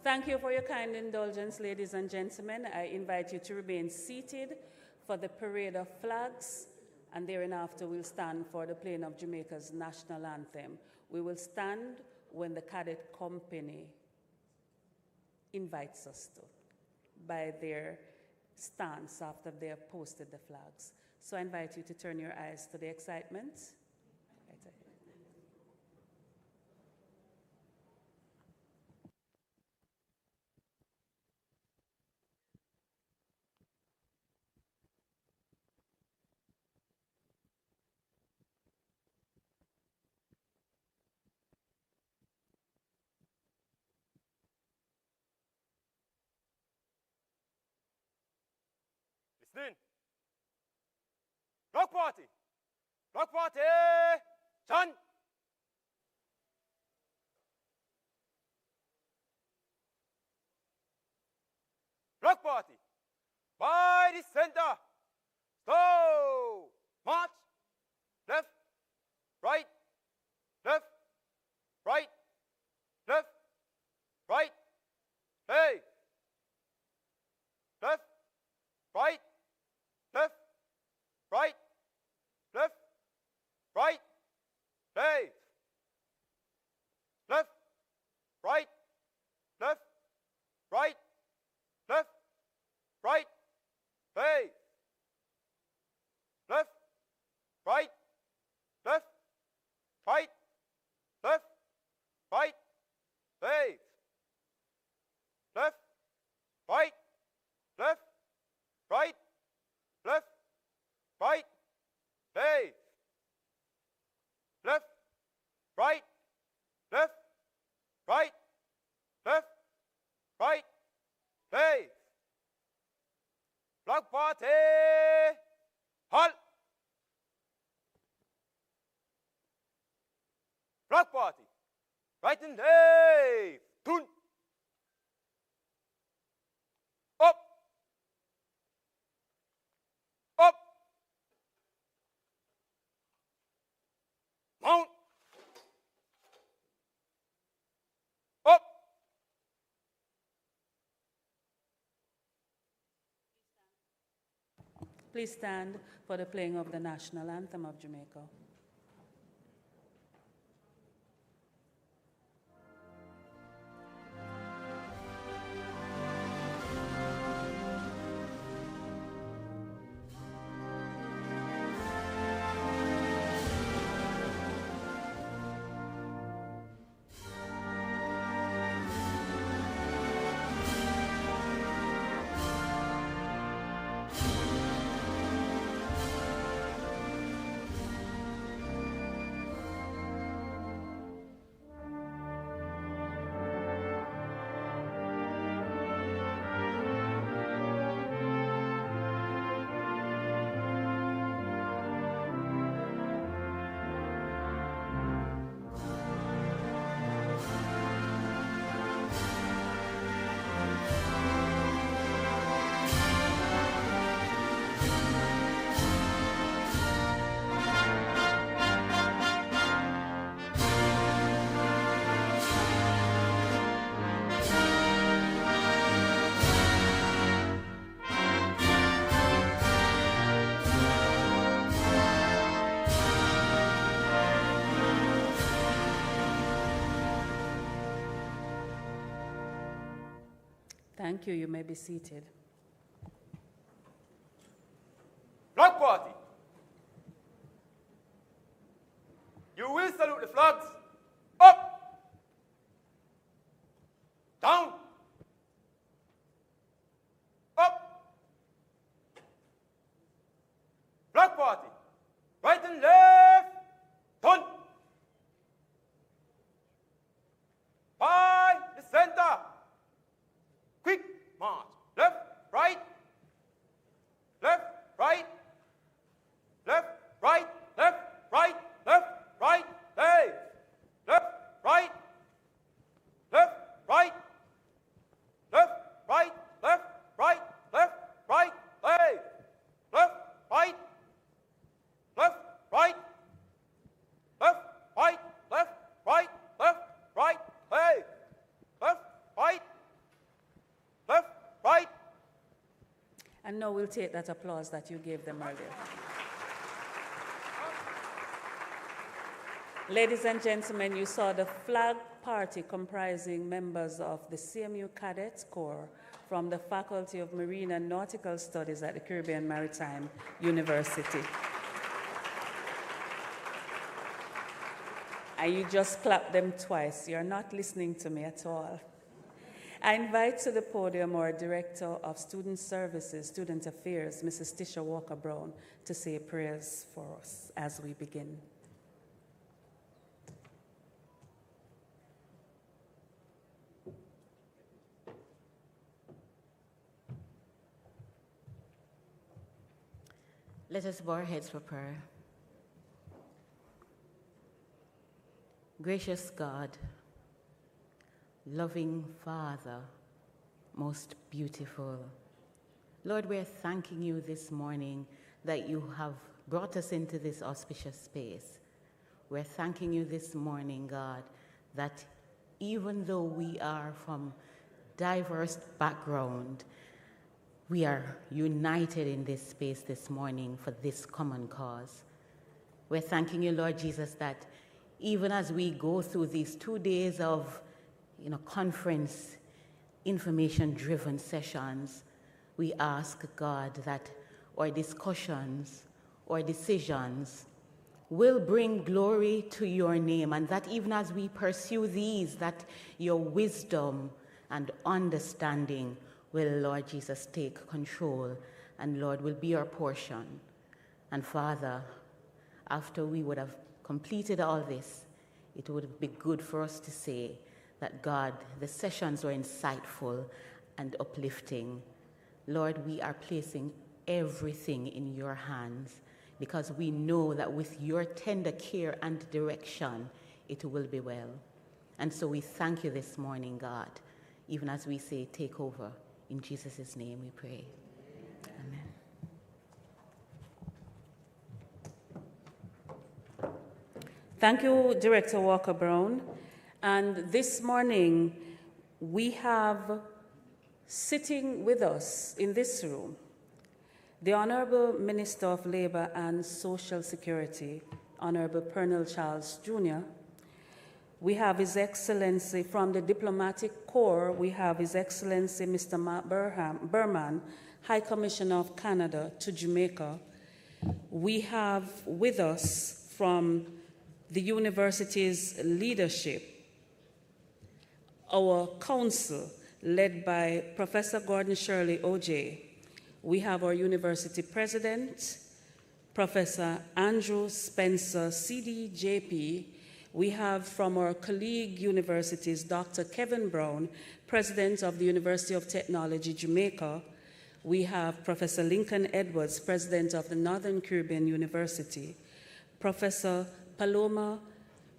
Thank you for your kind indulgence, ladies and gentlemen. I invite you to remain seated for the parade of flags, and thereafter we'll stand for the playing of Jamaica's national anthem. We will stand when the Cadet Company invites us to, by their stance after they have posted the flags. So I invite you to turn your eyes to the excitement. Right ahead. Listening. Block party. Block party. John. Block party. By the center. Slow. March. Left. Right. Left. Right. Left. Right. Hey. Left. Right. Left. Right. Left. Right. Hey. Left. Right. Left. Right. Left. Right. Hey. Left. Right. Left. Right. Left. Right. Hey. Left. Right. Left. Right. Left. Right. Hey. Left. Right. Left. Right. Left. Right. Hey. Block party. Halt. Block party. Right and left. Turn. Up. Up. Mount. Up. Please stand for the playing of the national anthem of Jamaica. Thank you. You may be seated. Block party. You will salute the flags. Up. Down. Up. Block party. Right and left. Turn. By the center. Quick march. Left, right. Left, right. Left, right. Left, right. Left, right. Hey. And now we'll take that applause that you gave them earlier. Ladies and gentlemen, you saw the flag party comprising members of the CMU Cadet Corps from the Faculty of Marine and Nautical Studies at the Caribbean Maritime University. And you just clapped them twice. You're not listening to me at all. I invite to the podium our Director of Student Services, Student Affairs, Mrs. Tisha Walker-Brown, to say prayers for us as we begin. Let us bow our heads for prayer. Gracious God, loving Father, most beautiful, Lord, we're thanking you this morning that you have brought us into this auspicious space. We're thanking you this morning, God, that even though we are from diverse background, we are united in this space this morning for this common cause. We're thanking you, Lord Jesus, that even as we go through these 2 days of conference, information-driven sessions, we ask, God, that our discussions, our decisions will bring glory to your name, and that even as we pursue these, that your wisdom and understanding will, Lord Jesus, take control, and Lord, will be our portion. And Father, after we would have completed all this, it would be good for us to say that, God, the sessions were insightful and uplifting. Lord, we are placing everything in your hands because we know that with your tender care and direction, it will be well. And so we thank you this morning, God, even as we say, take over. In Jesus' name we pray. Amen. Thank you, Director Walker-Brown. And this morning, we have sitting with us in this room the Honorable Minister of Labor and Social Security, Honorable Pernell Charles Jr. We have His Excellency from the Diplomatic Corps. We have His Excellency Mr. Matt Berman, High Commissioner of Canada to Jamaica. We have with us from the university's leadership, our council, led by Professor Gordon Shirley O.J. We have our university president, Professor Andrew Spencer, CDJP. We have from our colleague universities, Dr. Kevin Brown, president of the University of Technology, Jamaica. We have Professor Lincoln Edwards, president of the Northern Caribbean University. Professor Paloma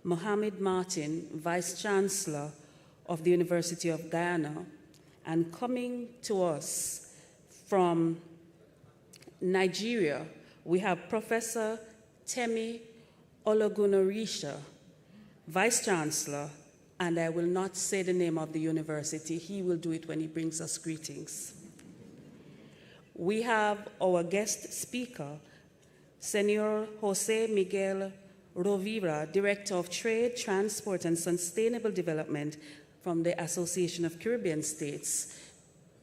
Mohamed Martin, vice chancellor of the University of Guyana. And coming to us from Nigeria, we have Professor Temi Ologunorisha, Vice Chancellor, and I will not say the name of the university. He will do it when he brings us greetings. We have our guest speaker, Senor Jose Miguel Rovira, Director of Trade, Transport, and Sustainable Development from the Association of Caribbean States.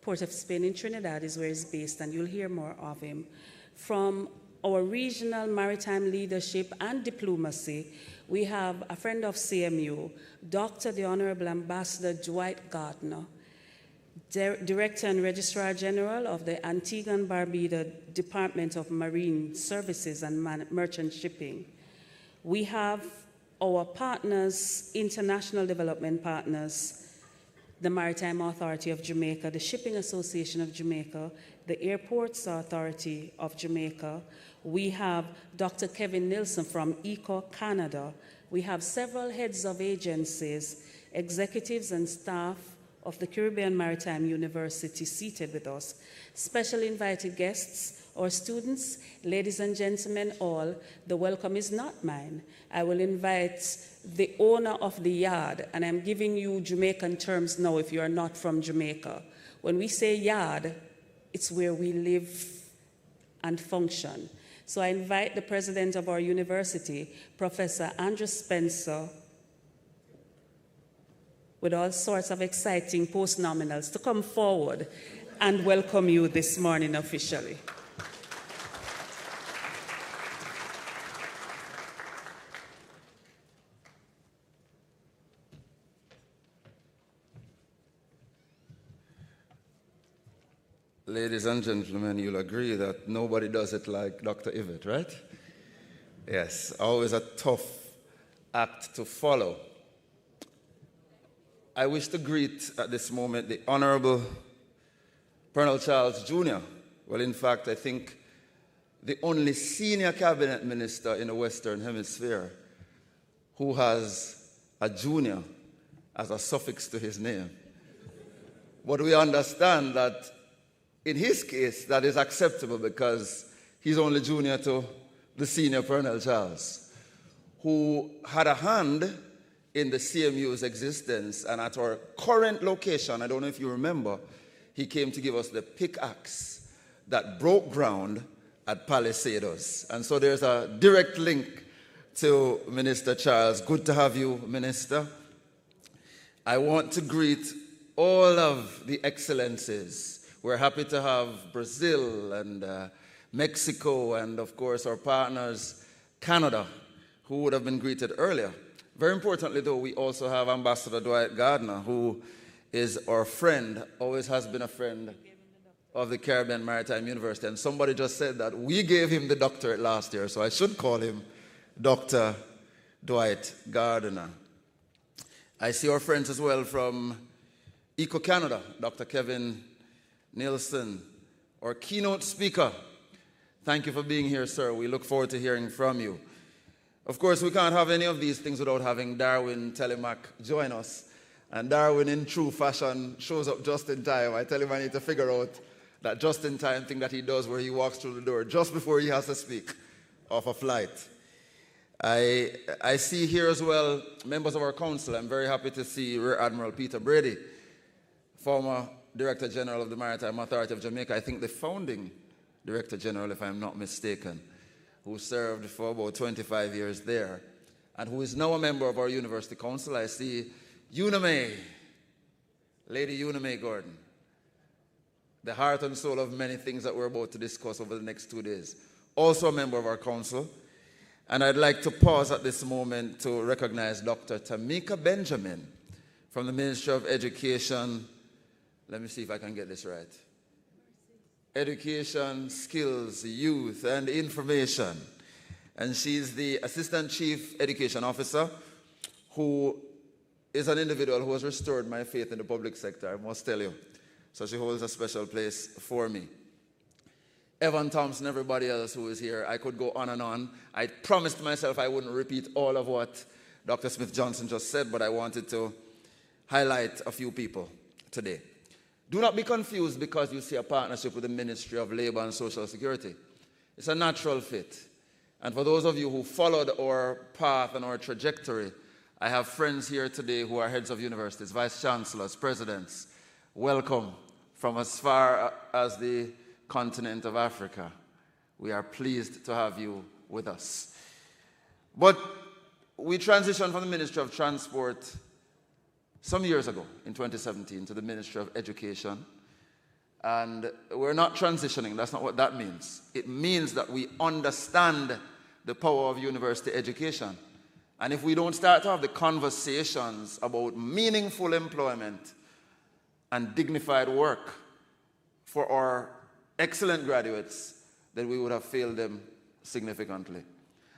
Port of Spain in Trinidad is where he's based, and you'll hear more of him. From our regional maritime leadership and diplomacy, we have a friend of CMU, Dr. the Honorable Ambassador Dwight Gardner, Director and Registrar General of the Antigua and Barbuda Department of Marine Services and Merchant Shipping. We have our partners, international development partners, the Maritime Authority of Jamaica, the Shipping Association of Jamaica, the Airports Authority of Jamaica. We have Dr. Kevin Nilsson from ECO Canada. We have several heads of agencies, executives and staff of the Caribbean Maritime University seated with us. Special invited guests, our students, ladies and gentlemen all, the welcome is not mine. I will invite the owner of the yard, and I'm giving you Jamaican terms now if you are not from Jamaica. When we say yard, it's where we live and function. So I invite the president of our university, Professor Andrew Spencer, with all sorts of exciting postnominals, to come forward and welcome you this morning officially. Ladies and gentlemen, you'll agree that nobody does it like Dr. Yvette, right? Yes, always a tough act to follow. I wish to greet at this moment the Honorable Colonel Charles Jr. Well, in fact, I think the only senior cabinet minister in the Western Hemisphere who has a junior as a suffix to his name. But we understand that in his case, that is acceptable because he's only junior to the senior Colonel Charles, who had a hand in the CMU's existence. And at our current location, I don't know if you remember, he came to give us the pickaxe that broke ground at Palisados. And so there's a direct link to Minister Charles. Good to have you, Minister. I want to greet all of the excellencies. We're happy to have Brazil and Mexico and, of course, our partners, Canada, who would have been greeted earlier. Very importantly, though, we also have Ambassador Dwight Gardner, who is our friend, always has been a friend of the Caribbean Maritime University. And somebody just said that we gave him the doctorate last year, so I should call him Dr. Dwight Gardner. I see our friends as well from Eco Canada, Dr. Kevin Nielsen, our keynote speaker. Thank you for being here, sir. We look forward to hearing from you. Of course, we can't have any of these things without having Darwin Telemac join us. And Darwin, in true fashion, shows up just in time. I tell him I need to figure out that just-in-time thing that he does where he walks through the door just before he has to speak off a flight. I see here as well members of our council. I'm very happy to see Rear Admiral Peter Brady, former Director General of the Maritime Authority of Jamaica, I think the founding Director General, if I'm not mistaken, who served for about 25 years there, and who is now a member of our University Council. I see Una May, Lady Una May Gordon, the heart and soul of many things that we're about to discuss over the next 2 days, also a member of our council. And I'd like to pause at this moment to recognize Dr. Tamika Benjamin from the Ministry of Education. Let me see if I can get this right. Education, Skills, Youth, and Information. And she's the Assistant Chief Education Officer, who is an individual who has restored my faith in the public sector, I must tell you. So she holds a special place for me. Evan Thompson, everybody else who is here, I could go on and on. I promised myself I wouldn't repeat all of what Dr. Smith-Johnson just said, but I wanted to highlight a few people today. Do not be confused because you see a partnership with the Ministry of Labor and Social Security. It's a natural fit. And for those of you who followed our path and our trajectory, I have friends here today who are heads of universities, vice chancellors, presidents. Welcome from as far as the continent of Africa. We are pleased to have you with us. But we transitioned from the Ministry of Transport some years ago, in 2017, to the Ministry of Education. And we're not transitioning. That's not what that means. It means that we understand the power of university education. And if we don't start to have the conversations about meaningful employment and dignified work for our excellent graduates, then we would have failed them significantly.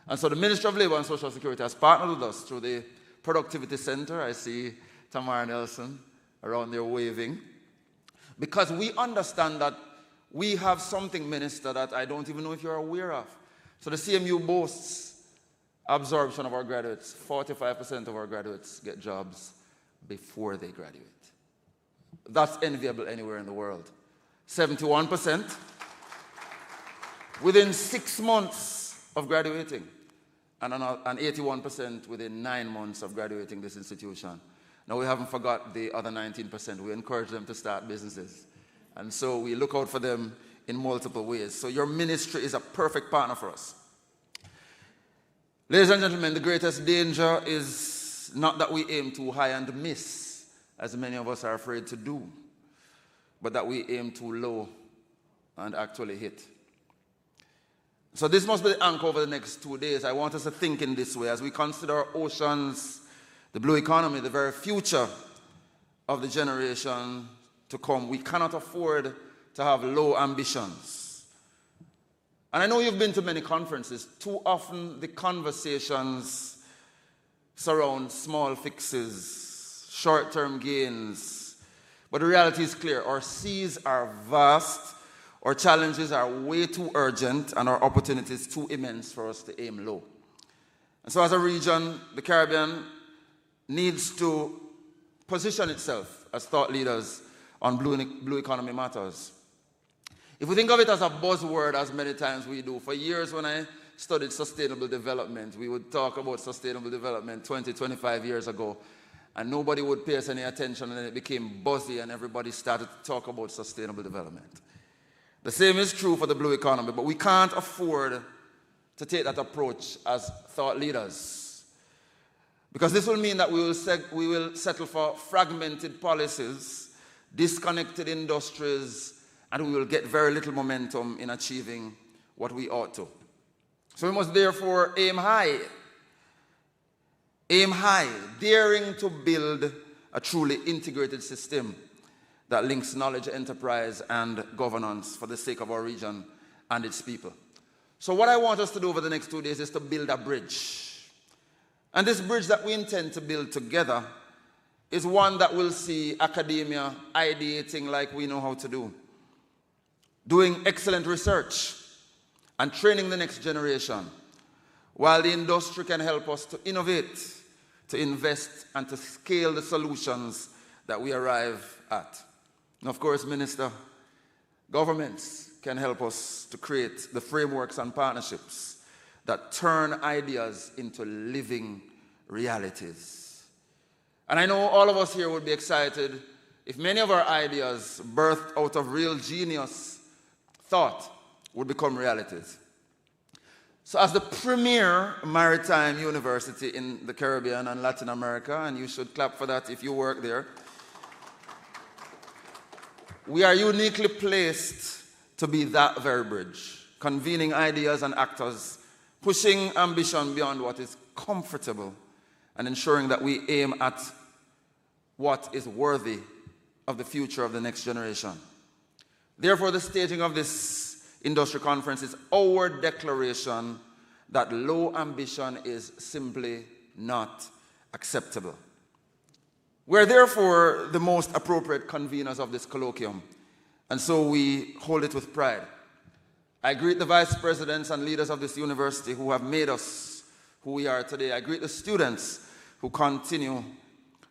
And so the Ministry of Labor and Social Security has partnered with us through the Productivity Center. I see Tamara Nelson around there waving. Because we understand that we have something, Minister, that I don't even know if you're aware of. So the CMU boasts absorption of our graduates. 45% of our graduates get jobs before they graduate. That's enviable anywhere in the world. 71% within 6 months of graduating, and 81% within 9 months of graduating this institution. Now, we haven't forgot the other 19%. We encourage them to start businesses And so we look out for them in multiple ways. So your ministry is a perfect partner for us. Ladies and gentlemen, the greatest danger is not that we aim too high and miss, as many of us are afraid to do, but that we aim too low and actually hit. So this must be the anchor over the next 2 days. I want us to think in this way as we consider our oceans, the blue economy, the very future of the generation to come. We cannot afford to have low ambitions. And I know you've been to many conferences. Too often the conversations surround small fixes, short-term gains. But the reality is clear. Our seas are vast, our challenges are way too urgent, and our opportunities too immense for us to aim low. And so as a region, the Caribbean needs to position itself as thought leaders on blue economy matters. If we think of it as a buzzword, as many times we do, for years when I studied sustainable development, we would talk about sustainable development 20, 25 years ago, and nobody would pay us any attention, and then it became buzzy, and everybody started to talk about sustainable development. The same is true for the blue economy, but we can't afford to take that approach as thought leaders. Because this will mean that we will settle for fragmented policies, disconnected industries, and we will get very little momentum in achieving what we ought to. So we must therefore aim high, daring to build a truly integrated system that links knowledge, enterprise, and governance for the sake of our region and its people. So what I want us to do over the next 2 days is to build a bridge. And this bridge that we intend to build together is one that will see academia ideating like we know how to do, doing excellent research, and training the next generation, while the industry can help us to innovate, to invest, and to scale the solutions that we arrive at. And of course, Minister, governments can help us to create the frameworks and partnerships that turn ideas into living realities. And I know all of us here would be excited if many of our ideas, birthed out of real genius thought, would become realities. So as the premier maritime university in the Caribbean and Latin America, and you should clap for that if you work there, we are uniquely placed to be that very bridge, convening ideas and actors, pushing ambition beyond what is comfortable, and ensuring that we aim at what is worthy of the future of the next generation. Therefore, the staging of this industry conference is our declaration that low ambition is simply not acceptable. We're therefore the most appropriate conveners of this colloquium, and so we hold it with pride. I greet the vice presidents and leaders of this university who have made us who we are today. I greet the students who continue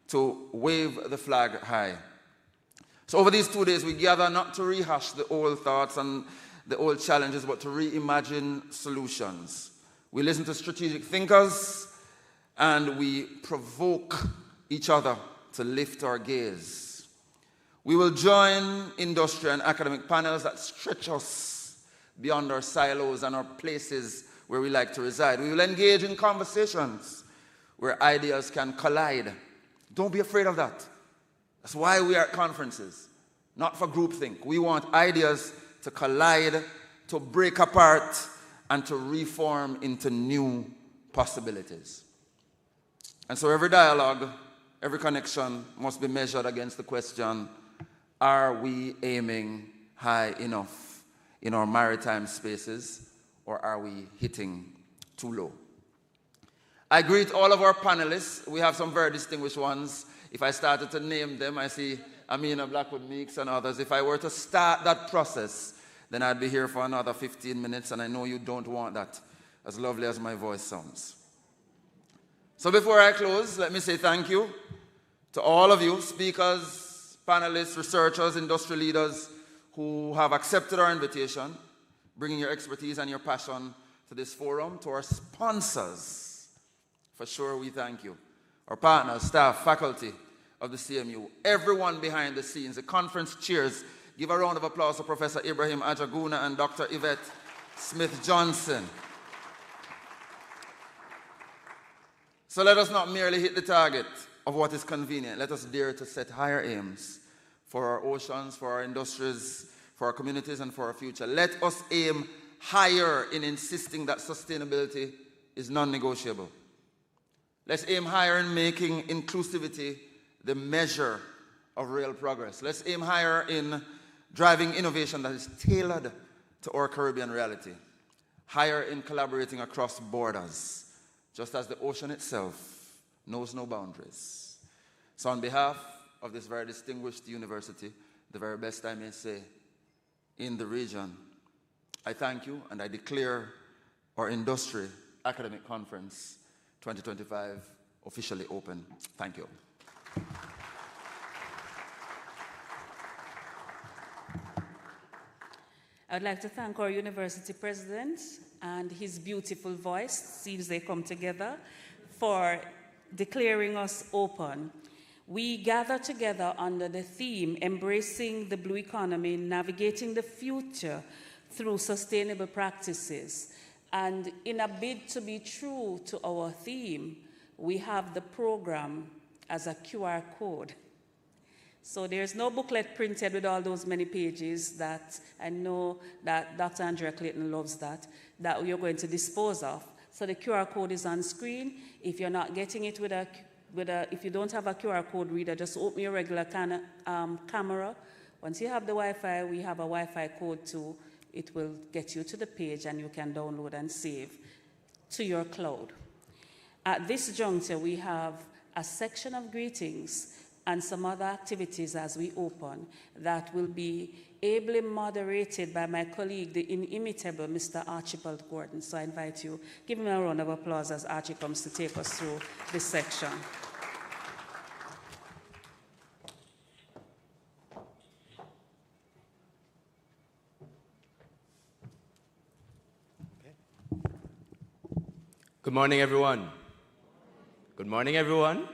to wave the flag high. So over these 2 days, we gather not to rehash the old thoughts and the old challenges, but to reimagine solutions. We listen to strategic thinkers, and we provoke each other to lift our gaze. We will join industry and academic panels that stretch us beyond our silos and our places where we like to reside. We will engage in conversations where ideas can collide. Don't be afraid of that. That's why we are at conferences, not for groupthink. We want ideas to collide, to break apart, and to reform into new possibilities. And so every dialogue, every connection must be measured against the question, are we aiming high enough in our maritime spaces, or are we hitting too low? I greet all of our panelists. We have some very distinguished ones. If I started to name them, I see Amina Blackwood-Meeks and others. If I were to start that process, then I'd be here for another 15 minutes, and I know you don't want that, as lovely as my voice sounds. So before I close, let me say thank you to all of you, speakers, panelists, researchers, industry leaders who have accepted our invitation, bringing your expertise and your passion to this forum. To our sponsors, for sure we thank you. Our partners, staff, faculty of the CMU, everyone behind the scenes, the conference chairs Give a round of applause to Professor Ibrahim Ajaguna and Dr. Yvette Smith-Johnson. So let us not merely hit the target of what is convenient. Let us dare to set higher aims for our oceans, for our industries, for our communities, and for our future. Let us aim higher in insisting that sustainability is non-negotiable. Let's aim higher in making inclusivity the measure of real progress. Let's aim higher in driving innovation that is tailored to our Caribbean reality. Higher in collaborating across borders, just as the ocean itself knows no boundaries. So on behalf of this very distinguished university, the very best I may say in the region, I thank you and I declare our Industry Academic Conference 2025 officially open. Thank you. I would like to thank our university president and his beautiful voice, seems they come together, for declaring us open. We gather together under the theme, Embracing the Blue Economy, Navigating the Future through Sustainable Practices. And in a bid to be true to our theme, we have the program as a QR code. So there's no booklet printed with all those many pages that I know that Dr. Andrea Clayton loves that we are going to dispose of. So the QR code is on screen. If you're not getting it if you don't have a QR code reader, just open your regular camera. Once you have the Wi-Fi, we have a Wi-Fi code too. It will get you to the page and you can download and save to your cloud. At this juncture, we have a section of greetings and some other activities as we open that will be ably moderated by my colleague, the inimitable Mr. Archibald Gordon. So I invite you, give him a round of applause as Archie comes to take us through this section. Good morning, everyone. Good morning, everyone.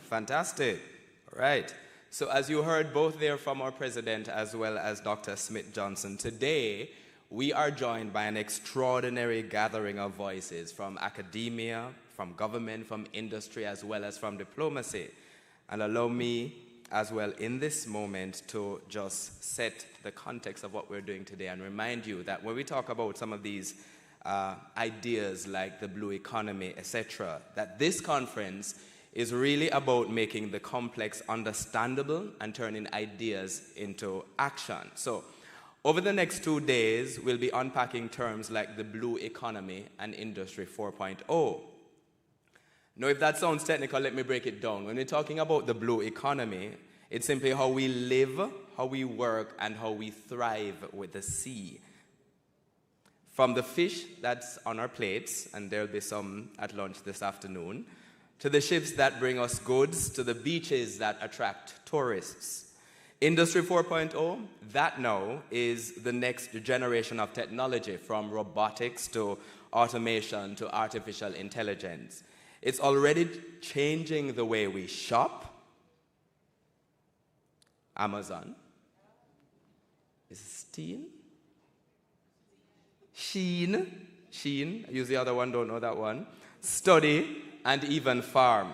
Fantastic. All right. So as you heard both there from our president as well as Dr. Smith-Johnson, today we are joined by an extraordinary gathering of voices from academia, from government, from industry, as well as from diplomacy. And allow me as well in this moment to just set the context of what we're doing today and remind you that when we talk about some of these ideas like the blue economy, etc., that this conference is really about making the complex understandable and turning ideas into action. So over the next 2 days, we'll be unpacking terms like the blue economy and Industry 4.0. Now, if that sounds technical, let me break it down. When we're talking about the blue economy, it's simply how we live, how we work, and how we thrive with the sea. From the fish that's on our plates, and there'll be some at lunch this afternoon, to the ships that bring us goods, to the beaches that attract tourists. Industry 4.0, that now is the next generation of technology, from robotics to automation to artificial intelligence. It's already changing the way we shop. Amazon. Is it Steam? Sheen, I use the other one, don't know that one. Study, and even farm.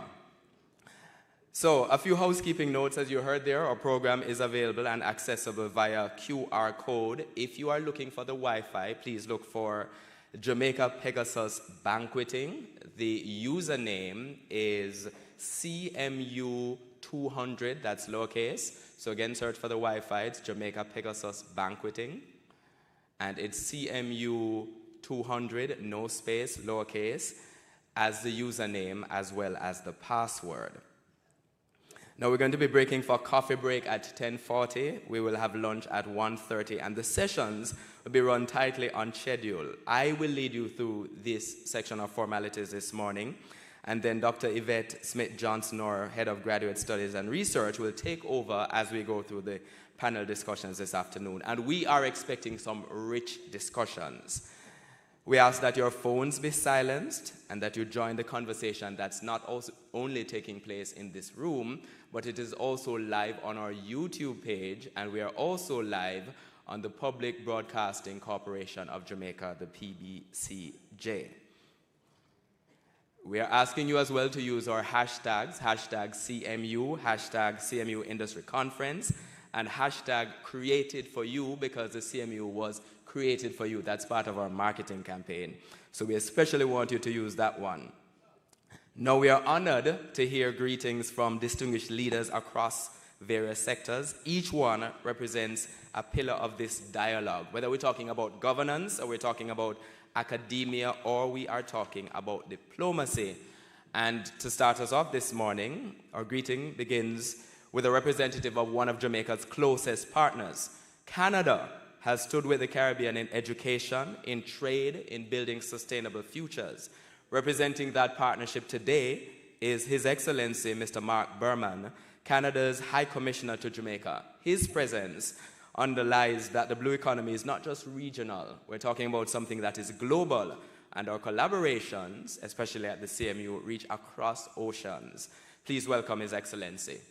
So, a few housekeeping notes. As you heard there, our program is available and accessible via QR code. If you are looking for the Wi-Fi, please look for Jamaica Pegasus Banqueting. The username is CMU-200, that's lowercase. So again, search for the Wi-Fi, it's Jamaica Pegasus Banqueting. And it's CMU-200, no space, lowercase, as the username as well as the password. Now we're going to be breaking for coffee break at 10:40. We will have lunch at 1:30, and the sessions will be run tightly on schedule. I will lead you through this section of formalities this morning, and then Dr. Yvette Smith-Johnson, our Head of Graduate Studies and Research, will take over as we go through the panel discussions this afternoon. And we are expecting some rich discussions. We ask that your phones be silenced and that you join the conversation that's not only taking place in this room, but it is also live on our YouTube page, and we are also live on the Public Broadcasting Corporation of Jamaica, the PBCJ. We are asking you as well to use our hashtags, hashtag CMU, hashtag CMU Industry Conference, and hashtag created for you, because the CMU was created for you. That's part of our marketing campaign. So we especially want you to use that one. Now we are honored to hear greetings from distinguished leaders across various sectors. Each one represents a pillar of this dialogue, whether we're talking about governance or we're talking about academia or we are talking about diplomacy. And to start us off this morning, our greeting begins with a representative of one of Jamaica's closest partners. Canada has stood with the Caribbean in education, in trade, in building sustainable futures. Representing that partnership today is His Excellency Mr. Mark Berman, Canada's High Commissioner to Jamaica. His presence underlies that the blue economy is not just regional. We're talking about something that is global, and our collaborations, especially at the CMU, reach across oceans. Please welcome His Excellency.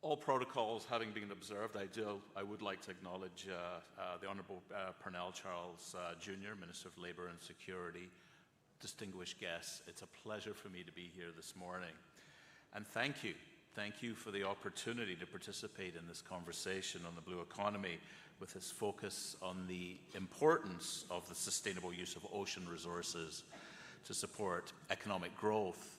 All protocols having been observed, I would like to acknowledge the Honourable Pernell Charles Jr., Minister of Labour and Security, distinguished guests. It's a pleasure for me to be here this morning. And thank you for the opportunity to participate in this conversation on the blue economy with this focus on the importance of the sustainable use of ocean resources to support economic growth,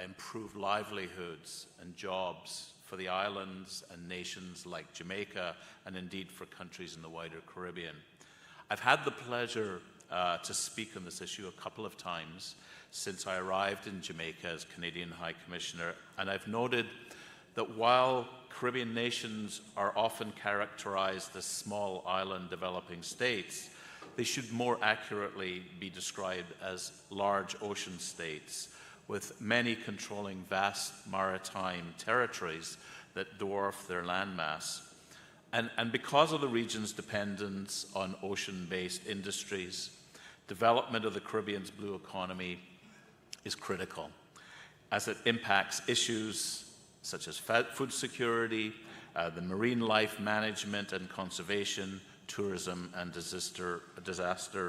improve livelihoods and jobs for the islands and nations like Jamaica, and indeed for countries in the wider Caribbean. I've had the pleasure to speak on this issue a couple of times since I arrived in Jamaica as Canadian High Commissioner, and I've noted that while Caribbean nations are often characterized as small island developing states, they should more accurately be described as large ocean states, with many controlling vast maritime territories that dwarf their landmass. And because of the region's dependence on ocean-based industries, development of the Caribbean's blue economy is critical, as it impacts issues such as food security, the marine life management and conservation, tourism, and disaster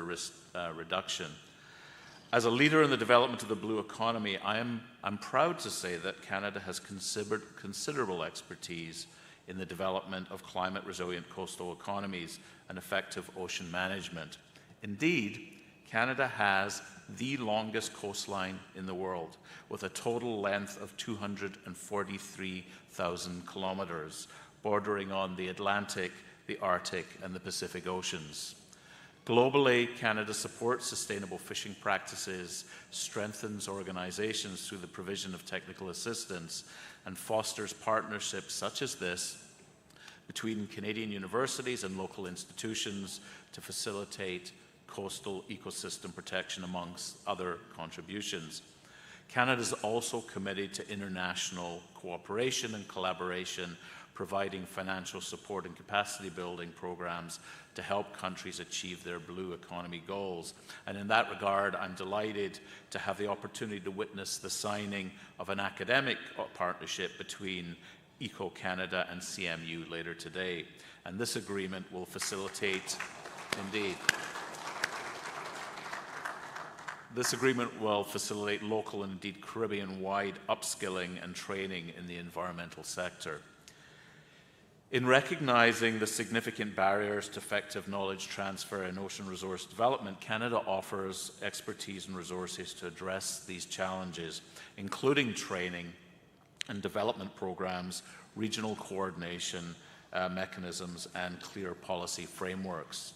risk reduction. As a leader in the development of the blue economy, I'm proud to say that Canada has considerable expertise in the development of climate-resilient coastal economies and effective ocean management. Indeed, Canada has the longest coastline in the world, with a total length of 243,000 kilometers, bordering on the Atlantic, the Arctic, and the Pacific Oceans. Globally, Canada supports sustainable fishing practices, strengthens organizations through the provision of technical assistance, and fosters partnerships such as this between Canadian universities and local institutions to facilitate coastal ecosystem protection, amongst other contributions. Canada is also committed to international cooperation and collaboration, providing financial support and capacity building programs to help countries achieve their blue economy goals. And in that regard, I'm delighted to have the opportunity to witness the signing of an academic partnership between Eco-Canada and CMU later today. And this agreement will facilitate, indeed, this agreement will facilitate local and indeed Caribbean-wide upskilling and training in the environmental sector. In recognizing the significant barriers to effective knowledge transfer and ocean resource development, Canada offers expertise and resources to address these challenges, including training and development programs, regional coordination mechanisms, and clear policy frameworks.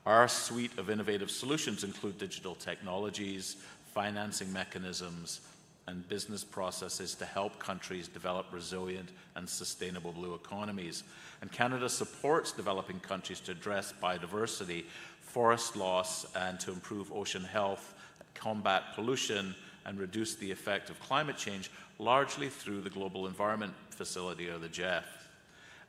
Our suite of innovative solutions include digital technologies, financing mechanisms, and business processes to help countries develop resilient and sustainable blue economies. And Canada supports developing countries to address biodiversity forest loss, and to improve ocean health, combat pollution, and reduce the effect of climate change, largely through the Global Environment Facility, or the GEF.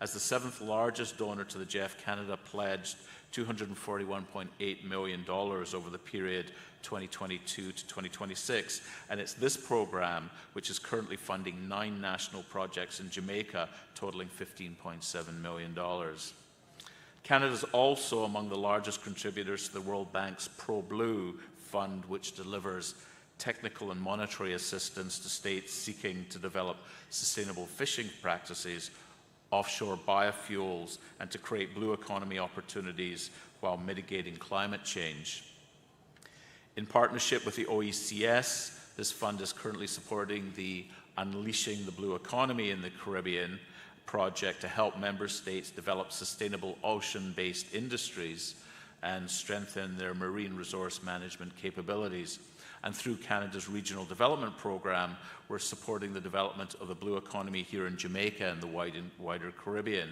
As the 7th largest donor to the GEF, Canada pledged $241.8 million over the period 2022 to 2026, and it's this program which is currently funding 9 national projects in Jamaica, totaling $15.7 million. Canada is also among the largest contributors to the World Bank's Pro-Blue Fund, which delivers technical and monetary assistance to states seeking to develop sustainable fishing practices, offshore biofuels, and to create blue economy opportunities while mitigating climate change. In partnership with the OECS, this fund is currently supporting the Unleashing the Blue Economy in the Caribbean project to help member states develop sustainable ocean-based industries and strengthen their marine resource management capabilities. And through Canada's Regional Development Program, we're supporting the development of the blue economy here in Jamaica and the wider Caribbean.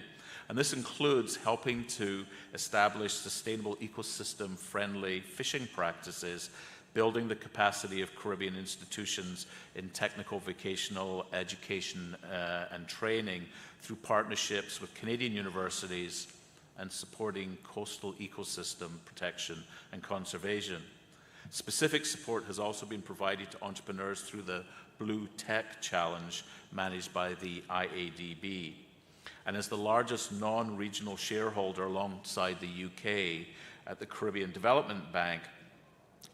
And this includes helping to establish sustainable ecosystem-friendly fishing practices, building the capacity of Caribbean institutions in technical vocational education and training through partnerships with Canadian universities, and supporting coastal ecosystem protection and conservation. Specific support has also been provided to entrepreneurs through the Blue Tech Challenge managed by the IADB. And as the largest non-regional shareholder alongside the UK at the Caribbean Development Bank,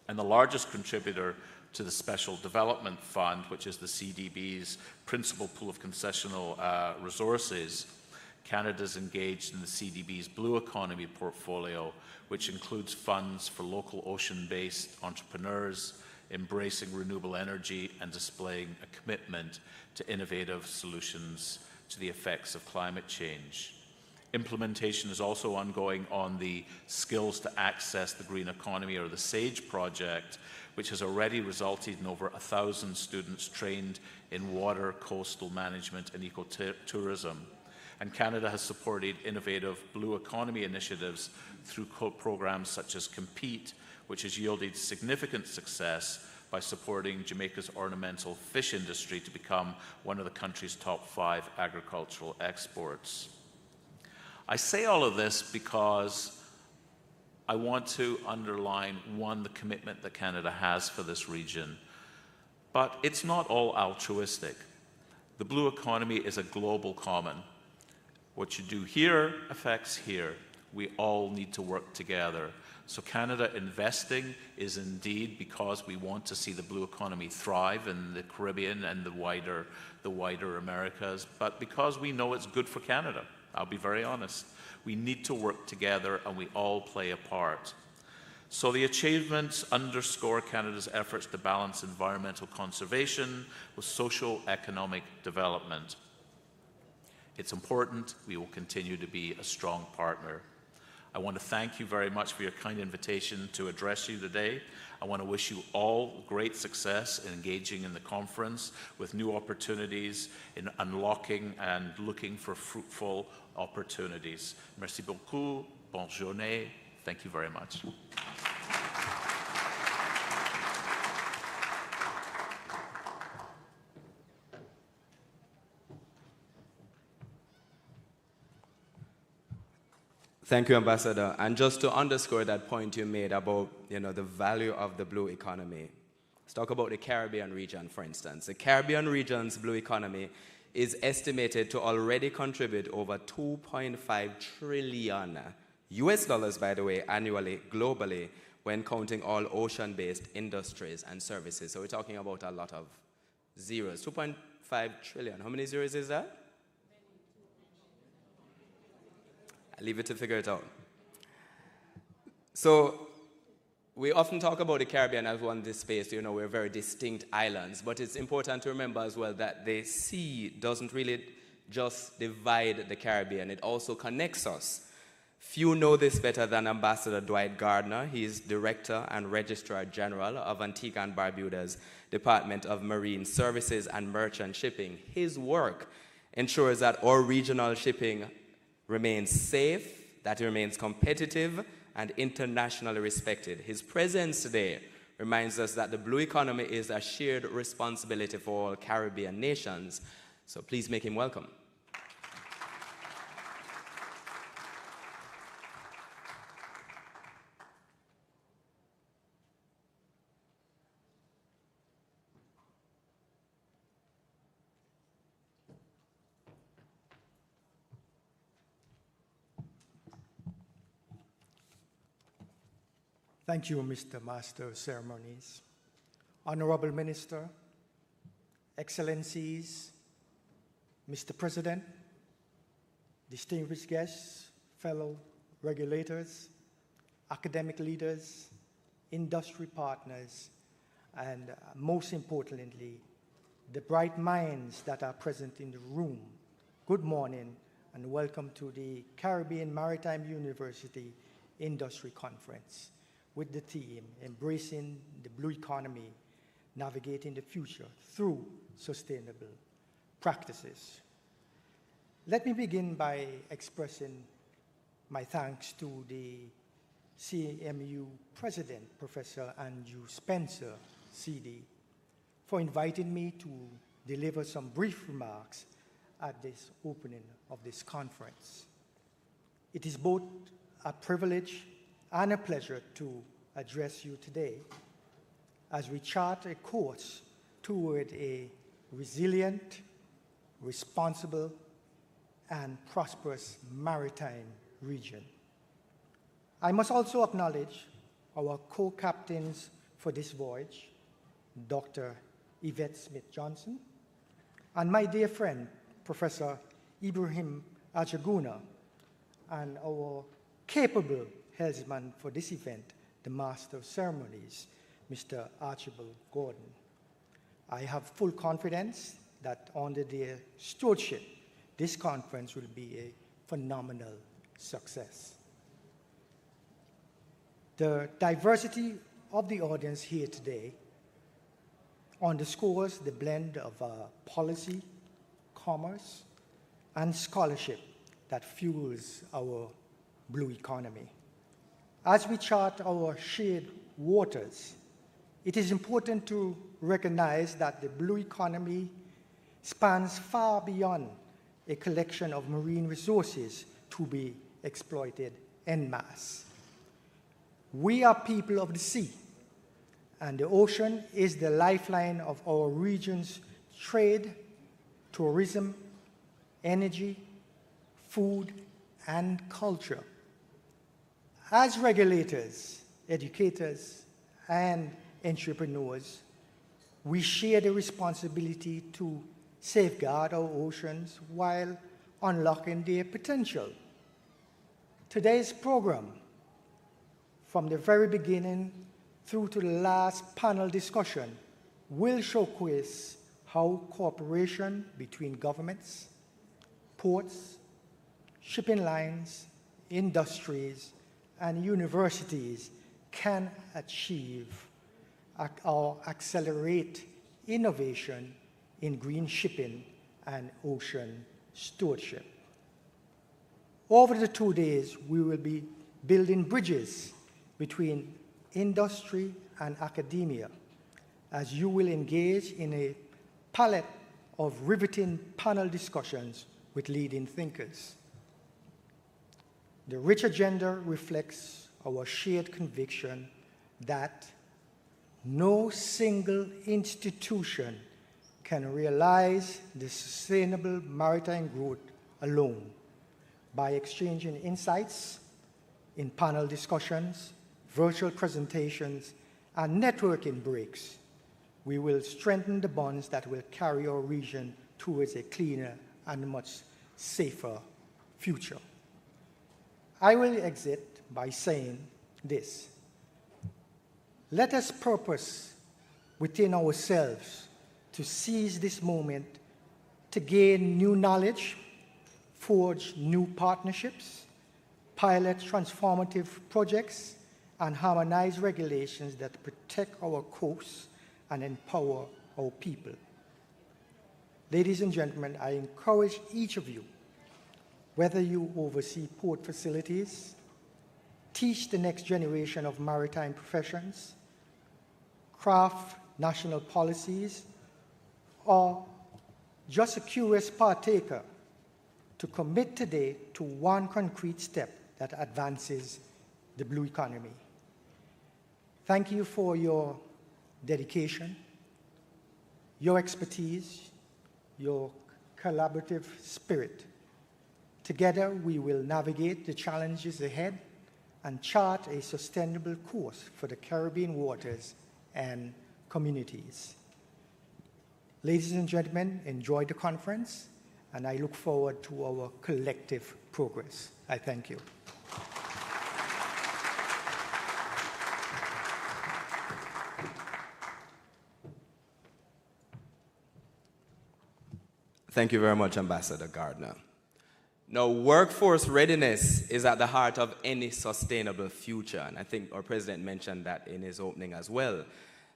and the largest contributor to the Special Development Fund, which is the CDB's principal pool of concessional resources, Canada is engaged in the CDB's Blue Economy portfolio, which includes funds for local ocean-based entrepreneurs, embracing renewable energy, and displaying a commitment to innovative solutions to the effects of climate change. Implementation is also ongoing on the Skills to Access the Green Economy, or the SAGE project, which has already resulted in over 1,000 students trained in water, coastal management, and ecotourism. And Canada has supported innovative blue economy initiatives through programs such as Compete, which has yielded significant success by supporting Jamaica's ornamental fish industry to become one of the country's top 5 agricultural exports. I say all of this because I want to underline, one, the commitment that Canada has for this region, but it's not all altruistic. The blue economy is a global common. What you do here affects here. We all need to work together. So Canada investing is indeed because we want to see the blue economy thrive in the Caribbean and the wider Americas, but because we know it's good for Canada. I'll be very honest. We need to work together, and we all play a part. So the achievements underscore Canada's efforts to balance environmental conservation with socio-economic development. It's important. We will continue to be a strong partner. I want to thank you very much for your kind invitation to address you today. I want to wish you all great success in engaging in the conference with new opportunities, in unlocking and looking for fruitful opportunities. Merci beaucoup. Bonne journée. Thank you very much. Thank you, Ambassador. And just to underscore that point you made about, the value of the blue economy, let's talk about the Caribbean region, for instance. The Caribbean region's blue economy is estimated to already contribute over $2.5 trillion US dollars, by the way, annually, globally, when counting all ocean-based industries and services. So we're talking about a lot of zeros. 2.5 trillion. How many zeros is that? I'll leave it to figure it out. So we often talk about the Caribbean as one space, we're very distinct islands, but it's important to remember as well that the sea doesn't really just divide the Caribbean, it also connects us. Few know this better than Ambassador Dwight Gardner. He is Director and Registrar General of Antigua and Barbuda's Department of Marine Services and Merchant Shipping. His work ensures that our regional shipping remains safe, that it remains competitive, and internationally respected. His presence today reminds us that the blue economy is a shared responsibility for all Caribbean nations. So please make him welcome. Thank you, Mr. Master of Ceremonies. Honorable Minister, Excellencies, Mr. President, distinguished guests, fellow regulators, academic leaders, industry partners, and most importantly, the bright minds that are present in the room. Good morning and welcome to the Caribbean Maritime University Industry Conference with the theme, Embracing the Blue Economy, Navigating the Future Through Sustainable Practices. Let me begin by expressing my thanks to the CMU President, Professor Andrew Spencer, CD, for inviting me to deliver some brief remarks at this opening of this conference. It is both a privilege and a pleasure to address you today as we chart a course toward a resilient, responsible, and prosperous maritime region. I must also acknowledge our co-captains for this voyage, Dr. Yvette Smith-Johnson, and my dear friend, Professor Ibrahim Ajaguna, and our capable helmsman for this event, the Master of Ceremonies, Mr. Archibald Gordon. I have full confidence that under their stewardship, this conference will be a phenomenal success. The diversity of the audience here today underscores the blend of policy, commerce, and scholarship that fuels our blue economy. As we chart our shared waters, it is important to recognize that the blue economy spans far beyond a collection of marine resources to be exploited en masse. We are people of the sea, and the ocean is the lifeline of our region's trade, tourism, energy, food, and culture. As regulators, educators, and entrepreneurs, we share the responsibility to safeguard our oceans while unlocking their potential. Today's program, from the very beginning through to the last panel discussion, will showcase how cooperation between governments, ports, shipping lines, industries, and universities can achieve or accelerate innovation in green shipping and ocean stewardship. Over the 2 days, we will be building bridges between industry and academia, as you will engage in a palette of riveting panel discussions with leading thinkers. The rich agenda reflects our shared conviction that no single institution can realize the sustainable maritime growth alone. By exchanging insights in panel discussions, virtual presentations, and networking breaks, we will strengthen the bonds that will carry our region towards a cleaner and much safer future. I will exit by saying this: let us purpose within ourselves to seize this moment to gain new knowledge, forge new partnerships, pilot transformative projects, and harmonize regulations that protect our coasts and empower our people. Ladies and gentlemen, I encourage each of you, whether you oversee port facilities, teach the next generation of maritime professions, craft national policies, or just a curious partaker to commit today to one concrete step that advances the blue economy. Thank you for your dedication, your expertise, your collaborative spirit. Together, we will navigate the challenges ahead and chart a sustainable course for the Caribbean waters and communities. Ladies and gentlemen, enjoy the conference, and I look forward to our collective progress. I thank you. Thank you very much, Ambassador Gardner. Now, workforce readiness is at the heart of any sustainable future, and I think our president mentioned that in his opening as well.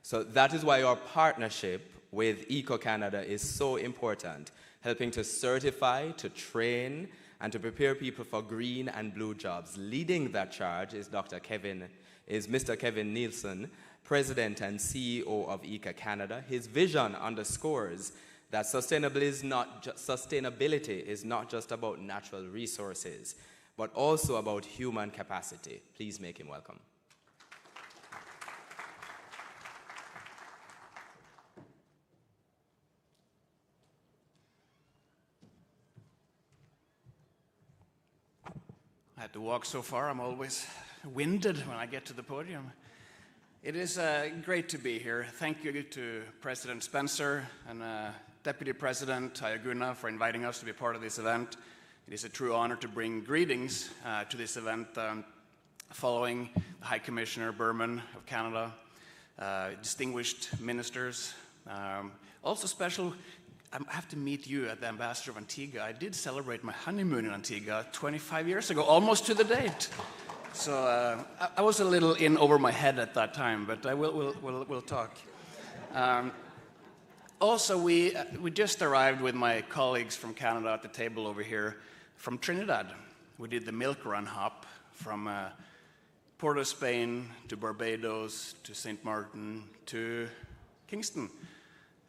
So that is why our partnership with EcoCanada is so important, helping to certify, to train, and to prepare people for green and blue jobs. Leading that charge is Mr. Kevin Nielsen, President and CEO of EcoCanada. His vision underscores that sustainability is not just about natural resources, but also about human capacity. Please make him welcome. I had to walk so far. I'm always winded when I get to the podium. It is great to be here. Thank you to President Spencer and Deputy President Hayaguna for inviting us to be part of this event. It is a true honor to bring greetings to this event following the High Commissioner Berman of Canada, distinguished ministers. Also special, I have to meet you at the Ambassador of Antigua. I did celebrate my honeymoon in Antigua 25 years ago, almost to the date. So I was a little in over my head at that time, but we'll talk. Also, we just arrived with my colleagues from Canada at the table over here from Trinidad. We did the milk run hop from Port of Spain to Barbados to St. Martin to Kingston.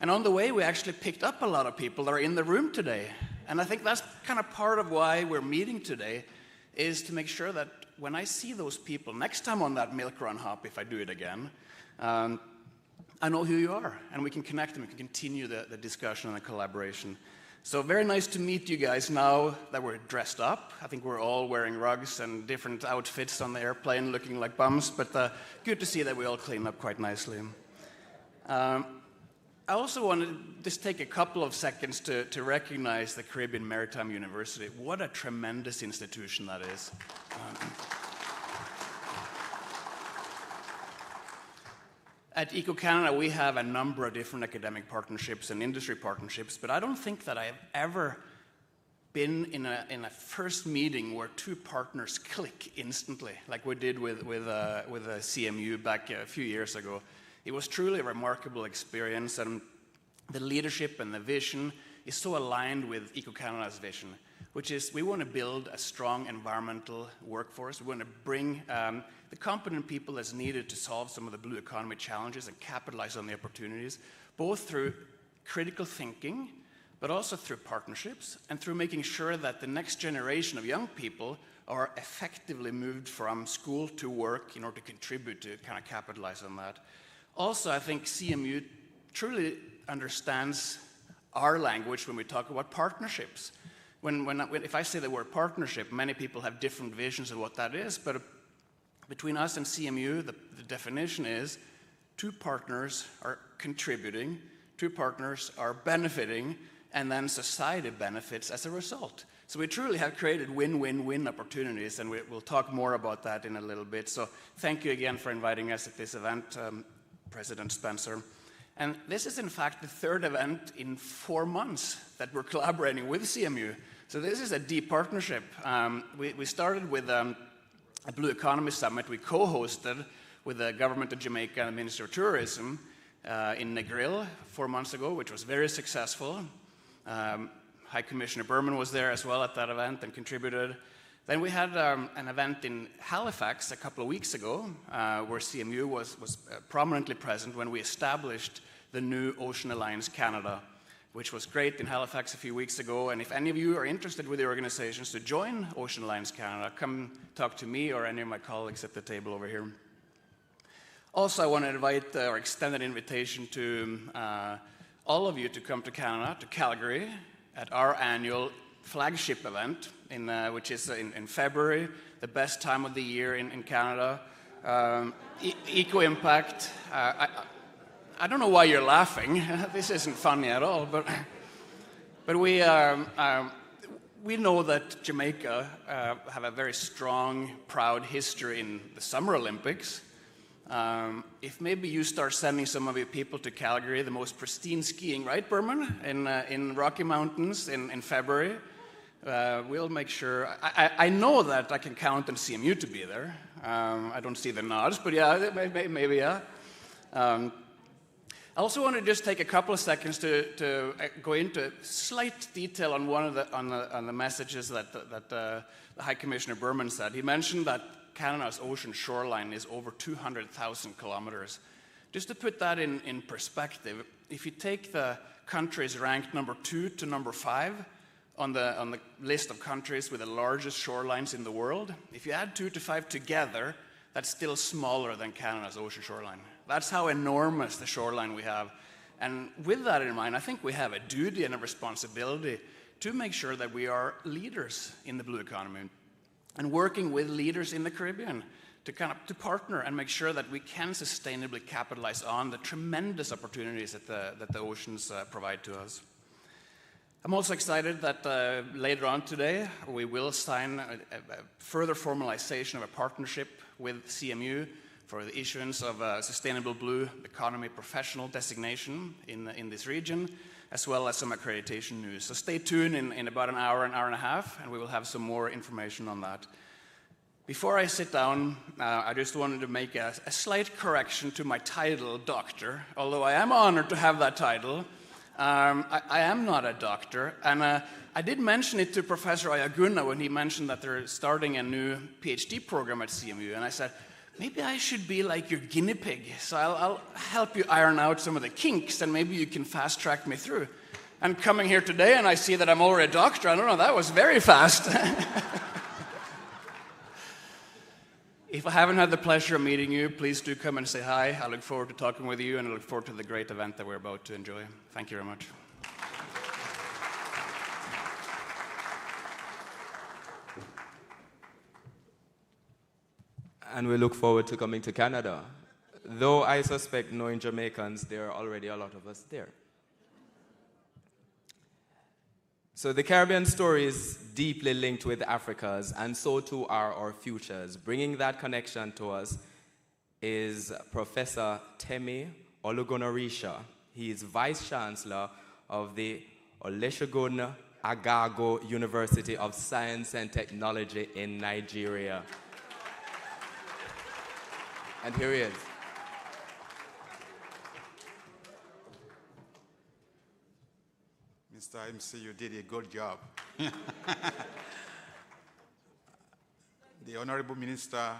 And on the way, we actually picked up a lot of people that are in the room today. And I think that's kind of part of why we're meeting today, is to make sure that when I see those people next time on that milk run hop, if I do it again, I know who you are, and we can connect and we can continue the discussion and the collaboration. So very nice to meet you guys now that we're dressed up. I think we're all wearing rugs and different outfits on the airplane looking like bums, but good to see that we all clean up quite nicely. I also want to just take a couple of seconds to recognize the Caribbean Maritime University. What a tremendous institution that is. At EcoCanada, we have a number of different academic partnerships and industry partnerships, but I don't think that I have ever been in a first meeting where two partners click instantly, like we did with a CMU back a few years ago. It was truly a remarkable experience, and the leadership and the vision is so aligned with EcoCanada's vision, which is we want to build a strong environmental workforce. We want to bring the competent people that's needed to solve some of the blue economy challenges and capitalize on the opportunities, both through critical thinking, but also through partnerships and through making sure that the next generation of young people are effectively moved from school to work in order to contribute to kind of capitalize on that. Also, I think CMU truly understands our language when we talk about partnerships. If I say the word partnership, many people have different visions of what that is, but between us and CMU, the definition is two partners are contributing, two partners are benefiting, and then society benefits as a result. So we truly have created win-win-win opportunities, and we'll talk more about that in a little bit. So thank you again for inviting us at this event, President Spencer. And this is, in fact, the third event in 4 months that we're collaborating with CMU. So this is a deep partnership. We started with a Blue Economy Summit we co-hosted with the government of Jamaica and the Minister of Tourism in Negril 4 months ago, which was very successful. High Commissioner Berman was there as well at that event and contributed. Then we had an event in Halifax a couple of weeks ago where CMU was prominently present when we established the new Ocean Alliance Canada, which was great in Halifax a few weeks ago. And if any of you are interested with the organizations to join Ocean Alliance Canada, come talk to me or any of my colleagues at the table over here. Also, I want to invite or extend an invitation to all of you to come to Canada, to Calgary, at our annual flagship event, which is in February, the best time of the year in Canada. Eco Impact. I don't know why you're laughing. This isn't funny at all, but we know that Jamaica have a very strong, proud history in the Summer Olympics. If maybe you start sending some of your people to Calgary, the most pristine skiing, right, Berman, in Rocky Mountains in February, we'll make sure. I know that I can count on CMU to be there. I don't see the nods, but yeah, maybe yeah. I also want to just take a couple of seconds to go into slight detail on one of the messages that the High Commissioner Berman said. He mentioned that Canada's ocean shoreline is over 200,000 kilometers. Just to put that in perspective, if you take the countries ranked number 2 to number 5 on the list of countries with the largest shorelines in the world, if you add 2 to 5 together, that's still smaller than Canada's ocean shoreline. That's how enormous the shoreline we have. And with that in mind, I think we have a duty and a responsibility to make sure that we are leaders in the blue economy and working with leaders in the Caribbean to partner and make sure that we can sustainably capitalize on the tremendous opportunities that the oceans provide to us. I'm also excited that later on today we will sign a further formalization of a partnership with CMU for the issuance of a Sustainable Blue Economy Professional designation in this region, as well as some accreditation news. So stay tuned in about an hour and a half, and we will have some more information on that. Before I sit down, I just wanted to make a slight correction to my title, doctor. Although I am honored to have that title, I am not a doctor. And I did mention it to Professor Ayaguna when he mentioned that they're starting a new PhD program at CMU. And I said, maybe I should be like your guinea pig. So I'll help you iron out some of the kinks, and maybe you can fast track me through. And coming here today, and I see that I'm already a doctor. I don't know, that was very fast. If I haven't had the pleasure of meeting you, please do come and say hi. I look forward to talking with you, and I look forward to the great event that we're about to enjoy. Thank you very much. And we look forward to coming to Canada. Though I suspect, knowing Jamaicans, there are already a lot of us there. So the Caribbean story is deeply linked with Africa's, and so too are our futures. Bringing that connection to us is Professor Temi Olugonorisha. He is Vice Chancellor of the Olusegun Agago University of Science and Technology in Nigeria. And here he is. Mr. MC, you did a good job. The Honorable Minister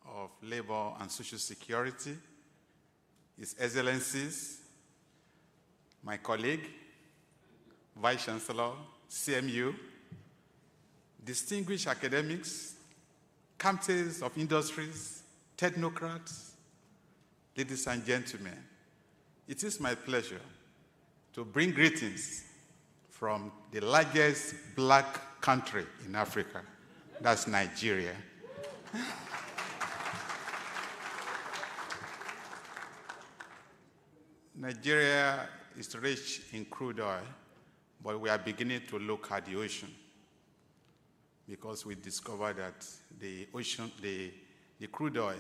of Labor and Social Security, His Excellencies, my colleague, Vice Chancellor, CMU, distinguished academics, captains of industries, technocrats, ladies and gentlemen, it is my pleasure to bring greetings from the largest black country in Africa, that's Nigeria. Nigeria is rich in crude oil, but we are beginning to look at the ocean because we discovered that the ocean, the crude oil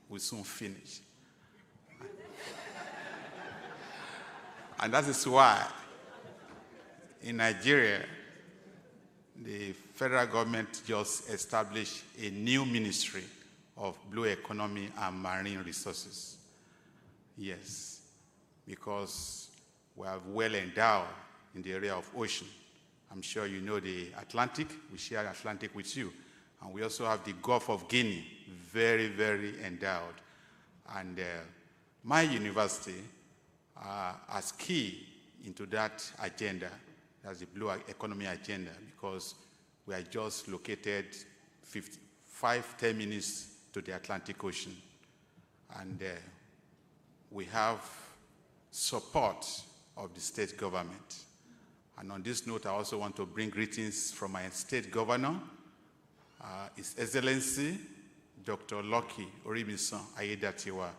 will soon finish. And that is why in Nigeria, the federal government just established a new ministry of blue economy and marine resources. Yes, because we are well endowed in the area of ocean, I'm sure you know the Atlantic. We share the Atlantic with you. And we also have the Gulf of Guinea, very, very endowed. And my university has key into that agenda, that's the blue economy agenda, because we are just located 5-10 minutes to the Atlantic Ocean. And we have support of the state government. And on this note, I also want to bring greetings from my state governor, His Excellency, Dr. Lucky Orimisan Ayedatiwa,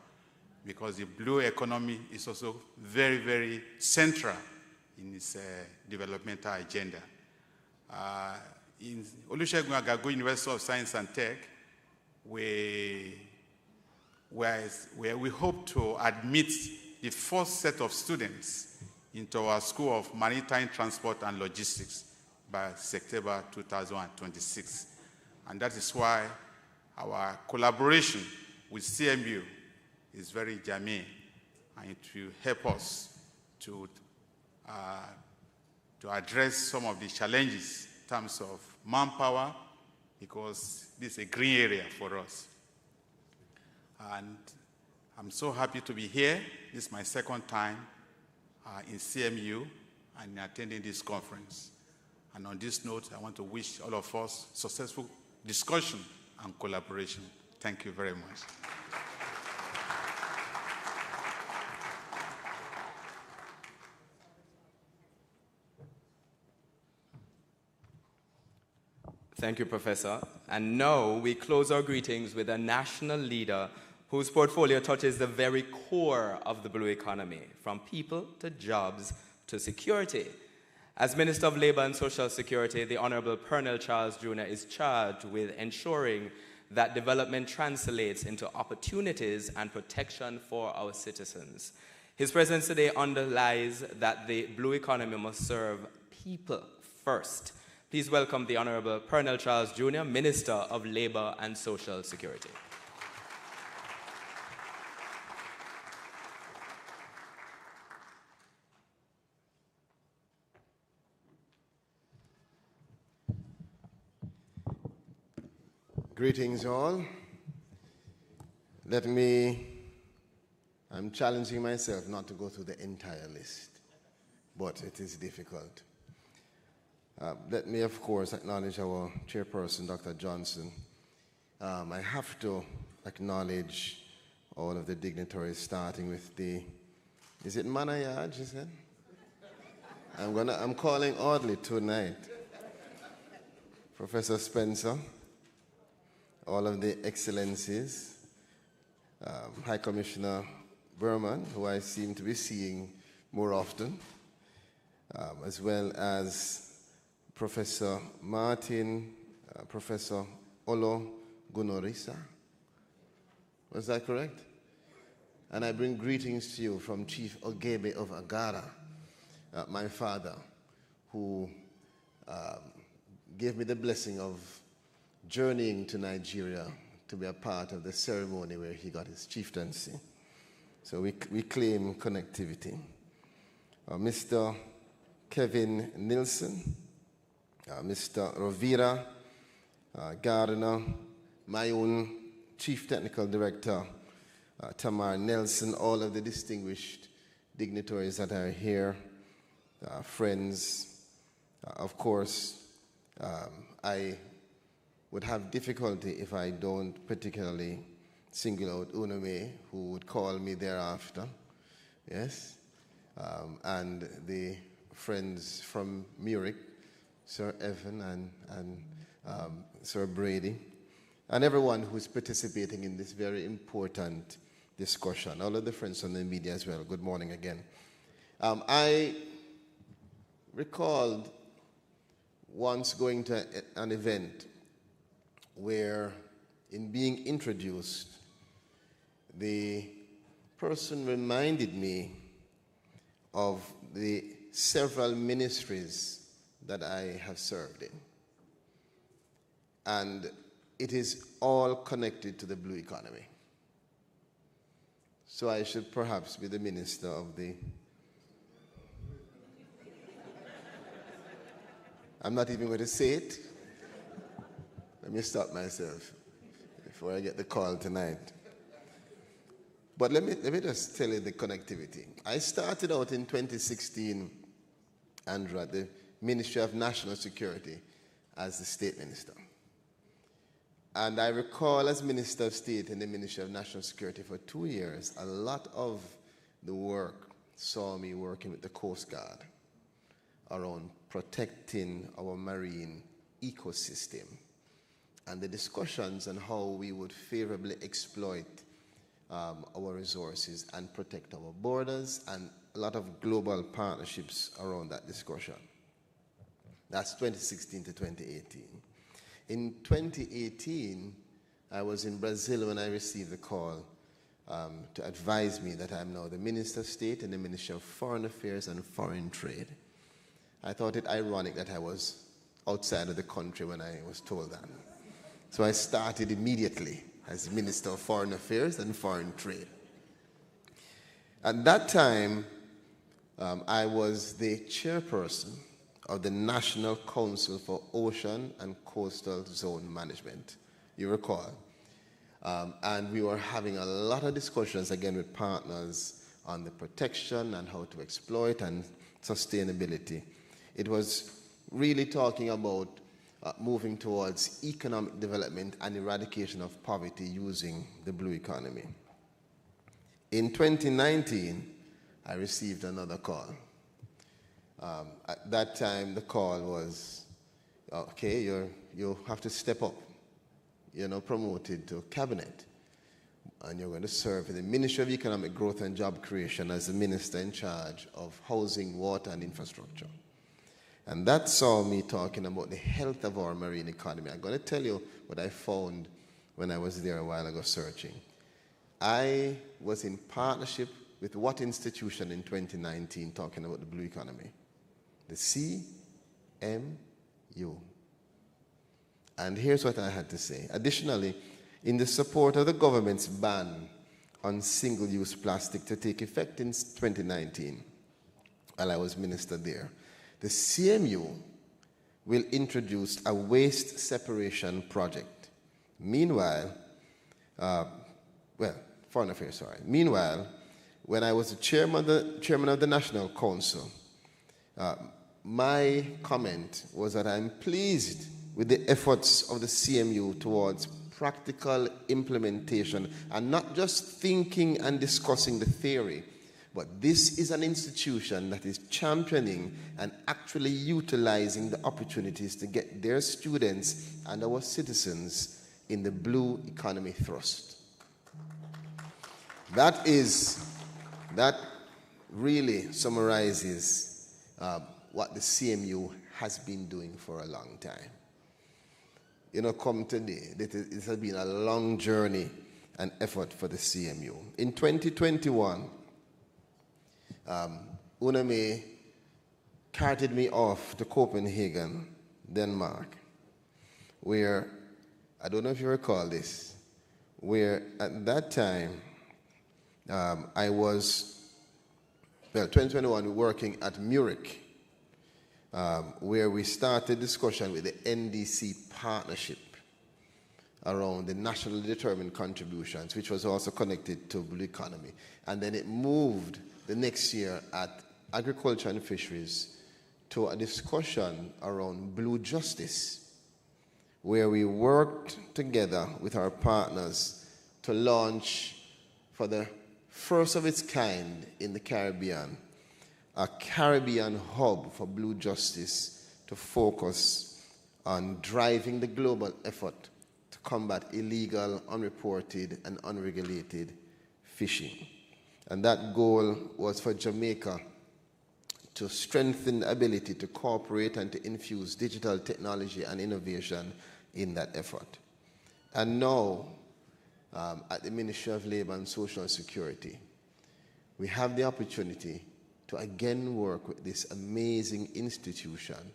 because the blue economy is also very, very central in its developmental agenda. In Olusegun Agago University of Science and Tech, where we hope to admit the first set of students into our School of Maritime Transport and Logistics by September 2026. And that is why our collaboration with CMU is very germane, and it will help us to address some of the challenges in terms of manpower, because this is a green area for us. And I'm so happy to be here. This is my second time in CMU and attending this conference. And on this note, I want to wish all of us successful discussion and collaboration. Thank you very much. Thank you, Professor. And now we close our greetings with a national leader whose portfolio touches the very core of the blue economy, from people to jobs to security. As Minister of Labor and Social Security, the Honorable Pernell Charles Jr. is charged with ensuring that development translates into opportunities and protection for our citizens. His presence today underlies that the blue economy must serve people first. Please welcome the Honorable Pernell Charles Jr., Minister of Labor and Social Security. Greetings all. I'm challenging myself not to go through the entire list, but it is difficult. Let me, of course, acknowledge our chairperson, Dr. Johnson. I have to acknowledge all of the dignitaries, starting with is it Manayaj, you said? I'm calling Audley tonight. Professor Spencer, all of the excellencies, High Commissioner Berman, who I seem to be seeing more often, as well as Professor Martin, Professor Olo Gunorisa. Was that correct? And I bring greetings to you from Chief Ogebe of Agara, my father, who gave me the blessing of journeying to Nigeria to be a part of the ceremony where he got his chieftaincy. So we claim connectivity. Mr. Kevin Nilsson, Mr. Rovira Gardner, my own Chief Technical Director, Tamar Nelson, all of the distinguished dignitaries that are here, friends. Of course, I would have difficulty if I don't particularly single out Uname, who would call me thereafter, yes, and the friends from Muric, Sir Evan and Sir Brady, and everyone who's participating in this very important discussion, all of the friends from the media as well. Good morning again. I recalled once going to an event where, in being introduced, the person reminded me of the several ministries that I have served in. And it is all connected to the blue economy. So I should perhaps be the minister of the I'm not even going to say it. Let me stop myself before I get the call tonight. But let me just tell you the connectivity. I started out in 2016, Andrew, at the Ministry of National Security as the State Minister. And I recall as Minister of State in the Ministry of National Security for 2 years, a lot of the work saw me working with the Coast Guard around protecting our marine ecosystem and the discussions on how we would favorably exploit our resources and protect our borders, and a lot of global partnerships around that discussion. That's 2016 to 2018. In 2018, I was in Brazil when I received the call to advise me that I'm now the Minister of State in the Ministry of Foreign Affairs and Foreign Trade. I thought it ironic that I was outside of the country when I was told that. So I started immediately as Minister of Foreign Affairs and Foreign Trade. At that time, I was the chairperson of the National Council for Ocean and Coastal Zone Management, you recall. And we were having a lot of discussions, again, with partners on the protection and how to exploit and sustainability. It was really talking about moving towards economic development and eradication of poverty using the blue economy. In 2019, I received another call. At that time, the call was, okay, you have to step up. You're now promoted to cabinet, and you're going to serve in the Ministry of Economic Growth and Job Creation as the minister in charge of housing, water, and infrastructure. And that saw me talking about the health of our marine economy. I'm going to tell you what I found when I was there a while ago searching. I was in partnership with what institution in 2019 talking about the blue economy? The CMU. And here's what I had to say. Additionally, in the support of the government's ban on single-use plastic to take effect in 2019, while I was minister there, the CMU will introduce a waste separation project. Meanwhile, Foreign Affairs, sorry. Meanwhile, when I was the chairman of the National Council, my comment was that I'm pleased with the efforts of the CMU towards practical implementation and not just thinking and discussing the theory, but this is an institution that is championing and actually utilizing the opportunities to get their students and our citizens in the blue economy thrust. That really summarizes what the CMU has been doing for a long time. You know, come today, it has been a long journey and effort for the CMU. In 2021, UNAME carted me off to Copenhagen, Denmark, where, I don't know if you recall this, where at that time, I was, 2021, working at Murich, where we started discussion with the NDC partnership around the nationally determined contributions, which was also connected to blue economy. And then it moved the next year at Agriculture and Fisheries to a discussion around blue justice, where we worked together with our partners to launch, for the first of its kind in the Caribbean, a Caribbean hub for blue justice to focus on driving the global effort to combat illegal, unreported, and unregulated fishing. And that goal was for Jamaica to strengthen the ability to cooperate and to infuse digital technology and innovation in that effort. And now, at the Ministry of Labor and Social Security, we have the opportunity to again work with this amazing institution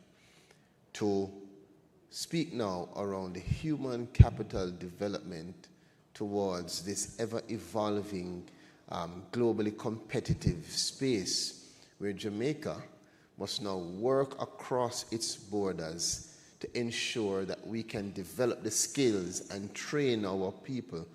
to speak now around the human capital development towards this ever-evolving, globally competitive space where Jamaica must now work across its borders to ensure that we can develop the skills and train our people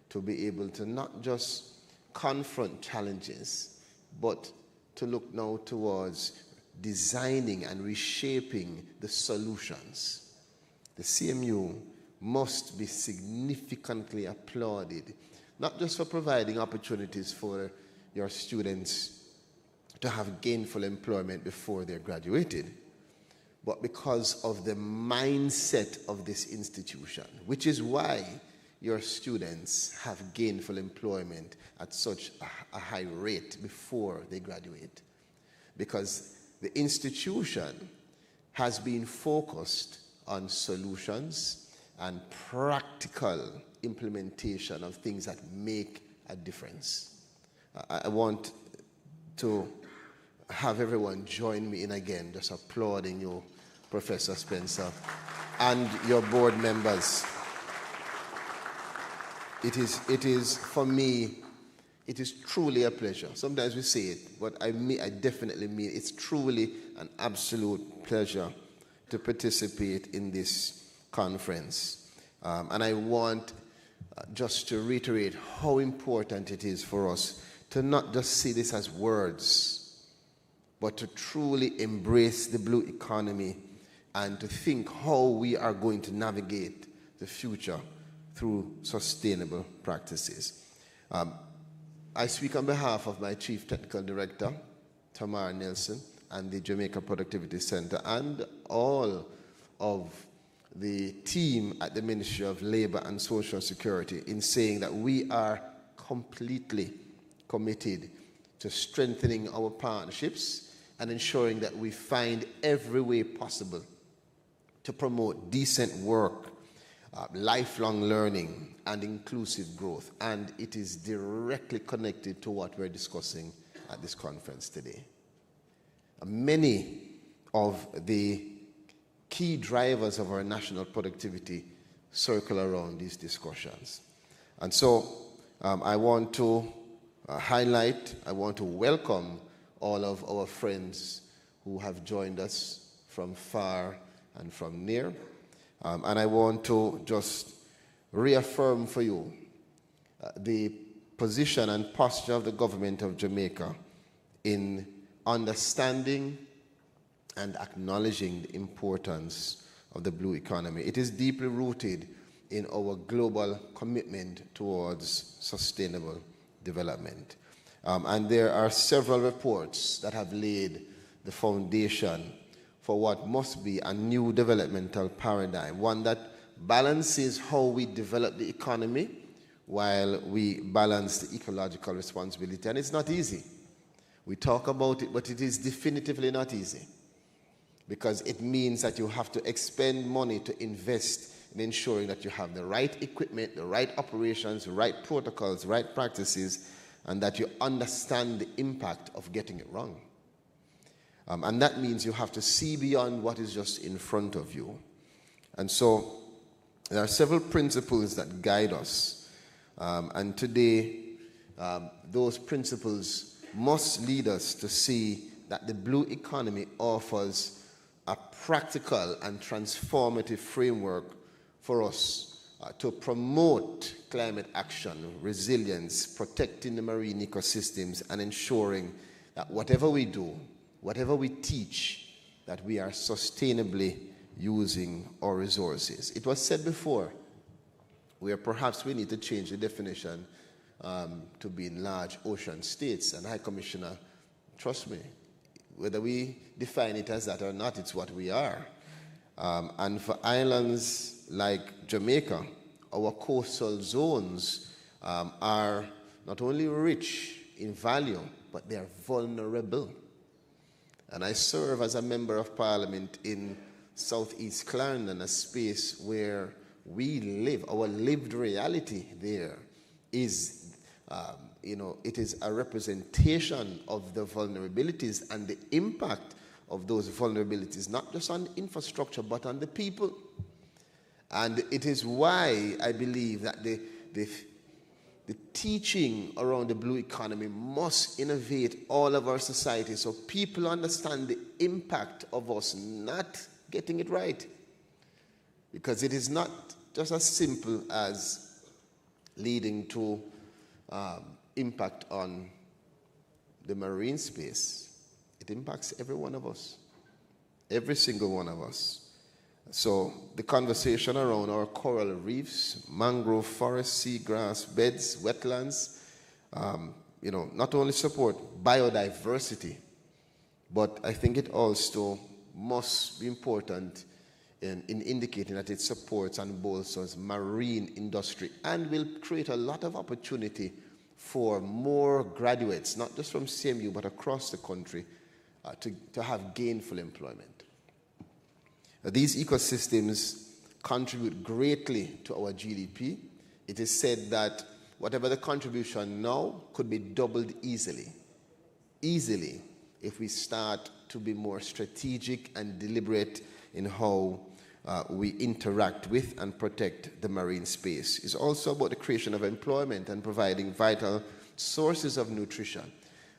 to be able to not just confront challenges, but to look now towards designing and reshaping the solutions. The CMU must be significantly applauded, not just for providing opportunities for your students to have gainful employment before they're graduated, but because of the mindset of this institution, which is why your students have gainful employment at such a high rate before they graduate. Because the institution has been focused on solutions and practical implementation of things that make a difference. I want to have everyone join me in again, just applauding you, Professor Spencer, and your board members. It is for me, it is truly a pleasure. Sometimes we say it, but I definitely mean it's truly an absolute pleasure to participate in this conference. And I want just to reiterate how important it is for us to not just see this as words, but to truly embrace the blue economy and to think how we are going to navigate the future through sustainable practices. I speak on behalf of my Chief Technical Director, Tamar Nelson, and the Jamaica Productivity Center, and all of the team at the Ministry of Labor and Social Security in saying that we are completely committed to strengthening our partnerships and ensuring that we find every way possible to promote decent work, lifelong learning, and inclusive growth. And it is directly connected to what we're discussing at this conference today. Many of the key drivers of our national productivity circle around these discussions. And so I want to I want to welcome all of our friends who have joined us from far and from near. And I want to just reaffirm for you the position and posture of the government of Jamaica in understanding and acknowledging the importance of the blue economy. It is deeply rooted in our global commitment towards sustainable development. And there are several reports that have laid the foundation for what must be a new developmental paradigm, one that balances how we develop the economy while we balance the ecological responsibility. And it's not easy. We talk about it, but it is definitively not easy, because it means that you have to expend money to invest in ensuring that you have the right equipment, the right operations, the right protocols, the right practices, and that you understand the impact of getting it wrong. And that means you have to see beyond what is just in front of you. And so there are several principles that guide us. And today, those principles must lead us to see that the blue economy offers a practical and transformative framework for us to promote climate action, resilience, protecting the marine ecosystems, and ensuring that whatever we do, whatever we teach, that we are sustainably using our resources. It was said before, where perhaps we need to change the definition to being large ocean states. And High Commissioner, trust me, whether we define it as that or not, it's what we are. And for islands like Jamaica, our coastal zones are not only rich in value, but they are vulnerable. And I serve as a member of parliament in Southeast Clarendon, a space where we live. Our lived reality there is, it is a representation of the vulnerabilities and the impact of those vulnerabilities, not just on infrastructure, but on the people. And it is why I believe that the the teaching around the blue economy must innovate all of our society so people understand the impact of us not getting it right. Because it is not just as simple as leading to impact on the marine space. It impacts every one of us, every single one of us. So the conversation around our coral reefs, mangrove forests, seagrass beds, wetlands, not only support biodiversity, but I think it also must be important in indicating that it supports and bolsters marine industry and will create a lot of opportunity for more graduates, not just from CMU, but across the country, to have gainful employment. These ecosystems contribute greatly to our GDP. It is said that whatever the contribution now could be doubled easily, if we start to be more strategic and deliberate in how we interact with and protect the marine space. It's also about the creation of employment and providing vital sources of nutrition.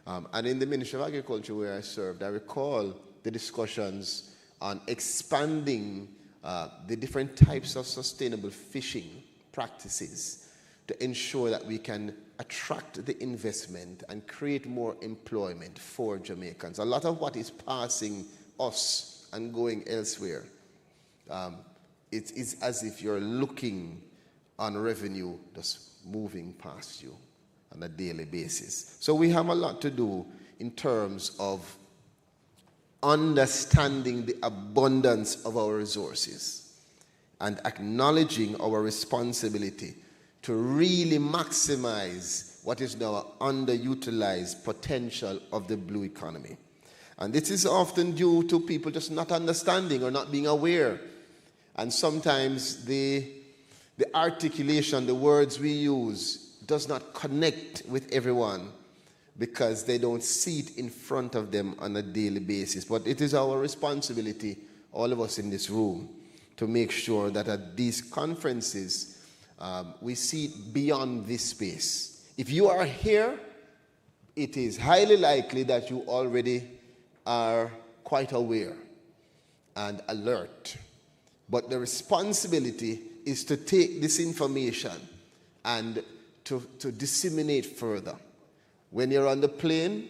And in the Ministry of Agriculture where I served, I recall the discussions on expanding the different types of sustainable fishing practices to ensure that we can attract the investment and create more employment for Jamaicans. A lot of what is passing us and going elsewhere, it is as if you're looking on revenue just moving past you on a daily basis. So we have a lot to do in terms of understanding the abundance of our resources and acknowledging our responsibility to really maximize what is now an underutilized potential of the blue economy. And this is often due to people just not understanding or not being aware. And sometimes the articulation, the words we use, does not connect with everyone, because they don't see it in front of them on a daily basis. But it is our responsibility, all of us in this room, to make sure that at these conferences, we see it beyond this space. If you are here, it is highly likely that you already are quite aware and alert. But the responsibility is to take this information and to disseminate further. When you're on the plane,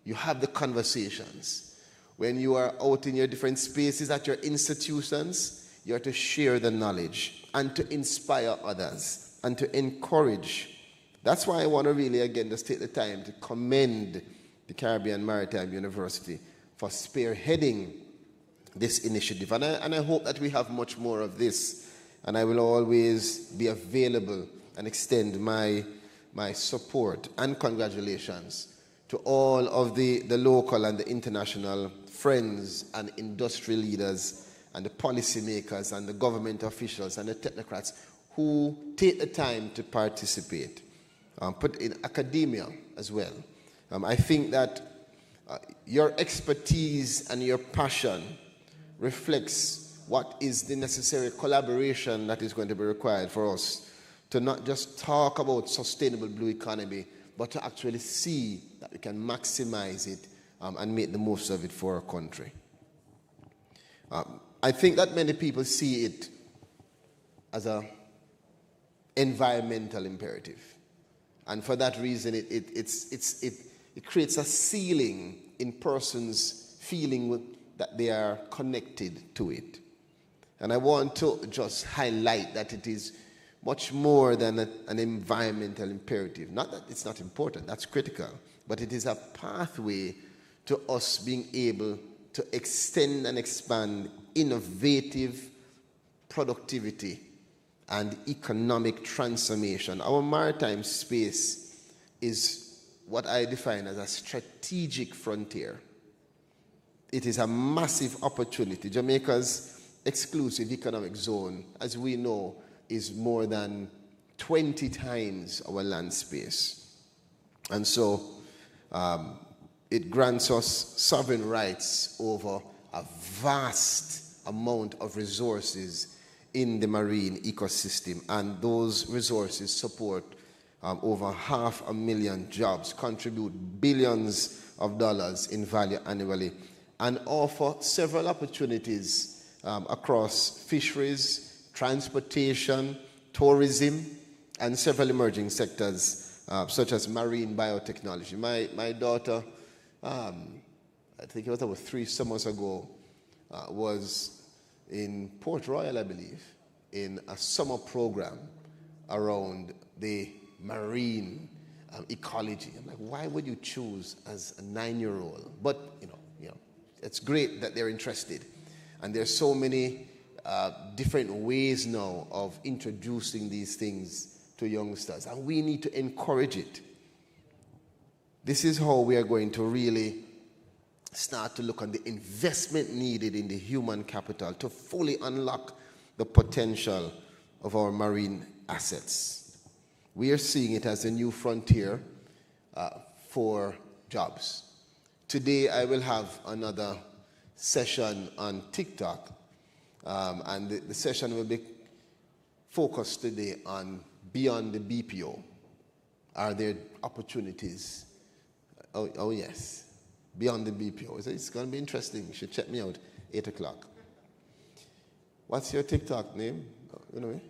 you have the conversations. When you are out in your different spaces at your institutions, you are to share the knowledge and to inspire others and to encourage. That's why I want to really, again, just take the time to commend the Caribbean Maritime University for spearheading this initiative. And I hope that we have much more of this. And I will always be available and extend my support and congratulations to all of the local and the international friends and industry leaders and the policymakers and the government officials and the technocrats who take the time to participate, put in academia as well. I think that your expertise and your passion reflects what is the necessary collaboration that is going to be required for us to not just talk about sustainable blue economy, but to actually see that we can maximize it and make the most of it for our country. I think that many people see it as an environmental imperative. And for that reason, it creates a ceiling in persons feeling that they are connected to it. And I want to just highlight that it is much more than an environmental imperative. Not that it's not important, that's critical, but it is a pathway to us being able to extend and expand innovative productivity and economic transformation. Our maritime space is what I define as a strategic frontier. It is a massive opportunity. Jamaica's exclusive economic zone, as we know, is more than 20 times our land space. And so it grants us sovereign rights over a vast amount of resources in the marine ecosystem, and those resources support over 500,000 jobs, contribute billions of dollars in value annually, and offer several opportunities across fisheries, transportation, tourism, and several emerging sectors such as marine biotechnology. My daughter, I think it was about 3 summers ago, was in Port Royal, I believe, in a summer program around the marine ecology. I'm like, why would you choose as a 9-year-old? But you know, it's great that they're interested, and there's so many different ways now of introducing these things to youngsters, and we need to encourage it. This is how we are going to really start to look at the investment needed in the human capital to fully unlock the potential of our marine assets. We are seeing it as a new frontier for jobs. Today I will have another session on TikTok, and the session will be focused today on beyond the BPO. Are there opportunities? Oh yes. Beyond the BPO. It's going to be interesting. You should check me out, 8 o'clock. What's your TikTok name? You know me?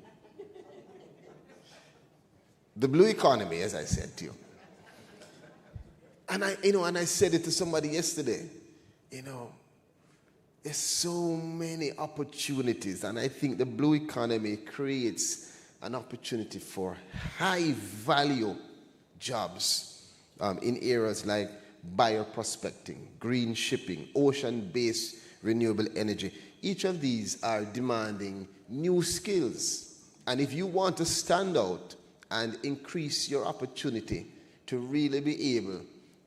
The blue economy, as I said to you. And I said it to somebody yesterday. There's so many opportunities, and I think the blue economy creates an opportunity for high value jobs in areas like bioprospecting, green shipping, ocean-based renewable energy. Each of these are demanding new skills. And if you want to stand out and increase your opportunity to really be able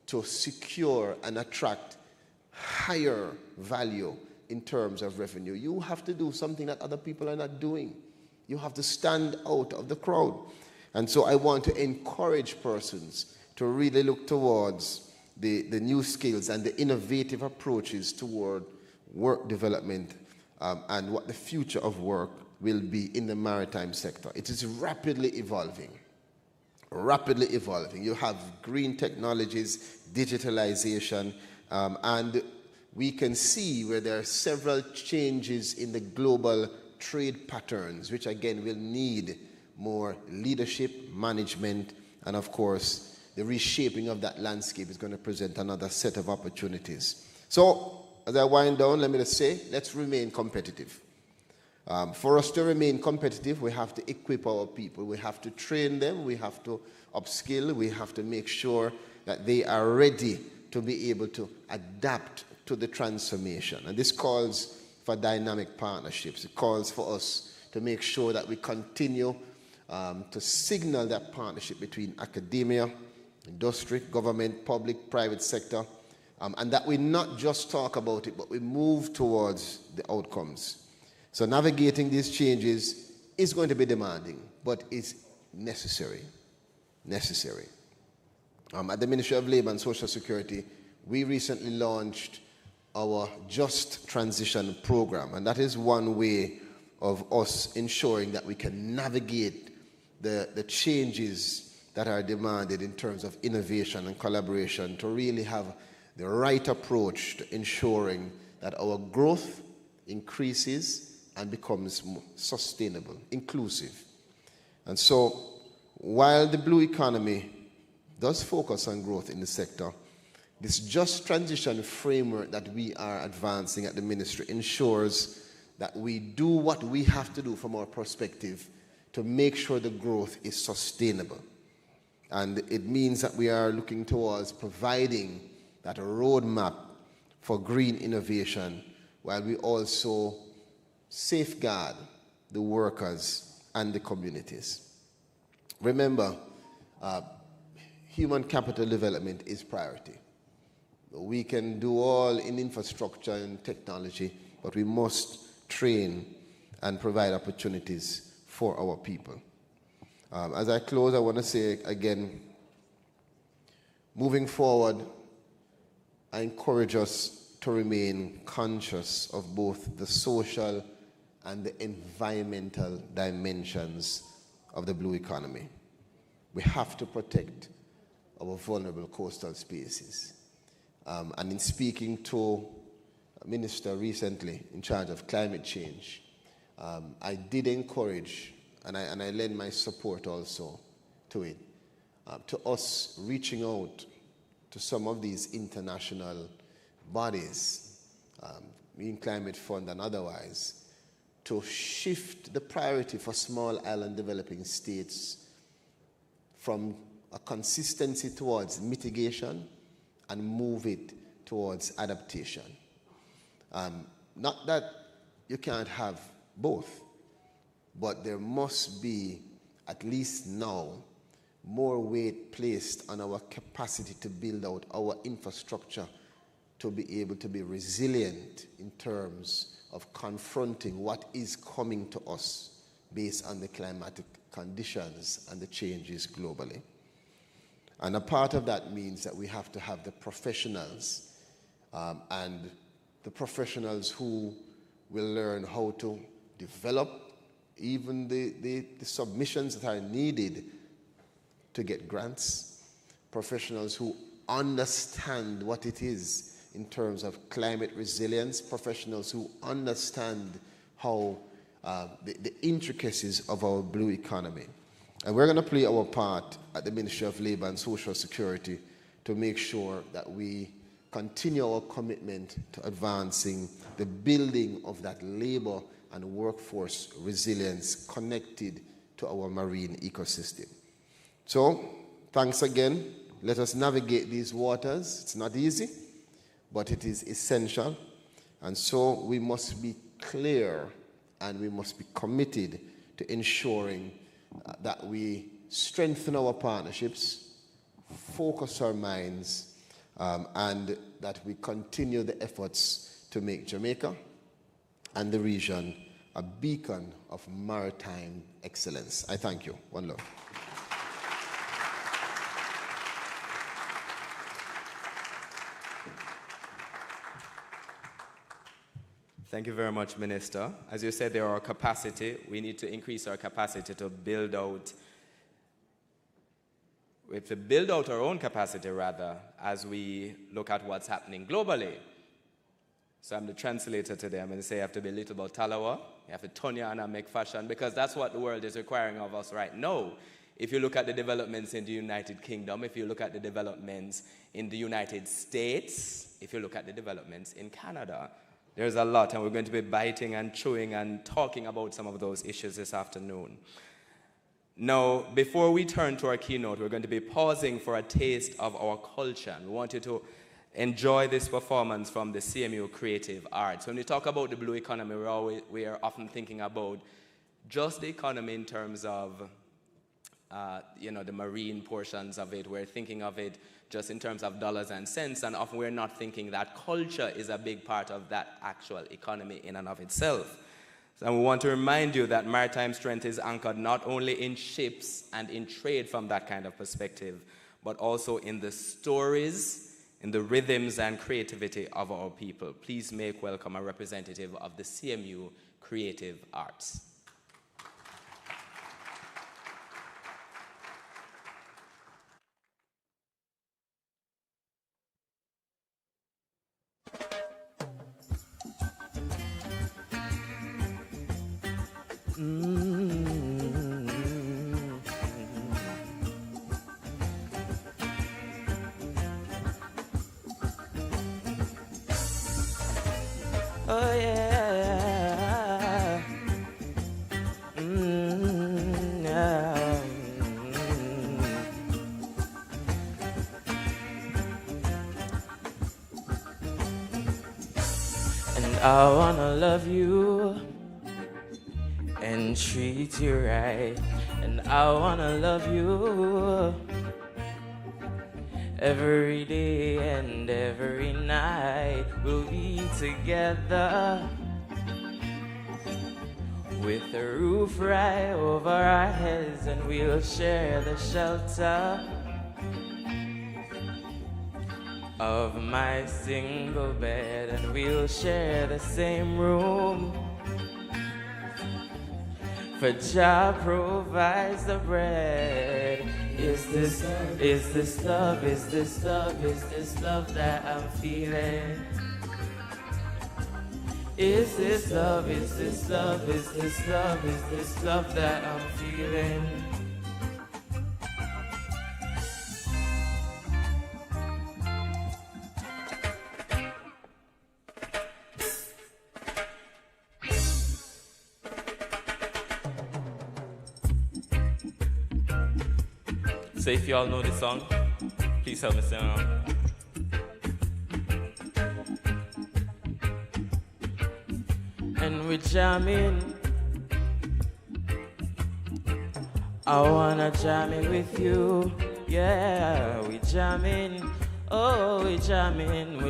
to secure and attract higher value in terms of revenue, you have to do something that other people are not doing. You have to stand out of the crowd. And so I want to encourage persons to really look towards the new skills and the innovative approaches toward work development and what the future of work will be in the maritime sector. It is rapidly evolving. Rapidly evolving. You have green technologies, digitalization, and we can see where there are several changes in the global trade patterns, which again will need more leadership, management, and of course, the reshaping of that landscape is going to present another set of opportunities. So, as I wind down, let me just say, let's remain competitive. For us to remain competitive, we have to equip our people. We have to train them. We have to upskill. We have to make sure that they are ready to be able to adapt to the transformation. And this calls for dynamic partnerships. It calls for us to make sure that we continue to signal that partnership between academia, industry, government, public, private sector, and that we not just talk about it, but we move towards the outcomes. So navigating these changes is going to be demanding, but it's necessary. Necessary. At the Ministry of Labor and Social Security, we recently launched our Just Transition program, and that is one way of us ensuring that we can navigate the changes that are demanded in terms of innovation and collaboration to really have the right approach to ensuring that our growth increases and becomes more sustainable, inclusive. And so, while the blue economy does focus on growth in the sector, this just transition framework that we are advancing at the ministry ensures that we do what we have to do from our perspective to make sure the growth is sustainable. And it means that we are looking towards providing that roadmap for green innovation while we also safeguard the workers and the communities. Remember, human capital development is priority. We can do all in infrastructure and technology, but we must train and provide opportunities for our people. As I close, I want to say again, moving forward, I encourage us to remain conscious of both the social and the environmental dimensions of the blue economy. we have to protect our vulnerable coastal spaces. And in speaking to a minister recently in charge of climate change, I did encourage, and I lend my support also to it, to us reaching out to some of these international bodies, in Climate Fund and otherwise, to shift the priority for small island developing states from a consistency towards mitigation and move it towards adaptation. Not that you can't have both, but there must be, at least now, more weight placed on our capacity to build out our infrastructure to be able to be resilient in terms of confronting what is coming to us based on the climatic conditions and the changes globally. And a part of that means that we have to have the professionals, and the professionals who will learn how to develop even the submissions that are needed to get grants, professionals who understand what it is in terms of climate resilience, professionals who understand how the intricacies of our blue economy. And we're going to play our part at the Ministry of Labor and Social Security to make sure that we continue our commitment to advancing the building of that labor and workforce resilience connected to our marine ecosystem. So, thanks again. Let us navigate these waters. It's not easy, but it is essential. And so we must be clear and we must be committed to ensuring that we strengthen our partnerships, focus our minds, and that we continue the efforts to make Jamaica and the region a beacon of maritime excellence. I thank you. One love. Thank you very much, Minister. As you said, there are capacity. We need to increase our capacity to build out. We have to build out our own capacity, rather, as we look at what's happening globally. So I'm the translator today. I'm going to say you have to be a little about Talawa. You have to turn your hand and make fashion, because that's what the world is requiring of us right now. If you look at the developments in the United Kingdom, if you look at the developments in the United States, if you look at the developments in Canada, there's a lot, and we're going to be biting and chewing and talking about some of those issues this afternoon. Now, before we turn to our keynote, we're going to be pausing for a taste of our culture. And we want you to enjoy this performance from the CMU Creative Arts. When we talk about the blue economy, we are often thinking about just the economy in terms of the marine portions of it. We're thinking of it just in terms of dollars and cents, and often we're not thinking that culture is a big part of that actual economy in and of itself. And we want to remind you that maritime strength is anchored not only in ships and in trade from that kind of perspective, but also in the stories, in the rhythms and creativity of our people. Please make welcome a representative of the CMU Creative Arts. Oh yeah. And I wanna love you and treat you right, and I wanna love you every day and every night. We'll be together with a roof right over our heads, and we'll share the shelter of my single bed, and we'll share the same room For Jah provides the bread. Is this love, is this love, is this love, is this love that I'm feeling? Is this love, is this love, is this love, is this love that I'm feeling? So if you all know this song, please help me sing along. And we're jamming. I wanna jam it with you. Yeah, we jamming. Oh, we jamming,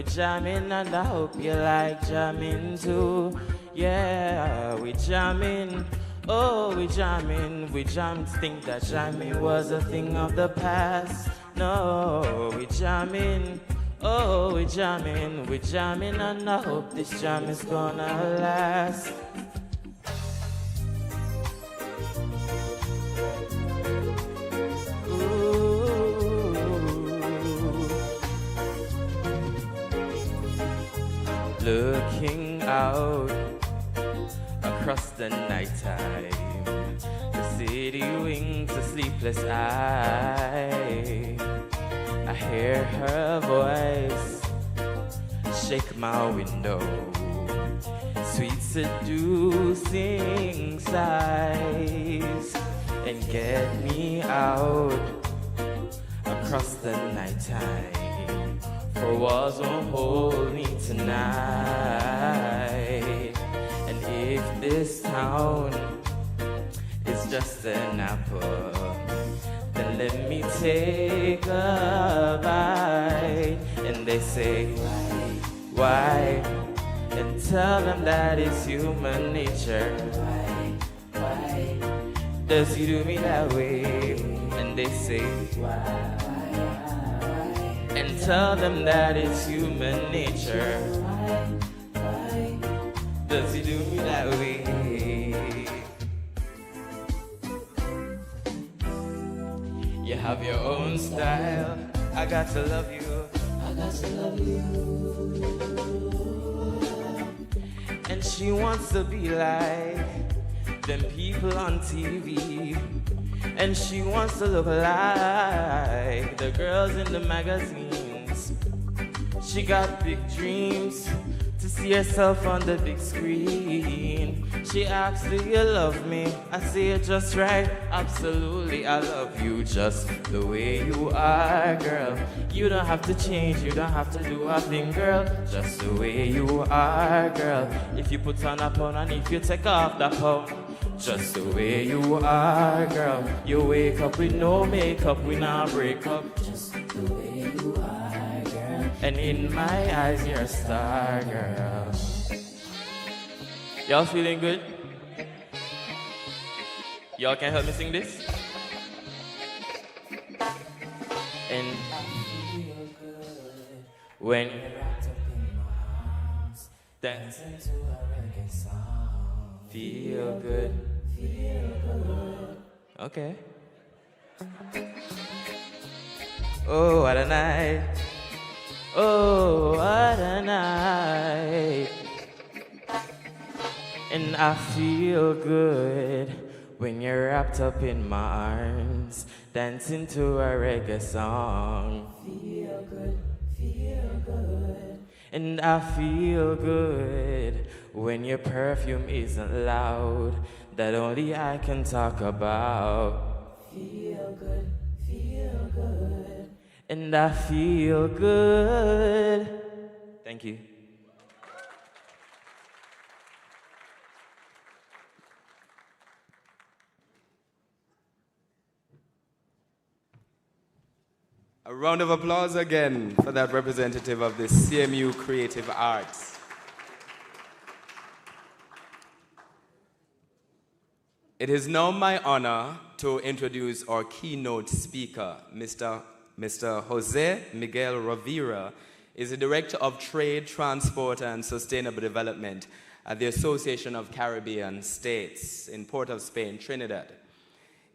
and I hope you like jamming too. Yeah, we jamming. Oh, we jamming, think that jamming was a thing of the past. No, we jamming. Oh, we jamming, and I hope this jam is gonna last. Ooh. Looking out across the nighttime, the city winks a sleepless eye. I hear her voice shake my window, sweet seducing sighs, and get me out across the nighttime, for walls won't hold me tonight. And if this town is just an apple, then let me take a bite. And they say, why? And tell them that it's human nature. Why does he do me that way? And they say, why? And tell them that it's human nature. Why does he do me that way? You have your own style. I got to love you. I got to love you. And she wants to be like them people on TV. And she wants to look like the girls in the magazines. She got big dreams to see herself on the big screen. She asks, do you love me? I say it just right. Absolutely, I love you just the way you are, girl. You don't have to change, you don't have to do a thing, girl. Just the way you are, girl. If you put on a pound and if you take off that pound, just the way you are, girl. You wake up with no makeup, we not break up. Just the way you are, girl. And in my eyes, you're a star, girl. Y'all feeling good? Y'all can help me sing this? And I feel good when you're wrapped up in my arms, dancing to a reggae song. Feel good. Feel good. Okay. Oh, what a night. Oh, what a night. And I feel good when you're wrapped up in my arms, dancing to a reggae song. Feel good, feel good. And I feel good when your perfume isn't loud, that only I can talk about. Feel good, feel good. And I feel good. Thank you. A round of applause again for that representative of the CMU Creative Arts. It is now my honor to introduce our keynote speaker, Mr. Jose Miguel Rivera is the Director of Trade, Transport, and Sustainable Development at the Association of Caribbean States in Port of Spain, Trinidad.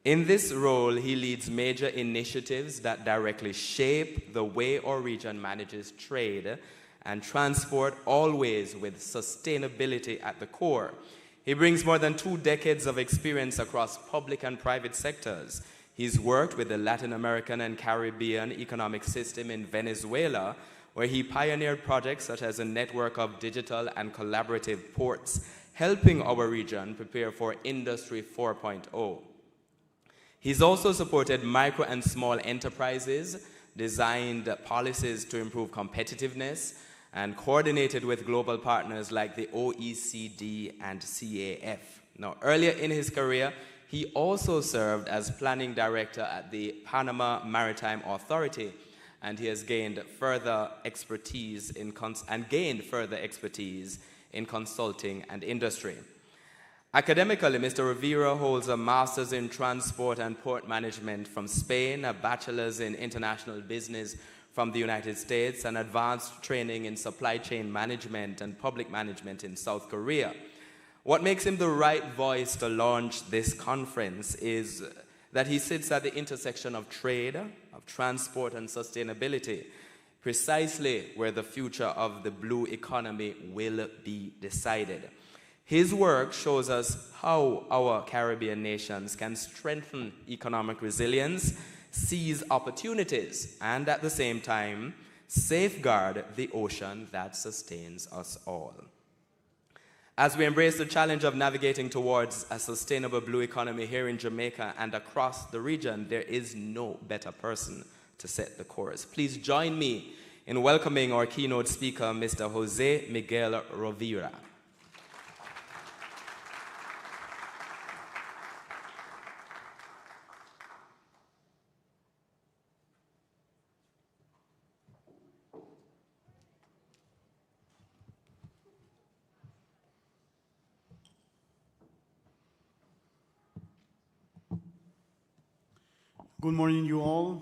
In this role, he leads major initiatives that directly shape the way our region manages trade and transport, always with sustainability at the core. He brings more than 2 decades of experience across public and private sectors. He's worked with the Latin American and Caribbean economic system in Venezuela, where he pioneered projects such as a network of digital and collaborative ports, helping our region prepare for Industry 4.0. He's also supported micro and small enterprises, designed policies to improve competitiveness, and coordinated with global partners like the OECD and CAF. Now, earlier in his career, he also served as planning director at the Panama Maritime Authority, and he has gained further expertise in consulting and industry. Academically, Mr. Rivera holds a master's in transport and port management from Spain, a bachelor's in international business from the United States, and advanced training in supply chain management and public management in South Korea. What makes him the right voice to launch this conference is that he sits at the intersection of trade, of transport, and sustainability, precisely where the future of the blue economy will be decided. His work shows us how our Caribbean nations can strengthen economic resilience, seize opportunities, and at the same time, safeguard the ocean that sustains us all. As we embrace the challenge of navigating towards a sustainable blue economy here in Jamaica and across the region, there is no better person to set the course. Please join me in welcoming our keynote speaker, Mr. Jose Miguel Rovira. Good morning, you all.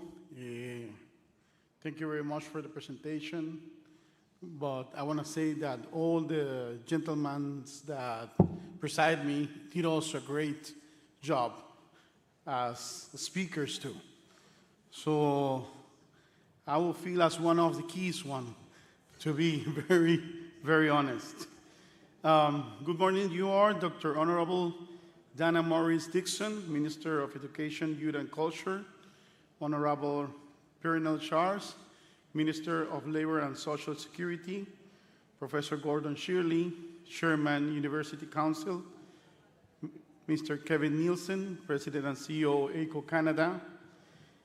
Thank you very much for the presentation. But I want to say that all the gentlemen that preside me did also a great job as speakers too. So I will feel as one of the keys one, to be very, very honest. Good morning, you are Dr. Honorable Dana Morris Dixon, Minister of Education, Youth and Culture, Honorable Pernell Charles, Minister of Labor and Social Security, Professor Gordon Shirley, Chairman, University Council, Mr. Kevin Nielsen, President and CEO, ECO Canada,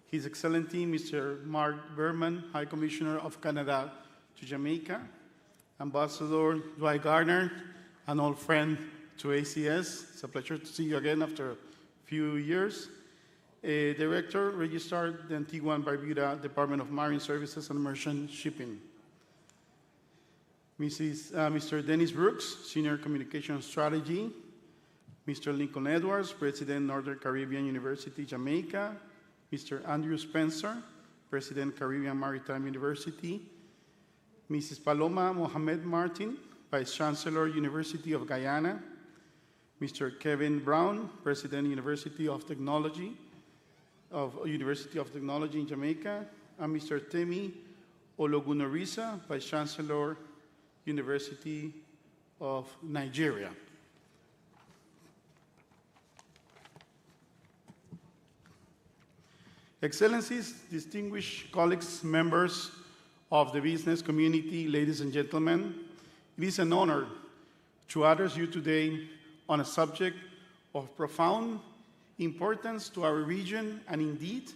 His Excellency Mr. Mark Berman, High Commissioner of Canada to Jamaica, Ambassador Dwight Gardner, an old friend to ACS. It's a pleasure to see you again after a few years. Director, Registrar, the Antigua and Barbuda Department of Marine Services and Merchant Shipping. Mr. Dennis Brooks, Senior Communication Strategy. Mr. Lincoln Edwards, President, Northern Caribbean University, Jamaica. Mr. Andrew Spencer, President, Caribbean Maritime University. Mrs. Paloma Mohamed Martin, Vice Chancellor, University of Guyana. Mr. Kevin Brown, President, University of Technology in Jamaica, and Mr. Temi Ologunarisa, Vice Chancellor, University of Nigeria. Excellencies, distinguished colleagues, members of the business community, ladies and gentlemen, it is an honor to address you today on a subject of profound importance to our region and indeed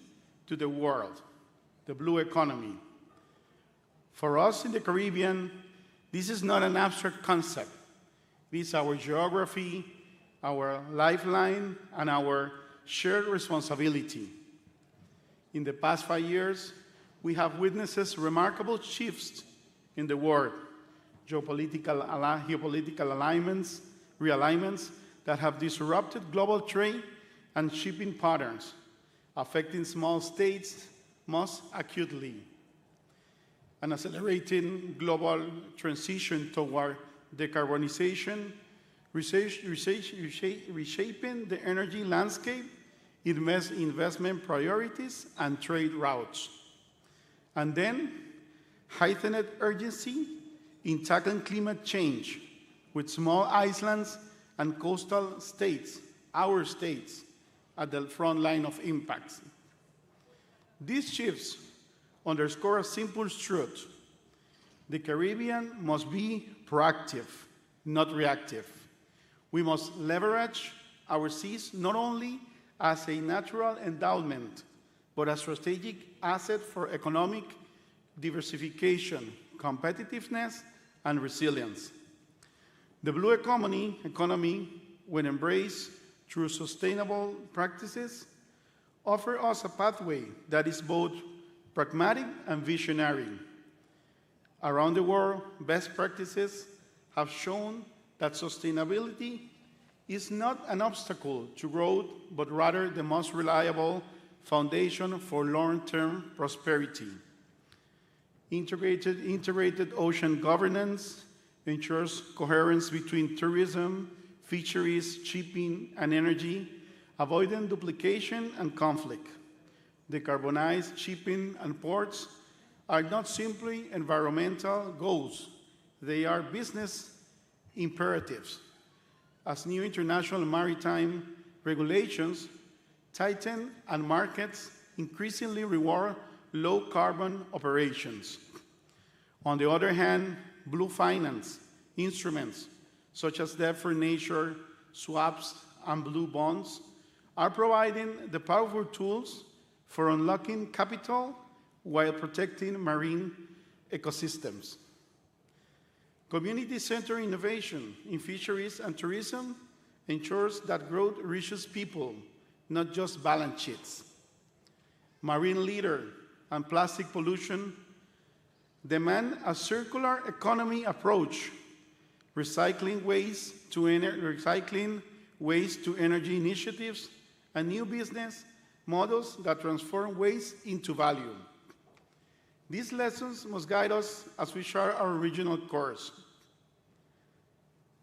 to the world, the blue economy. For us in the Caribbean, this is not an abstract concept. This is our geography, our lifeline, and our shared responsibility. In the past 5 years, we have witnessed remarkable shifts in the world, geopolitical realignments that have disrupted global trade and shipping patterns, affecting small states most acutely, and accelerating global transition toward decarbonization, reshaping the energy landscape, investment priorities, and trade routes. And then, heightened urgency in tackling climate change with small islands and coastal states, our states, at the front line of impacts. These shifts underscore a simple truth. The Caribbean must be proactive, not reactive. We must leverage our seas not only as a natural endowment, but a strategic asset for economic diversification, competitiveness, and resilience. The blue economy, when embraced through sustainable practices, offers us a pathway that is both pragmatic and visionary. Around the world, best practices have shown that sustainability is not an obstacle to growth, but rather the most reliable foundation for long-term prosperity. Integrated ocean governance ensures coherence between tourism, fisheries, shipping, and energy, avoiding duplication and conflict. Decarbonized shipping and ports are not simply environmental goals, they are business imperatives. As new international maritime regulations tighten and markets increasingly reward low-carbon operations. On the other hand, blue finance instruments, such as debt for nature, swaps, and blue bonds, are providing the powerful tools for unlocking capital while protecting marine ecosystems. Community-centered innovation in fisheries and tourism ensures that growth reaches people, not just balance sheets. Marine litter and plastic pollution demand a circular economy approach, recycling waste to energy initiatives, and new business models that transform waste into value. These lessons must guide us as we chart our regional course.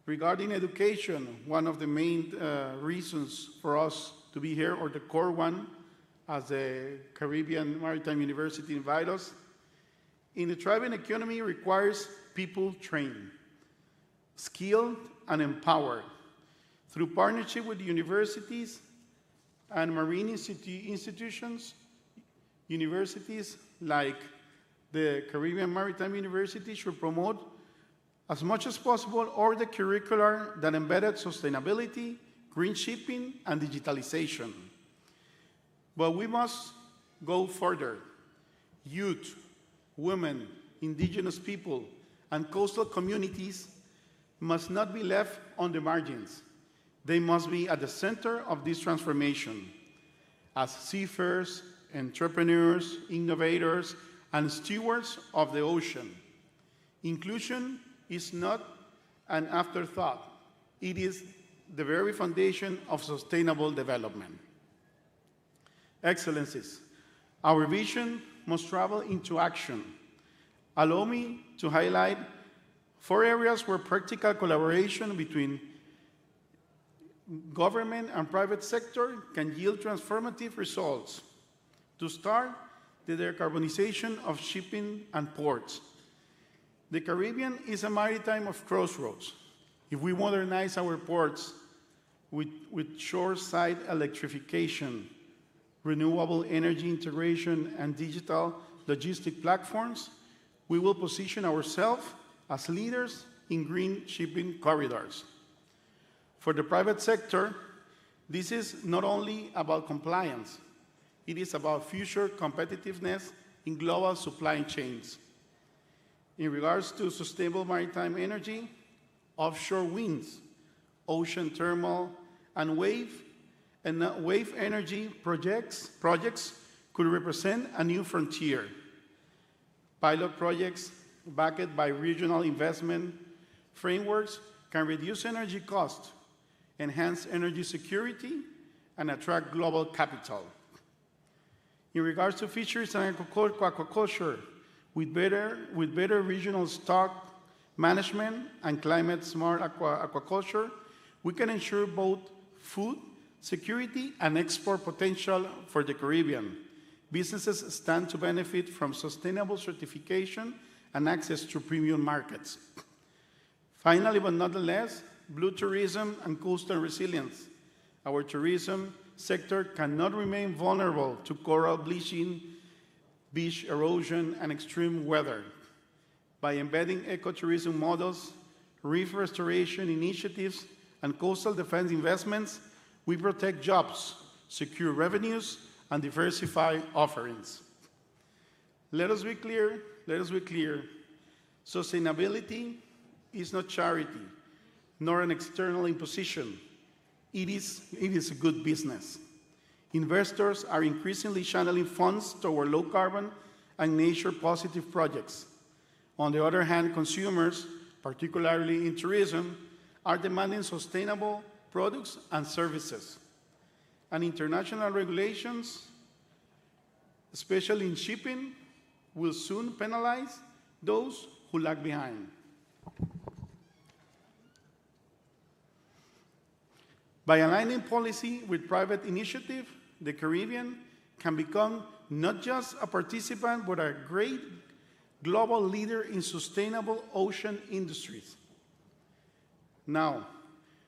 Regarding education, one of the main reasons for us to be here, or the core one, as the Caribbean Maritime University invites us, in the thriving economy requires people trained, skilled, and empowered. Through partnership with universities and marine institutions, universities like the Caribbean Maritime University should promote as much as possible all the curricular that embedded sustainability, green shipping, and digitalization. But we must go further. Youth, women, indigenous people, and coastal communities must not be left on the margins. They must be at the center of this transformation. As seafarers, entrepreneurs, innovators, and stewards of the ocean, inclusion is not an afterthought. It is the very foundation of sustainable development. Excellencies, our vision must travel into action. Allow me to highlight 4 areas where practical collaboration between government and private sector can yield transformative results. To start, the decarbonization of shipping and ports. The Caribbean is a maritime of crossroads. If we modernize our ports with shoreside electrification, renewable energy integration, and digital logistic platforms, we will position ourselves as leaders in green shipping corridors. For the private sector, this is not only about compliance, it is about future competitiveness in global supply chains. In regards to sustainable maritime energy, offshore winds, ocean thermal, and wave energy projects could represent a new frontier. Pilot projects backed by regional investment frameworks can reduce energy costs, enhance energy security, and attract global capital. In regards to fisheries and aquaculture, with better regional stock management, and climate-smart aquaculture, we can ensure both food security and export potential for the Caribbean. Businesses stand to benefit from sustainable certification and access to premium markets. Finally, but not the less, blue tourism and coastal resilience. Our tourism sector cannot remain vulnerable to coral bleaching, beach erosion, and extreme weather. By embedding ecotourism models, reef restoration initiatives, and coastal defense investments, we protect jobs, secure revenues, and diversify offerings. Let us be clear, sustainability is not charity, nor an external imposition. It is a good business. Investors are increasingly channeling funds toward low carbon and nature positive projects. On the other hand, consumers, particularly in tourism, are demanding sustainable products and services. And international regulations, especially in shipping, will soon penalize those who lag behind. By aligning policy with private initiative, the Caribbean can become not just a participant, but a great global leader in sustainable ocean industries. Now,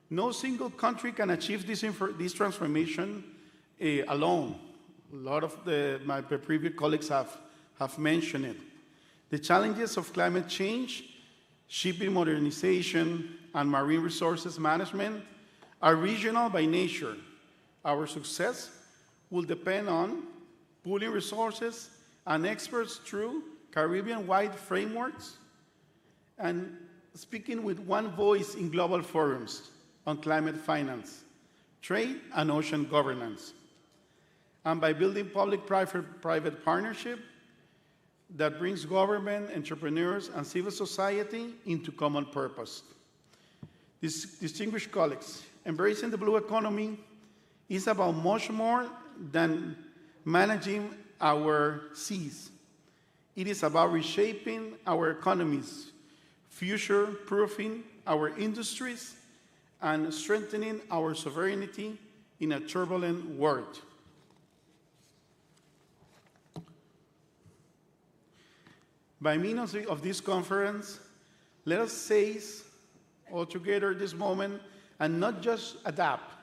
no single country can achieve this transformation alone. A lot of my previous colleagues have mentioned it. The challenges of climate change, shipping modernization, and marine resources management are regional by nature. Our success will depend on pooling resources and experts through Caribbean-wide frameworks and speaking with one voice in global forums on climate finance, trade, and ocean governance. And by building public-private partnership that brings government, entrepreneurs, and civil society into common purpose. Distinguished colleagues, embracing the blue economy is about much more than managing our seas. It is about reshaping our economies, future-proofing our industries, and strengthening our sovereignty in a turbulent world. By means of this conference, let us seize all together this moment and not just adapt,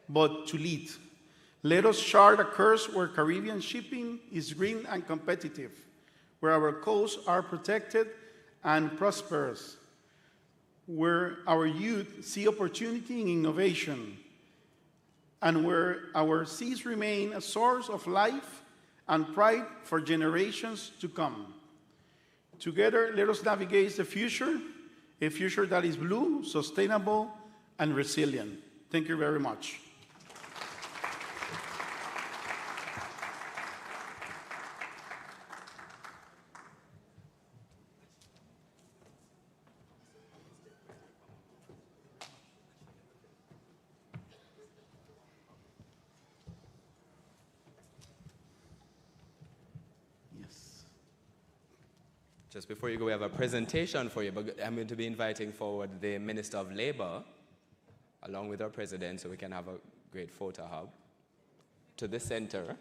but to lead. Let us chart a course where Caribbean shipping is green and competitive, where our coasts are protected and prosperous, where our youth see opportunity in innovation, and where our seas remain a source of life and pride for generations to come. Together, let us navigate the future, a future that is blue, sustainable, and resilient. Thank you very much. Just before you go, we have a presentation for you, but I'm going to be inviting forward the Minister of Labor, along with our President, so we can have a great photo hub, to the center.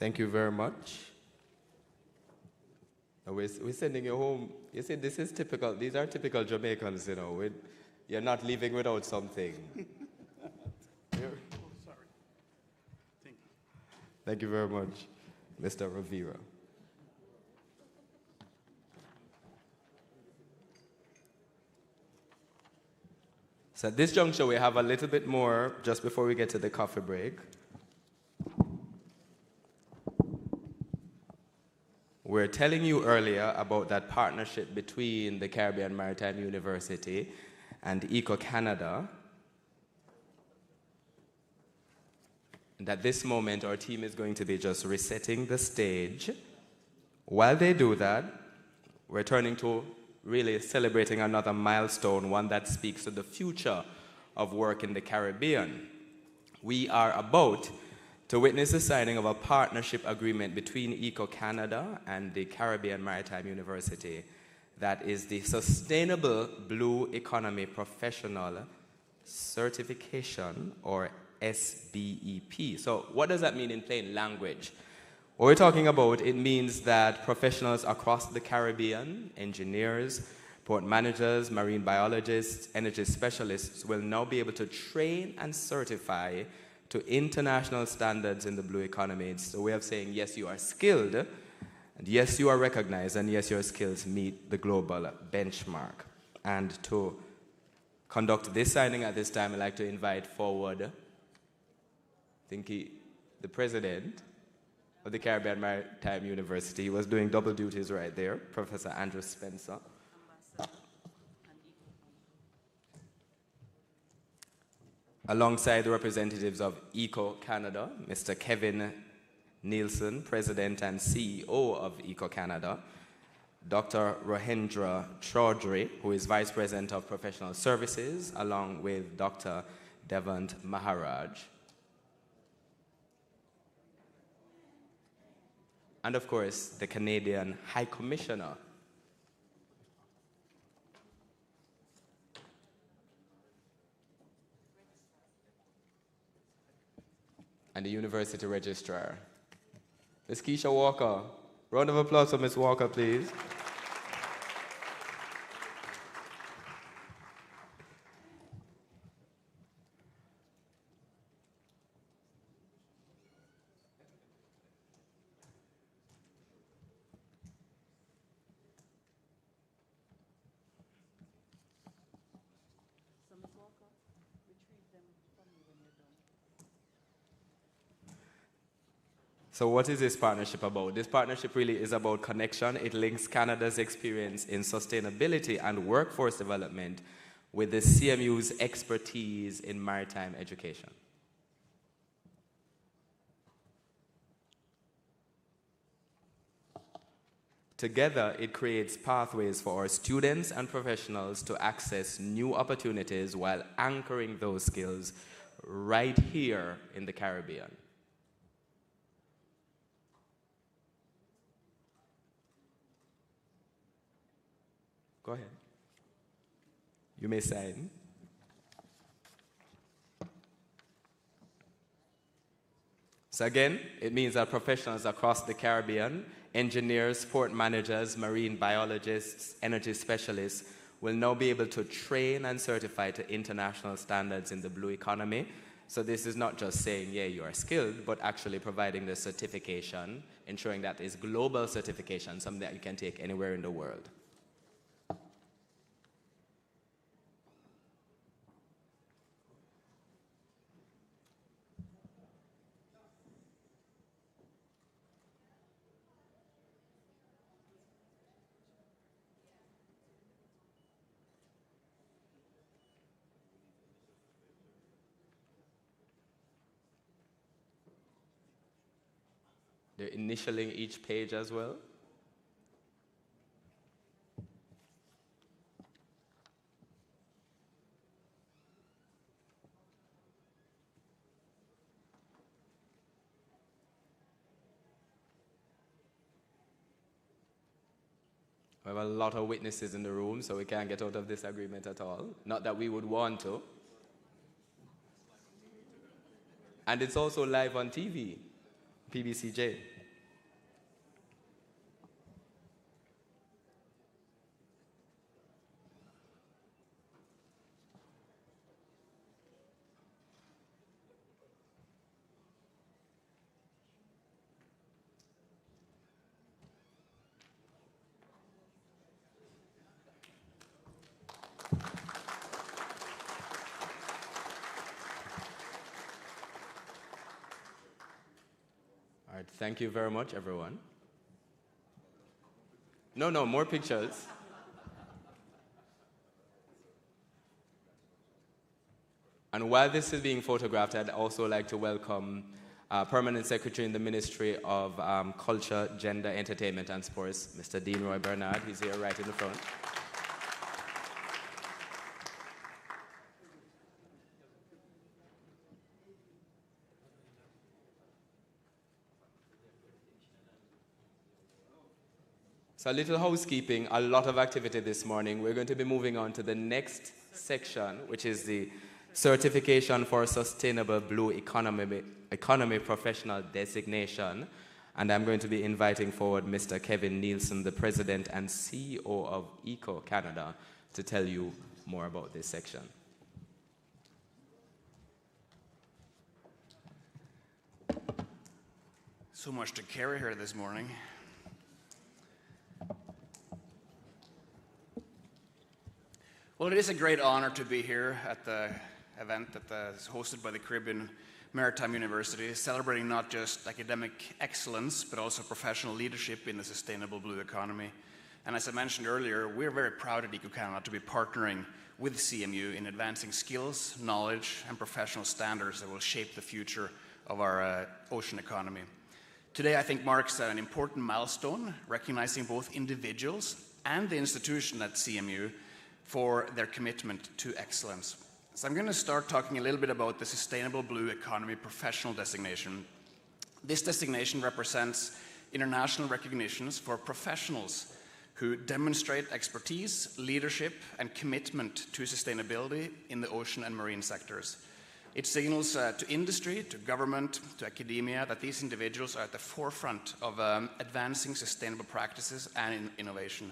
Thank you very much. We're sending you home. You see, this is typical. These are typical Jamaicans, you know. You're not leaving without something. Sorry. Thank you. Thank you very much, Mr. Rivera. So at this juncture, we have a little bit more just before we get to the coffee break. We're telling you earlier about that partnership between the Caribbean Maritime University and Eco Canada. And at this moment, our team is going to be just resetting the stage. While they do that, we're turning to really celebrating another milestone, one that speaks to the future of work in the Caribbean. We are about to witness the signing of a partnership agreement between Eco Canada and the Caribbean Maritime University that is the Sustainable Blue Economy Professional Certification, or SBEP. So what does that mean in plain language? What we're talking about, it means that professionals across the Caribbean, engineers, port managers, marine biologists, energy specialists will now be able to train and certify to international standards in the blue economy. It's a way of saying, yes, you are skilled, and yes, you are recognized, and yes, your skills meet the global benchmark. And to conduct this signing at this time, I'd like to invite forward, the president of the Caribbean Maritime University. He was doing double duties right there, Professor Andrew Spencer. Alongside the representatives of Eco Canada, Mr. Kevin Nielsen, President and CEO of Eco Canada, Dr. Rohendra Chaudhry, who is Vice President of Professional Services, along with Dr. Devant Maharaj. And of course, the Canadian High Commissioner. And the University Registrar. Ms. Keisha Walker. Round of applause for Ms. Walker, please. So what is this partnership about? This partnership really is about connection. It links Canada's experience in sustainability and workforce development with the CMU's expertise in maritime education. Together, it creates pathways for our students and professionals to access new opportunities while anchoring those skills right here in the Caribbean. Go ahead. You may sign. So again, it means that professionals across the Caribbean, engineers, port managers, marine biologists, energy specialists, will now be able to train and certify to international standards in the blue economy. So this is not just saying, yeah, you are skilled, but actually providing the certification, ensuring that is global certification, something that you can take anywhere in the world. They're initialing each page as well. We have a lot of witnesses in the room, so we can't get out of this agreement at all. Not that we would want to. And it's also live on TV. PBCJ. Thank you very much, everyone. No, more pictures. And while this is being photographed, I'd also like to welcome Permanent Secretary in the Ministry of Culture, Gender, Entertainment and Sports, Mr. Dean Roy Bernard. He's here right in the front. So a little housekeeping, a lot of activity this morning. We're going to be moving on to the next section, which is the Certification for Sustainable Blue Economy Professional Designation. And I'm going to be inviting forward Mr. Kevin Nielsen, the President and CEO of Eco Canada, to tell you more about this section. So much to carry here this morning. Well, it is a great honor to be here at the event that is hosted by the Caribbean Maritime University, celebrating not just academic excellence, but also professional leadership in the sustainable blue economy. And as I mentioned earlier, we're very proud at Eco Canada to be partnering with CMU in advancing skills, knowledge, and professional standards that will shape the future of our ocean economy. Today, I think, marks an important milestone, recognizing both individuals and the institution at CMU for their commitment to excellence. So I'm going to start talking a little bit about the Sustainable Blue Economy Professional Designation. This designation represents international recognitions for professionals who demonstrate expertise, leadership, and commitment to sustainability in the ocean and marine sectors. It signals to industry, to government, to academia that these individuals are at the forefront of advancing sustainable practices and innovation.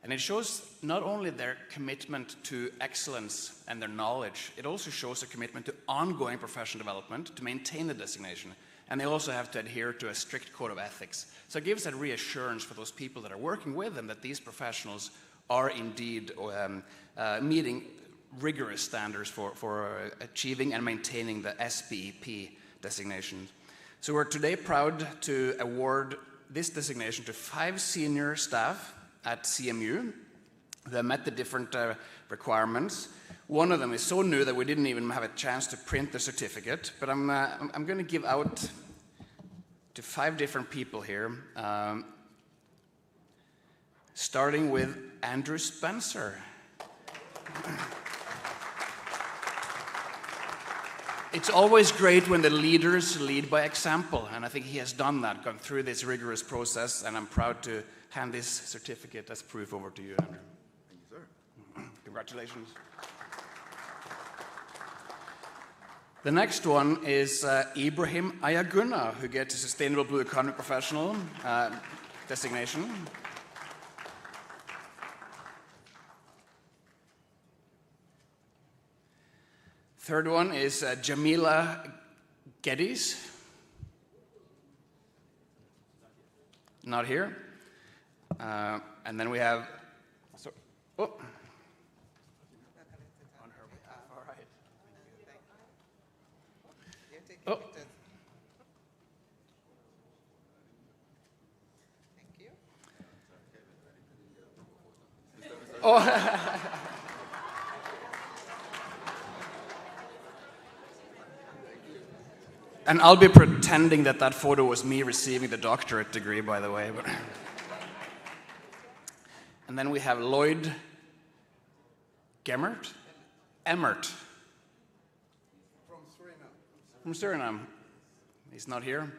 And it shows not only their commitment to excellence and their knowledge, it also shows a commitment to ongoing professional development to maintain the designation. And they also have to adhere to a strict code of ethics. So it gives that reassurance for those people that are working with them that these professionals are indeed meeting rigorous standards for achieving and maintaining the SBEP designation. So we're today proud to award this designation to 5 senior staff at CMU that met the different requirements. One of them is so new that we didn't even have a chance to print the certificate, but I'm going to give out to 5 different people here, starting with Andrew Spencer. It's always great when the leaders lead by example, and I think he has done that, gone through this rigorous process, and I'm proud to hand this certificate as proof over to you, Andrew. Thank you, sir. Congratulations. The next one is Ibrahim Ayaguna, who gets a Sustainable Blue Economy Professional designation. Third one is Jamila Geddes. Not here. And then we have, oh. On her behalf, all right. Oh. Thank you. Oh. And I'll be pretending that that photo was me receiving the doctorate degree, by the way. But and then we have Lloyd Emmert. From Suriname. He's not here.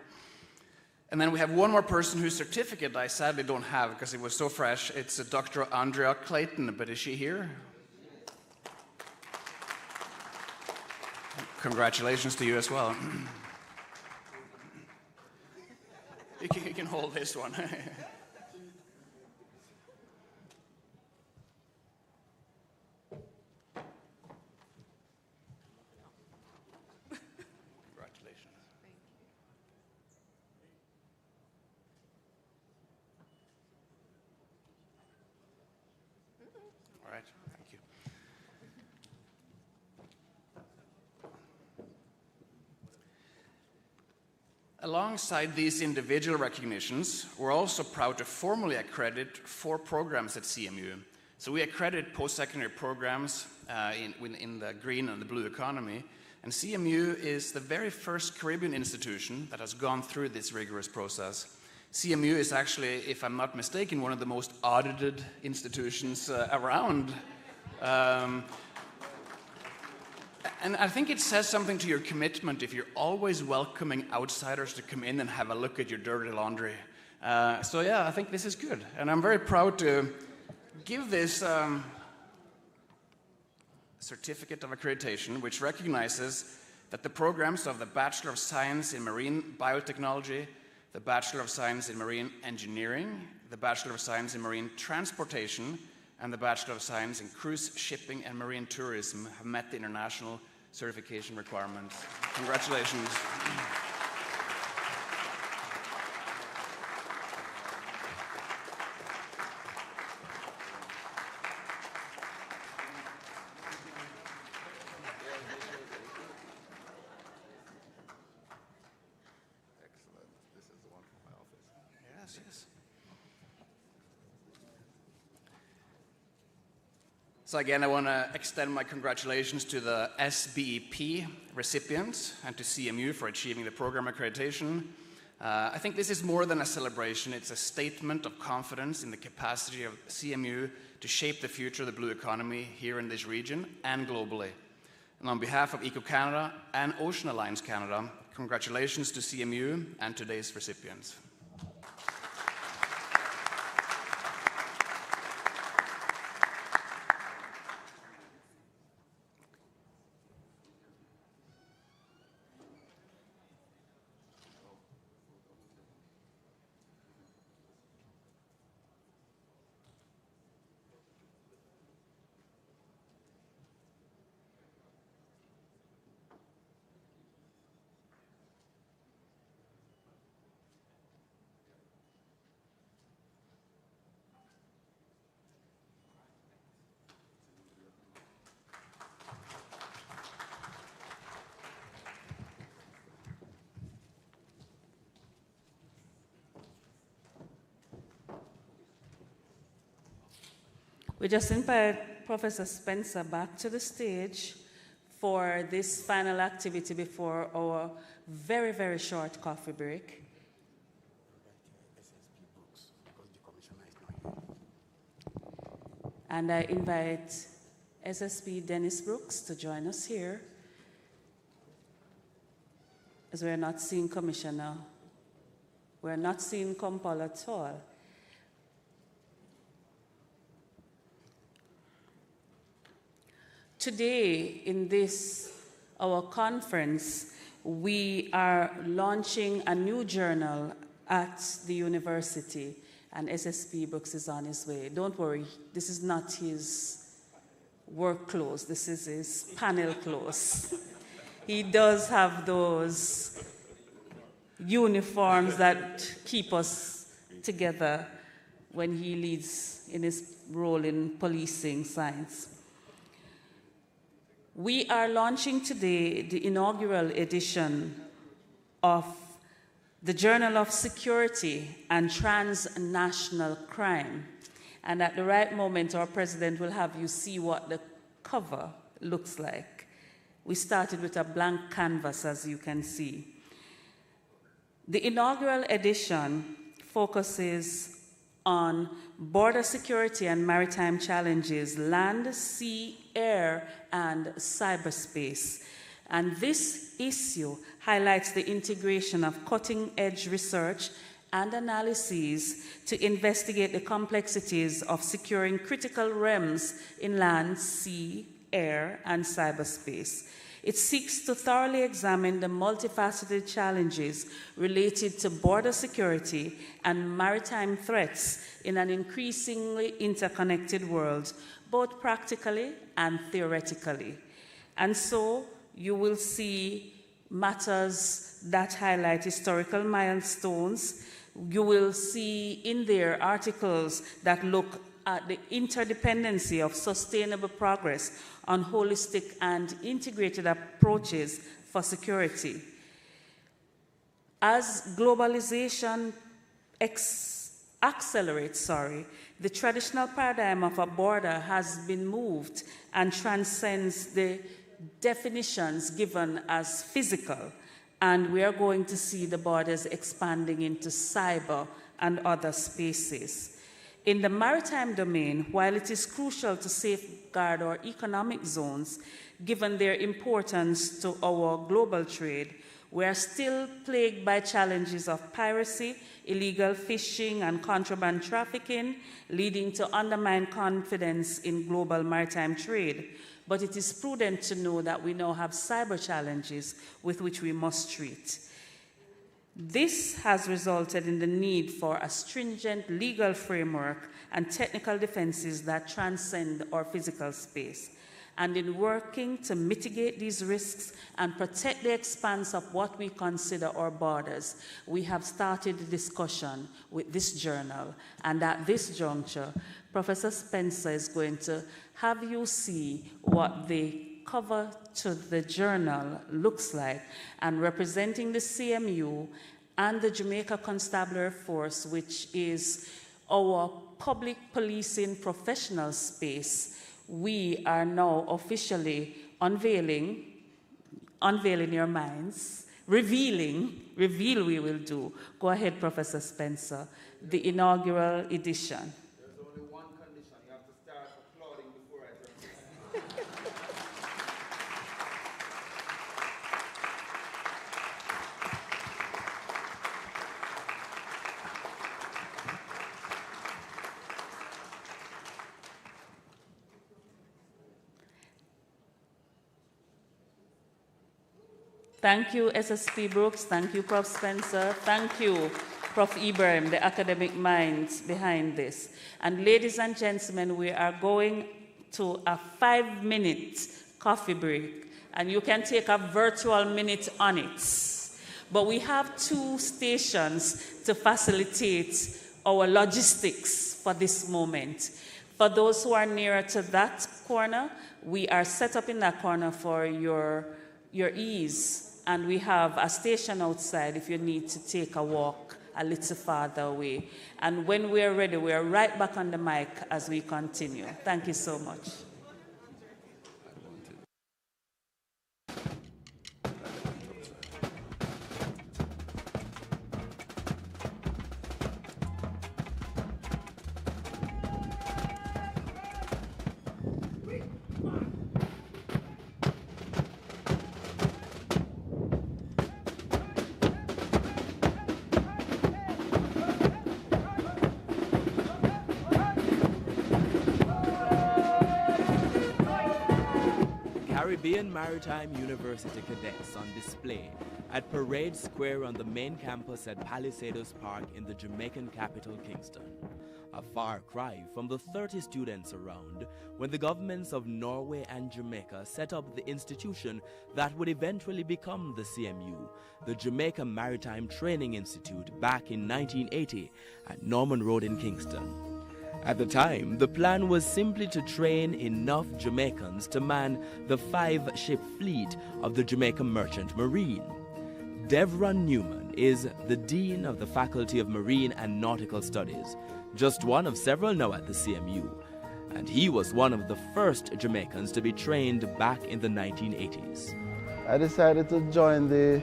And then we have one more person whose certificate I sadly don't have because it was so fresh. It's Dr. Andrea Clayton, but is she here? Congratulations to you as well. You can hold this one. alongside these individual recognitions, we're also proud to formally accredit 4 programs at CMU. So we accredit post-secondary programs in the green and the blue economy, and CMU is the very first Caribbean institution that has gone through this rigorous process. CMU is actually, if I'm not mistaken, one of the most audited institutions around. And I think it says something to your commitment if you're always welcoming outsiders to come in and have a look at your dirty laundry. So yeah, I think this is good. And I'm very proud to give this certificate of accreditation, which recognizes that the programs of the Bachelor of Science in Marine Biotechnology, the Bachelor of Science in Marine Engineering, the Bachelor of Science in Marine Transportation, and the Bachelor of Science in Cruise Shipping and Marine Tourism have met the international certification requirements. Congratulations. So again, I want to extend my congratulations to the SBEP recipients and to CMU for achieving the program accreditation. I think this is more than a celebration. It's a statement of confidence in the capacity of CMU to shape the future of the blue economy here in this region and globally. And on behalf of EcoCanada and Ocean Alliance Canada, congratulations to CMU and today's recipients. We just invite Professor Spencer back to the stage for this final activity before our very, very short coffee break. And I invite SSP Dennis Brooks to join us here, as we're not seeing Commissioner. We're not seeing Compol at all. Today, in this, our conference, we are launching a new journal at the university, and SSP Brooks is on his way. Don't worry, this is not his work clothes, this is his panel clothes. He does have those uniforms that keep us together when he leads in his role in policing science. We are launching today the inaugural edition of the Journal of Security and Transnational Crime. And at the right moment, our president will have you see what the cover looks like. We started with a blank canvas, as you can see. The inaugural edition focuses on border security and maritime challenges, land, sea, air, and cyberspace. And this issue highlights the integration of cutting-edge research and analyses to investigate the complexities of securing critical realms in land, sea, air, and cyberspace. It seeks to thoroughly examine the multifaceted challenges related to border security and maritime threats in an increasingly interconnected world, both practically and theoretically. And so you will see matters that highlight historical milestones. You will see in there articles that look at the interdependency of sustainable progress on holistic and integrated approaches for security. As globalization accelerates, the traditional paradigm of a border has been moved and transcends the definitions given as physical, and we are going to see the borders expanding into cyber and other spaces. In the maritime domain, while it is crucial to safeguard our economic zones, given their importance to our global trade, we are still plagued by challenges of piracy, illegal fishing, and contraband trafficking, leading to undermined confidence in global maritime trade. But it is prudent to know that we now have cyber challenges with which we must treat. This has resulted in the need for a stringent legal framework and technical defenses that transcend our physical space. And in working to mitigate these risks and protect the expanse of what we consider our borders, we have started a discussion with this journal. And at this juncture, Professor Spencer is going to have you see what the cover to the journal looks like, and representing the CMU and the Jamaica Constabulary Force, which is our public policing professional space, we are now officially unveiling your minds, reveal we will do. Go ahead, Professor Spencer, the inaugural edition. There's only one condition, you have to start applauding before I turn. Thank you, SSP Brooks. Thank you, Prof. Spencer. Thank you, Prof. Ibrahim, the academic minds behind this. And ladies and gentlemen, we are going to a 5-minute coffee break, and you can take a virtual minute on it. But we have 2 stations to facilitate our logistics for this moment. For those who are nearer to that corner, we are set up in that corner for your ease. And we have a station outside if you need to take a walk a little farther away. And when we are ready, we are right back on the mic as we continue. Thank you so much. Caribbean Maritime University cadets on display at Parade Square on the main campus at Palisados Park in the Jamaican capital, Kingston. A far cry from the 30 students around when the governments of Norway and Jamaica set up the institution that would eventually become the CMU, the Jamaica Maritime Training Institute, back in 1980 at Norman Road in Kingston. At the time, the plan was simply to train enough Jamaicans to man the 5-ship fleet of the Jamaica Merchant Marine. Devron Newman is the Dean of the Faculty of Marine and Nautical Studies, just one of several now at the CMU, and he was one of the first Jamaicans to be trained back in the 1980s. I decided to join the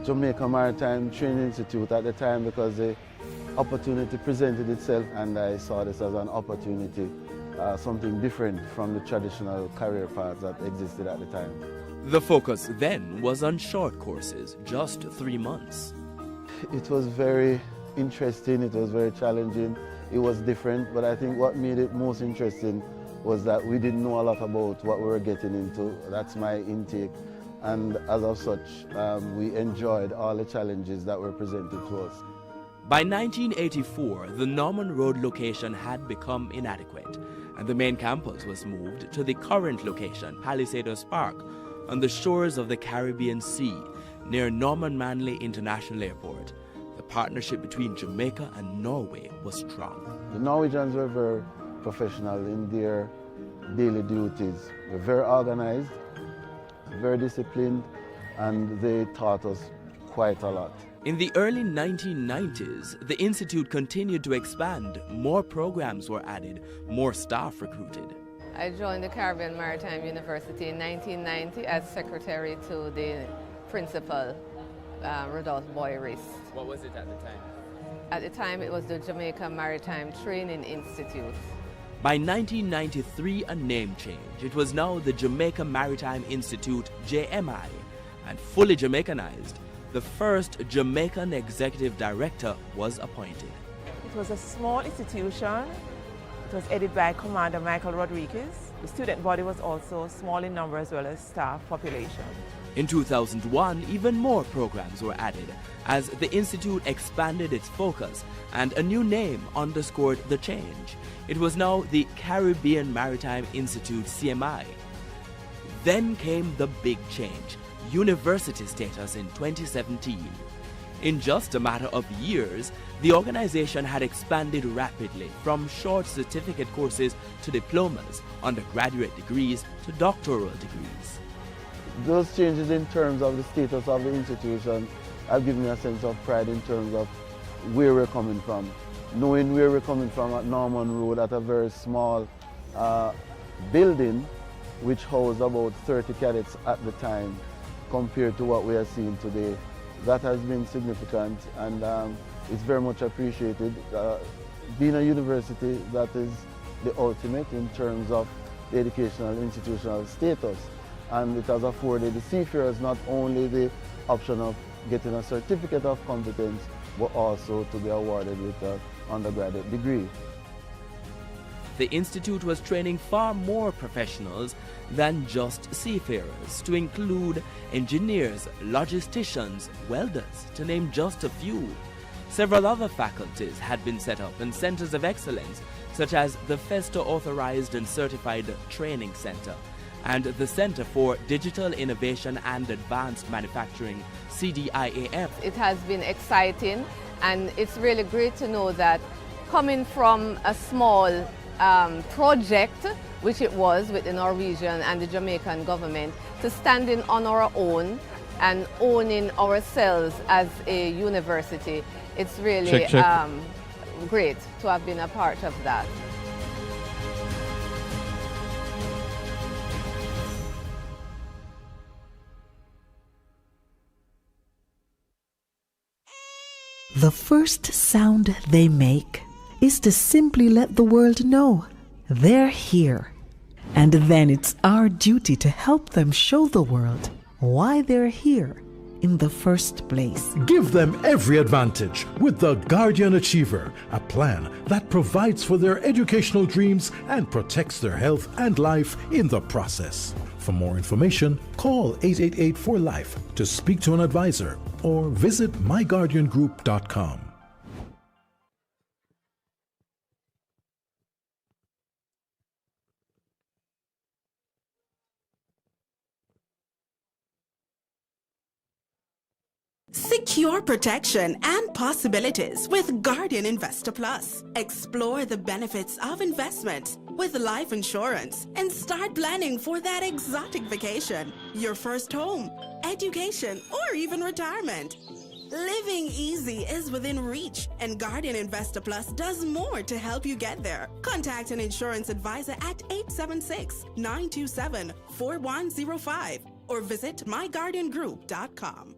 Jamaica Maritime Training Institute at the time because the opportunity presented itself, and I saw this as an opportunity, something different from the traditional career paths that existed at the time. The focus then was on short courses, just 3 months. It was very interesting, it was very challenging, it was different, but I think what made it most interesting was that we didn't know a lot about what we were getting into. That's my intake, and as of such, we enjoyed all the challenges that were presented to us. By 1984, the Norman Road location had become inadequate, and the main campus was moved to the current location, Palisados Park, on the shores of the Caribbean Sea, near Norman Manley International Airport. The partnership between Jamaica and Norway was strong. The Norwegians were very professional in their daily duties. They were very organized, very disciplined, and they taught us quite a lot. In the early 1990s, the Institute continued to expand. More programs were added, more staff recruited. I joined the Caribbean Maritime University in 1990 as secretary to the principal, Rudolph Boyris. What was it at the time? At the time, it was the Jamaica Maritime Training Institute. By 1993, a name change. It was now the Jamaica Maritime Institute, JMI, and fully Jamaicanized. The first Jamaican executive director was appointed. It was a small institution. It was headed by Commander Michael Rodriguez. The student body was also small in number as well as staff population. In 2001, even more programs were added as the Institute expanded its focus and a new name underscored the change. It was now the Caribbean Maritime Institute, CMI. Then came the big change, university status in 2017. In just a matter of years, the organization had expanded rapidly from short certificate courses to diplomas, undergraduate degrees to doctoral degrees. Those changes in terms of the status of the institution have given me a sense of pride in terms of where we're coming from. Knowing where we're coming from at Norman Road at a very small building which housed about 30 cadets at the time compared to what we are seeing today. That has been significant and it's very much appreciated. Being a university, that is the ultimate in terms of the educational institutional status. And it has afforded the seafarers not only the option of getting a certificate of competence, but also to be awarded with an undergraduate degree. The Institute was training far more professionals than just seafarers, to include engineers, logisticians, welders, to name just a few. Several other faculties had been set up and centers of excellence, such as the FESTA Authorized and Certified Training Center and the Center for Digital Innovation and Advanced Manufacturing, CDIAM. It has been exciting, and it's really great to know that coming from a small project, which it was with the Norwegian and the Jamaican government, to standing on our own and owning ourselves as a university, it's really great to have been a part of that. The first sound they make is to simply let the world know they're here. And then it's our duty to help them show the world why they're here in the first place. Give them every advantage with the Guardian Achiever, a plan that provides for their educational dreams and protects their health and life in the process. For more information, call 888-4LIFE to speak to an advisor or visit myguardiangroup.com. Secure protection and possibilities with Guardian Investor Plus. Explore the benefits of investment with life insurance and start planning for that exotic vacation, your first home, education, or even retirement. Living easy is within reach, and Guardian Investor Plus does more to help you get there. Contact an insurance advisor at 876-927-4105 or visit myguardiangroup.com.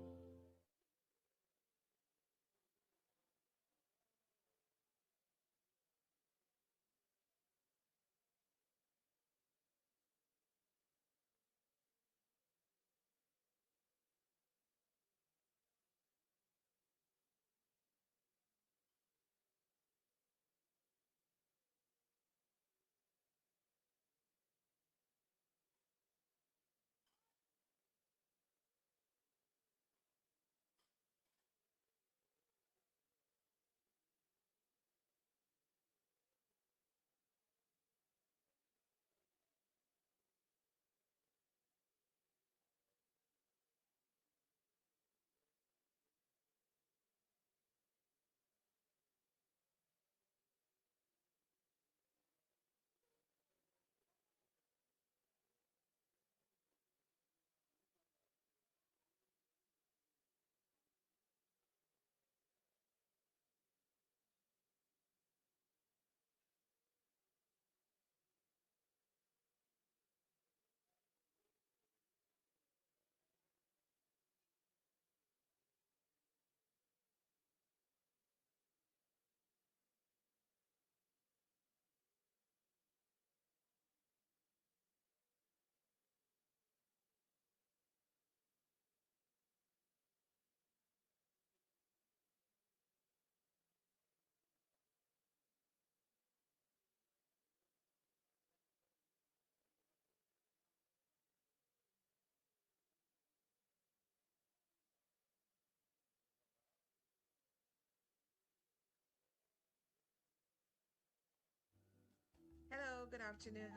Good afternoon.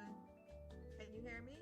Can you hear me?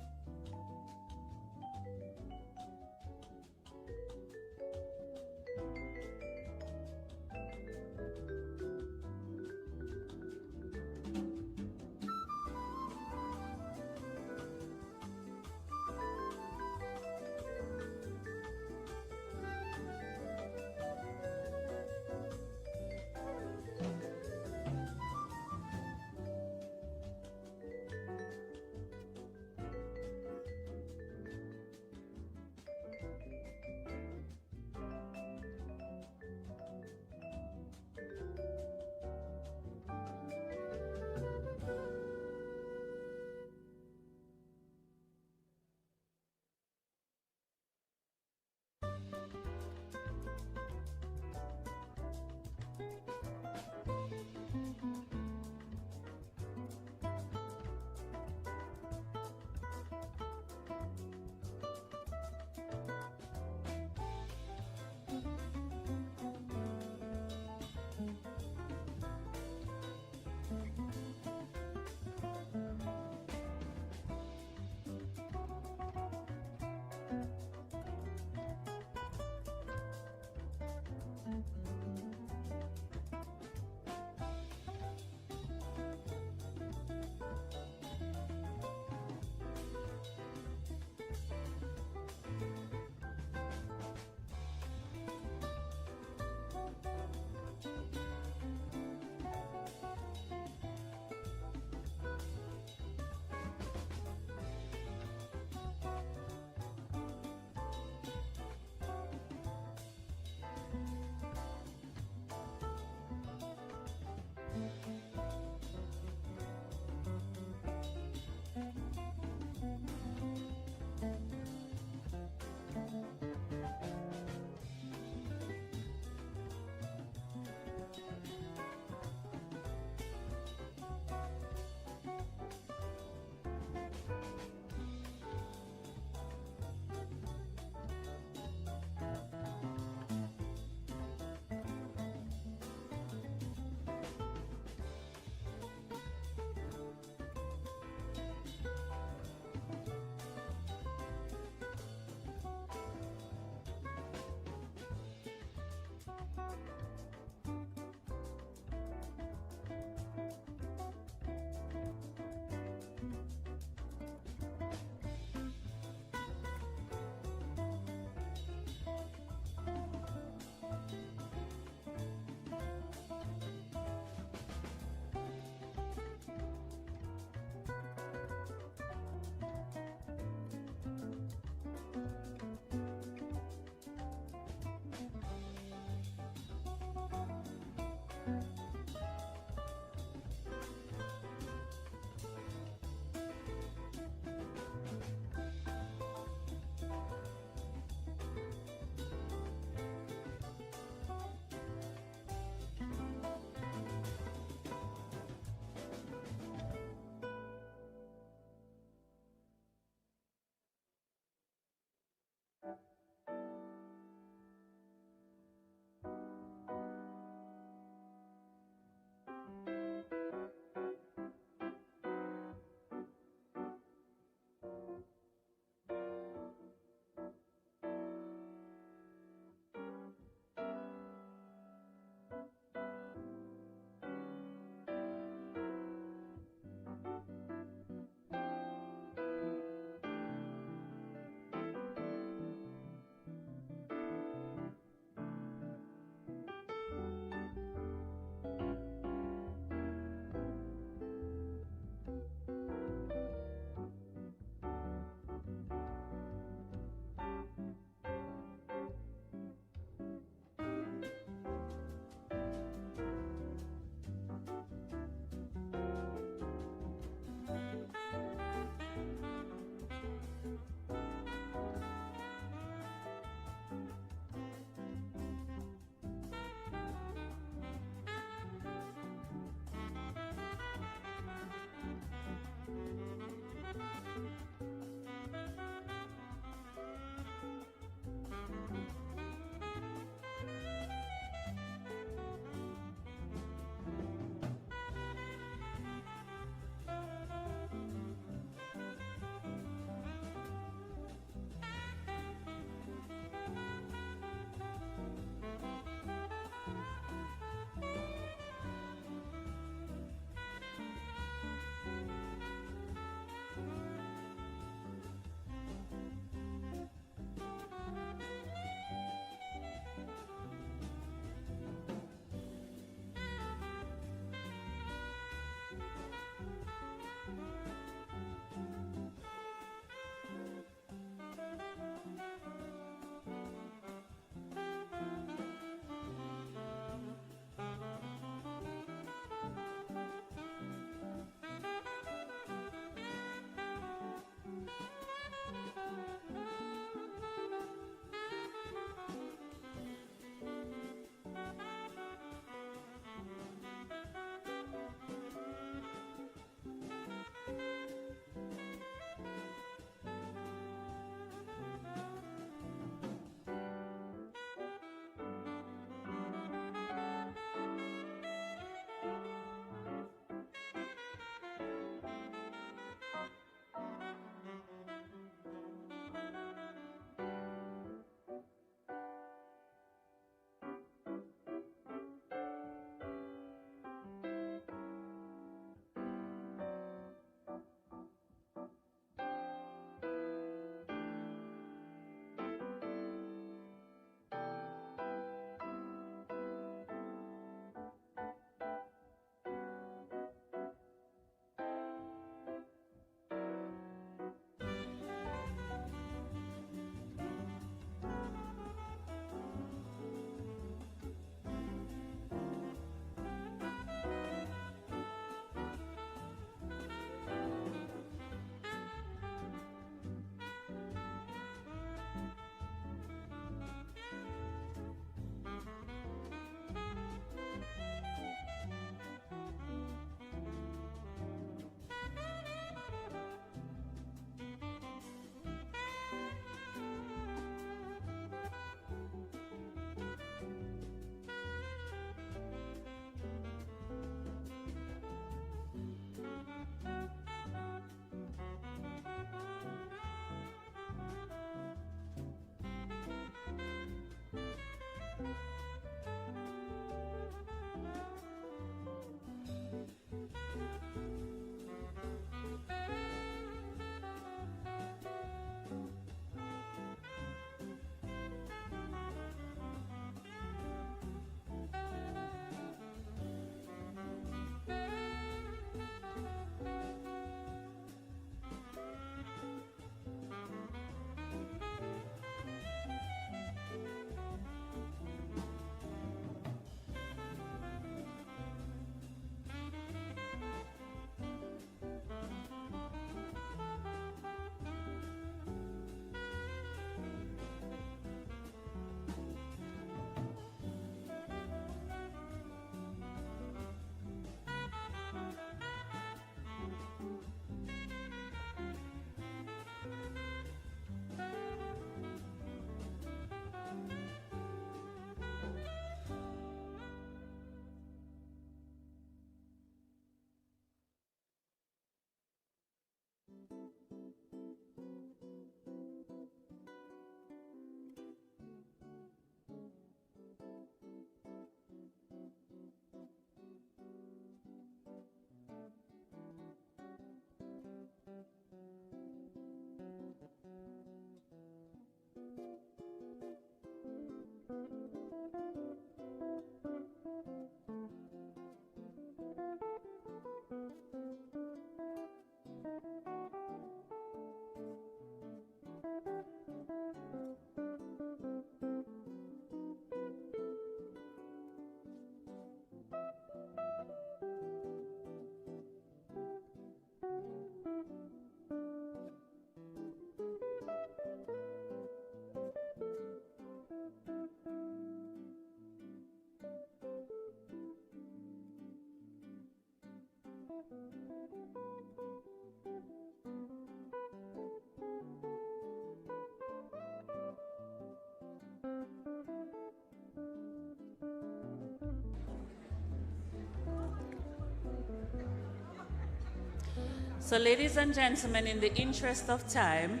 So ladies and gentlemen, in the interest of time,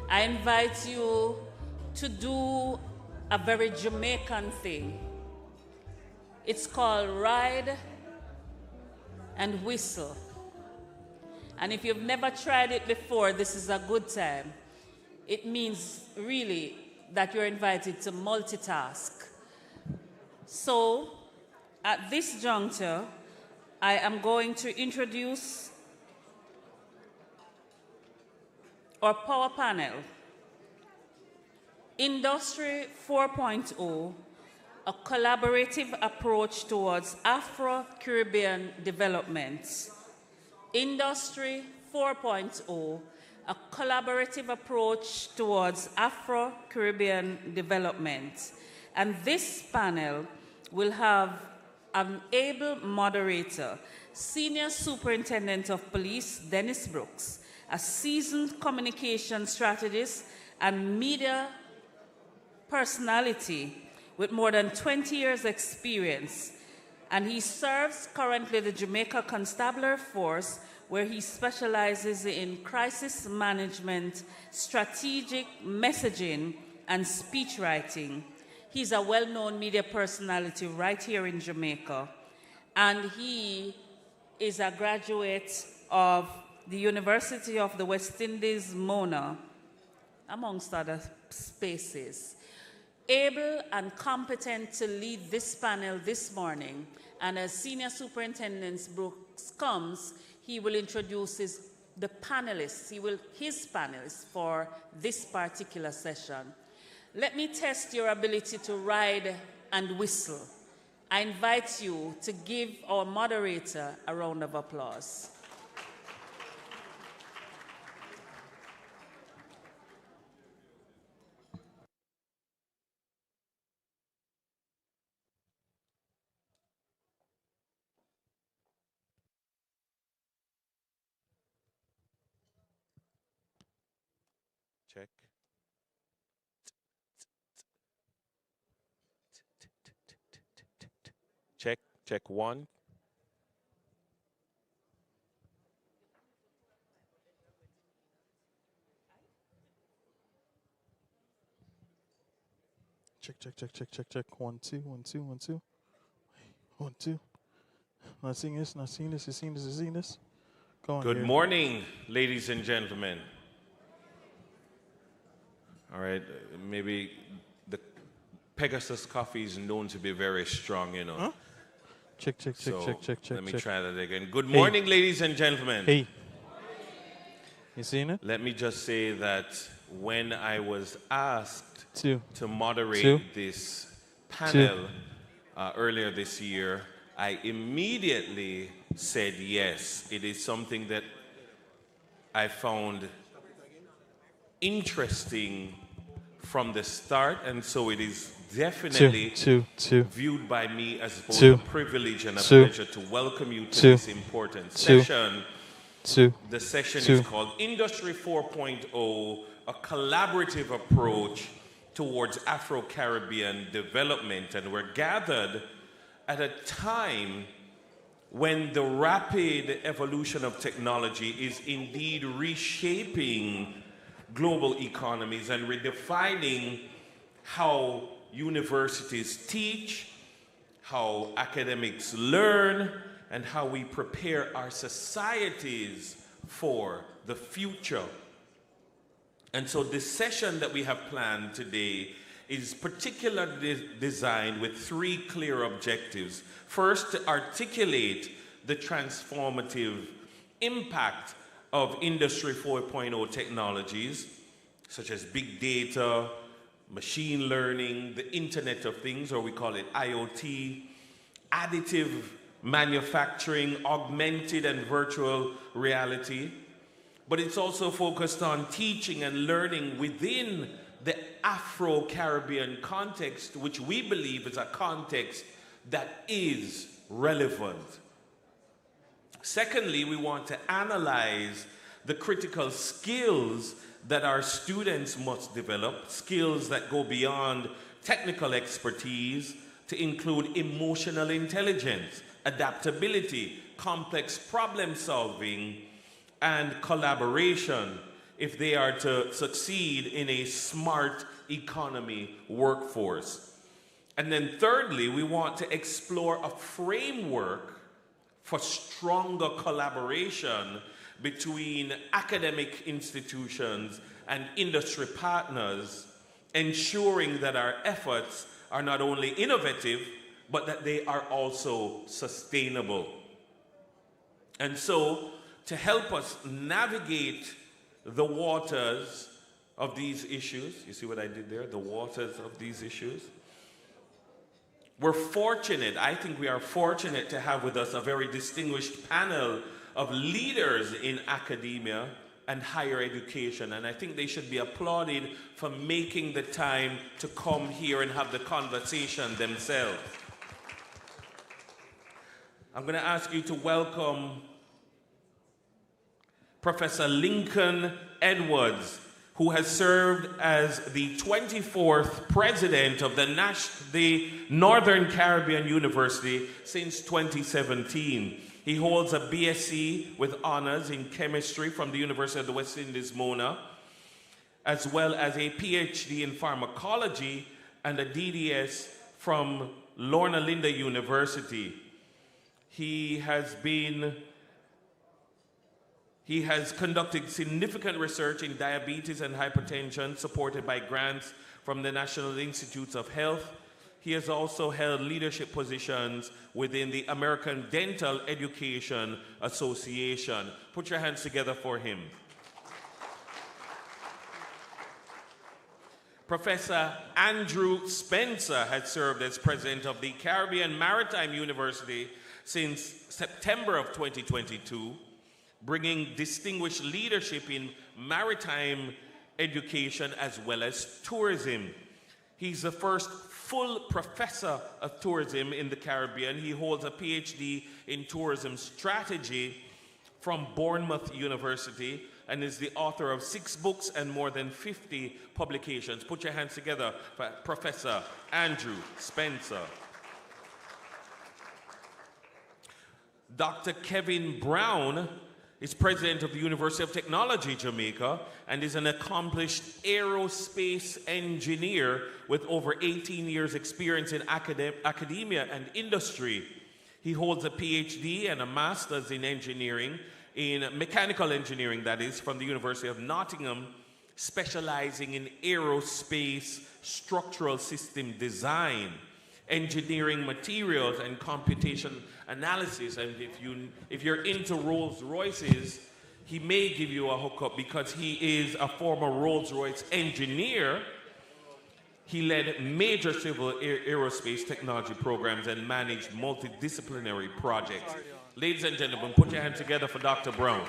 I invite you to do a very Jamaican thing. It's called ride and whistle. And if you've never tried it before, this is a good time. It means really that you're invited to multitask. So at this juncture, I am going to introduce our power panel, Industry 4.0, a collaborative approach towards Afro-Caribbean development. Industry 4.0, a collaborative approach towards Afro-Caribbean development. And this panel will have an able moderator, Senior Superintendent of Police, Dennis Brooks, a seasoned communication strategist and media personality with more than 20 years experience. And he serves currently the Jamaica Constabulary Force, where he specializes in crisis management, strategic messaging, and speech writing. He's a well-known media personality right here in Jamaica. And he is a graduate of the University of the West Indies, Mona, amongst other spaces. Able and competent to lead this panel this morning. And as Senior Superintendent Brooks comes, he will introduce the panelists, his panelists for this particular session. Let me test your ability to ride and whistle. I invite you to give our moderator a round of applause. Check. Check, check one. Check, check, check, check, check, check. 1, 2, 1, 2, 1, 2. 1, 2. Not seeing this, not seeing this, you seeing this, you seeing this? Go on. Good morning, ladies and gentlemen. All right, maybe the Pegasus coffee is known to be very strong, you know. Huh? Check, check, check, So check, check, check. let me check. try that again. Good morning, ladies and gentlemen. Hey. You seen it? Let me just say that when I was asked to moderate this panel earlier this year, I immediately said yes. It is something that I found interesting from the start, and so it is definitely viewed by me as both a privilege and a pleasure to welcome you to this important session. The session is called Industry 4.0, a collaborative approach towards Afro-Caribbean development. And we're gathered at a time when the rapid evolution of technology is indeed reshaping global economies and redefining how universities teach, how academics learn, and how we prepare our societies for the future. And so this session that we have planned today is particularly designed with 3 clear objectives. First, to articulate the transformative impact of Industry 4.0 technologies, such as big data, machine learning, the Internet of Things, or we call it IoT, additive manufacturing, augmented and virtual reality. But it's also focused on teaching and learning within the Afro-Caribbean context, which we believe is a context that is relevant. Secondly, we want to analyze the critical skills that our students must develop, skills that go beyond technical expertise to include emotional intelligence, adaptability, complex problem solving, and collaboration if they are to succeed in a smart economy workforce. And then thirdly, we want to explore a framework for stronger collaboration between academic institutions and industry partners, ensuring that our efforts are not only innovative, but that they are also sustainable. And so, to help us navigate the waters of these issues, you see what I did there? The waters of these issues. We're fortunate, I think we are fortunate to have with us a very distinguished panel of leaders in academia and higher education, and I think they should be applauded for making the time to come here and have the conversation themselves. I'm going to ask you to welcome Professor Lincoln Edwards, who has served as the 24th president of the Northern Caribbean University since 2017. He holds a BSc with honors in chemistry from the University of the West Indies, Mona, as well as a PhD in pharmacology and a DDS from Lorna Linda University. He has conducted significant research in diabetes and hypertension, supported by grants from the National Institutes of Health. He has also held leadership positions within the American Dental Education Association. Put your hands together for him. Professor Andrew Spencer has served as president of the Caribbean Maritime University since September of 2022, bringing distinguished leadership in maritime education as well as tourism. He's the first full professor of tourism in the Caribbean. He holds a PhD in tourism strategy from Bournemouth University and is the author of 6 books and more than 50 publications. Put your hands together for Professor Andrew Spencer. Dr. Kevin Brown is president of the University of Technology, Jamaica, and is an accomplished aerospace engineer with over 18 years experience in academia and industry. He holds a PhD and a master's in engineering, in mechanical engineering, that is, from the University of Nottingham, specializing in aerospace structural system design, engineering materials, and computation analysis. And if you're into Rolls Royces, he may give you a hookup because he is a former Rolls Royce engineer. He led major civil aerospace technology programs and managed multidisciplinary projects. Ladies and gentlemen, put your hands together for Dr. Brown.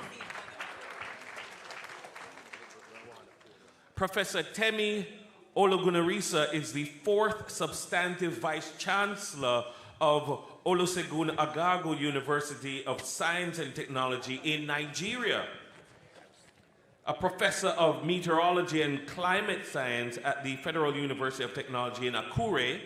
Professor Temi Ologunarisa is the 4th substantive vice chancellor of Olusegun Agagu University of Science and Technology in Nigeria. A professor of meteorology and climate science at the Federal University of Technology in Akure.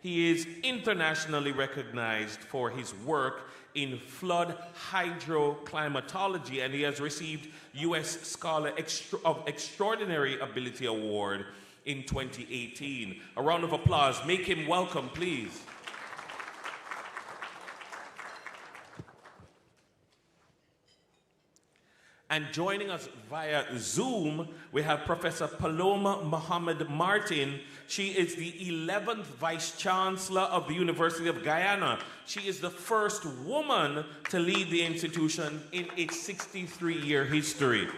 He is internationally recognized for his work in flood hydroclimatology, and he has received U.S. Scholar of Extraordinary Ability Award in 2018. A round of applause. Make him welcome, please. And joining us via Zoom, we have Professor Paloma Mohammed Martin. She is the 11th Vice Chancellor of the University of Guyana. She is the first woman to lead the institution in its 63-year history.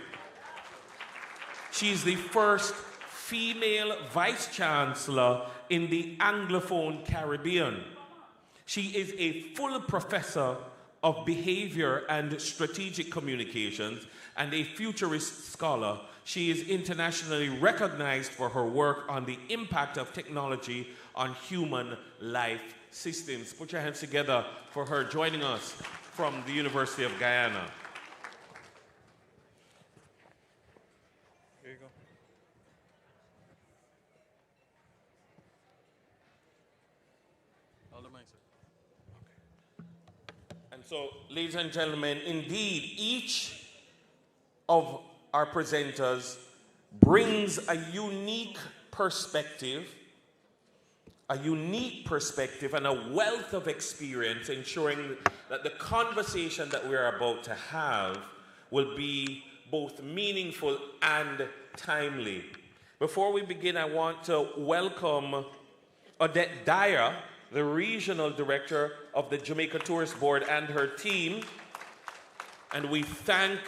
She is the first female Vice Chancellor in the Anglophone Caribbean. She is a full professor of behavior and strategic communications and a futurist scholar. She is internationally recognized for her work on the impact of technology on human life systems. Put your hands together for her joining us from the University of Guyana. Here you go. All the mics. Okay. And so, ladies and gentlemen, indeed, each of our presenters brings a unique perspective and a wealth of experience, ensuring that the conversation that we're about to have will be both meaningful and timely. Before we begin, I want to welcome Odette Dyer, the Regional Director of the Jamaica Tourist Board, and her team. And we thank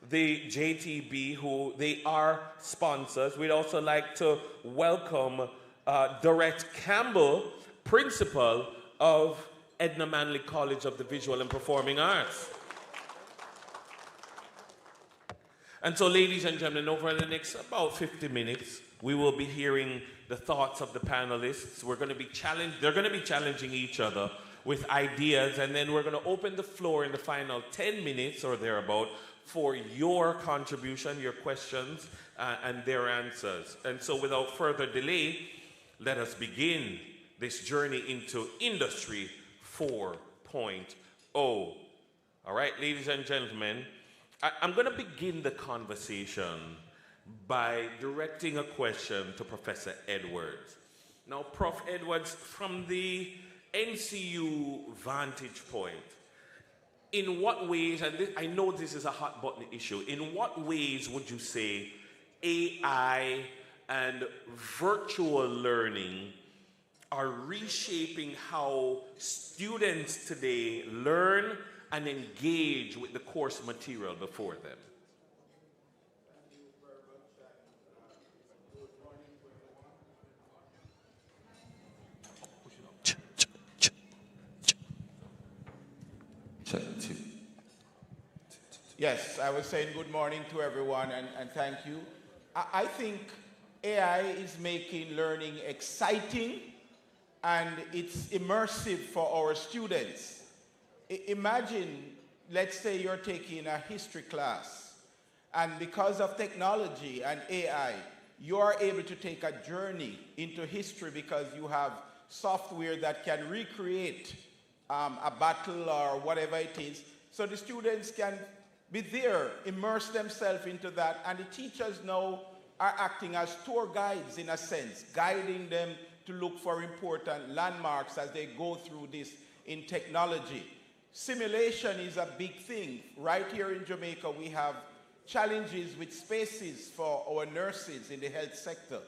the JTB, who they are sponsors. We'd also like to welcome Dorette Campbell, Principal of Edna Manley College of the Visual and Performing Arts. And so, ladies and gentlemen, over the next about 50 minutes, we will be hearing the thoughts of the panelists. They're going to be challenging each other with ideas, and then we're going to open the floor in the final 10 minutes or thereabout for your contribution, your questions, and their answers. And so, without further delay, let us begin this journey into Industry 4.0. All right, ladies and gentlemen, I'm going to begin the conversation by directing a question to Professor Edwards. Now, Prof. Edwards, from the NCU vantage point, in what ways, and I know this is a hot button issue, in what ways would you say AI and virtual learning are reshaping how students today learn and engage with the course material before them? Yes, I was saying good morning to everyone and thank you. I think AI is making learning exciting and it's immersive for our students. Imagine, let's say you're taking a history class, and because of technology and AI, you are able to take a journey into history because you have software that can recreate a battle or whatever it is. So the students can be there, immerse themselves into that, and the teachers now are acting as tour guides in a sense, guiding them to look for important landmarks as they go through this in technology. Simulation is a big thing. Right here in Jamaica, we have challenges with spaces for our nurses in the health sector.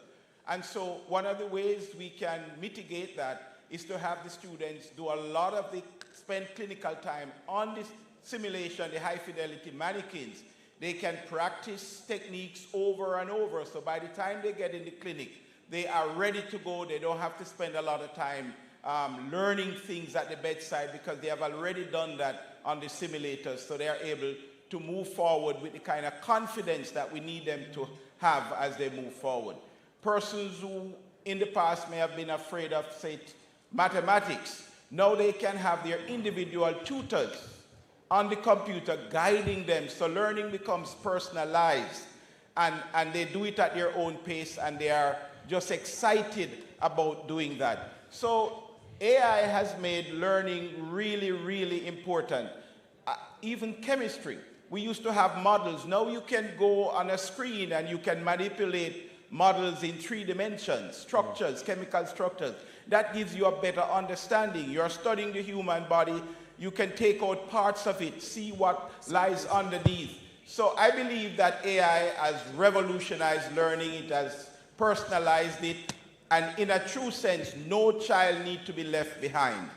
And so one of the ways we can mitigate that is to have the students do a lot of spend clinical time on this simulation, the high fidelity mannequins. They can practice techniques over and over. So by the time they get in the clinic, they are ready to go. They don't have to spend a lot of time learning things at the bedside because they have already done that on the simulators. So they are able to move forward with the kind of confidence that we need them to have as they move forward. Persons who in the past may have been afraid of, say, mathematics, now they can have their individual tutors on the computer guiding them. So learning becomes personalized and they do it at their own pace and they are just excited about doing that. So AI has made learning really, really important. Even chemistry. We used to have models. Now you can go on a screen and you can manipulate models in 3 dimensions, structures, chemical structures. That gives you a better understanding. You're studying the human body. You can take out parts of it, see what lies underneath. So I believe that AI has revolutionized learning. It has personalized it. And in a true sense, no child needs to be left behind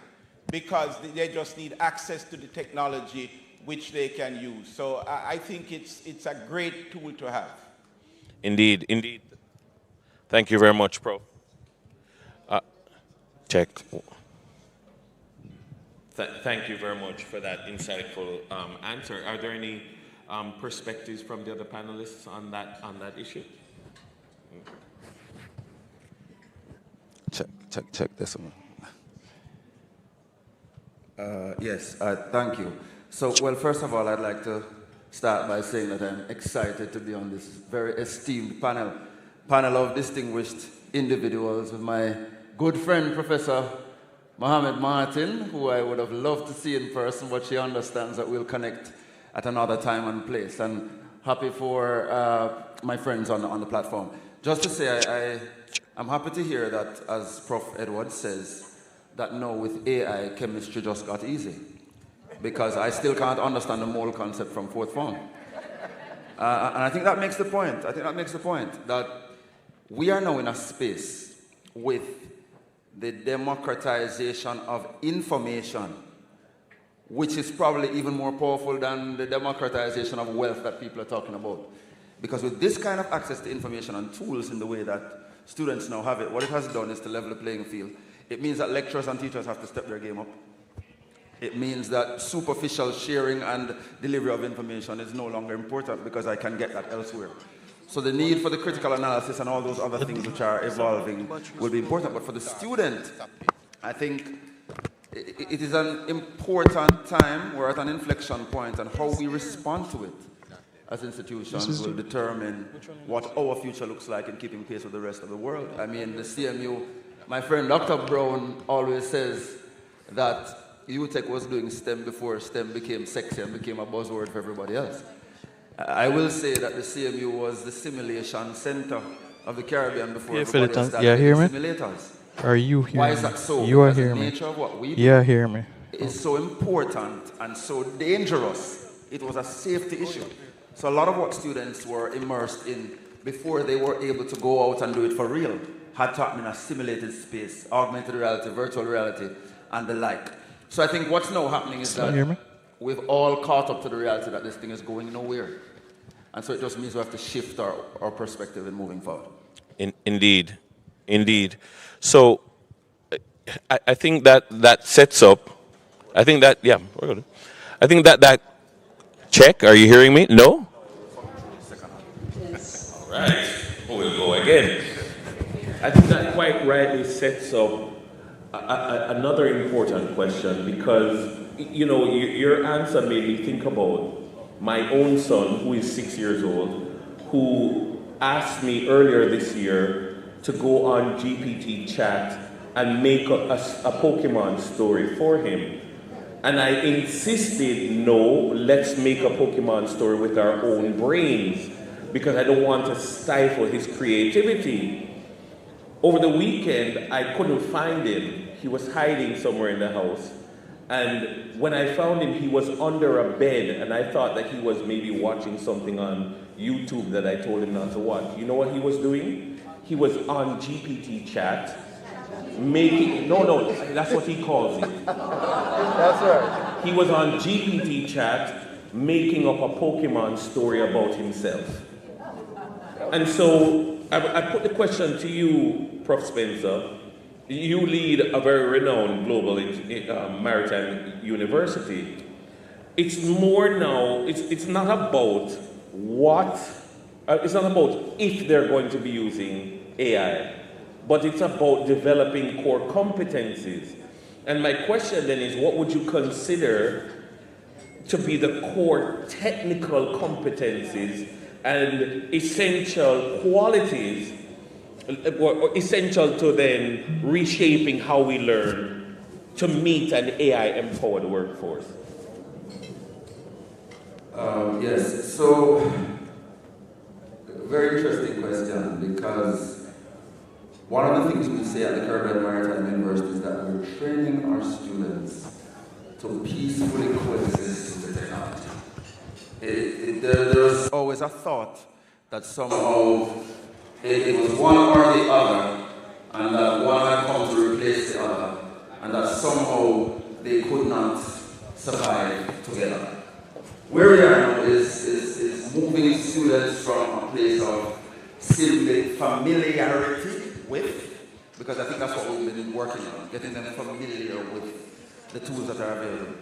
because they just need access to the technology which they can use. So I think it's a great tool to have. Indeed, indeed. Thank you very much, Prof. Check. Thank you very much for that insightful answer. Are there any perspectives from the other panelists on that issue? Check this one. Yes, thank you. So, well, first of all, I'd like to start by saying that I'm excited to be on this very esteemed panel of distinguished individuals with my good friend, Professor Mohammed Martin, who I would have loved to see in person, but she understands that we'll connect at another time and place. And happy for my friends on the platform. Just to say, I'm happy to hear that, as Prof. Edwards says, that now with AI, chemistry just got easy. Because I still can't understand the mole concept from fourth form. And I think that makes the point. I think that makes the point that we are now in a space with the democratization of information, which is probably even more powerful than the democratization of wealth that people are talking about. Because with this kind of access to information and tools in the way that students now have it, what it has done is to level the playing field. It means that lecturers and teachers have to step their game up. It means that superficial sharing and delivery of information is no longer important because I can get that elsewhere. So the need for the critical analysis and all those other things which are evolving will be important. But for the student, I think it is an important time. We're at an inflection point, and how we respond to it as institutions will determine what our future looks like in keeping pace with the rest of the world. I mean, the CMU, my friend Dr. Brown always says that UTech was doing STEM before STEM became sexy and became a buzzword for everybody else. I will say that the CMU was the simulation center of the Caribbean before everybody else started simulators. Are you hearing me? Why is that so? You are because hearing the me. nature of what we do Yeah, hear me. is so important and so dangerous. It was a safety issue. So a lot of what students were immersed in before they were able to go out and do it for real had to happen in a simulated space, augmented reality, virtual reality, and the like. So I think what's now happening is that we've all caught up to the reality that this thing is going nowhere. And so it just means we have to shift our perspective in moving forward. Indeed. Indeed. So I think that sets up, I think that, yeah, we're good. I think that check, are you hearing me? No? All right. We'll go again. I think that quite rightly sets up another important question, because, you know, your answer made me think about my own son, who is 6 years old, who asked me earlier this year to go on GPT chat and make a Pokemon story for him. And I insisted, no, let's make a Pokemon story with our own brains, because I don't want to stifle his creativity. Over the weekend, I couldn't find him. He was hiding somewhere in the house. And when I found him, he was under a bed, and I thought that he was maybe watching something on YouTube that I told him not to watch. You know what he was doing? He was on GPT chat, making, no, that's what he calls it. That's right. He was on GPT chat, making up a Pokemon story about himself. And so I put the question to you, Prof. Spencer. You lead a very renowned global maritime university. It's more now, it's not about what, it's not about if they're going to be using AI, but it's about developing core competencies. And my question then is, what would you consider to be the core technical competencies and essential qualities essential to then reshaping how we learn to meet an AI-empowered workforce? Yes, so very interesting question, because one of the things we say at the Caribbean Maritime University is that we're training our students to peacefully coexist with the technology. There's always a thought that somehow it was one or the other, and that one had come to replace the other, and that somehow they could not survive together. Where we are now is moving students from a place of simply familiarity with, because I think that's what we've been working on, getting them familiar with the tools that are available.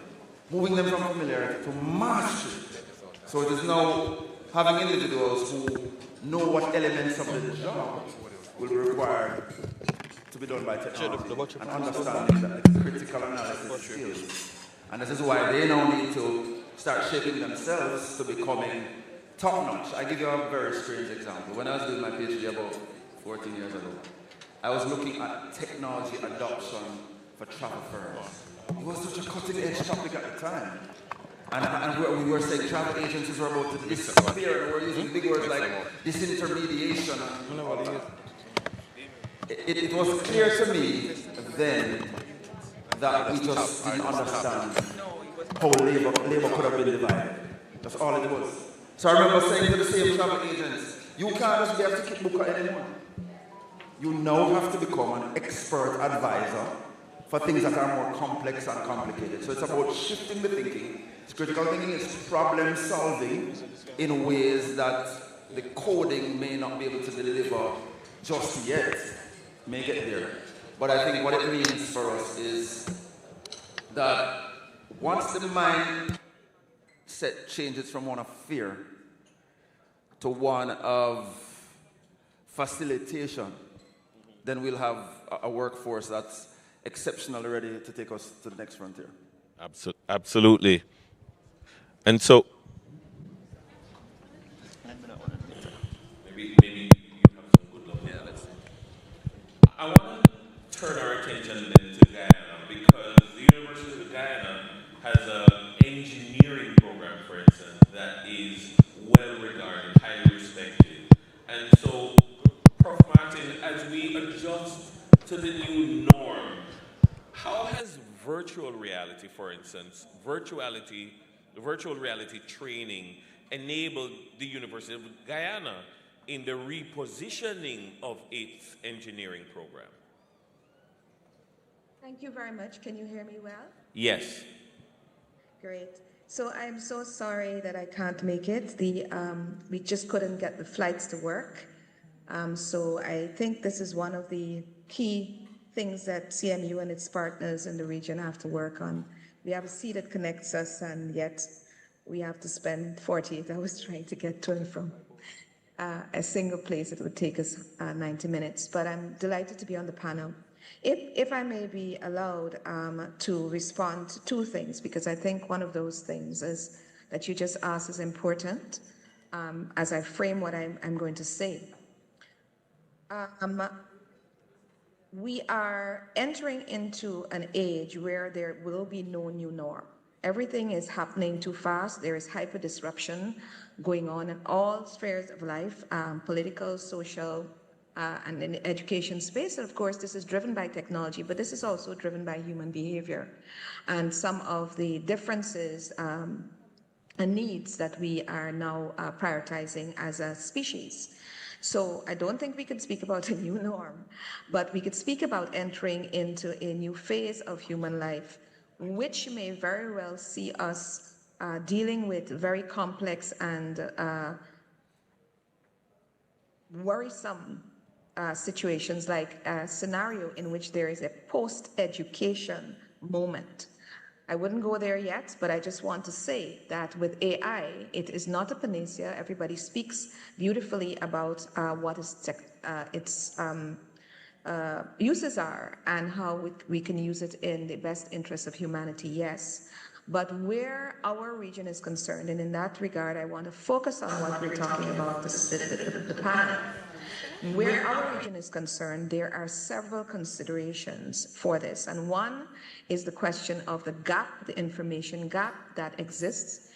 Moving them from familiarity to mastery. So it is now having individuals who know what elements of the job will be required to be done by technology, and understanding that the critical analysis skills. And this is why they now need to start shaping themselves to becoming top-notch. I give you a very strange example. When I was doing my PhD about 14 years ago, I was looking at technology adoption for travel firms. It was such a cutting-edge topic at the time. And we were saying travel agencies were about to disappear, and we're using big words like disintermediation. It was clear to me then that we just didn't understand how labor could have been divided. That's all it was. So I remember saying to the same travel agents, you can't just be a ticket booker anymore. You now have to become an expert advisor for things that are more complex and complicated. So it's about shifting the thinking. It's critical thinking, it's problem solving in ways that the coding may not be able to deliver just yet. May get there. But I think what it means for us is that once the mindset changes from one of fear to one of facilitation, then we'll have a workforce that's exceptionally ready to take us to the next frontier. Absolutely. And so, maybe you have some good luck. Yeah, let's see. I want to turn our attention then to Guyana, because the University of Guyana has an engineering program, for instance, that is well regarded, highly respected. And so, Prof. Martin, as we adjust to the new norm, how has virtual reality, for instance, virtual reality training enabled the University of Guyana in the repositioning of its engineering program? Thank you very much. Can you hear me well? Yes. Great. So I'm so sorry that I can't make it. We just couldn't get the flights to work. So I think this is one of the key things that CMU and its partners in the region have to work on. We have a sea that connects us, and yet we have to spend 48 hours trying to get to and from a single place. It would take us 90 minutes. But I'm delighted to be on the panel. If I may be allowed to respond to two things, because I think one of those things is that you just asked is important as I frame what I'm going to say. We are entering into an age where there will be no new norm. Everything is happening too fast. There is hyper disruption going on in all spheres of life, political, social, and in the education space. And of course, this is driven by technology, but this is also driven by human behavior and some of the differences and needs that we are now prioritizing as a species. So I don't think we could speak about a new norm, but we could speak about entering into a new phase of human life, which may very well see us dealing with very complex and worrisome situations, like a scenario in which there is a post-education moment. I wouldn't go there yet, but I just want to say that with AI, it is not a panacea. Everybody speaks beautifully about what its uses are and how we can use it in the best interest of humanity, yes. But where our region is concerned, and in that regard, I want to focus on what we're talking about, the panel. Where our region is concerned, there are several considerations for this. And one is the question of the gap, the information gap that exists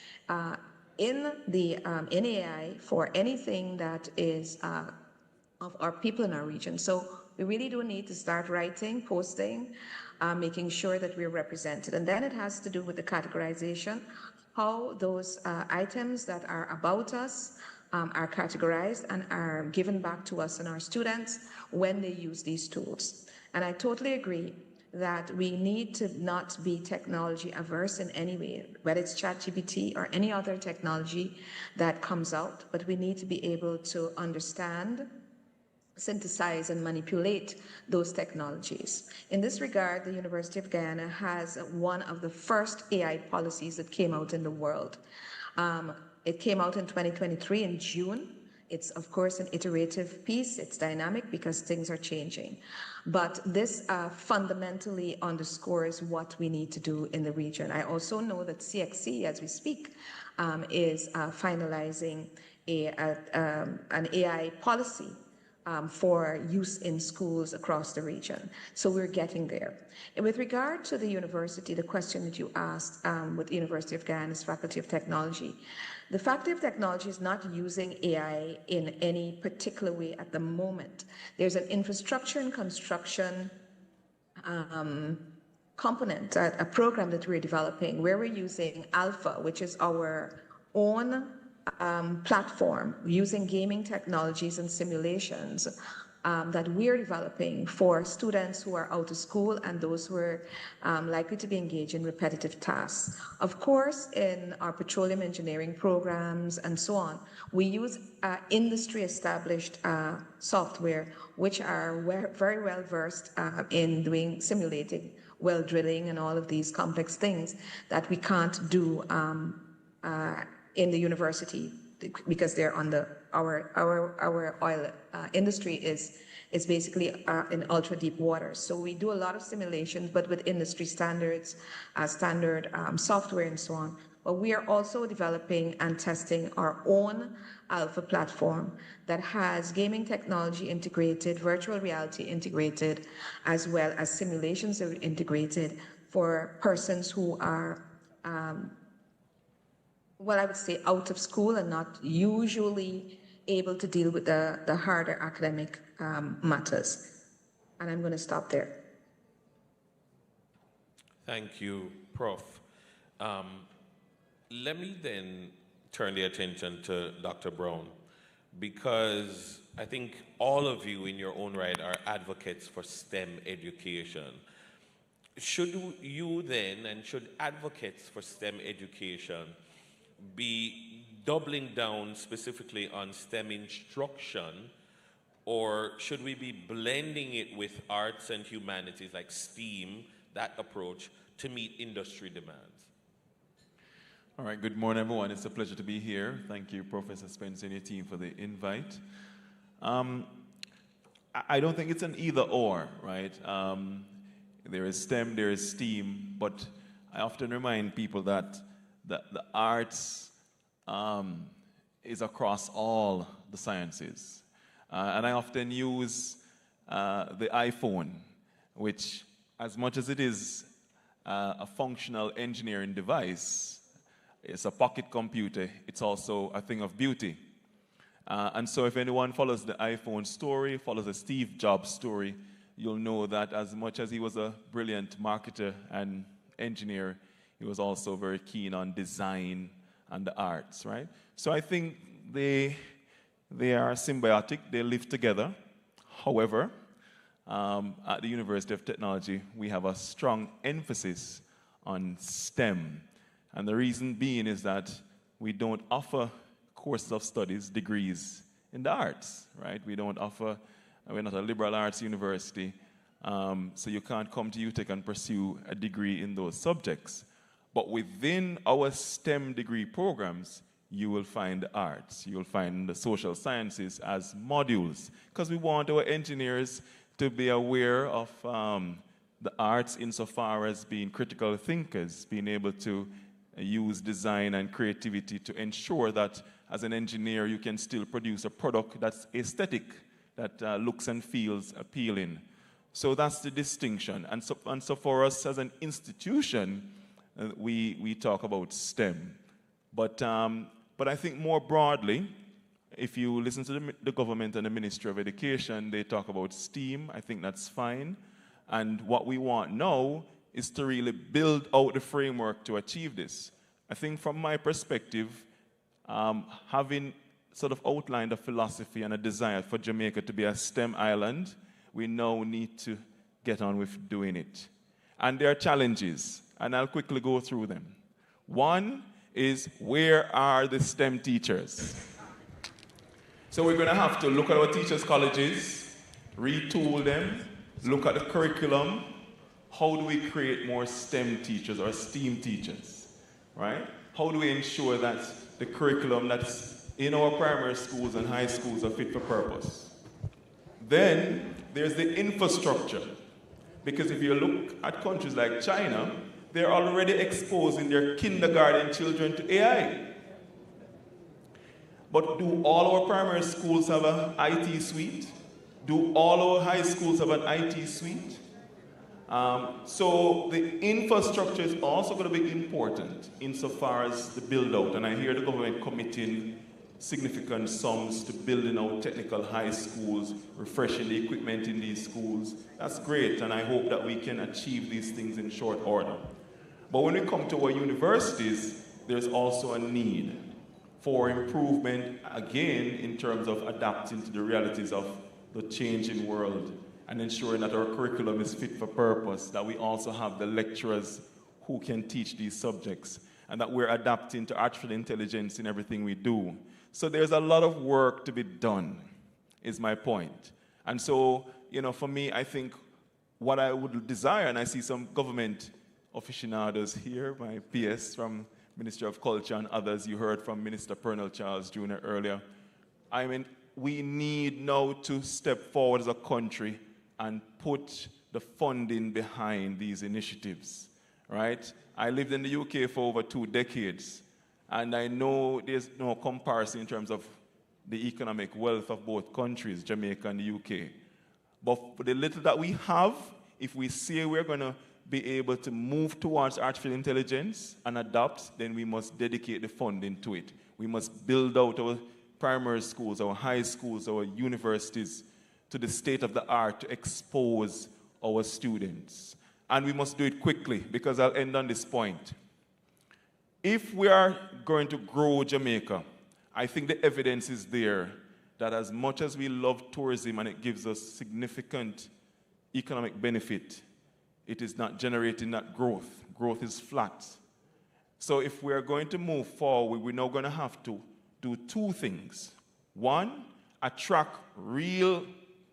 in AI for anything that is of our people in our region. So we really do need to start writing, posting, making sure that we're represented. And then it has to do with the categorization, how those items that are about us are categorized and are given back to us and our students when they use these tools. And I totally agree that we need to not be technology averse in any way, whether it's ChatGPT or any other technology that comes out, but we need to be able to understand, synthesize, and manipulate those technologies. In this regard, the University of Guyana has one of the first AI policies that came out in the world. It came out in 2023 in June. It's, of course, an iterative piece. It's dynamic because things are changing. But this fundamentally underscores what we need to do in the region. I also know that CXC, as we speak, is finalizing an AI policy for use in schools across the region. So we're getting there. And with regard to the university, the question that you asked with the University of Guyana's Faculty of Technology, the Faculty of Technology is not using AI in any particular way at the moment. There's an infrastructure and construction component, a program that we're developing where we're using Alpha, which is our own platform using gaming technologies and simulations that we're developing for students who are out of school and those who are likely to be engaged in repetitive tasks. Of course, in our petroleum engineering programs and so on, we use industry-established software which are very well versed in doing simulating well drilling and all of these complex things that we can't do in the university because they're on our oil industry is basically in ultra deep water. So we do a lot of simulations, but with industry standards, standard software and so on. But we are also developing and testing our own Alpha platform that has gaming technology integrated, virtual reality integrated, as well as simulations that are integrated for persons who are well, I would say out of school and not usually able to deal with the harder academic matters. And I'm going to stop there. Thank you, Prof. Let me then turn the attention to Dr. Brown, because I think all of you in your own right are advocates for STEM education. Should you then, and should advocates for STEM education be doubling down specifically on STEM instruction, or should we be blending it with arts and humanities like STEAM, that approach, to meet industry demands? All right, good morning, everyone. It's a pleasure to be here. Thank you, Professor Spencer and your team, for the invite. I don't think it's an either or, right? There is STEM, there is STEAM, but I often remind people that the arts is across all the sciences. And I often use the iPhone, which, as much as it is a functional engineering device, it's a pocket computer, it's also a thing of beauty. And so if anyone follows the iPhone story, follows the Steve Jobs story, you'll know that as much as he was a brilliant marketer and engineer, he was also very keen on design and the arts, right? So I think they are symbiotic, they live together. However, at the University of Technology, we have a strong emphasis on STEM. And the reason being is that we don't offer courses of studies, degrees in the arts, right? We don't offer, we're not a liberal arts university, so you can't come to UTech and pursue a degree in those subjects. But within our STEM degree programs, you will find the arts, you will find the social sciences as modules, because we want our engineers to be aware of the arts insofar as being critical thinkers, being able to use design and creativity to ensure that as an engineer you can still produce a product that's aesthetic, that looks and feels appealing. So that's the distinction. And so for us as an institution, we talk about STEM. But I think more broadly, if you listen to the government and the Ministry of Education, they talk about STEAM. I think that's fine. And what we want now is to really build out the framework to achieve this. I think from my perspective, having sort of outlined a philosophy and a desire for Jamaica to be a STEM island, we now need to get on with doing it. And there are challenges, and I'll quickly go through them. One is, where are the STEM teachers? So we're going to have to look at our teachers' colleges, retool them, look at the curriculum. How do we create more STEM teachers or STEAM teachers, right? How do we ensure that the curriculum that's in our primary schools and high schools are fit for purpose? Then there's the infrastructure. Because if you look at countries like China, they're already exposing their kindergarten children to AI. But do all our primary schools have an IT suite? Do all our high schools have an IT suite? So the infrastructure is also going to be important insofar as the build out. And I hear the government committing significant sums to building out technical high schools, refreshing the equipment in these schools. That's great, and I hope that we can achieve these things in short order. But when we come to our universities, there's also a need for improvement, again, in terms of adapting to the realities of the changing world and ensuring that our curriculum is fit for purpose, that we also have the lecturers who can teach these subjects, and that we're adapting to artificial intelligence in everything we do. So there's a lot of work to be done, is my point. And so, you know, for me, I think what I would desire, and I see some government aficionados here, my PS from Ministry of Culture and others, you heard from Minister Pernell Charles Jr. earlier. I mean, we need now to step forward as a country and put the funding behind these initiatives, right? I lived in the UK for over 2 decades, and I know there's no comparison in terms of the economic wealth of both countries, Jamaica and the UK. But for the little that we have, if we say we're going to be able to move towards artificial intelligence and adapt, then we must dedicate the funding to it. We must build out our primary schools, our high schools, our universities to the state of the art to expose our students. And we must do it quickly, because I'll end on this point. If we are going to grow Jamaica, I think the evidence is there that as much as we love tourism and it gives us significant economic benefit, it is not generating that growth. Growth is flat. So if we are going to move forward, we're now going to have to do 2 things. One, attract real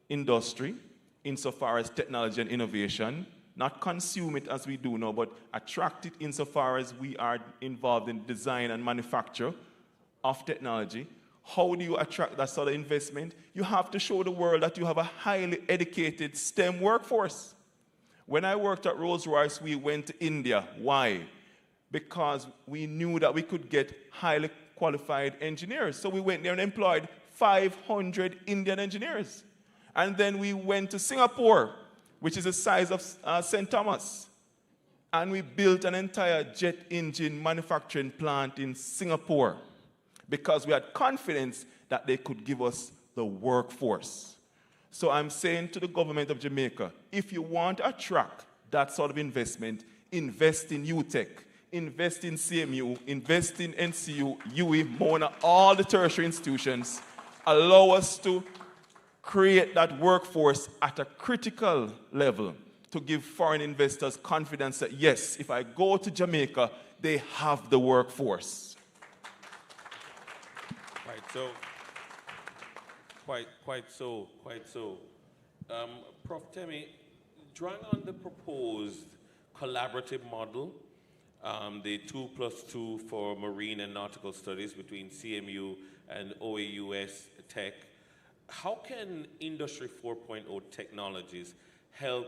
industry insofar as technology and innovation, not consume it as we do now, but attract it insofar as we are involved in design and manufacture of technology. How do you attract that sort of investment? You have to show the world that you have a highly educated STEM workforce. When I worked at Rolls-Royce, we went to India. Why? Because we knew that we could get highly qualified engineers. So we went there and employed 500 Indian engineers. And then we went to Singapore, which is the size of St. Thomas. And we built an entire jet engine manufacturing plant in Singapore because we had confidence that they could give us the workforce. So I'm saying to the government of Jamaica, if you want to attract that sort of investment, invest in UTech, invest in CMU, invest in NCU, UE, MONA, all the tertiary institutions. Allow us to create that workforce at a critical level to give foreign investors confidence that, yes, if I go to Jamaica, they have the workforce. Right, so, quite so. Prof. Temi, drawing on the proposed collaborative model, the 2+2 for marine and nautical studies between CMU and OAUS Tech, how can Industry 4.0 technologies help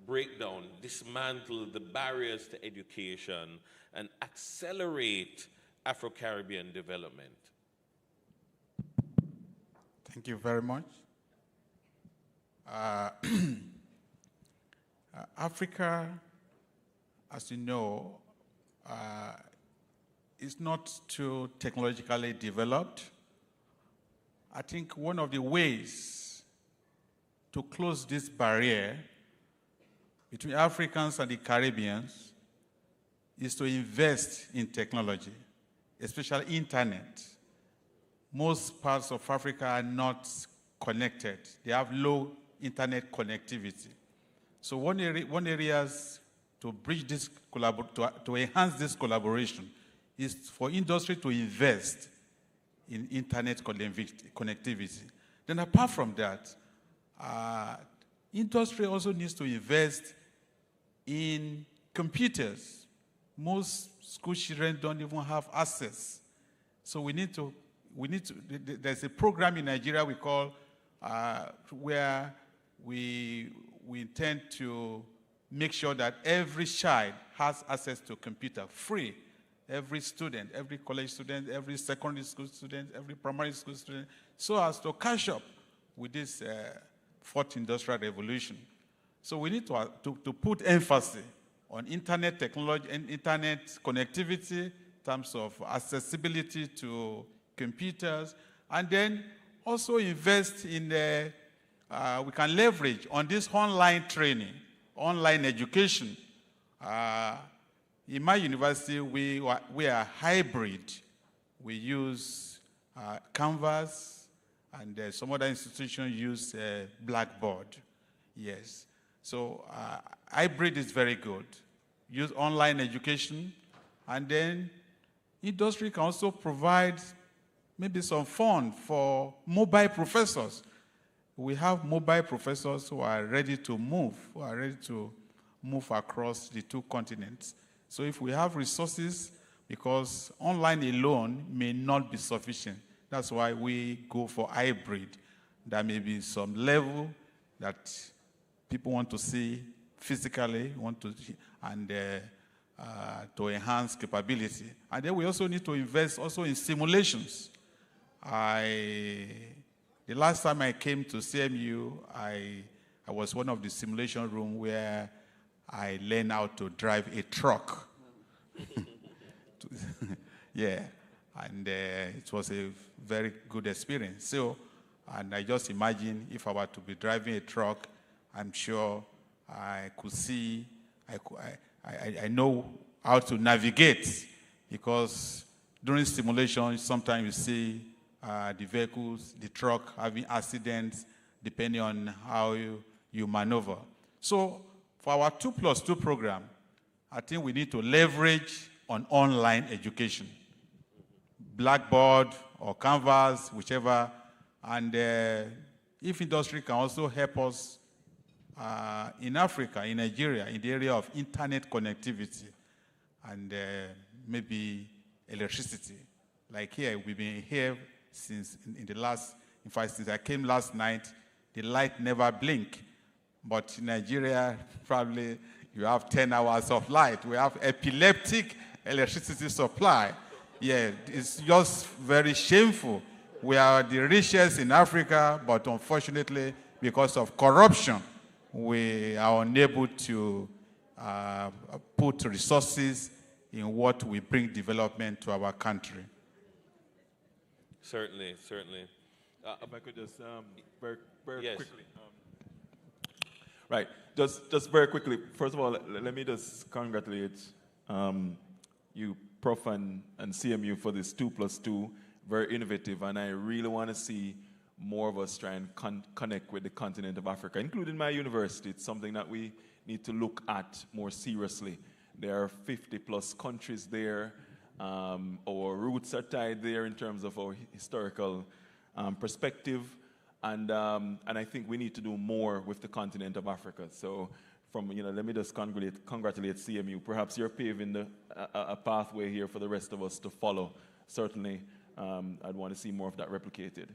break down, dismantle the barriers to education and accelerate Afro-Caribbean development? Thank you very much. Africa, as you know, is not too technologically developed. I think one of the ways to close this barrier between Africans and the Caribbeans is to invest in technology, especially internet. Most parts of Africa are not connected. They have low internet connectivity. So one area to bridge this, to enhance this collaboration is for industry to invest in internet connectivity. Then apart from that, industry also needs to invest in computers. Most school children don't even have access. So there's a program in Nigeria we call, where we intend to make sure that every child has access to a computer, free. Every student, every college student, every secondary school student, every primary school student, so as to catch up with this fourth industrial revolution. So we need to put emphasis on internet technology and internet connectivity in terms of accessibility to computers, and then also invest in we can leverage on this online training, online education. In my university, we are hybrid. We use Canvas, and some other institutions use Blackboard. Yes. So hybrid is very good. Use online education, and then industry can also provide maybe some fund for mobile professors. We have mobile professors who are ready to move, across the two continents. So if we have resources, because online alone may not be sufficient, that's why we go for hybrid. There may be some level that people want to see physically, and to enhance capability. And then we also need to invest also in simulations. The last time I came to CMU, I was one of the simulation room where I learned how to drive a truck. Yeah, and it was a very good experience. So, and I just imagine if I were to be driving a truck, I'm sure I could see, I know how to navigate, because during simulation, sometimes you see the vehicles, the truck having accidents, depending on how you maneuver. So for our 2+2 program, I think we need to leverage on online education. Blackboard or Canvas, whichever, and if industry can also help us in Africa, in Nigeria, in the area of internet connectivity, and maybe electricity. Like here, we've been here since in fact, since I came last night, the light never blinked. But in Nigeria, probably you have 10 hours of light. We have epileptic electricity supply. Yeah, it's just very shameful. We are the richest in Africa, but unfortunately, because of corruption, we are unable to put resources in what will bring development to our country. Certainly, certainly. If I could just very yes. quickly. Right, just very quickly. First of all, let me just congratulate you, Prof. and CMU for this 2+2, very innovative, and I really want to see more of us try and connect with the continent of Africa, including my university. It's something that we need to look at more seriously. There are 50+ countries there. Our roots are tied there in terms of our historical perspective, and I think we need to do more with the continent of Africa. So, let me just congratulate CMU. Perhaps you're paving a pathway here for the rest of us to follow. Certainly, I'd want to see more of that replicated.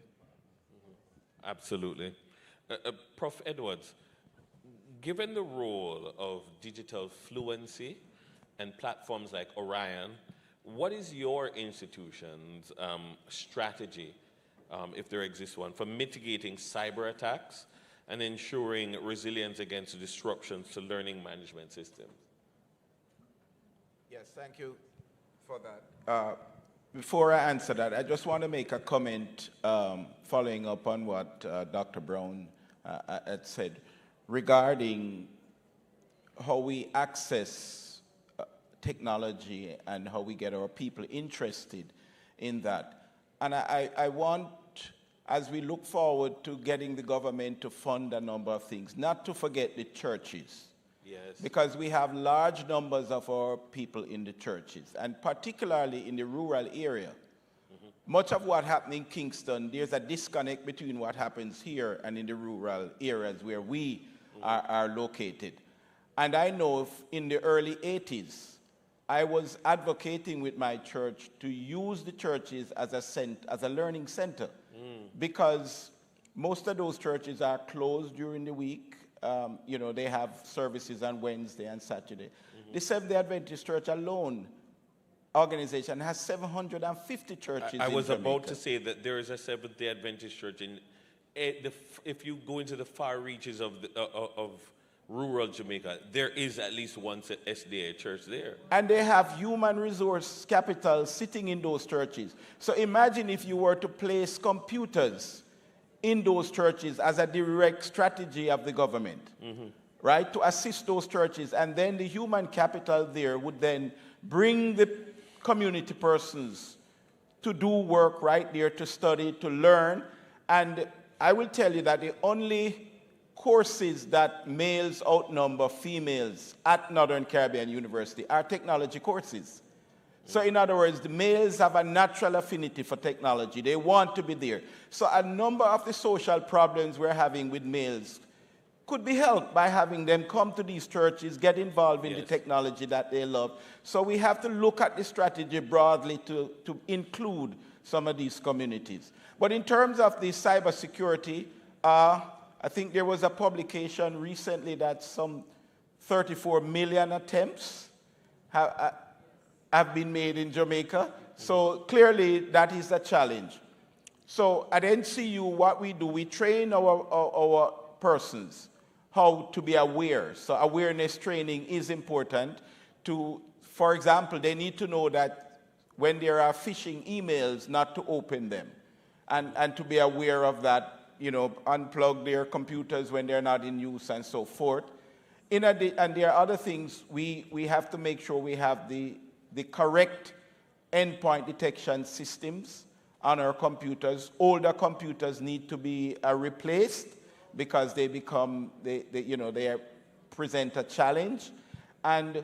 Absolutely. Prof. Edwards, given the role of digital fluency and platforms like Orion, what is your institution's strategy, if there exists one, for mitigating cyber attacks and ensuring resilience against disruptions to learning management systems? Yes, thank you for that. Before I answer that, I just want to make a comment following up on what Dr. Brown had said regarding how we access technology and how we get our people interested in that. And I want, as we look forward to getting the government to fund a number of things, not to forget the churches. Yes. Because we have large numbers of our people in the churches, and particularly in the rural area. Mm-hmm. Much of what happens in Kingston, there's a disconnect between what happens here and in the rural areas where we are located. And I know in the early 80s, I was advocating with my church to use the churches as a learning center, because most of those churches are closed during the week. They have services on Wednesday and Saturday. Mm-hmm. The Seventh-day Adventist Church alone organization has 750 churches I in was Jamaica. about to say that there is a Seventh-day Adventist Church if you go into the far reaches of rural Jamaica, there is at least one SDA church there. And they have human resource capital sitting in those churches. So imagine if you were to place computers in those churches as a direct strategy of the government, right, to assist those churches. And then the human capital there would then bring the community persons to do work right there, to study, to learn. And I will tell you that the only courses that males outnumber females at Northern Caribbean University are technology courses. So in other words, the males have a natural affinity for technology. They want to be there. So a number of the social problems we're having with males could be helped by having them come to these churches, get involved in the technology that they love. So we have to look at the strategy broadly to include some of these communities. But in terms of the cybersecurity, I think there was a publication recently that some 34 million attempts have been made in Jamaica. So clearly that is a challenge. So at NCU, what we do, we train our persons how to be aware. So awareness training is important. For example, they need to know that when there are phishing emails, not to open them, and to be aware of that. Unplug their computers when they're not in use and so forth. And there are other things we have to make sure we have the correct endpoint detection systems on our computers. Older computers need to be replaced because they present a challenge. And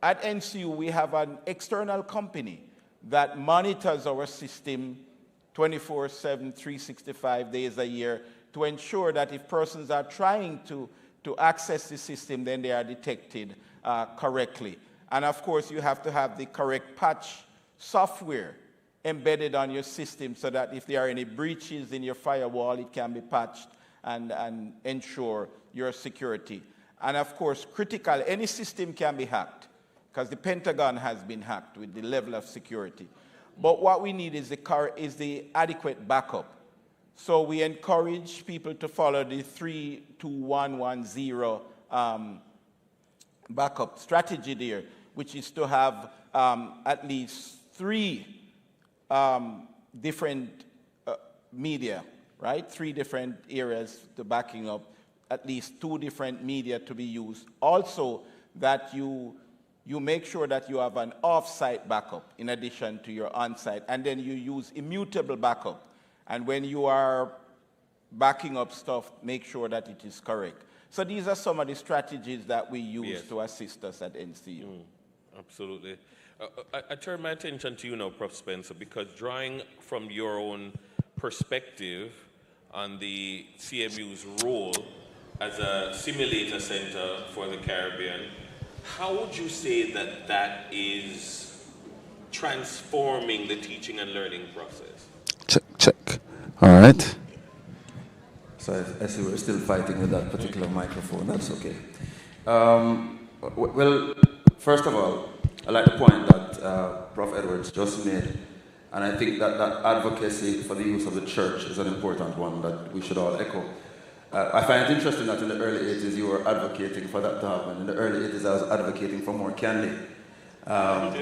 at NCU, we have an external company that monitors our system 24/7, 365 days a year to ensure that if persons are trying to access the system, then they are detected correctly. And of course, you have to have the correct patch software embedded on your system so that if there are any breaches in your firewall, it can be patched and ensure your security. And of course, any system can be hacked because the Pentagon has been hacked with the level of security. But what we need is the adequate backup. So we encourage people to follow the 3-2-1-1-0 backup strategy there, which is to have at least 3 different media, right? 3 different areas to backing up, at least 2 different media to be used. Also, that you make sure that you have an off-site backup in addition to your on-site, and then you use immutable backup. And when you are backing up stuff, make sure that it is correct. So these are some of the strategies that we use to assist us at NCU. Absolutely. I turn my attention to you now, Prof. Spencer, because drawing from your own perspective on the CMU's role as a simulator center for the Caribbean, how would you say that is transforming the teaching and learning process? Check. All right. So I see we're still fighting with that particular microphone. That's okay. Well, first of all, I like the point that Prof. Edwards just made, and I think that advocacy for the use of the church is an important one that we should all echo. I find it interesting that in the early 80s you were advocating for that to happen. In the early 80s I was advocating for more candy as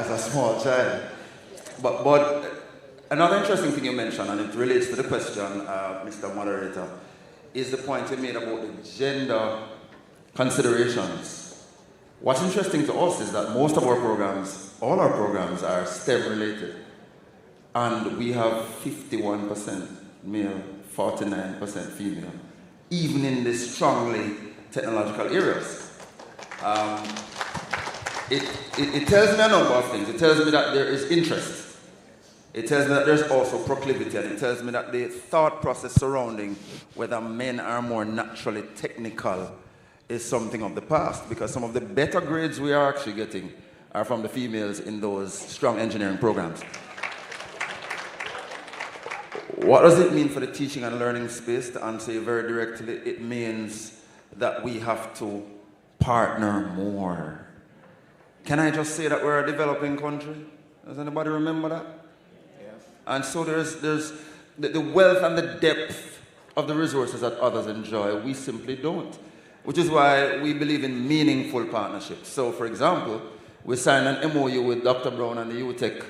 a small child. But another interesting thing you mentioned, and it relates to the question, Mr. Moderator, is the point you made about the gender considerations. What's interesting to us is that most of our programs, all our programs are STEM related. And we have 51% male, 49% female, even in the strongly technological areas. It tells me a number of things. It tells me that there is interest. It tells me that there's also proclivity, and it tells me that the thought process surrounding whether men are more naturally technical is something of the past, because some of the better grades we are actually getting are from the females in those strong engineering programs. What does it mean for the teaching and learning space? To answer you very directly, it means that we have to partner more. Can I just say that we're a developing country? Does anybody remember that? Yes. And so there's the wealth and the depth of the resources that others enjoy, we simply don't. Which is why we believe in meaningful partnerships. So, for example, we signed an MOU with Dr. Brown and the UTech.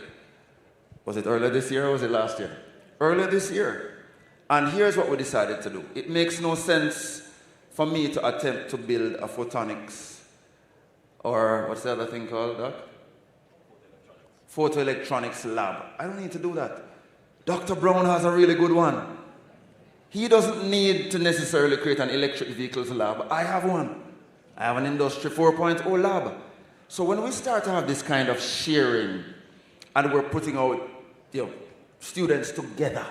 Was it earlier this year or was it last year? Earlier this year. And here's what we decided to do. It makes no sense for me to attempt to build a photonics, or what's the other thing called, Doc? Photoelectronics lab. I don't need to do that. Dr. Brown has a really good one. He doesn't need to necessarily create an electric vehicles lab. I have one. I have an Industry 4.0 lab. So when we start to have this kind of sharing, and we're putting out, students together,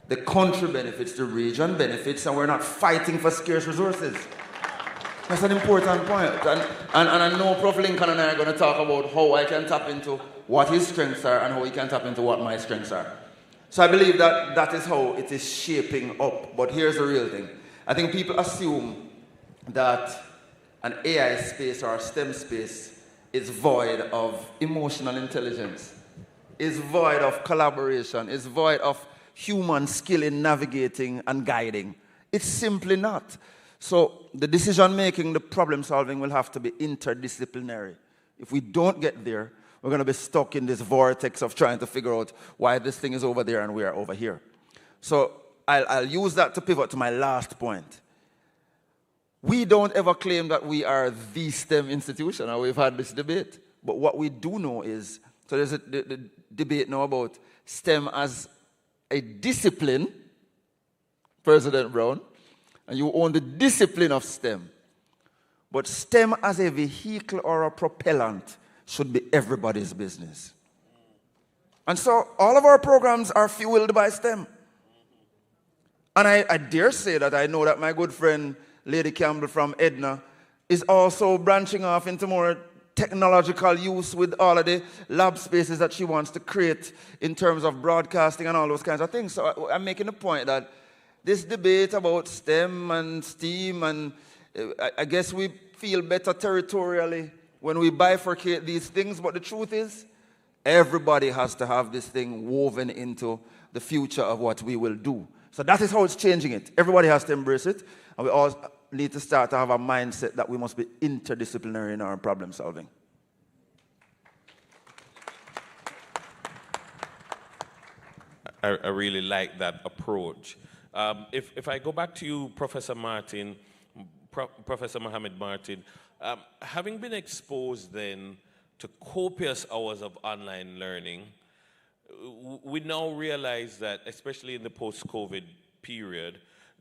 the country benefits, the region benefits, and we're not fighting for scarce resources. That's an important point. And I know Prof. Lincoln and I are going to talk about how I can tap into what his strengths are and how he can tap into what my strengths are. So I believe that that is how it is shaping up. But here's the real thing. I think people assume that an AI space or a STEM space is void of emotional intelligence, is void of collaboration, is void of human skill in navigating and guiding. It's simply not. So the decision making, the problem solving will have to be interdisciplinary. If we don't get there, we're going to be stuck in this vortex of trying to figure out why this thing is over there and we are over here. So I'll use that to pivot to my last point. We don't ever claim that we are the STEM institution, or we've had this debate. But what we do know is, so there's the debate now about STEM as a discipline, President Brown, and you own the discipline of STEM. But STEM as a vehicle or a propellant should be everybody's business. And so all of our programs are fueled by STEM. And I dare say that I know that my good friend, Lady Campbell from Edna, is also branching off into more technological use with all of the lab spaces that she wants to create in terms of broadcasting and all those kinds of things. So I'm making the point that this debate about STEM and STEAM, and I guess we feel better territorially when we bifurcate these things, but the truth is, everybody has to have this thing woven into the future of what we will do. So that is how it's changing it. Everybody has to embrace it, and we all need to start to have a mindset that we must be interdisciplinary in our problem solving. I really like that approach. If I go back to you, Professor Martin, Professor Mohammed Martin, having been exposed then to copious hours of online learning, we now realize that, especially in the post-COVID period,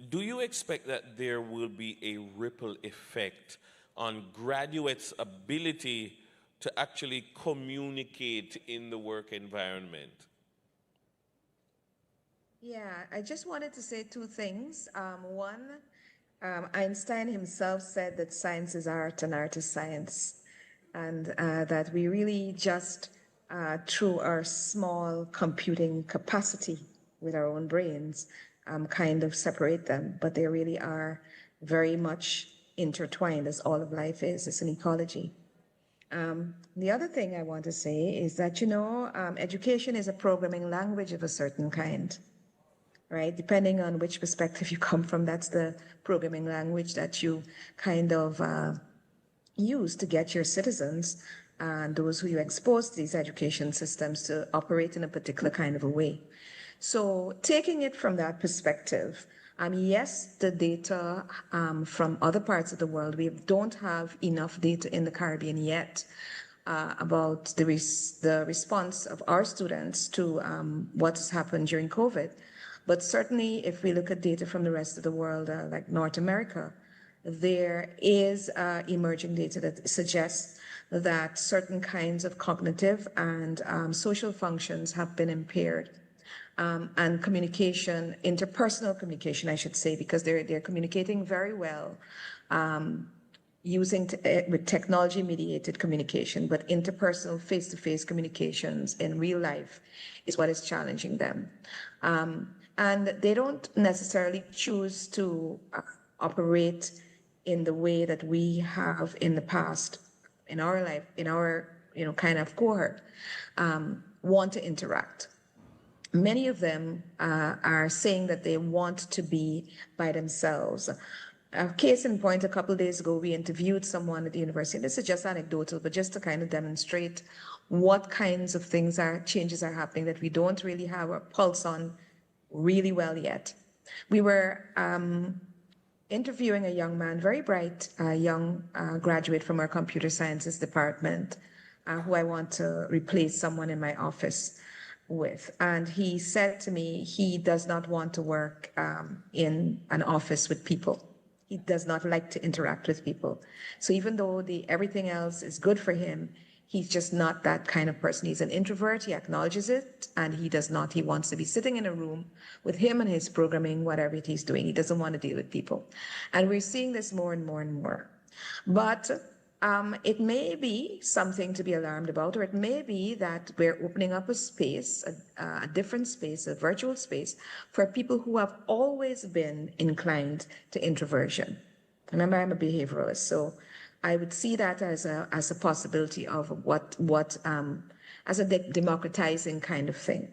do you expect that there will be a ripple effect on graduates' ability to actually communicate in the work environment? Yeah, I just wanted to say two things. One, Einstein himself said that science is art and art is science, and that we really just, through our small computing capacity with our own brains, kind of separate them, but they really are very much intertwined, as all of life is. It's an ecology. The other thing I want to say is that, education is a programming language of a certain kind. Right? Depending on which perspective you come from, that's the programming language that you kind of use to get your citizens and those who you expose to these education systems to operate in a particular kind of a way. So taking it from that perspective, yes, the data from other parts of the world, we don't have enough data in the Caribbean yet about the response of our students to what has happened during COVID. But certainly, if we look at data from the rest of the world, like North America, there is emerging data that suggests that certain kinds of cognitive and social functions have been impaired. And communication, interpersonal communication, I should say, because they're communicating very well using with technology-mediated communication, but interpersonal face-to-face communications in real life is what is challenging them. And they don't necessarily choose to operate in the way that we have in the past, in our life, in our kind of cohort, want to interact. many of them are saying that they want to be by themselves. A case in point, a couple of days ago, we interviewed someone at the university. This is just anecdotal, but just to kind of demonstrate what kinds of changes are happening that we don't really have a pulse on really well yet. We were interviewing a young man, very bright, young graduate from our computer sciences department, who I want to replace someone in my office with. And he said to me, he does not want to work in an office with people. He does not like to interact with people. So even though everything else is good for him, he's just not that kind of person. He's an introvert, he acknowledges it, and he wants to be sitting in a room with him and his programming, whatever it he's doing. He doesn't want to deal with people. And we're seeing this more and more and more. But it may be something to be alarmed about, or it may be that we're opening up a space, a different space, a virtual space, for people who have always been inclined to introversion. Remember, I'm a behavioralist, so I would see that as a possibility of as a democratizing kind of thing.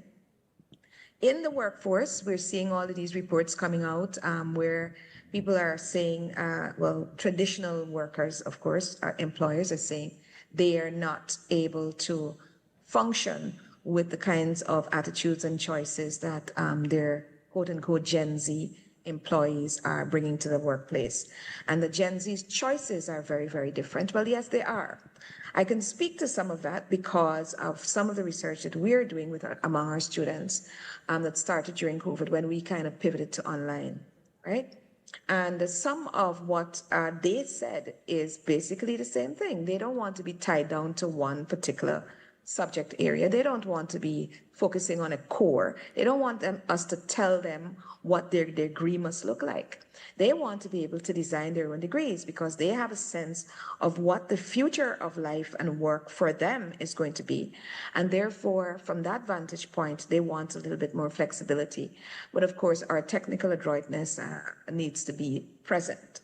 In the workforce, we're seeing all of these reports coming out where people are saying, well, traditional workers, of course, our employers are saying they are not able to function with the kinds of attitudes and choices that their quote-unquote Gen Z employees are bringing to the workplace. And the Gen Z's choices are very, very different. Well, yes, they are. I can speak to some of that because of some of the research that we're doing among our students that started during COVID when we kind of pivoted to online, right? And some of what they said is basically the same thing. They don't want to be tied down to one particular subject area. They don't want to be focusing on a core. They don't want us to tell them what their degree must look like. They want to be able to design their own degrees because they have a sense of what the future of life and work for them is going to be. And therefore, from that vantage point, they want a little bit more flexibility. But of course, our technical adroitness needs to be present.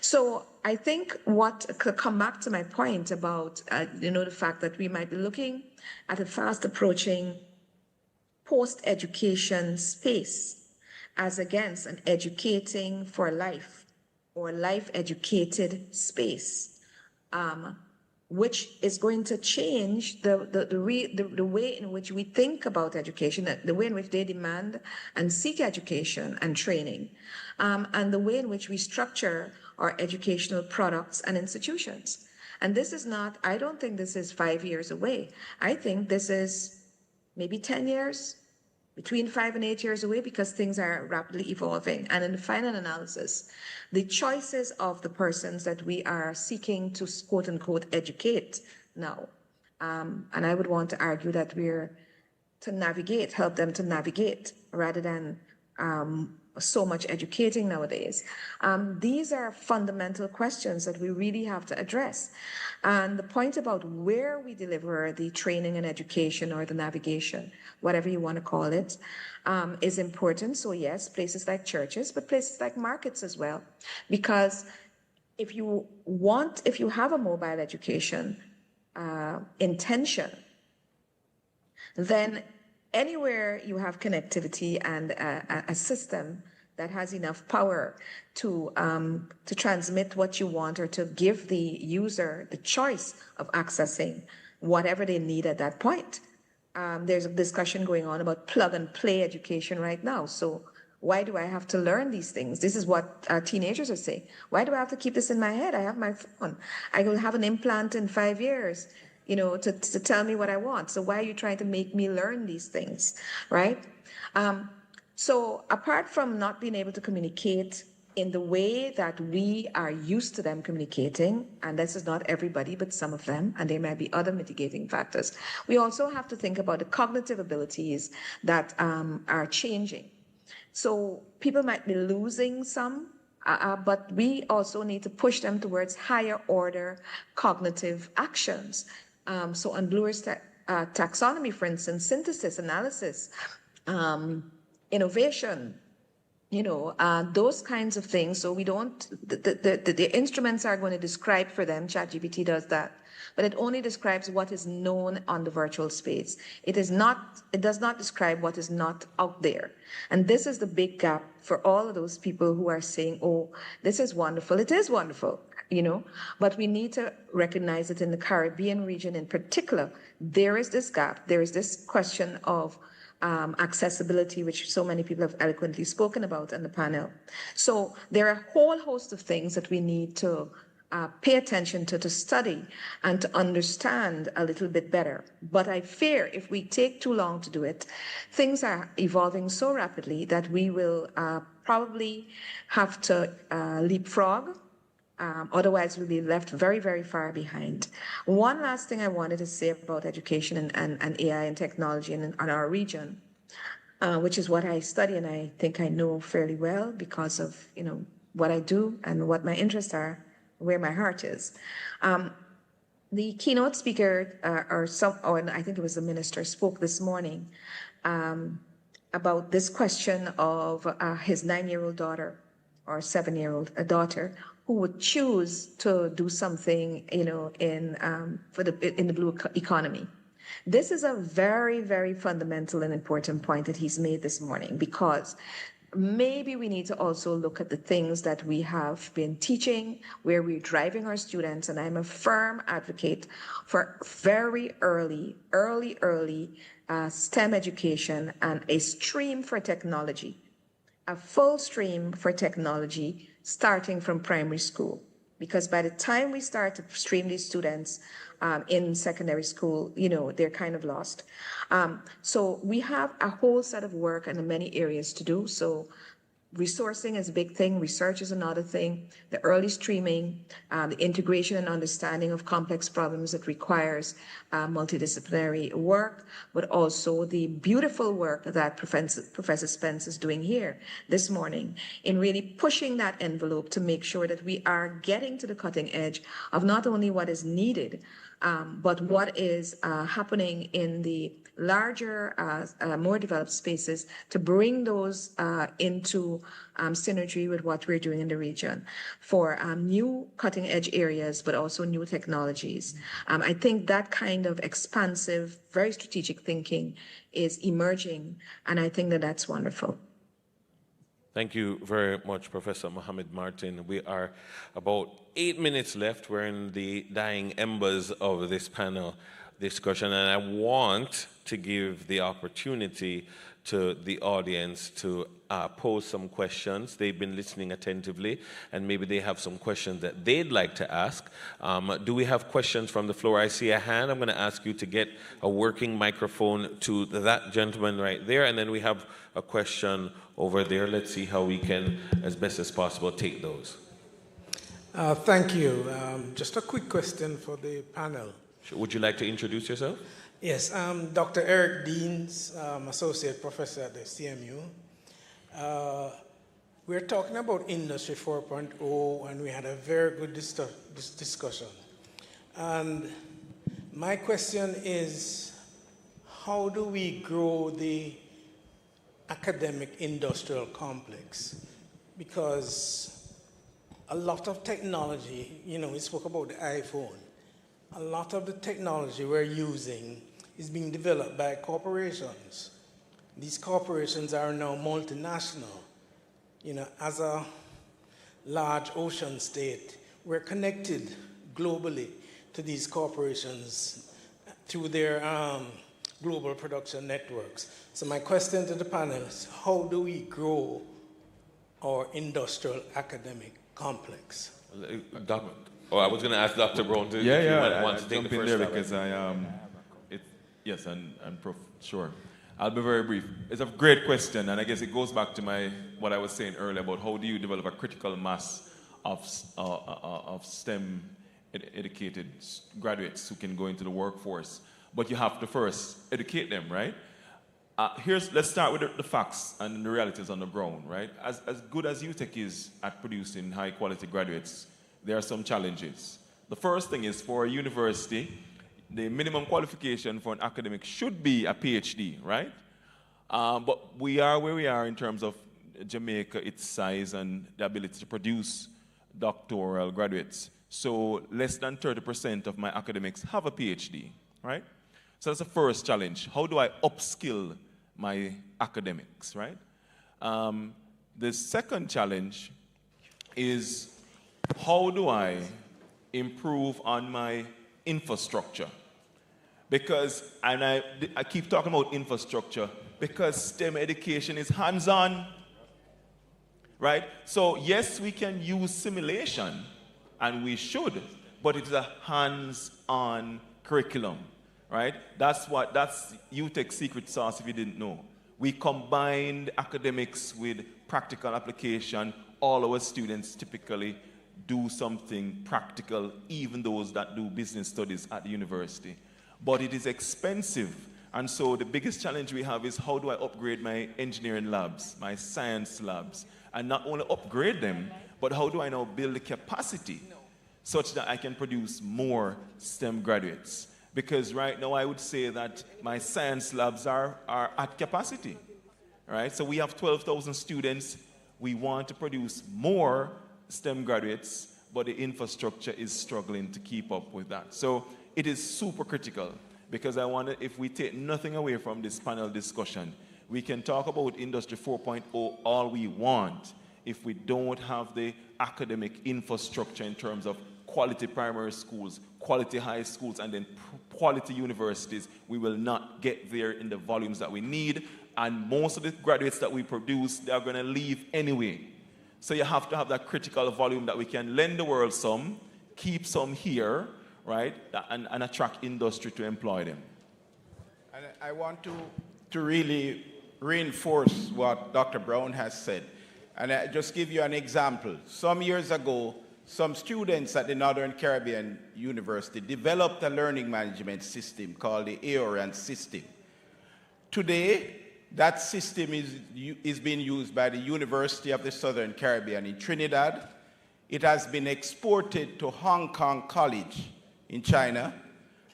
So I think what could come back to my point about, the fact that we might be looking at a fast approaching post-education space as against an educating for life or life-educated space, which is going to change the way in which we think about education, the way in which they demand and seek education and training, and the way in which we structure our educational products and institutions. And this is not, I don't think this is 5 years away. I think this is maybe 10 years, between 5 and 8 years away, because things are rapidly evolving. And in the final analysis, the choices of the persons that we are seeking to quote unquote educate now, and I would want to argue that we're to navigate, help them to navigate rather than so much educating nowadays. These are fundamental questions that we really have to address. And the point about where we deliver the training and education or the navigation, whatever you want to call it, is important. So yes, places like churches, but places like markets as well. Because if you have a mobile education intention, then anywhere you have connectivity and a system that has enough power to transmit what you want or to give the user the choice of accessing whatever they need at that point. There's a discussion going on about plug and play education right now. So why do I have to learn these things? This is what teenagers are saying. Why do I have to keep this in my head? I have my phone. I will have an implant in 5 years, to tell me what I want. So why are you trying to make me learn these things, right? So apart from not being able to communicate in the way that we are used to them communicating, and this is not everybody, but some of them, and there might be other mitigating factors, we also have to think about the cognitive abilities that are changing. So people might be losing some, but we also need to push them towards higher order cognitive actions. So on Bloor's taxonomy, for instance, synthesis, analysis, innovation, those kinds of things. So we don't, the instruments are going to describe for them, ChatGPT does that, but it only describes what is known on the virtual space. It does not describe what is not out there. And this is the big gap for all of those people who are saying, oh, this is wonderful. It is wonderful, you know, but we need to recognize that in the Caribbean region in particular, there is this gap. There is this question of accessibility, which so many people have eloquently spoken about in the panel. So there are a whole host of things that we need to pay attention to study, and to understand a little bit better. But I fear if we take too long to do it, things are evolving so rapidly that we will probably have to leapfrog. Otherwise, we'll be left very, very far behind. One last thing I wanted to say about education and AI and technology in our region, which is what I study and I think I know fairly well because of, you know, what I do and what my interests are, where my heart is. The keynote speaker, or I think it was the minister, spoke this morning about this question of his 9-year-old daughter or 7-year-old daughter who would choose to do something, you know, in the blue economy. This is a very, very fundamental and important point that he's made this morning, because maybe we need to also look at the things that we have been teaching, where we're driving our students. And I'm a firm advocate for very early STEM education and a stream for technology, a full stream for technology starting from primary school. Because by the time we start to stream these students in secondary school, you know, they're kind of lost. So we have a whole set of work and many areas to do. So resourcing is a big thing. Research is another thing. The early streaming, the integration and understanding of complex problems that requires multidisciplinary work, but also the beautiful work that Professor Spence is doing here this morning in really pushing that envelope to make sure that we are getting to the cutting edge of not only what is needed, but what is happening in the larger, more developed spaces to bring those into synergy with what we're doing in the region for new cutting edge areas, but also new technologies. I think that kind of expansive, very strategic thinking is emerging, and I think that that's wonderful. Thank you very much, Professor Mohammed Martin. We are about 8 minutes left. We're in the dying embers of this panel discussion, and I want to give the opportunity to the audience to pose some questions. They've been listening attentively, and maybe they have some questions that they'd like to ask. Do we have questions from the floor? I see a hand. I'm going to ask you to get a working microphone to that gentleman right there, and then we have a question over there. Let's see how we can, as best as possible, take those. Thank you. Just a quick question for the panel. Would you like to introduce yourself? Yes, I'm Dr. Eric Deans, Associate Professor at the CMU. We're talking about Industry 4.0, and we had a very good discussion. And my question is, how do we grow the academic industrial complex? Because a lot of technology, you know, we spoke about the iPhone. A lot of the technology we're using is being developed by corporations. These corporations are now multinational. You know, as a large ocean state, we're connected globally to these corporations through their global production networks. So my question to the panel is, how do we grow our industrial academic complex? I was going to ask Dr. Brown to want to take the first there because yes, sure. I'll be very brief. It's a great question, and I guess it goes back to what I was saying earlier about how do you develop a critical mass of STEM educated graduates who can go into the workforce. But you have to first educate them, right? Let's start with the facts and the realities on the ground, right? As good as UTech is at producing high quality graduates, there are some challenges. The first thing is, for a university, the minimum qualification for an academic should be a PhD, right? But we are where we are in terms of Jamaica, its size, and the ability to produce doctoral graduates. So less than 30% of my academics have a PhD, right? So that's the first challenge. How do I upskill my academics, right? The second challenge is how do I improve on my infrastructure? Because, and I keep talking about infrastructure, because STEM education is hands-on, right? So yes, we can use simulation, and we should, but it's a hands-on curriculum, right? That's UTEC's secret sauce if you didn't know. We combined academics with practical application. All our students typically do something practical, even those that do business studies at the university. But it is expensive. And so the biggest challenge we have is how do I upgrade my engineering labs, my science labs, and not only upgrade them, but how do I now build the capacity such that I can produce more STEM graduates? Because right now I would say that my science labs are at capacity, right? So we have 12,000 students. We want to produce more STEM graduates, but the infrastructure is struggling to keep up with that. So it is super critical, because I wonder if we take nothing away from this panel discussion, we can talk about Industry 4.0 all we want. If we don't have the academic infrastructure in terms of quality primary schools, quality high schools, and then quality universities, we will not get there in the volumes that we need. And most of the graduates that we produce, they are going to leave anyway. So you have to have that critical volume that we can lend the world some, keep some here, right, and attract industry to employ them. And I want to really reinforce what Dr. Brown has said. And I just give you an example. Some years ago, some students at the Northern Caribbean University developed a learning management system called the AORAN system. Today, that system is being used by the University of the Southern Caribbean in Trinidad. It has been exported to Hong Kong College in China,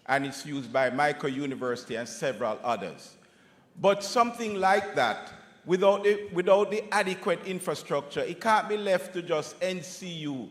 and it's used by Micro University and several others. But something like that, without the adequate infrastructure, it can't be left to just NCU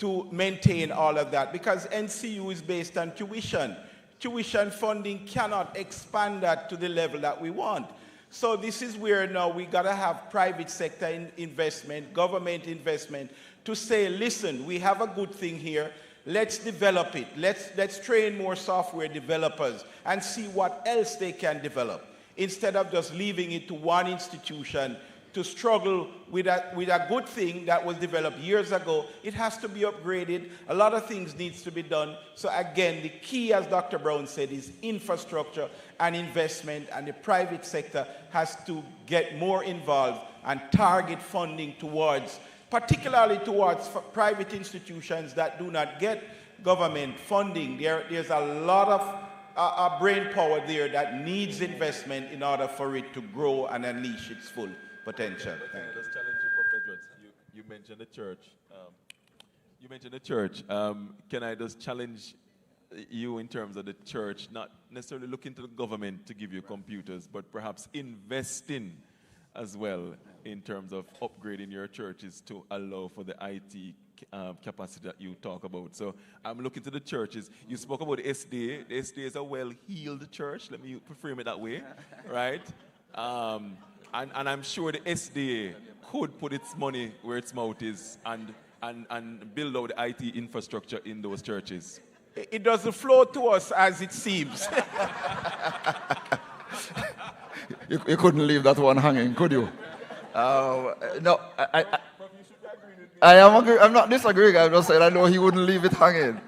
to maintain all of that, because NCU is based on tuition. Tuition funding cannot expand that to the level that we want. So this is where now we gotta have private sector investment, government investment, to say, listen, we have a good thing here, let's develop it. Let's train more software developers and see what else they can develop, instead of just leaving it to one institution to struggle with a good thing that was developed years ago. It has to be upgraded. A lot of things needs to be done. So again, the key, as Dr. Brown said, is infrastructure and investment, and the private sector has to get more involved and target funding towards, particularly towards private institutions that do not get government funding. There's a lot of brain power there that needs investment in order for it to grow and unleash its full potential. Can I just challenge you, Professor? You mentioned the church. Can I just challenge you in terms of the church, not necessarily looking to the government to give you computers, but perhaps investing as well in terms of upgrading your churches to allow for the IT capacity that you talk about. So I'm looking to the churches. You spoke about the SDA. The SDA is a well-heeled church. Let me frame it that way, right? And I'm sure the SDA could put its money where its mouth is and build out the IT infrastructure in those churches. It doesn't flow to us as it seems. You couldn't leave that one hanging, could you? No, I'm not disagreeing. I'm just saying I know he wouldn't leave it hanging.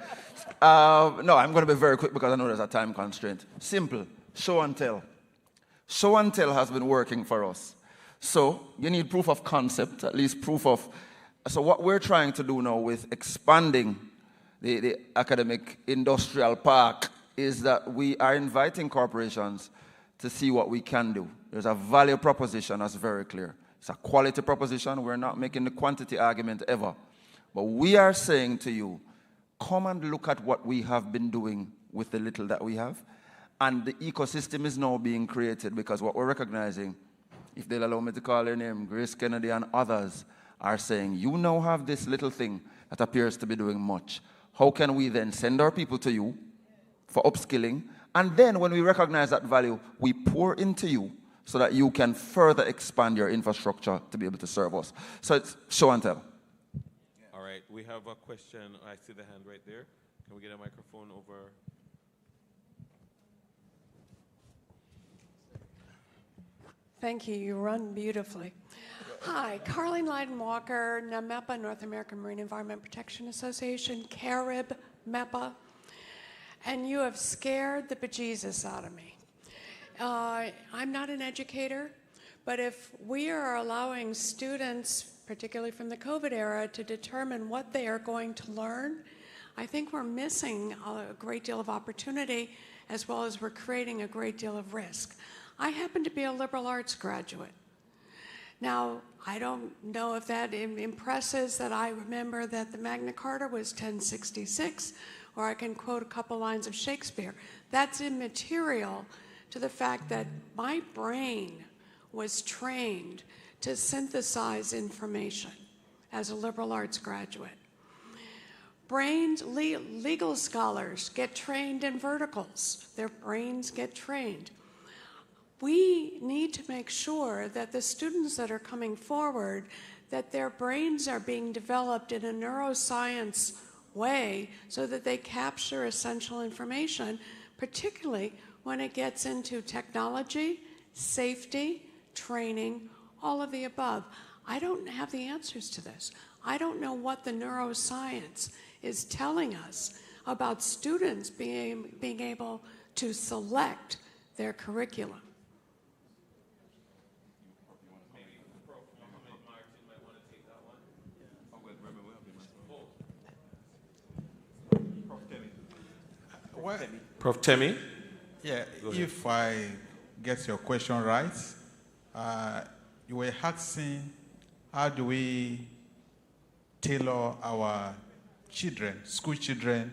No, I'm going to be very quick because I know there's a time constraint. Simple. Show and tell. Show and tell has been working for us. So you need proof of concept, at least proof of... So what we're trying to do now with expanding the academic industrial park is that we are inviting corporations to see what we can do. There's a value proposition that's very clear. It's a quality proposition. We're not making the quantity argument ever. But we are saying to you, come and look at what we have been doing with the little that we have. And the ecosystem is now being created, because what we're recognizing, if they'll allow me to call their name, Grace Kennedy and others are saying, you now have this little thing that appears to be doing much. how can we then send our people to you for upskilling? And then when we recognize that value, we pour into you so that you can further expand your infrastructure to be able to serve us. So it's show and tell. All right, we have a question. I see the hand right there. Can we get a microphone over? Thank you. You run beautifully. Hi, Carleen Leiden-Walker, NAMEPA, North American Marine Environment Protection Association, CARIB, MEPA, and you have scared the bejesus out of me. I'm not an educator, but if we are allowing students, particularly from the COVID era, to determine what they are going to learn, I think we're missing a great deal of opportunity, as well as we're creating a great deal of risk. I happen to be a liberal arts graduate. Now, I don't know if that impresses that I remember that the Magna Carta was 1066, or I can quote a couple lines of Shakespeare. That's immaterial to the fact that my brain was trained to synthesize information as a liberal arts graduate. Legal scholars get trained in verticals. Their brains get trained. We need to make sure that the students that are coming forward, that their brains are being developed in a neuroscience way so that they capture essential information, particularly when it gets into technology, safety, training, all of the above. I don't have the answers to this. I don't know what the neuroscience is telling us about students being able to select their curriculum. Well, Prof. Temi? Yeah, if I get your question right, you were asking how do we tailor our children, school children,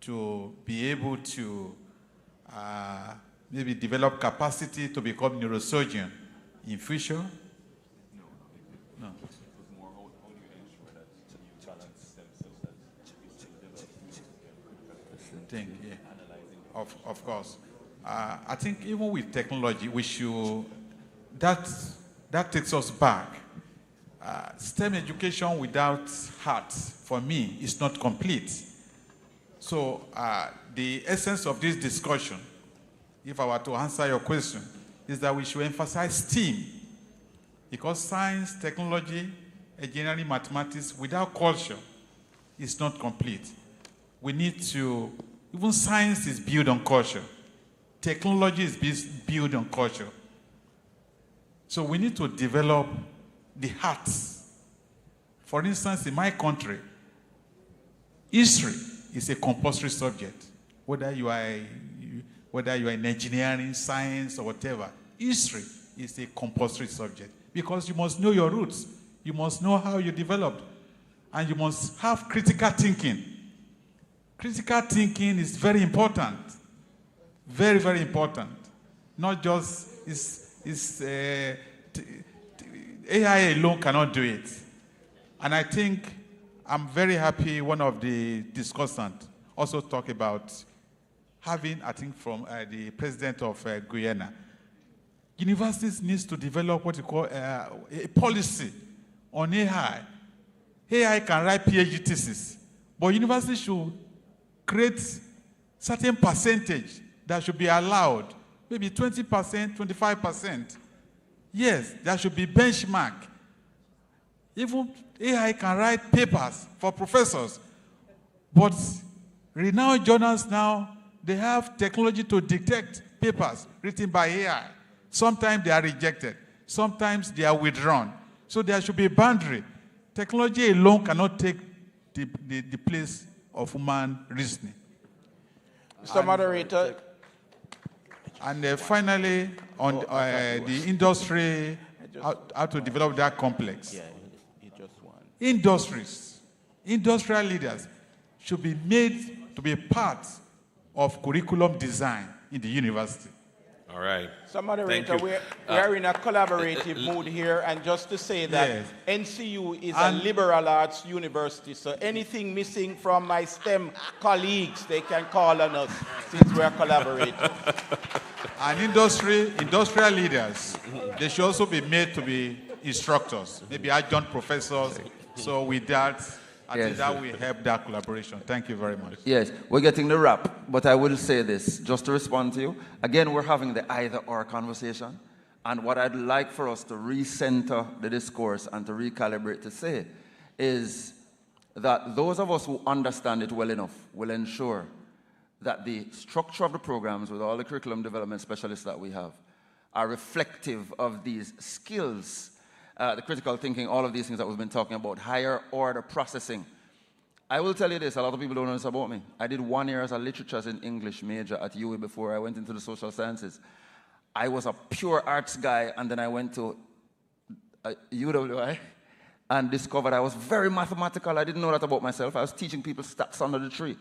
to be able to maybe develop capacity to become neurosurgeon in future? No. Yeah. Of course. I think even with technology, we should, that takes us back. STEM education without heart, for me, is not complete. So the essence of this discussion, if I were to answer your question, is that we should emphasize STEAM. Because science, technology, engineering, mathematics, without culture, is not complete. We need to, even science is built on culture. Technology is built on culture. So we need to develop the hearts. For instance, in my country, history is a compulsory subject. Whether you are in engineering, science, or whatever, history is a compulsory subject. Because you must know your roots. You must know how you developed. And you must have critical thinking. Critical thinking is very important. Very, very important. Not just, AI alone cannot do it. And I think I'm very happy one of the discussants also talked about having, I think from the president of Guyana, universities needs to develop what you call a policy on AI. AI can write PhD thesis, but universities should create certain percentage that should be allowed, maybe 20%, 25%. Yes, there should be benchmark. Even AI can write papers for professors, but renowned journals now, they have technology to detect papers written by AI. Sometimes they are rejected. Sometimes they are withdrawn. So there should be a boundary. Technology alone cannot take the place of human reasoning. Mr. Moderator. And finally, on the industry, how to develop that complex. Yeah, he just won. Industries, industrial leaders should be made to be part of curriculum design in the university. All right. So, moderator, we're in a collaborative mood here, and just to say that Yes. NCU is a liberal arts university, so anything missing from my STEM colleagues, they can call on us since we're collaborating. And industrial leaders, they should also be made to be instructors, maybe adjunct professors. So with that, I think that will help that collaboration. Thank you very much. Yes, we're getting the wrap, but I will say this, just to respond to you. Again, we're having the either-or conversation, and what I'd like for us to recenter the discourse and to recalibrate to say is that those of us who understand it well enough will ensure that the structure of the programs with all the curriculum development specialists that we have are reflective of these skills, the critical thinking, all of these things that we've been talking about, higher order processing. I will tell you this, a lot of people don't know this about me. I did 1 year as a literatures and English major at UWI before I went into the social sciences. I was a pure arts guy, and then I went to UWI and discovered I was very mathematical. I didn't know that about myself. I was teaching people stats under the tree.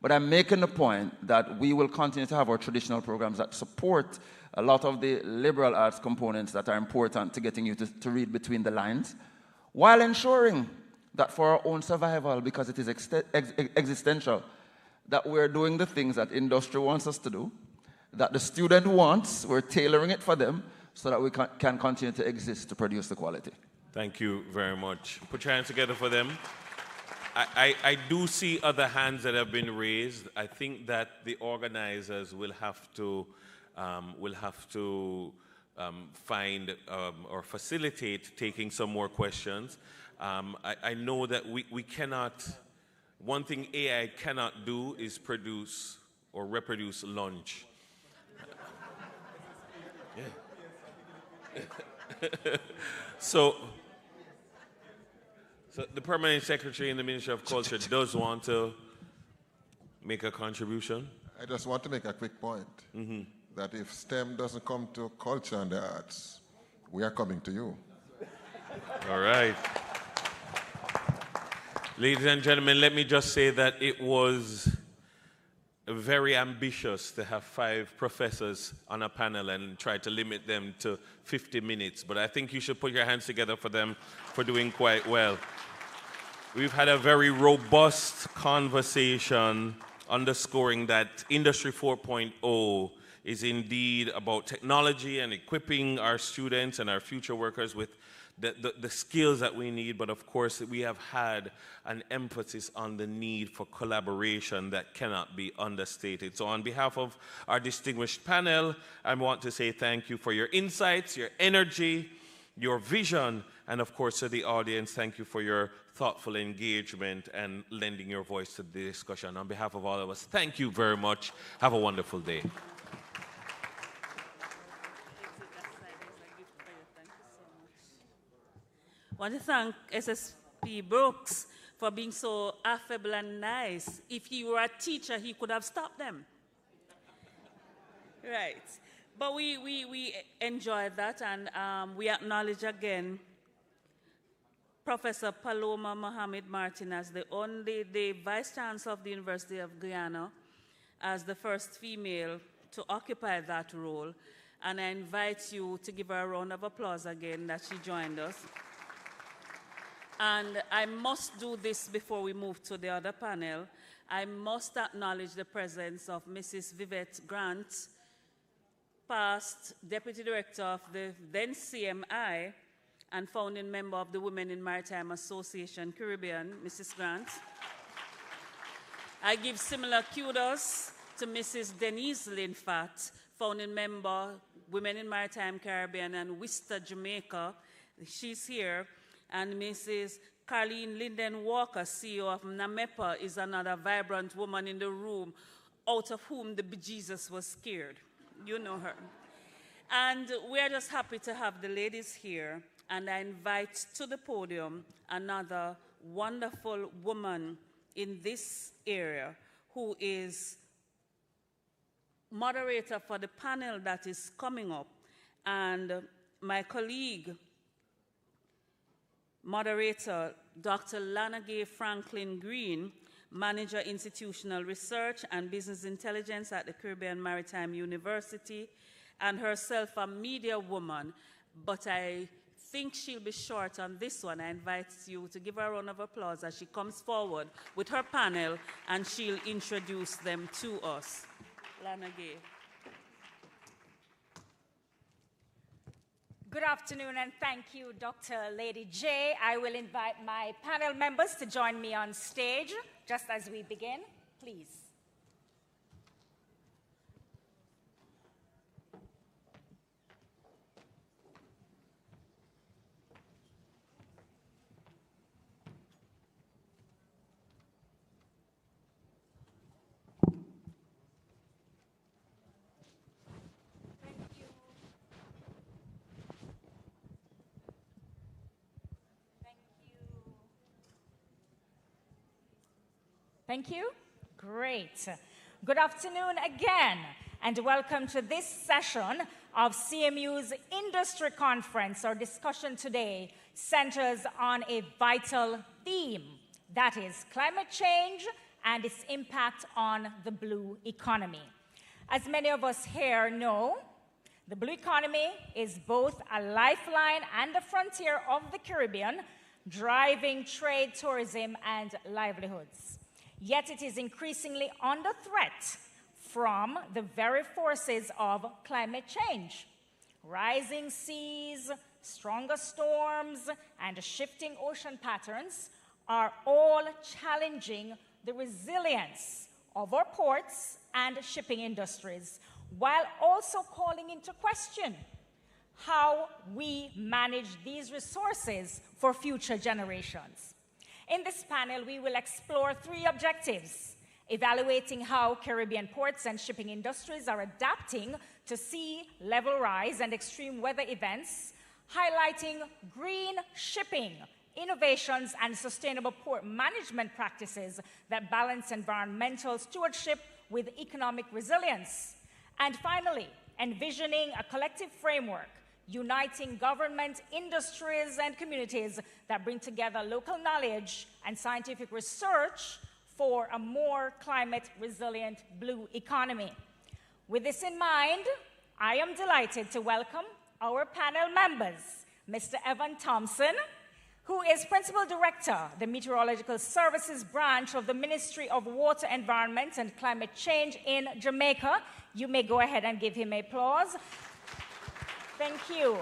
But I'm making the point that we will continue to have our traditional programs that support a lot of the liberal arts components that are important to getting you to read between the lines, while ensuring that for our own survival, because it is existential, that we're doing the things that industry wants us to do, that the student wants, we're tailoring it for them so that we can continue to exist to produce the quality. Thank you very much. Put your hands together for them. I do see other hands that have been raised. I think that the organizers will have to find or facilitate taking some more questions. I know that we cannot, one thing AI cannot do is produce or reproduce lunch. Yeah. So the Permanent Secretary in the Ministry of Culture does want to make a contribution. I just want to make a quick point. That if STEM doesn't come to culture and the arts, we are coming to you. All right. Ladies and gentlemen, let me just say that it was very ambitious to have 5 professors on a panel and try to limit them to 50 minutes, but I think you should put your hands together for them for doing quite well. We've had a very robust conversation underscoring that Industry 4.0 is indeed about technology and equipping our students and our future workers with the skills that we need, but of course we have had an emphasis on the need for collaboration that cannot be understated. So on behalf of our distinguished panel, I want to say thank you for your insights, your energy, your vision, and of course to the audience, thank you for your thoughtful engagement and lending your voice to the discussion. On behalf of all of us, thank you very much. Have a wonderful day. I want to thank SSP Brooks for being so affable and nice. If he were a teacher, he could have stopped them. Right. But we enjoyed that, and we acknowledge again Professor Paloma Mohamed Martin as the Vice Chancellor of the University of Guyana, as the first female to occupy that role. And I invite you to give her a round of applause again that she joined us. And I must do this before we move to the other panel. I must acknowledge the presence of Mrs. Vivette Grant, past Deputy Director of the then CMI and founding member of the Women in Maritime Association Caribbean, Mrs. Grant. I give similar kudos to Mrs. Denise Linfat, founding member, Women in Maritime Caribbean and Worcester, Jamaica. She's here. And Mrs. Carleen Linden Walker, CEO of NAMEPA, is another vibrant woman in the room, out of whom the bejesus was scared. You know her. And we're just happy to have the ladies here. And I invite to the podium another wonderful woman in this area who is moderator for the panel that is coming up. And my colleague, moderator, Dr. Lanagay Franklin Green, Manager Institutional Research and Business Intelligence at the Caribbean Maritime University, and herself a media woman, but I think she'll be short on this one. I invite you to give her a round of applause as she comes forward with her panel and she'll introduce them to us. Lana Gay. Good afternoon and thank you, Dr. Lady J. I will invite my panel members to join me on stage just as we begin, please. Thank you. Great. Good afternoon again, and welcome to this session of CMU's Industry Conference. Our discussion today centers on a vital theme, that is climate change and its impact on the blue economy. As many of us here know, the blue economy is both a lifeline and a frontier of the Caribbean, driving trade, tourism, and livelihoods. Yet it is increasingly under threat from the very forces of climate change. Rising seas, stronger storms, and shifting ocean patterns are all challenging the resilience of our ports and shipping industries, while also calling into question how we manage these resources for future generations. In this panel, we will explore three objectives: evaluating how Caribbean ports and shipping industries are adapting to sea level rise and extreme weather events, highlighting green shipping, innovations, and sustainable port management practices that balance environmental stewardship with economic resilience, and finally, envisioning a collective framework uniting government, industries, and communities that bring together local knowledge and scientific research for a more climate-resilient blue economy. With this in mind, I am delighted to welcome our panel members, Mr. Evan Thompson, who is Principal Director, the Meteorological Services Branch of the Ministry of Water, Environment, and Climate Change in Jamaica. You may go ahead and give him applause. Thank you.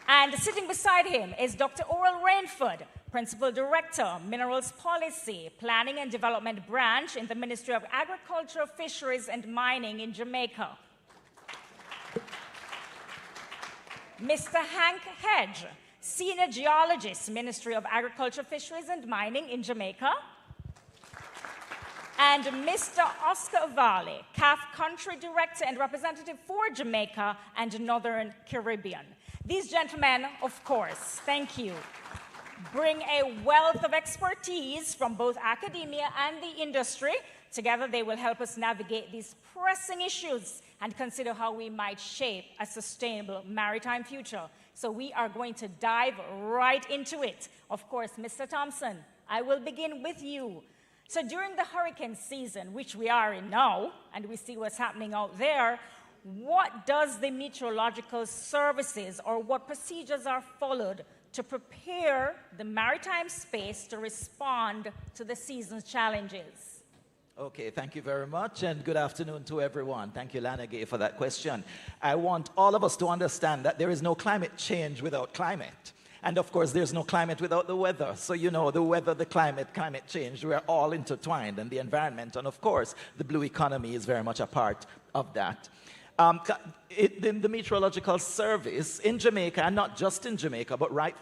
And sitting beside him is Dr. Oral Rainford, Principal Director, Minerals Policy, Planning and Development Branch in the Ministry of Agriculture, Fisheries, and Mining in Jamaica. Mr. Hank Hedge, Senior Geologist, Ministry of Agriculture, Fisheries, and Mining in Jamaica. And Mr. Oscar Valley, CAF Country Director and Representative for Jamaica and Northern Caribbean. These gentlemen, of course, thank you, bring a wealth of expertise from both academia and the industry. Together, they will help us navigate these pressing issues and consider how we might shape a sustainable maritime future. So we are going to dive right into it. Of course, Mr. Thompson, I will begin with you. So during the hurricane season, which we are in now, and we see what's happening out there, what does the meteorological services or what procedures are followed to prepare the maritime space to respond to the season's challenges? Okay, thank you very much, and good afternoon to everyone. Thank you, Lana Gay, for that question. I want all of us to understand that there is no climate change without climate. And of course, there's no climate without the weather. So, you know, the weather, the climate change, we're all intertwined, and the environment. And of course, the blue economy is very much a part of that. In the Meteorological Service in Jamaica, and not just in Jamaica, but right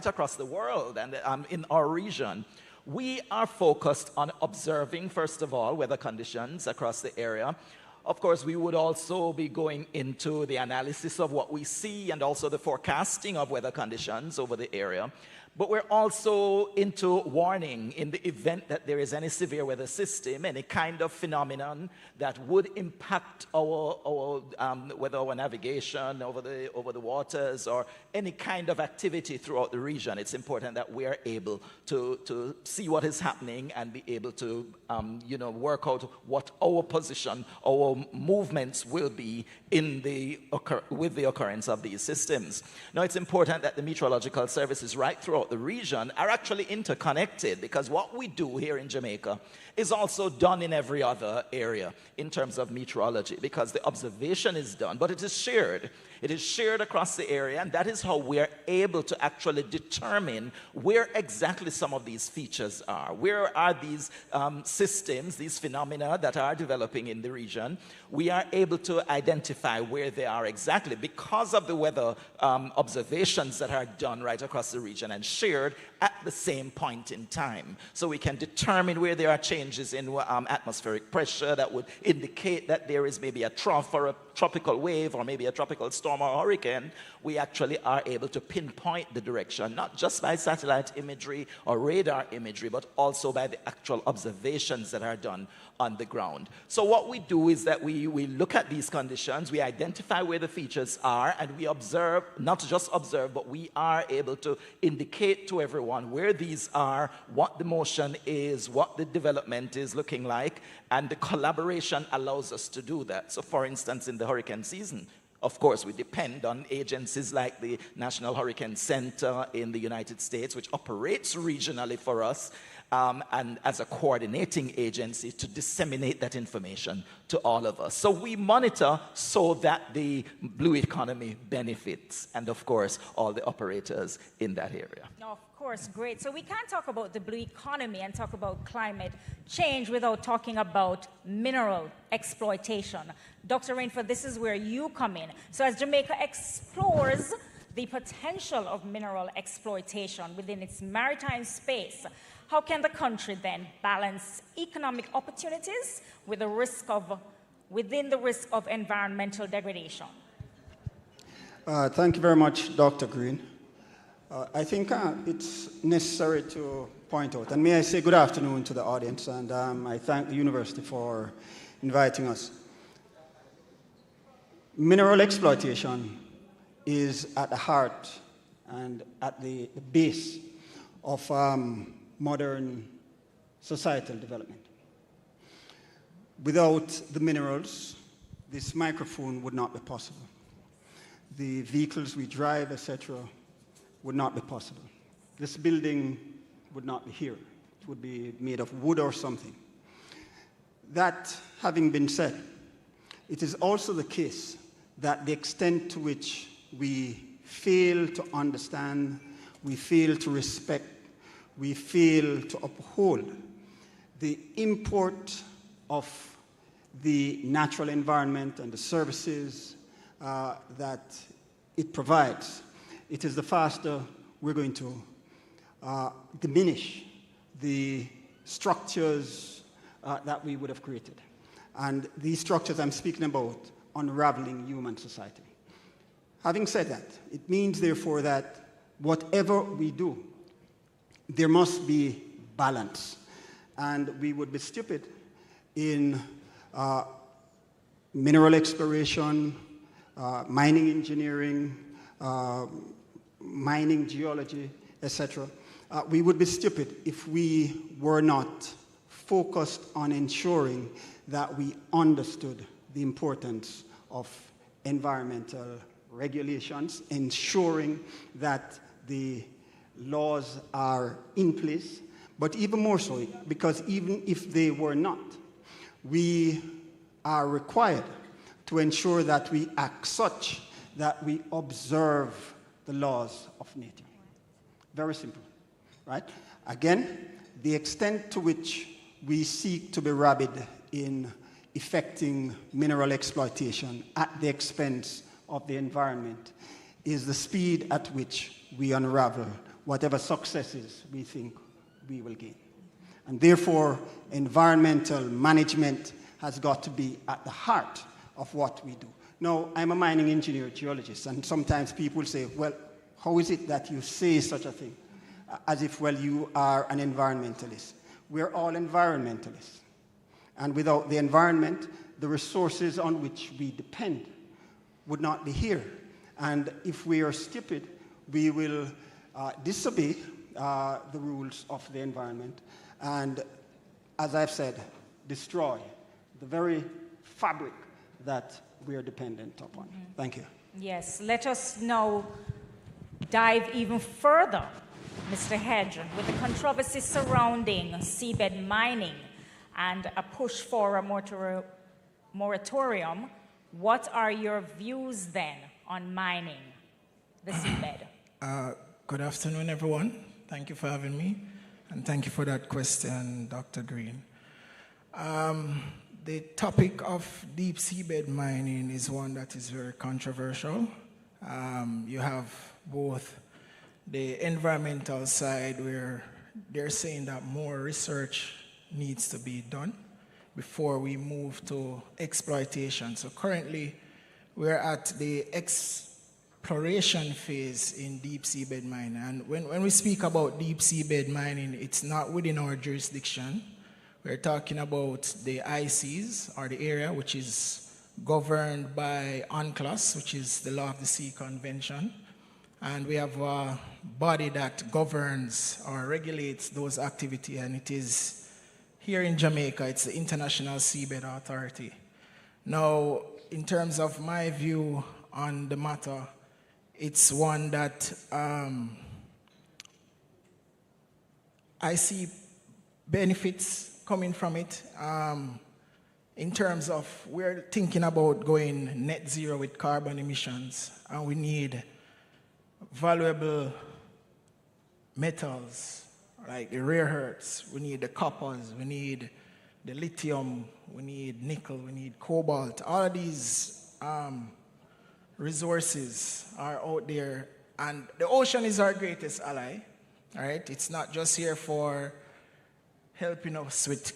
across the world and in our region, we are focused on observing, first of all, weather conditions across the area. Of course, we would also be going into the analysis of what we see and also the forecasting of weather conditions over the area. But we're also into warning in the event that there is any severe weather system, any kind of phenomenon that would impact whether our navigation over the waters or any kind of activity throughout the region. It's important that we are able to see what is happening and be able to work out what our position, our movements will be with the occurrence of these systems. Now, it's important that the meteorological services right throughout the region are actually interconnected, because what we do here in Jamaica is also done in every other area in terms of meteorology, because the observation is done, but it is shared. It is shared across the area, and that is how we are able to actually determine where exactly some of these features are. Where are these systems, these phenomena that are developing in the region? We are able to identify where they are exactly because of the weather observations that are done right across the region and shared at the same point in time. So we can determine where there are changes in atmospheric pressure that would indicate that there is maybe a trough or a tropical wave or maybe a tropical storm or hurricane. We actually are able to pinpoint the direction, not just by satellite imagery or radar imagery, but also by the actual observations that are done on the ground. So what we do is that we look at these conditions, we identify where the features are, and we observe, not just observe, but we are able to indicate to everyone where these are, what the motion is, what the development is looking like, and the collaboration allows us to do that. So for instance, in the hurricane season, of course, we depend on agencies like the National Hurricane Center in the United States, which operates regionally for us, and as a coordinating agency to disseminate that information to all of us. So we monitor so that the blue economy benefits, and of course, all the operators in that area. Of course, great. So we can't talk about the blue economy and talk about climate change without talking about mineral exploitation. Dr. Rainford, this is where you come in. So as Jamaica explores the potential of mineral exploitation within its maritime space, how can the country then balance economic opportunities with within the risk of environmental degradation? Thank you very much, Dr. Green. I think it's necessary to point out, and may I say good afternoon to the audience, and I thank the university for inviting us. Mineral exploitation is at the heart and at the base of modern societal development. Without the minerals, this microphone would not be possible. The vehicles we drive, etc., would not be possible. This building would not be here. It would be made of wood or something. That having been said, it is also the case that the extent to which we fail to understand, we fail to respect, we fail to uphold the import of the natural environment and the services that it provides, it is the faster we're going to diminish the structures that we would have created. And these structures I'm speaking about unraveling human society. Having said that, it means therefore that whatever we do, there must be balance. And we would be stupid in mineral exploration, mining engineering, mining geology, etc. We would be stupid if we were not focused on ensuring that we understood the importance of environmental regulations, ensuring that the laws are in place, but even more so, because even if they were not, we are required to ensure that we act such that we observe the laws of nature. Very simple, right? Again, the extent to which we seek to be rabid in effecting mineral exploitation at the expense of the environment is the speed at which we unravel whatever successes we think we will gain. And therefore, environmental management has got to be at the heart of what we do. Now, I'm a mining engineer, geologist, and sometimes people say, well, how is it that you say such a thing? as if, well, you are an environmentalist. We're all environmentalists. And without the environment, the resources on which we depend would not be here. And if we are stupid, we will disobey the rules of the environment and, as I've said, destroy the very fabric that we are dependent upon. Thank you. Yes, let us now dive even further, Mr. Hedge, with the controversy surrounding seabed mining and a push for a moratorium. What are your views then on mining the seabed? Good afternoon, everyone. Thank you for having me, and thank you for that question, Dr. Green. The topic of deep seabed mining is one that is very controversial. You have both the environmental side where they're saying that more research needs to be done before we move to exploitation. So currently, we're at the exploration phase in deep seabed mining. And when we speak about deep seabed mining, it's not within our jurisdiction. We're talking about the ICs, or the area which is governed by UNCLOS, which is the Law of the Sea Convention. And we have a body that governs or regulates those activities, and it is here in Jamaica, it's the International Seabed Authority. Now, in terms of my view on the matter, it's one that I see benefits coming from it. In terms of, we're thinking about going net zero with carbon emissions, and we need valuable metals like the rare earths. We need the coppers, we need the lithium, we need nickel, we need cobalt. All of these resources are out there, and the ocean is our greatest ally. All right, it's not just here for helping us with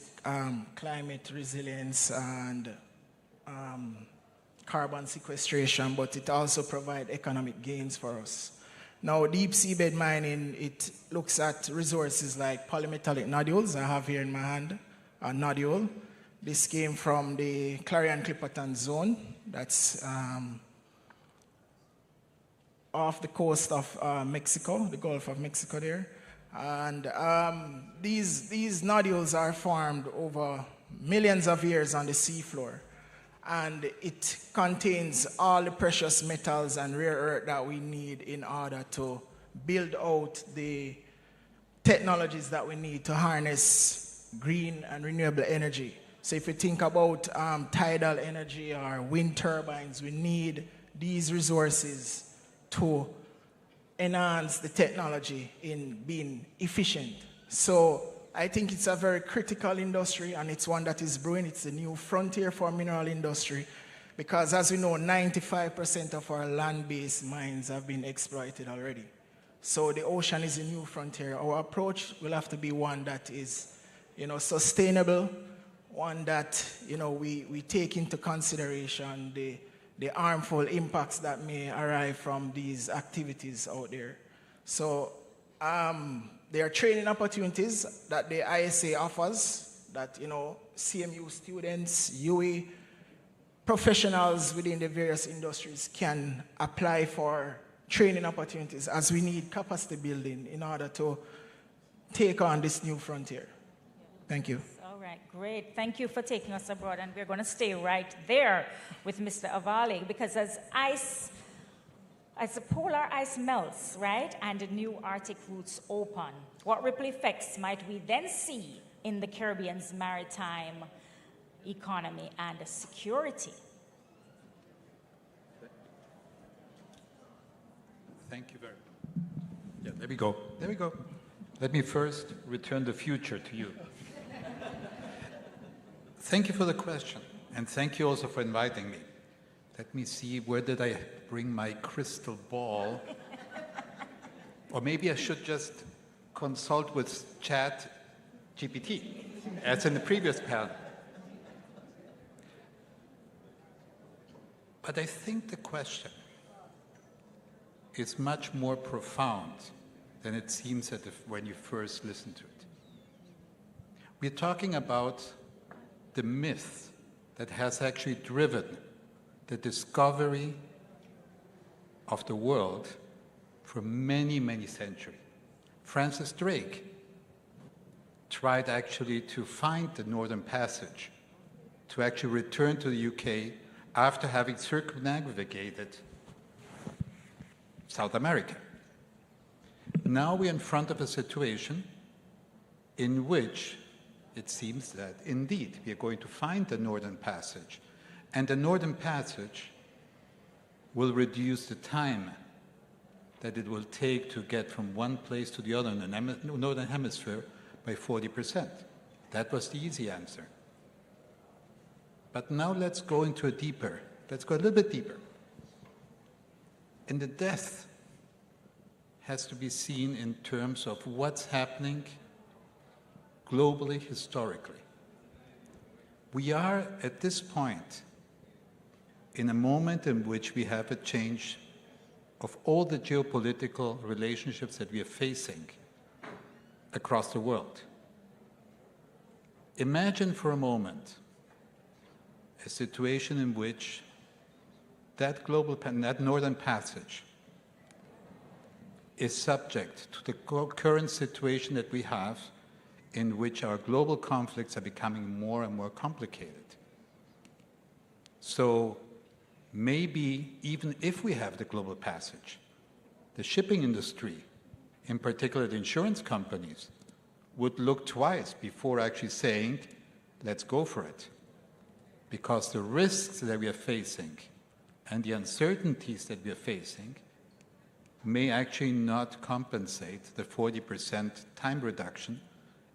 climate resilience and carbon sequestration, but it also provides economic gains for us. Now, deep seabed mining, it looks at resources like polymetallic nodules. I have here in my hand a nodule. This came from the Clarion-Clipperton zone. That's off the coast of Mexico, the Gulf of Mexico there. And these nodules are formed over millions of years on the seafloor. And it contains all the precious metals and rare earth that we need in order to build out the technologies that we need to harness green and renewable energy. So if you think about tidal energy or wind turbines, we need these resources to enhance the technology in being efficient. So I think it's a very critical industry, and it's one that is brewing. It's a new frontier for mineral industry, because as we know, 95% of our land-based mines have been exploited already. So the ocean is a new frontier. Our approach will have to be one that is, sustainable, one that, we take into consideration the harmful impacts that may arise from these activities out there. So there are training opportunities that the ISA offers that, CMU students, UE, professionals within the various industries can apply for training opportunities, as we need capacity building in order to take on this new frontier. Thank you. All right, great. Thank you for taking us abroad, and we're going to stay right there with Mr. Avali, because as the polar ice melts, right, and the new Arctic routes open, what ripple effects might we then see in the Caribbean's maritime economy and security? Thank you very much. Yeah, there we go. There we go. Let me first return the future to you. Thank you for the question, and thank you also for inviting me. Let me see, where did I bring my crystal ball? Or maybe I should just consult with Chat GPT, as in the previous panel. But I think the question is much more profound than it seems when you first listen to it. We're talking about the myth that has actually driven the discovery of the world for many, many centuries. Francis Drake tried actually to find the Northern Passage, to actually return to the UK after having circumnavigated South America. Now we're in front of a situation in which it seems that indeed we are going to find the Northern Passage, and the Northern Passage will reduce the time that it will take to get from one place to the other in the Northern Hemisphere by 40%. That was the easy answer. But now let's go a little bit deeper. And the death has to be seen in terms of what's happening globally, historically. We are at this point in a moment in which we have a change of all the geopolitical relationships that we are facing across the world. Imagine for a moment a situation in which that Northern Passage is subject to the current situation that we have, in which our global conflicts are becoming more and more complicated. So maybe even if we have the global passage, the shipping industry, in particular the insurance companies, would look twice before actually saying, let's go for it. Because the risks that we are facing and the uncertainties that we are facing may actually not compensate the 40% time reduction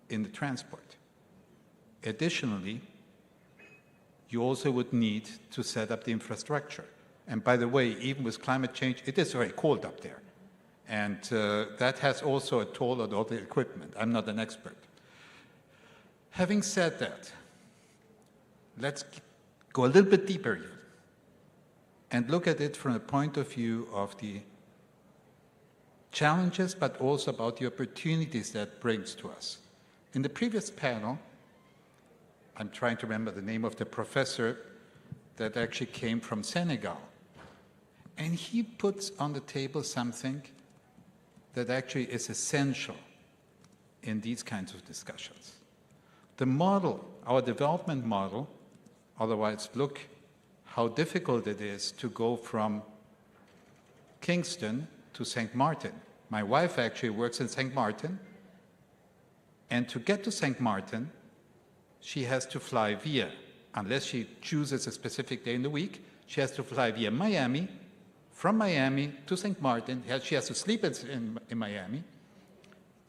in the transport. Additionally, you also would need to set up the infrastructure. And by the way, even with climate change, it is very cold up there. And that has also a toll on all the equipment. I'm not an expert. Having said that, let's go a little bit deeper here and look at it from the point of view of the challenges, but also about the opportunities that brings to us. In the previous panel, I'm trying to remember the name of the professor that actually came from Senegal. And he puts on the table something that actually is essential in these kinds of discussions. The model, our development model, otherwise look how difficult it is to go from Kingston to St. Martin. My wife actually works in St. Martin, and to get to St. Martin, she has to fly via, unless she chooses a specific day in the week, she has to fly via Miami, from Miami to St. Martin. She has to sleep in Miami.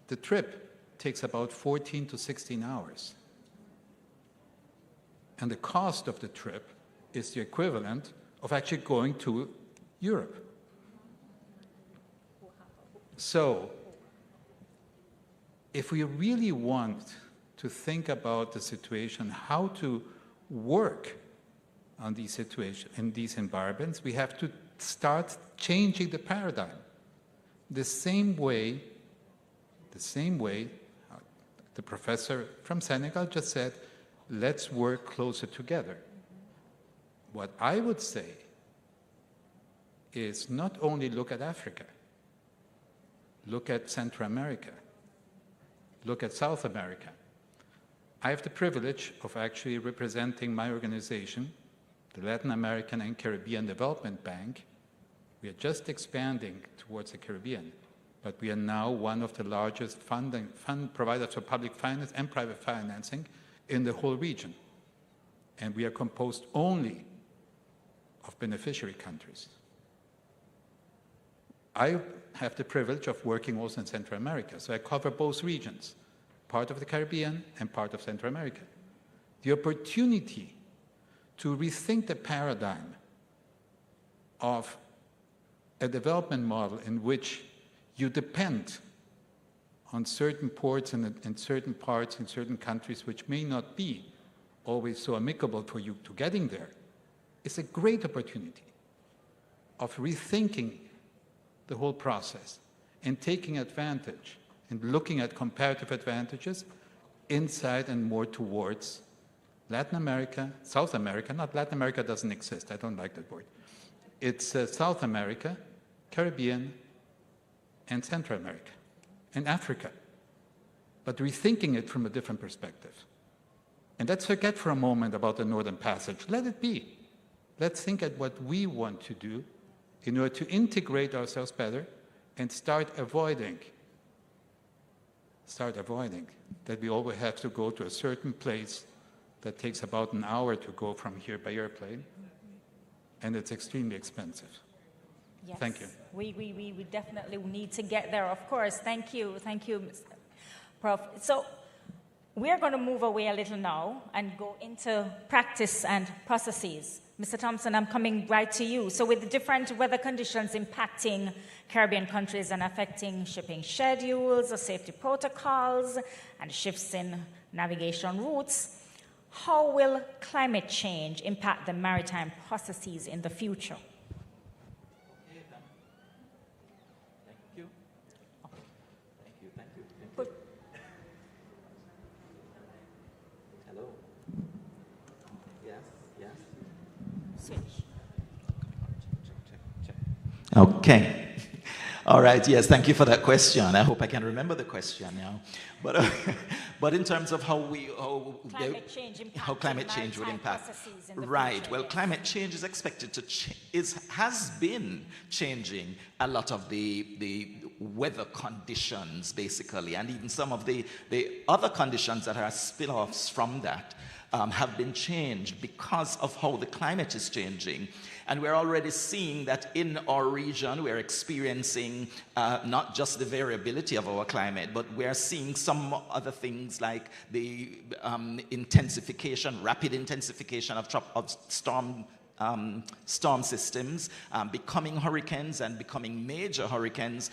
The trip takes about 14 to 16 hours. And the cost of the trip is the equivalent of actually going to Europe. So, if we really want to think about the situation, how to work on these situations, in these environments, we have to start changing the paradigm. The same way the professor from Senegal just said, let's work closer together. What I would say is not only look at Africa, look at Central America, look at South America. I have the privilege of actually representing my organization, the Latin American and Caribbean Development Bank. We are just expanding towards the Caribbean, but we are now one of the largest fund providers for public finance and private financing in the whole region. And we are composed only of beneficiary countries. I have the privilege of working also in Central America, so I cover both regions, part of the Caribbean and part of Central America. The opportunity to rethink the paradigm of a development model in which you depend on certain ports and certain parts in certain countries which may not be always so amicable for you to getting there, is a great opportunity of rethinking the whole process and taking advantage and looking at comparative advantages inside and more towards Latin America, South America. Not Latin America doesn't exist. I don't like that word. It's South America, Caribbean, and Central America, and Africa. But rethinking it from a different perspective. And let's forget for a moment about the Northern Passage. Let it be. Let's think at what we want to do in order to integrate ourselves better and start avoiding that we always have to go to a certain place that takes about an hour to go from here by airplane, and it's extremely expensive. Yes. Thank you. We definitely need to get there, of course. Thank you, Prof. So we're going to move away a little now and go into practice and processes. Mr. Thompson, I'm coming right to you. So with the different weather conditions impacting Caribbean countries and affecting shipping schedules, or safety protocols, and shifts in navigation routes, how will climate change impact the maritime processes in the future? Okay. All right. Yes. Thank you for that question. I hope I can remember the question now. But in terms of how climate change would impact, right? Well, climate change is expected to has been changing a lot of the weather conditions, basically, and even some of the other conditions that are spin-offs from that have been changed because of how the climate is changing. And we're already seeing that in our region, we're experiencing not just the variability of our climate, but we're seeing some other things like the rapid intensification of storm systems, becoming hurricanes and becoming major hurricanes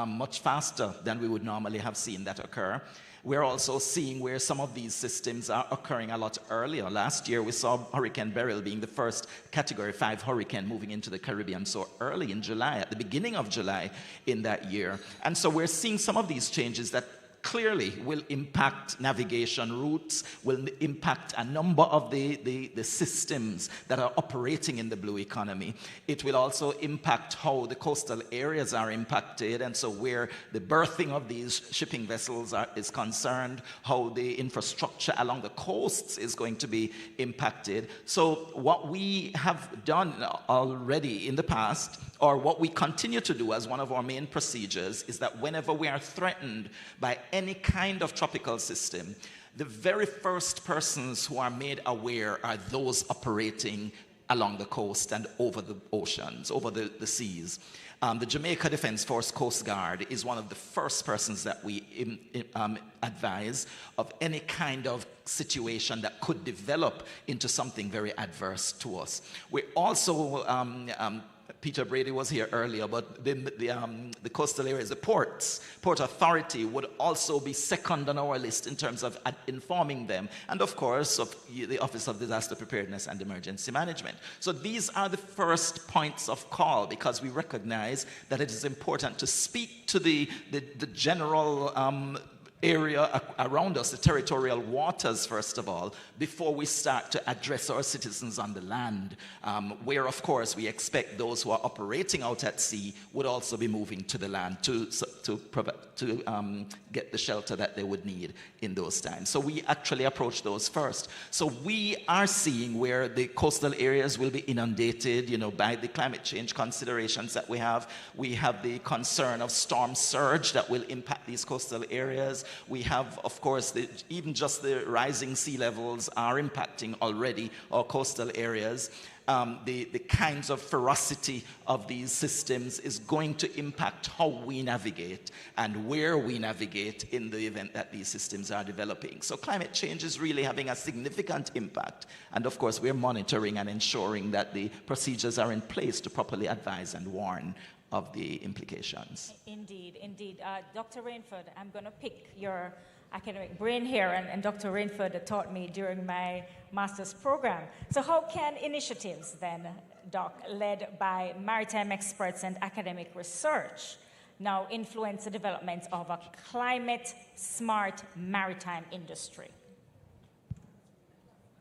much faster than we would normally have seen that occur. We're also seeing where some of these systems are occurring a lot earlier. Last year, we saw Hurricane Beryl being the first Category 5 hurricane moving into the Caribbean so early in July, at the beginning of July in that year. And so we're seeing some of these changes that clearly will impact navigation routes, will impact a number of the systems that are operating in the blue economy. It will also impact how the coastal areas are impacted, and so where the berthing of these shipping vessels is concerned, how the infrastructure along the coasts is going to be impacted. So what we have done already in the past, or what we continue to do as one of our main procedures, is that whenever we are threatened by any kind of tropical system, the very first persons who are made aware are those operating along the coast and over the oceans, over the seas. The Jamaica Defense Force Coast Guard is one of the first persons that we advise of any kind of situation that could develop into something very adverse to us. We also Peter Brady was here earlier, but the coastal areas, the Port Authority would also be second on our list in terms of informing them, and of course of the Office of Disaster Preparedness and Emergency Management. So these are the first points of call, because we recognize that it is important to speak to the general area around us, the territorial waters, first of all, before we start to address our citizens on the land, where, of course, we expect those who are operating out at sea would also be moving to the land to get the shelter that they would need in those times. So we actually approach those first. So we are seeing where the coastal areas will be inundated, by the climate change considerations that we have. We have the concern of storm surge that will impact these coastal areas. We have, of course, even just the rising sea levels are impacting already our coastal areas. The kinds of ferocity of these systems is going to impact how we navigate and where we navigate in the event that these systems are developing. So climate change is really having a significant impact. And of course, we're monitoring and ensuring that the procedures are in place to properly advise and warn of the implications. Indeed, indeed. Dr. Rainford, I'm going to pick your academic brain here, and Dr. Rainford taught me during my master's program. So how can initiatives then, Doc, led by maritime experts and academic research now influence the development of a climate-smart maritime industry?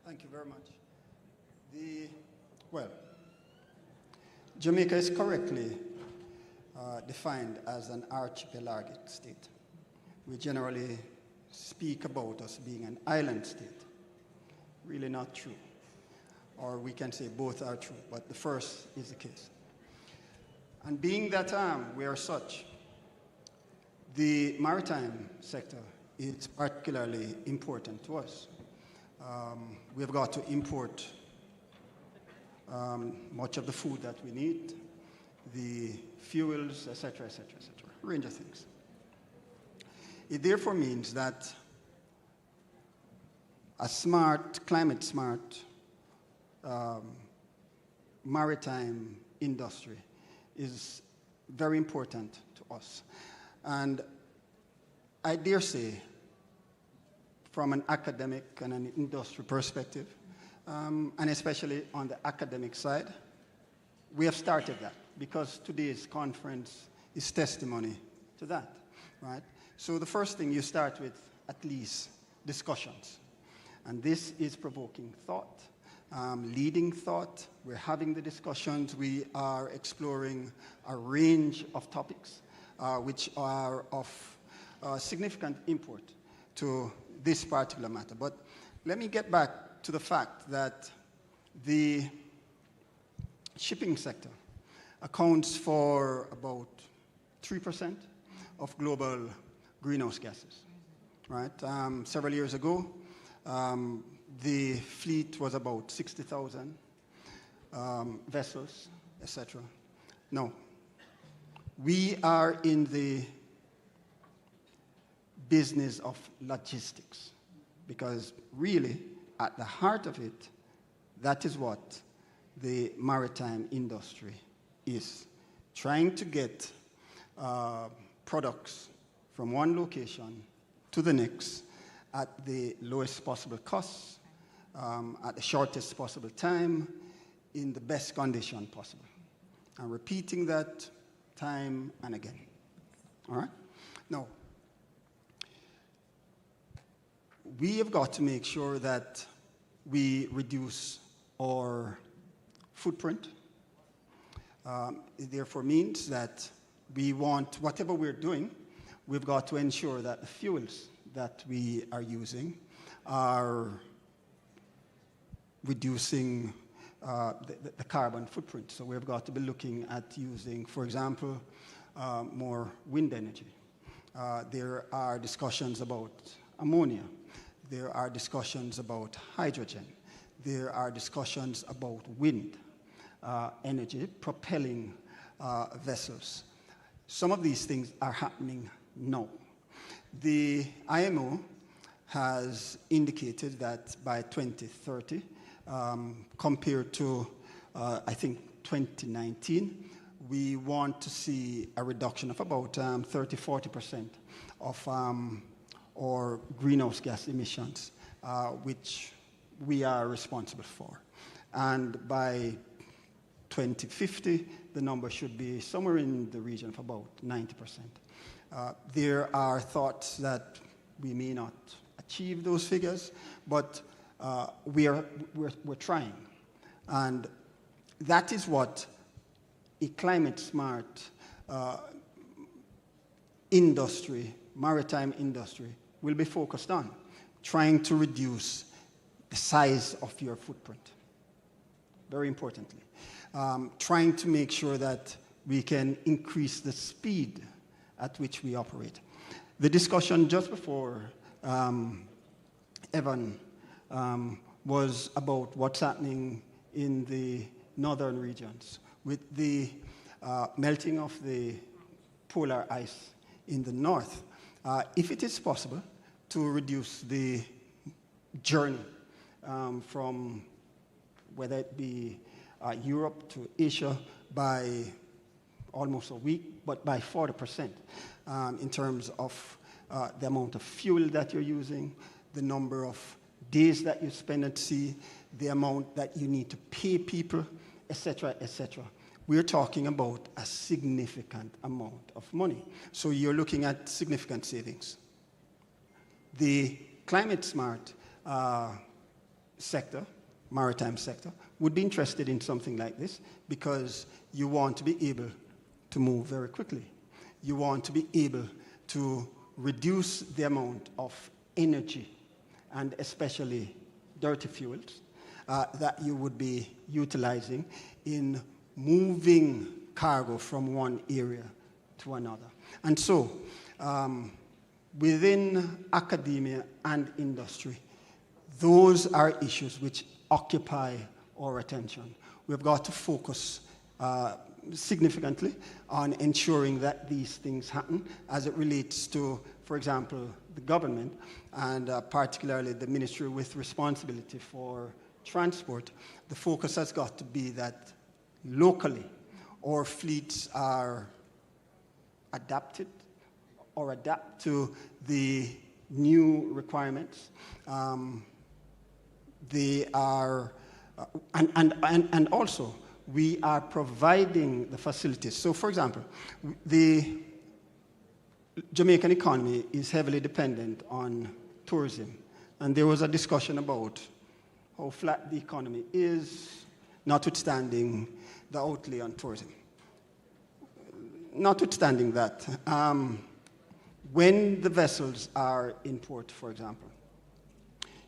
Thank you very much. Jamaica is correctly defined as an archipelagic state. We generally speak about us being an island state. Really not true. Or we can say both are true, but the first is the case. And being that we are such, the maritime sector is particularly important to us. We've got to import much of the food that we need, the fuels, etc., etc., etc., a range of things. It therefore means that a smart, climate-smart maritime industry is very important to us. And I dare say, from an academic and an industry perspective, and especially on the academic side, we have started that because today's conference is testimony to that, right? So the first thing you start with, at least, discussions. And this is provoking thought, leading thought. We're having the discussions. We are exploring a range of topics which are of significant import to this particular matter. But let me get back to the fact that the shipping sector accounts for about 3% of global greenhouse gases, right? Several years ago, the fleet was about 60,000 vessels, etc. No. We are in the business of logistics because really, at the heart of it, that is what the maritime industry is. Trying to get products from one location to the next at the lowest possible cost, at the shortest possible time, in the best condition possible. And repeating that time and again. All right? Now, we have got to make sure that we reduce our footprint. It therefore means that we want, whatever we're doing, we've got to ensure that the fuels that we are using are reducing the carbon footprint. So we've got to be looking at using, for example, more wind energy. There are discussions about ammonia. There are discussions about hydrogen. There are discussions about wind energy propelling vessels. Some of these things are happening now. The IMO has indicated that by 2030, compared to, I think, 2019, we want to see a reduction of about 30-40% of our greenhouse gas emissions, which we are responsible for. And by 2050, the number should be somewhere in the region of about 90%. There are thoughts that we may not achieve those figures, but we're trying. And that is what a climate-smart industry, maritime industry, will be focused on, trying to reduce the size of your footprint, very importantly. Trying to make sure that we can increase the speed at which we operate. The discussion just before Evan was about what's happening in the northern regions with the melting of the polar ice in the north. If it is possible to reduce the journey from whether it be Europe to Asia by almost a week, but by 40% in terms of the amount of fuel that you're using, the number of days that you spend at sea, the amount that you need to pay people, etc., etc. we're talking about a significant amount of money. So you're looking at significant savings. The climate smart sector, maritime sector, would be interested in something like this because you want to be able to move very quickly. You want to be able to reduce the amount of energy and especially dirty fuels that you would be utilizing in moving cargo from one area to another. And so, within academia and industry, those are issues which occupy our attention. We've got to focus significantly on ensuring that these things happen as it relates to, for example, the government and particularly the ministry with responsibility for transport. The focus has got to be that locally our fleets are adapted or adapt to the new requirements. They are, and also we are providing the facilities. So, for example, the Jamaican economy is heavily dependent on tourism, and there was a discussion about how flat the economy is, notwithstanding the outlay on tourism. Notwithstanding that, when the vessels are in port, for example,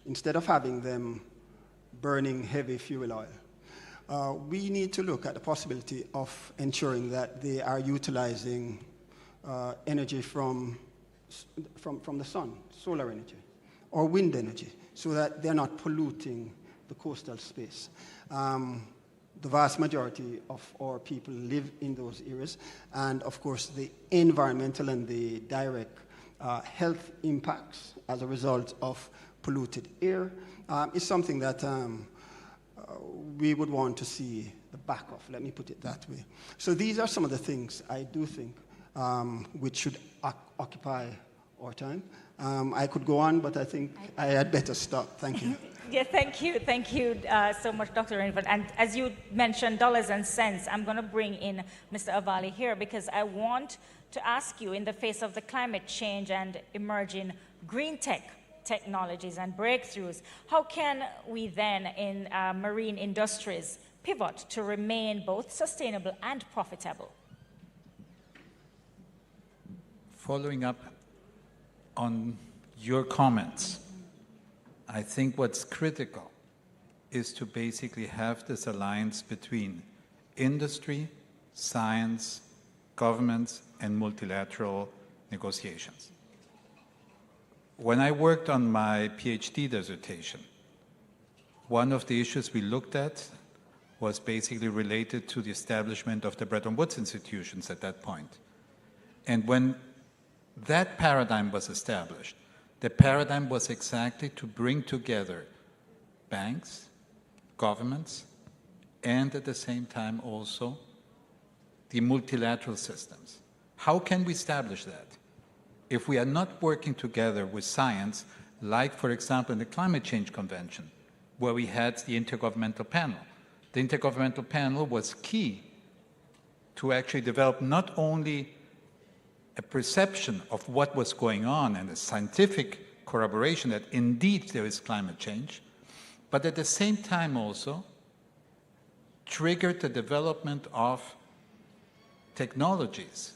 instead of having them burning heavy fuel oil, we need to look at the possibility of ensuring that they are utilizing energy from the sun, solar energy, or wind energy, so that they're not polluting the coastal space. The vast majority of our people live in those areas, and of course the environmental and the direct health impacts as a result of polluted air is something that we would want to see the back of, let me put it that way. So these are some of the things I do think which should occupy our time. I could go on, but I think I had better stop. Thank you. Yeah, thank you so much, Dr. Rainford. And as you mentioned dollars and cents, I'm going to bring in Mr. Avali here because I want to ask you, in the face of the climate change and emerging green technologies and breakthroughs, how can we then in marine industries pivot to remain both sustainable and profitable? Following up on your comments, I think what's critical is to basically have this alliance between industry, science, governments, and multilateral negotiations. When I worked on my PhD dissertation, one of the issues we looked at was basically related to the establishment of the Bretton Woods institutions at that point. And when that paradigm was established, the paradigm was exactly to bring together banks, governments, and at the same time also the multilateral systems. How can we establish that? If we are not working together with science, like, for example, in the Climate Change Convention, where we had the Intergovernmental Panel. The Intergovernmental Panel was key to actually develop not only a perception of what was going on and a scientific corroboration that indeed there is climate change, but at the same time also triggered the development of technologies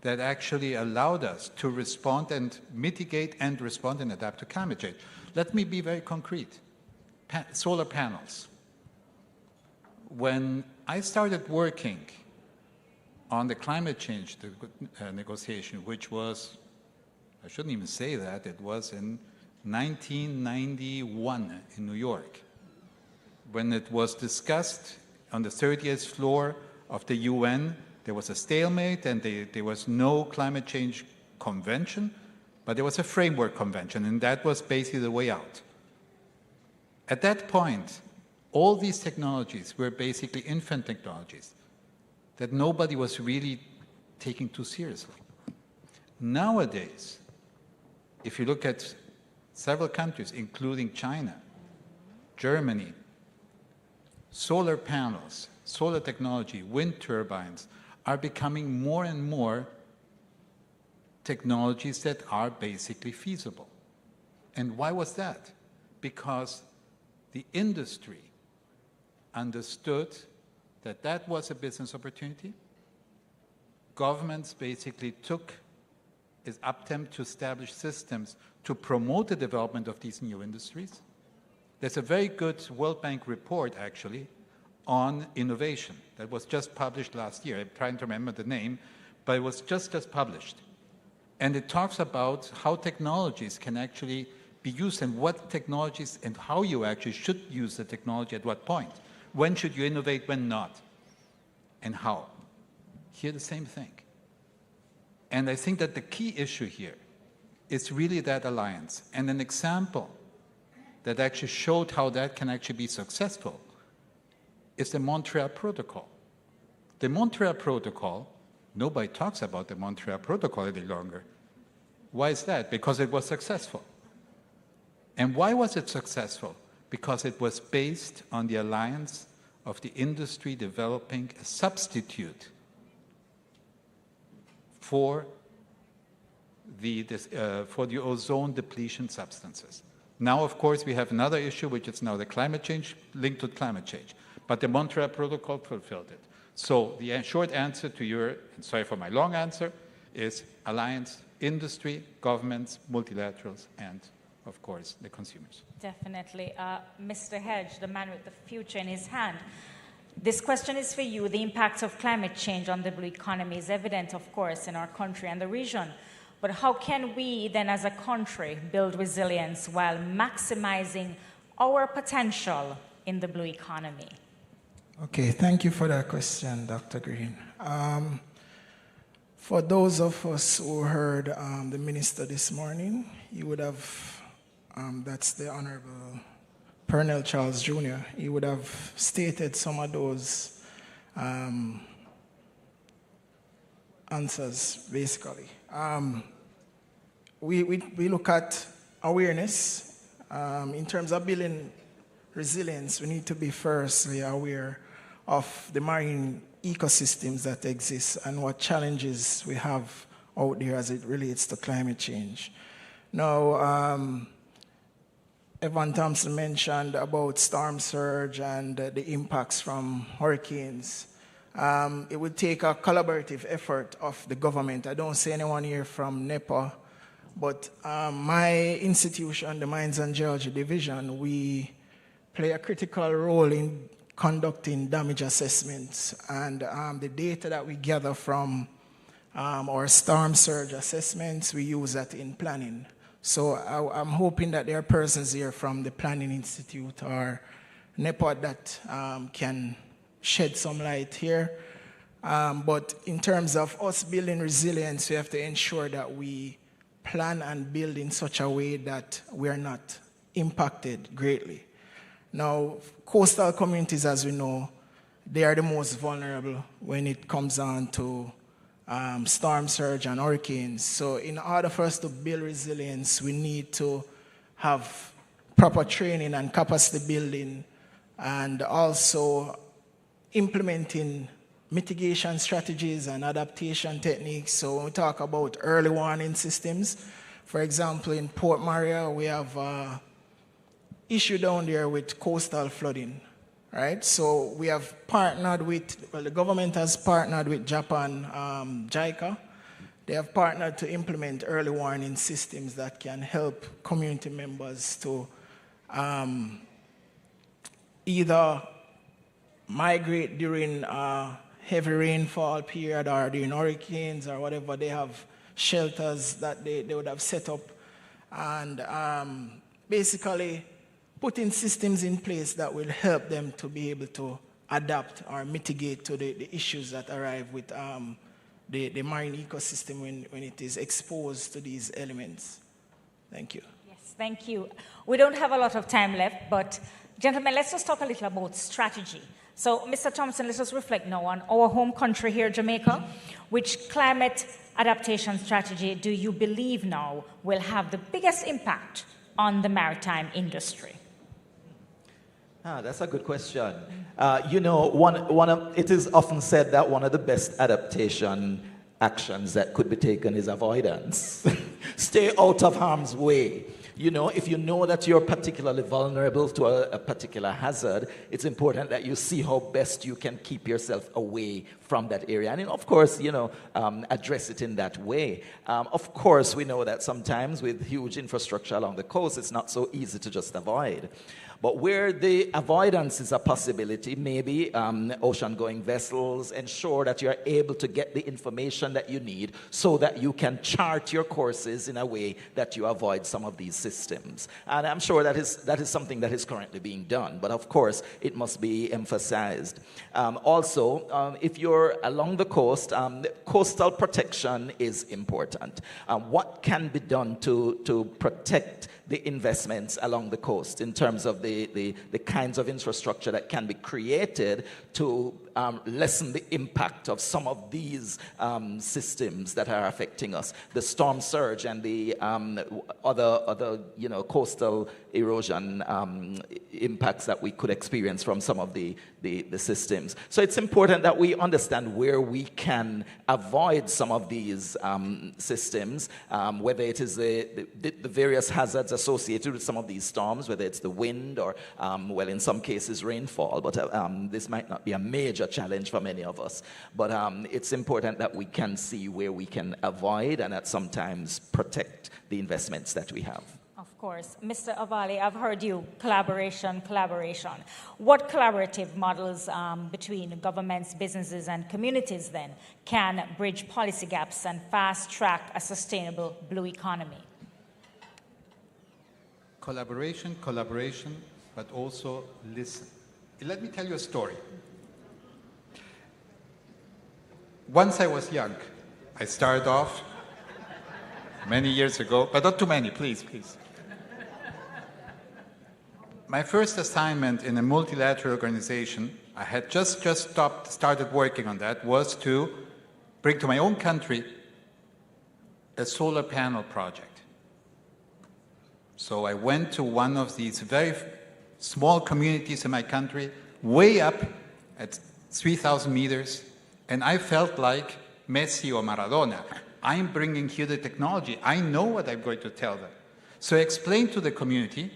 that actually allowed us to respond and mitigate and respond and adapt to climate change. Let me be very concrete. Solar panels. When I started working on the climate change negotiation, which was, I shouldn't even say that, it was in 1991 in New York, when it was discussed on the 30th floor of the UN. There was a stalemate and there was no climate change convention, but there was a framework convention, and that was basically the way out. At that point, all these technologies were basically infant technologies that nobody was really taking too seriously. Nowadays, if you look at several countries, including China, Germany, solar panels, solar technology, wind turbines, are becoming more and more technologies that are basically feasible. And why was that? Because the industry understood that that was a business opportunity. Governments basically took its attempt to establish systems to promote the development of these new industries. There's a very good World Bank report, actually, on innovation that was just published last year. I'm trying to remember the name, but it was just published. And it talks about how technologies can actually be used and what technologies and how you actually should use the technology at what point. When should you innovate, when not, and how. Here the same thing. And I think that the key issue here is really that alliance. And an example that actually showed how that can actually be successful is the Montreal Protocol. The Montreal Protocol, nobody talks about the Montreal Protocol any longer. Why is that? Because it was successful. And why was it successful? Because it was based on the alliance of the industry developing a substitute for the ozone depletion substances. Now, of course, we have another issue, which is now the climate change, linked to climate change. But the Montreal Protocol fulfilled it. So the short answer to your, and sorry for my long answer, is alliance, industry, governments, multilaterals, and, of course, the consumers. Definitely. Mr. Hedge, the man with the future in his hand. This question is for you. The impact of climate change on the blue economy is evident, of course, in our country and the region. But how can we then, as a country, build resilience while maximizing our potential in the blue economy? Okay, thank you for that question, Dr. Green. For those of us who heard the minister this morning, you would have, that's the Honorable Pernell Charles Jr., he would have stated some of those answers, basically. We look at awareness. In terms of building resilience, we need to be firstly aware of the marine ecosystems that exist and what challenges we have out there as it relates to climate change. Now, Evan Thompson mentioned about storm surge and the impacts from hurricanes. It would take a collaborative effort of the government. I don't see anyone here from NEPA, but my institution, the Mines and Geology Division, we play a critical role in conducting damage assessments, and the data that we gather from our storm surge assessments, we use that in planning. So I'm hoping that there are persons here from the Planning Institute or NEPA that can shed some light here. But in terms of us building resilience, we have to ensure that we plan and build in such a way that we are not impacted greatly. Now, coastal communities, as we know, they are the most vulnerable when it comes on to storm surge and hurricanes. So in order for us to build resilience, we need to have proper training and capacity building, and also implementing mitigation strategies and adaptation techniques. So when we talk about early warning systems, for example, in Port Maria, we have an issue down there with coastal flooding, right? So we have partnered with, well, the government has partnered with Japan, JICA. They have partnered to implement early warning systems that can help community members to either migrate during heavy rainfall period or during hurricanes or whatever. They have shelters that they would have set up, and basically putting systems in place that will help them to be able to adapt or mitigate to the issues that arrive with the marine ecosystem when it is exposed to these elements. Thank you. Yes, thank you. We don't have a lot of time left, but gentlemen, let's just talk a little about strategy. So, Mr. Thompson, let us reflect now on our home country here, Jamaica. Which climate adaptation strategy do you believe now will have the biggest impact on the maritime industry? That's a good question. You know, it is often said that one of the best adaptation actions that could be taken is avoidance. Stay out of harm's way. You know, if you know that you're particularly vulnerable to a particular hazard, it's important that you see how best you can keep yourself away from that area. And of course, you know, address it in that way. Of course, we know that sometimes with huge infrastructure along the coast, it's not so easy to just avoid. But where the avoidance is a possibility, maybe ocean-going vessels ensure that you're able to get the information that you need so that you can chart your courses in a way that you avoid some of these systems. And I'm sure that is something that is currently being done. But of course, it must be emphasized. Also, if you're along the coast, coastal protection is important. What can be done to protect the investments along the coast in terms of the kinds of infrastructure that can be created to lessen the impact of some of these systems that are affecting us, the storm surge and the other you know, coastal erosion impacts that we could experience from some of the systems. So it's important that we understand where we can avoid some of these systems, whether it is the various hazards associated with some of these storms, whether it's the wind or, well, in some cases, rainfall. But this might not be a major challenge for many of us. But it's important that we can see where we can avoid and at sometimes protect the investments that we have. Of course. Mr. Avali, I've heard you, collaboration. What collaborative models between governments, businesses, and communities then can bridge policy gaps and fast-track a sustainable blue economy? Collaboration, but also listen. Let me tell you a story. Once I was young, I started off many years ago, but not too many, please. My first assignment in a multilateral organization, I had just started working on that, was to bring to my own country a solar panel project. So I went to one of these very small communities in my country, way up at 3,000 meters, and I felt like Messi or Maradona. I'm bringing here the technology. I know what I'm going to tell them. So I explained to the community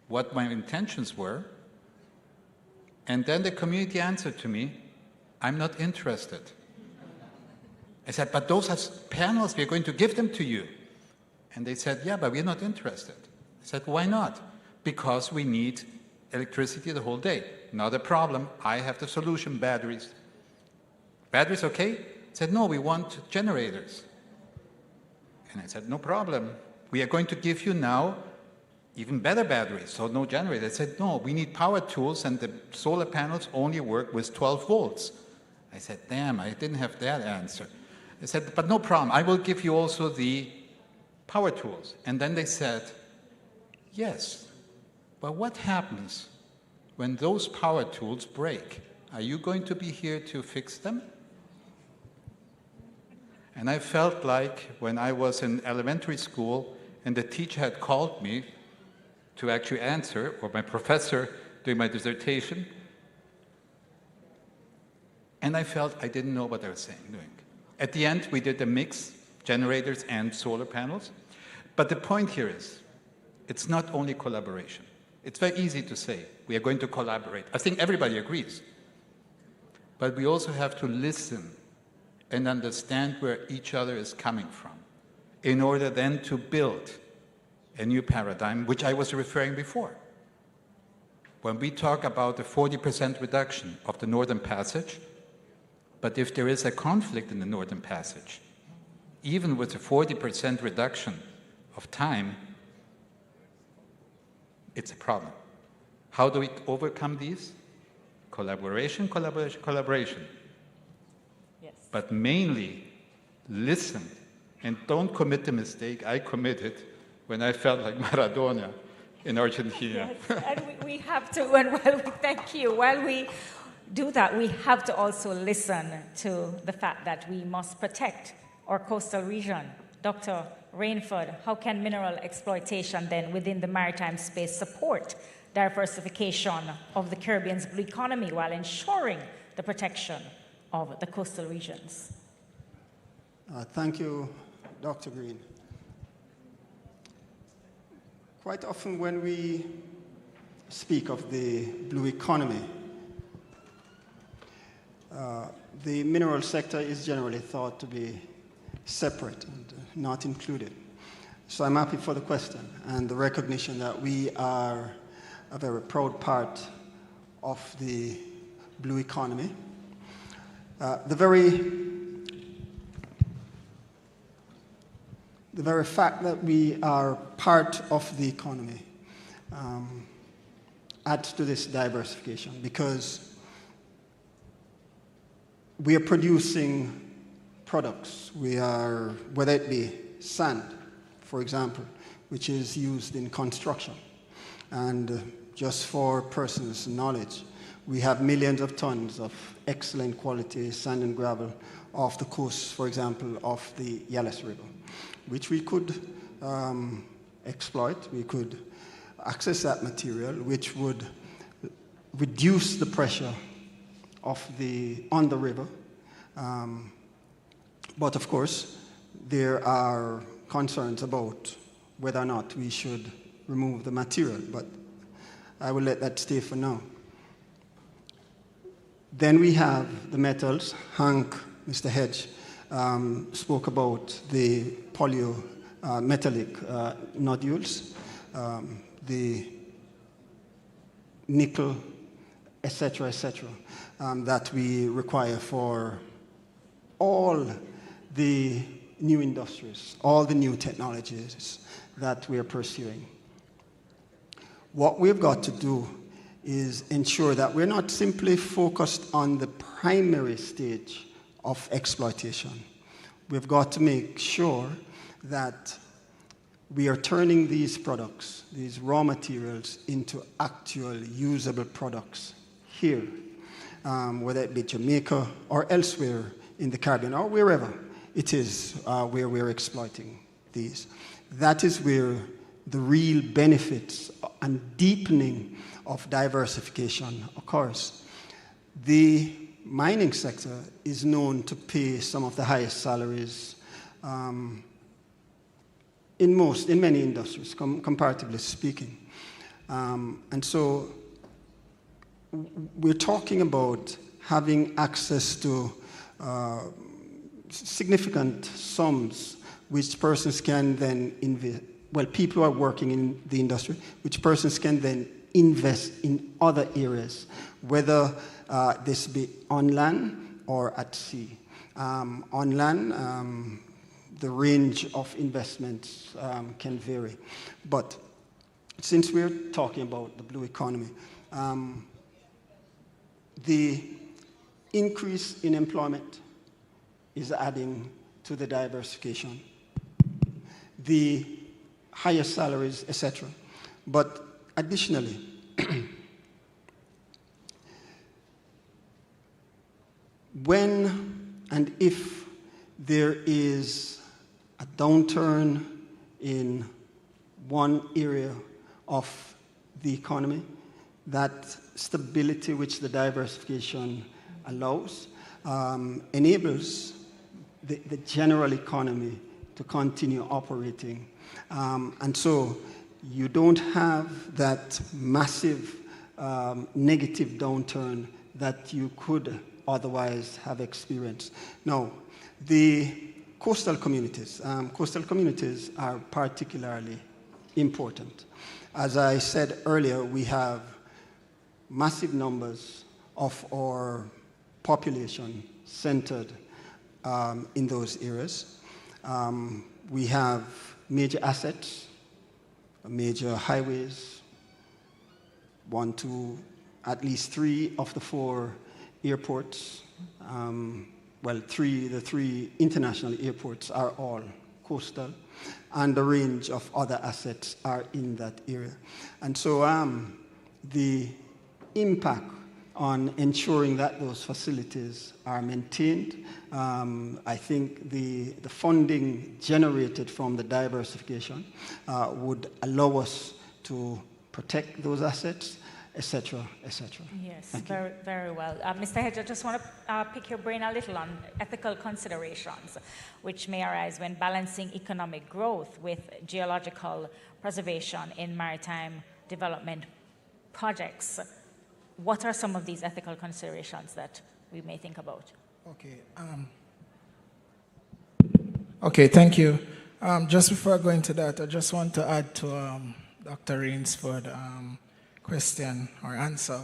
what my intentions were, and then the community answered to me, I'm not interested. I said, but those are panels, we're going to give them to you. And they said, yeah, but we're not interested. I said, why not? Because we need electricity the whole day. Not a problem, I have the solution, batteries. Batteries, okay? I said, no, we want generators. And I said, no problem. We are going to give you now even better batteries, so no generator. I said, no, we need power tools, and the solar panels only work with 12 volts. I said, damn, I didn't have that answer. I said, but no problem, I will give you also the power tools. And then they said, yes, but what happens when those power tools break? Are you going to be here to fix them? And I felt like when I was in elementary school and the teacher had called me to actually answer, or my professor doing my dissertation, and I felt I didn't know what I was doing. At the end, we did a mix, generators and solar panels. But the point here is, it's not only collaboration. It's very easy to say, we are going to collaborate. I think everybody agrees. But we also have to listen and understand where each other is coming from in order then to build a new paradigm, which I was referring before. When we talk about the 40% reduction of the Northern Passage, but if there is a conflict in the Northern Passage, even with a 40% reduction of time, it's a problem. How do we overcome these? Collaboration. Yes. But mainly, listen, and don't commit the mistake I committed when I felt like Maradona in Argentina. Yes, and we have to, and while we thank you, while we do that, we have to also listen to the fact that we must protect our coastal region. Dr. Rainford, how can mineral exploitation then within the maritime space support diversification of the Caribbean's blue economy while ensuring the protection of the coastal regions? Thank you, Dr. Green. Quite often when we speak of the blue economy, the mineral sector is generally thought to be separate and not included. So I'm happy for the question and the recognition that we are a very proud part of the blue economy. The very fact that we are part of the economy adds to this diversification, because we are producing products. We are, whether it be sand, for example, which is used in construction. And just for persons' knowledge, we have millions of tons of excellent quality sand and gravel off the coast, for example, of the Yalis River, which we could exploit. We could access that material, which would reduce the pressure on the river. But of course, there are concerns about whether or not we should remove the material, but I will let that stay for now. Then we have the metals. Hank, Mr. Hedge, spoke about the polymetallic nodules, the nickel, etc., that we require for all the new industries, all the new technologies that we are pursuing. What we've got to do is ensure that we're not simply focused on the primary stage of exploitation. We've got to make sure that we are turning these products, these raw materials, into actual usable products here, whether it be Jamaica or elsewhere in the Caribbean or wherever it is where we're exploiting these. That is where the real benefits and deepening of diversification occurs. The mining sector is known to pay some of the highest salaries in many industries, comparatively speaking. And so we're talking about having access to significant sums which persons can then invest, people who are working in the industry, which persons can then invest in other areas, whether this be on land or at sea. On land, the range of investments can vary. But since we're talking about the blue economy, the increase in employment is adding to the diversification. The higher salaries, etc. But additionally, when and if there is a downturn in one area of the economy, that stability which the diversification allows enables the general economy to continue operating. And so you don't have that massive negative downturn that you could otherwise have experienced. Now, the coastal communities are particularly important. As I said earlier, we have massive numbers of our population centered in those areas. We have major assets, major highways, at least 3 of the 4 airports. The 3 international airports are all coastal, and a range of other assets are in that area. And so the impact on ensuring that those facilities are maintained, I think the funding generated from the diversification would allow us to protect those assets, etc., etc. Yes, very, very well. Mr. Hedge, I just want to pick your brain a little on ethical considerations, which may arise when balancing economic growth with geological preservation in maritime development projects. What are some of these ethical considerations that we may think about? Okay. Okay, thank you. Just before I go into that, I just want to add to Dr. Rainsford's question or answer.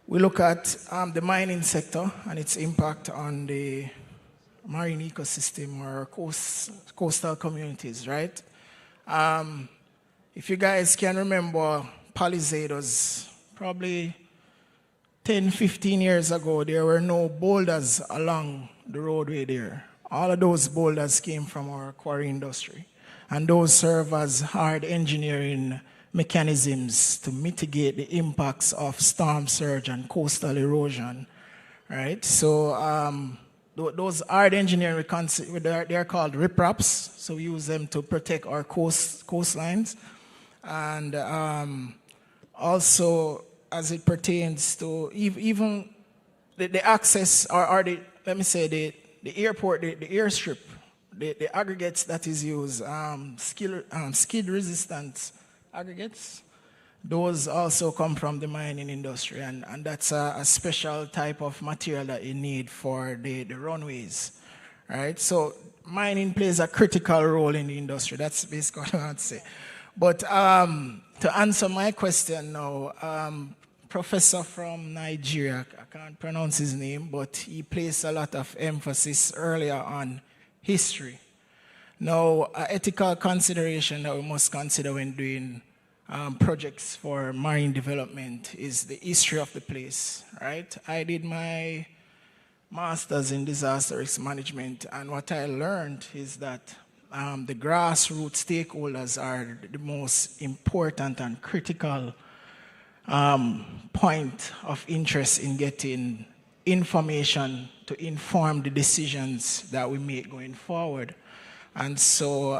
We look at the mining sector and its impact on the marine ecosystem or coastal communities, right? If you guys can remember Palisade was probably 10, 15 years ago, there were no boulders along the roadway there. All of those boulders came from our quarry industry. And those serve as hard engineering mechanisms to mitigate the impacts of storm surge and coastal erosion, right? So those hard engineering, they're called ripraps. So we use them to protect our coastlines. And also, as it pertains to even the access, or let me say the airport, the airstrip, the aggregates that is used, skid resistant aggregates, those also come from the mining industry, and that's a special type of material that you need for the runways, right? So mining plays a critical role in the industry. That's basically what I want to say. But to answer my question now, professor from Nigeria, I can't pronounce his name, but he placed a lot of emphasis earlier on history. Now, ethical consideration that we must consider when doing projects for marine development is the history of the place, right? I did my master's in disaster risk management, and what I learned is that the grassroots stakeholders are the most important and critical point of interest in getting information to inform the decisions that we make going forward. And so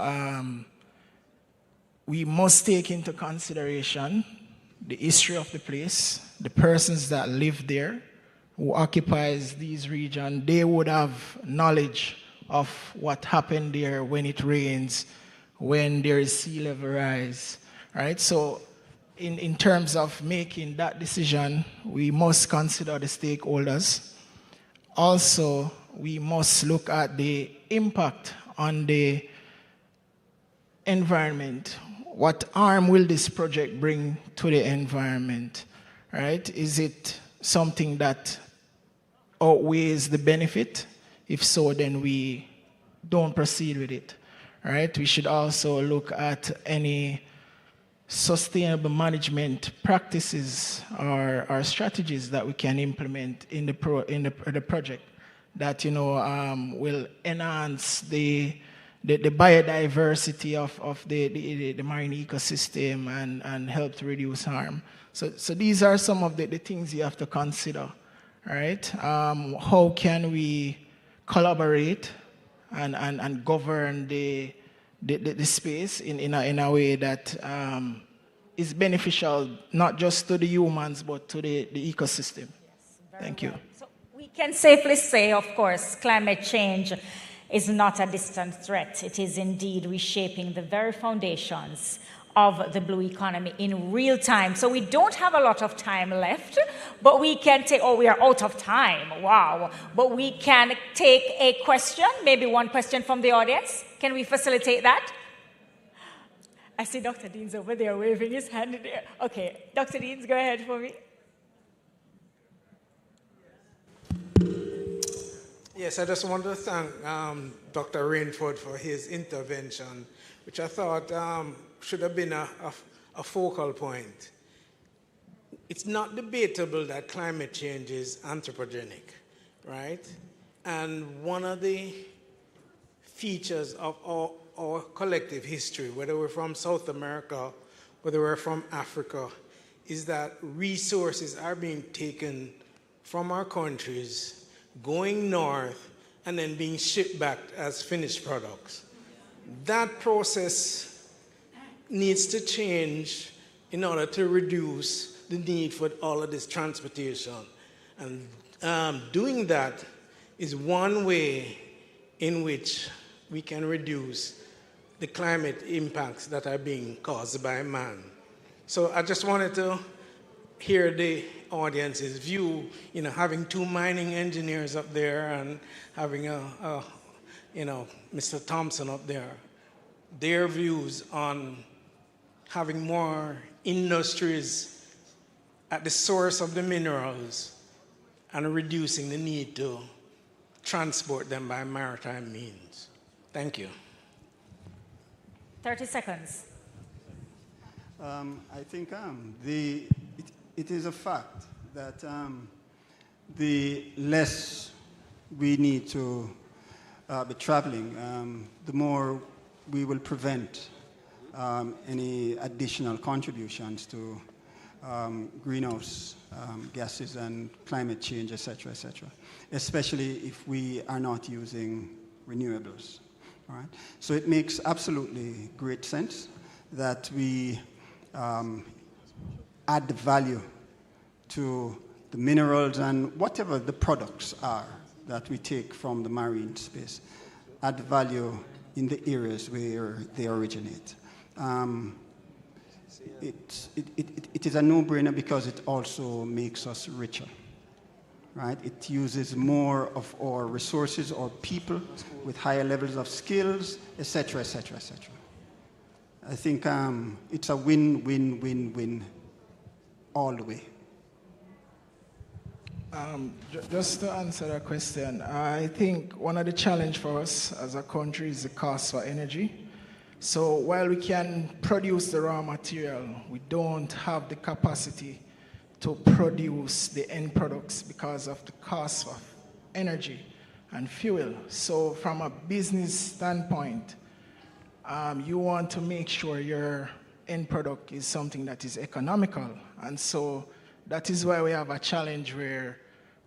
we must take into consideration the history of the place, the persons that live there, who occupies these regions. They would have knowledge of what happened there when it rains, when there is sea level rise, right? So in terms of making that decision, we must consider the stakeholders. Also, we must look at the impact on the environment. What harm will this project bring to the environment, right? Is it something that outweighs the benefit? If so, then we don't proceed with it, right? We should also look at any sustainable management practices or strategies that we can implement in the project that will enhance the biodiversity of the marine ecosystem and help to reduce harm. So these are some of the things you have to consider, right? How can we collaborate and govern the space in a way that is beneficial not just to the humans but to the ecosystem. Yes, thank you. So we can safely say, of course, climate change is not a distant threat. It is indeed reshaping the very foundations of the blue economy in real time. So we don't have a lot of time left, but we can take, we are out of time, wow. But we can take a question, maybe one question from the audience. Can we facilitate that? I see Dr. Deans over there waving his hand in the air. Okay, Dr. Deans, go ahead for me. Yes, I just want to thank Dr. Rainford for his intervention, which I thought should have been a focal point. It's not debatable that climate change is anthropogenic, right? And one of the features of our collective history, whether we're from South America, whether we're from Africa, is that resources are being taken from our countries, going north, and then being shipped back as finished products. That process needs to change in order to reduce the need for all of this transportation. And doing that is one way in which we can reduce the climate impacts that are being caused by man. So I just wanted to hear the audience's view, having two mining engineers up there and having Mr. Thompson up there, their views on having more industries at the source of the minerals and reducing the need to transport them by maritime means. Thank you. 30 seconds. I think it is a fact that the less we need to be traveling, the more we will prevent any additional contributions to greenhouse gases and climate change, etc., especially if we are not using renewables. All right? So it makes absolutely great sense that we add value to the minerals and whatever the products are that we take from the marine space, add value in the areas where they originate. It is a no-brainer because it also makes us richer, right? It uses more of our resources or people with higher levels of skills, etc., etc., etc. I think it's a win-win-win-win all the way. Just to answer that question, I think one of the challenges for us as a country is the cost for energy. So while we can produce the raw material, we don't have the capacity to produce the end products because of the cost of energy and fuel. So from a business standpoint, you want to make sure your end product is something that is economical. And so that is why we have a challenge where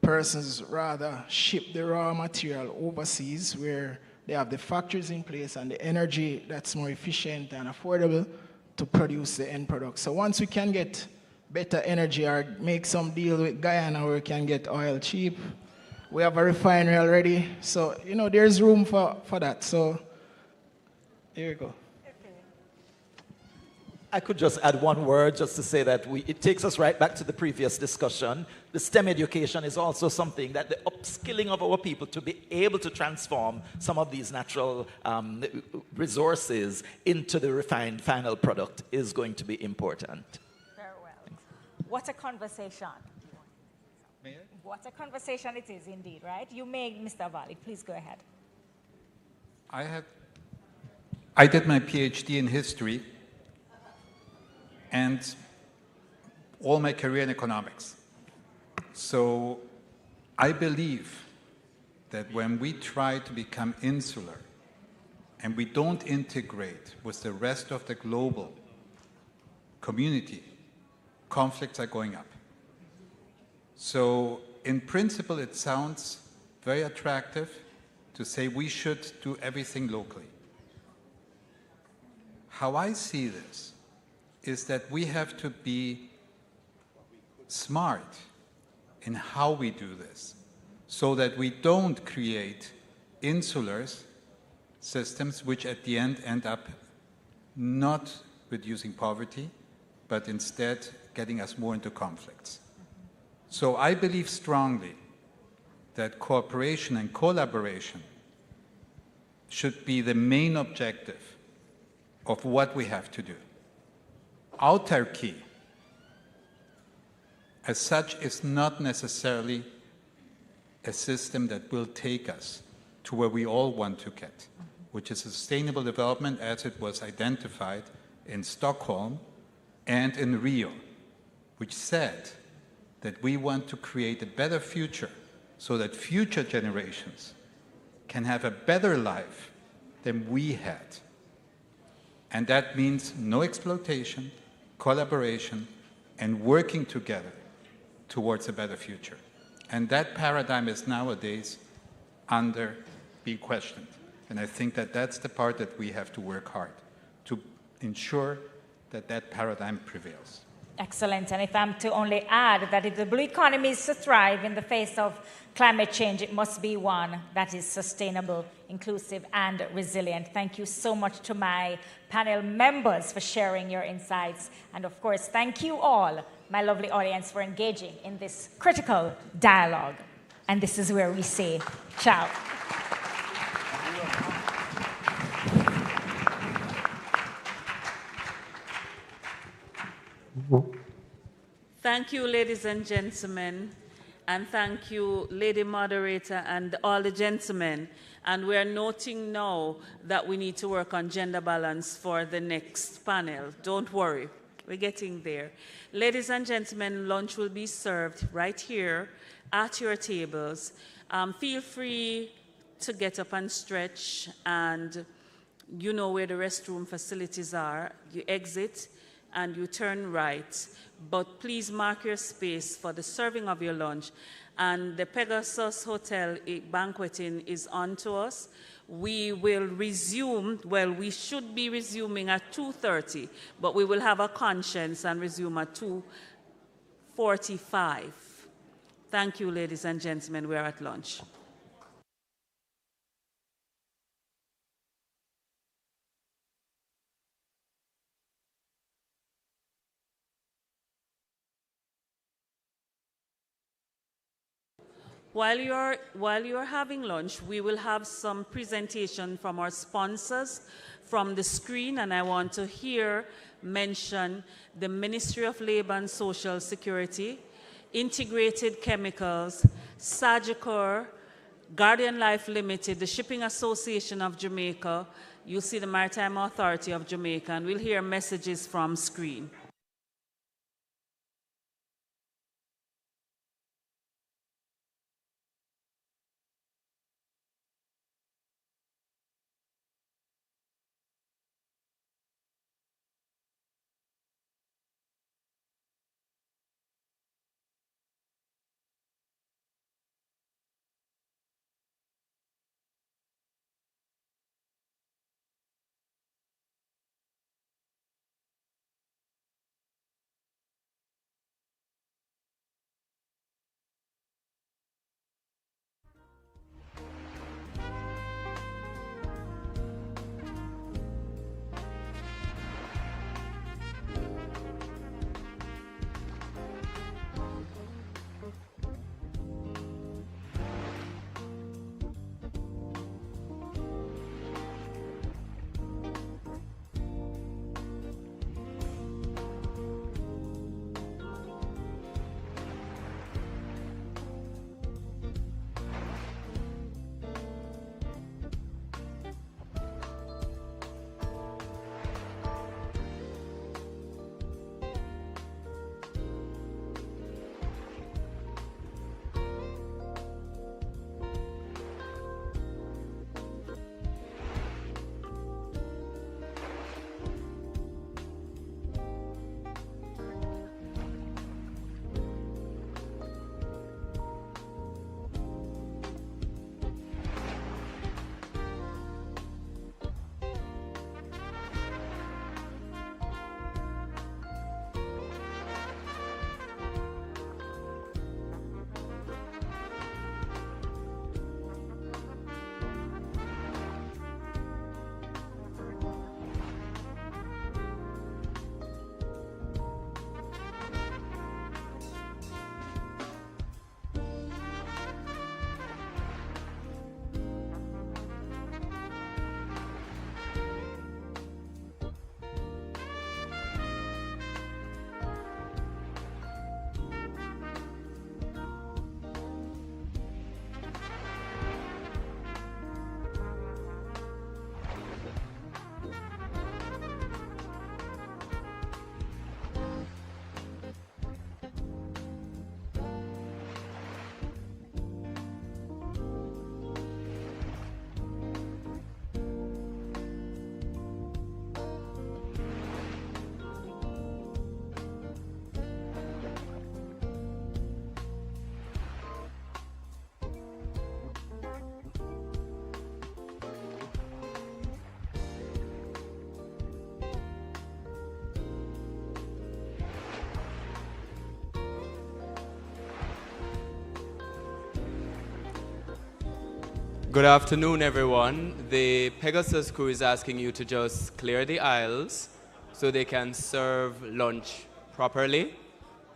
persons rather ship the raw material overseas where they have the factories in place and the energy that's more efficient and affordable to produce the end product. So once we can get better energy or make some deal with Guyana where we can get oil cheap, we have a refinery already. So, there's room for that. So here we go. I could just add one word just to say that it takes us right back to the previous discussion. The STEM education is also something that the upskilling of our people to be able to transform some of these natural resources into the refined final product is going to be important. Very well. What a conversation. What a conversation it is indeed, right? You may, Mr. Valley, please go ahead. I did my PhD in history and all my career in economics. So I believe that when we try to become insular and we don't integrate with the rest of the global community, conflicts are going up. So in principle, it sounds very attractive to say we should do everything locally. How I see this is that we have to be smart in how we do this so that we don't create insular systems which at the end up not reducing poverty, but instead getting us more into conflicts. So I believe strongly that cooperation and collaboration should be the main objective of what we have to do. Autarky, as such, is not necessarily a system that will take us to where we all want to get, which is sustainable development as it was identified in Stockholm and in Rio, which said that we want to create a better future so that future generations can have a better life than we had. And that means no exploitation, collaboration, and working together towards a better future. And that paradigm is nowadays under being questioned. And I think that that's the part that we have to work hard to ensure that that paradigm prevails. Excellent. And if I'm to only add that if the blue economy is to thrive in the face of climate change, it must be one that is sustainable, inclusive, and resilient. Thank you so much to my panel members for sharing your insights. And of course, thank you all, my lovely audience, for engaging in this critical dialogue. And this is where we say ciao. Thank you, ladies and gentlemen, and thank you, Lady Moderator, and all the gentlemen. And we are noting now that we need to work on gender balance for the next panel. Don't worry, we're getting there. Ladies and gentlemen, lunch will be served right here at your tables. Feel free to get up and stretch, and you know where the restroom facilities are. You exit and you turn right. But please mark your space for the serving of your lunch. And the Pegasus Hotel banqueting is on to us. We will resume, well, we should be resuming at 2:30, but we will have a conscience and resume at 2:45. Thank you, ladies and gentlemen. We're at lunch. While you're having lunch, we will have some presentation from our sponsors from the screen, and I want to here mention the Ministry of Labor and Social Security, Integrated Chemicals, Sagicor, Guardian Life Limited, the Shipping Association of Jamaica, you see the Maritime Authority of Jamaica, and we'll hear messages from screen. Good afternoon, everyone. The Pegasus crew is asking you to just clear the aisles so they can serve lunch properly.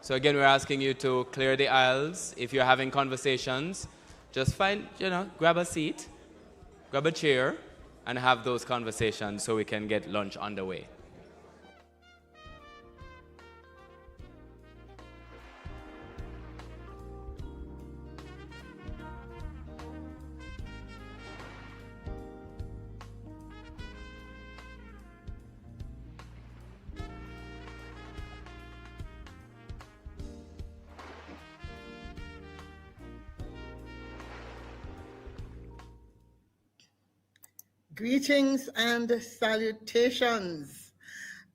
So again, we're asking you to clear the aisles. If you're having conversations, just find, grab a seat, grab a chair, and have those conversations so we can get lunch underway. Greetings and salutations,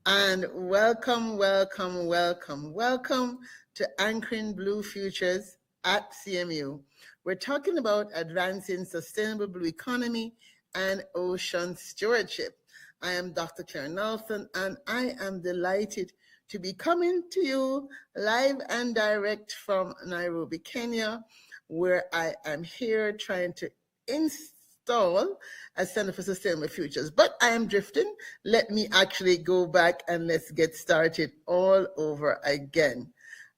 and welcome, welcome, welcome, welcome to Anchoring Blue Futures at CMU. We're talking about advancing sustainable blue economy and ocean stewardship. I am Dr. Claire Nelson, and I am delighted to be coming to you live and direct from Nairobi, Kenya, where I am here trying to install a Center for Sustainable Futures. But I am drifting. Let me actually go back and let's get started all over again,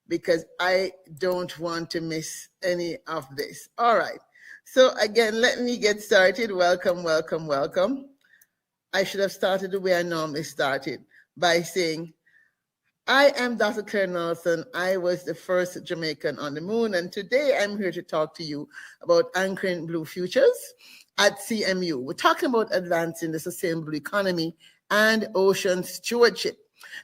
because I don't want to miss any of this. All right. So again, let me get started. Welcome, welcome, welcome. I should have started the way I normally started, by saying, I am Dr. Claire Nelson. I was the first Jamaican on the moon, and today I'm here to talk to you about Anchoring Blue Futures at CMU. We're talking about advancing the sustainable economy and ocean stewardship.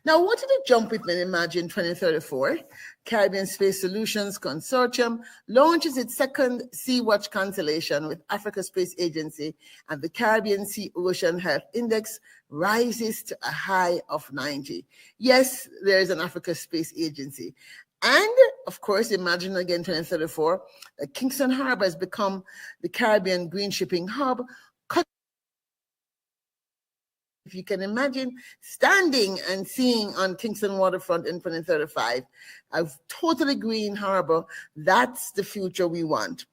Now, I want you to jump with me and imagine 2034. Caribbean Space Solutions Consortium launches its second Sea-Watch constellation with Africa Space Agency, and the Caribbean Sea Ocean Health Index rises to a high of 90. Yes, there is an Africa Space Agency. And, of course, imagine again 2034, that Kingston Harbor has become the Caribbean green shipping hub. If you can imagine standing and seeing on Kingston waterfront in 2035, a totally green harbor, that's the future we want.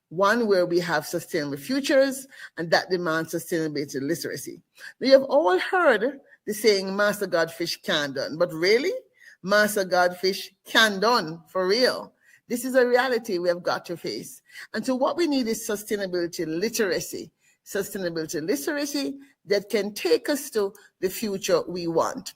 One where we have sustainable futures, and that demands sustainability literacy. Now, you have all heard the saying, Master Godfish can done, but really? Master Godfish can done, for real. This is a reality we have got to face. And so what we need is sustainability literacy. Sustainability literacy that can take us to the future we want.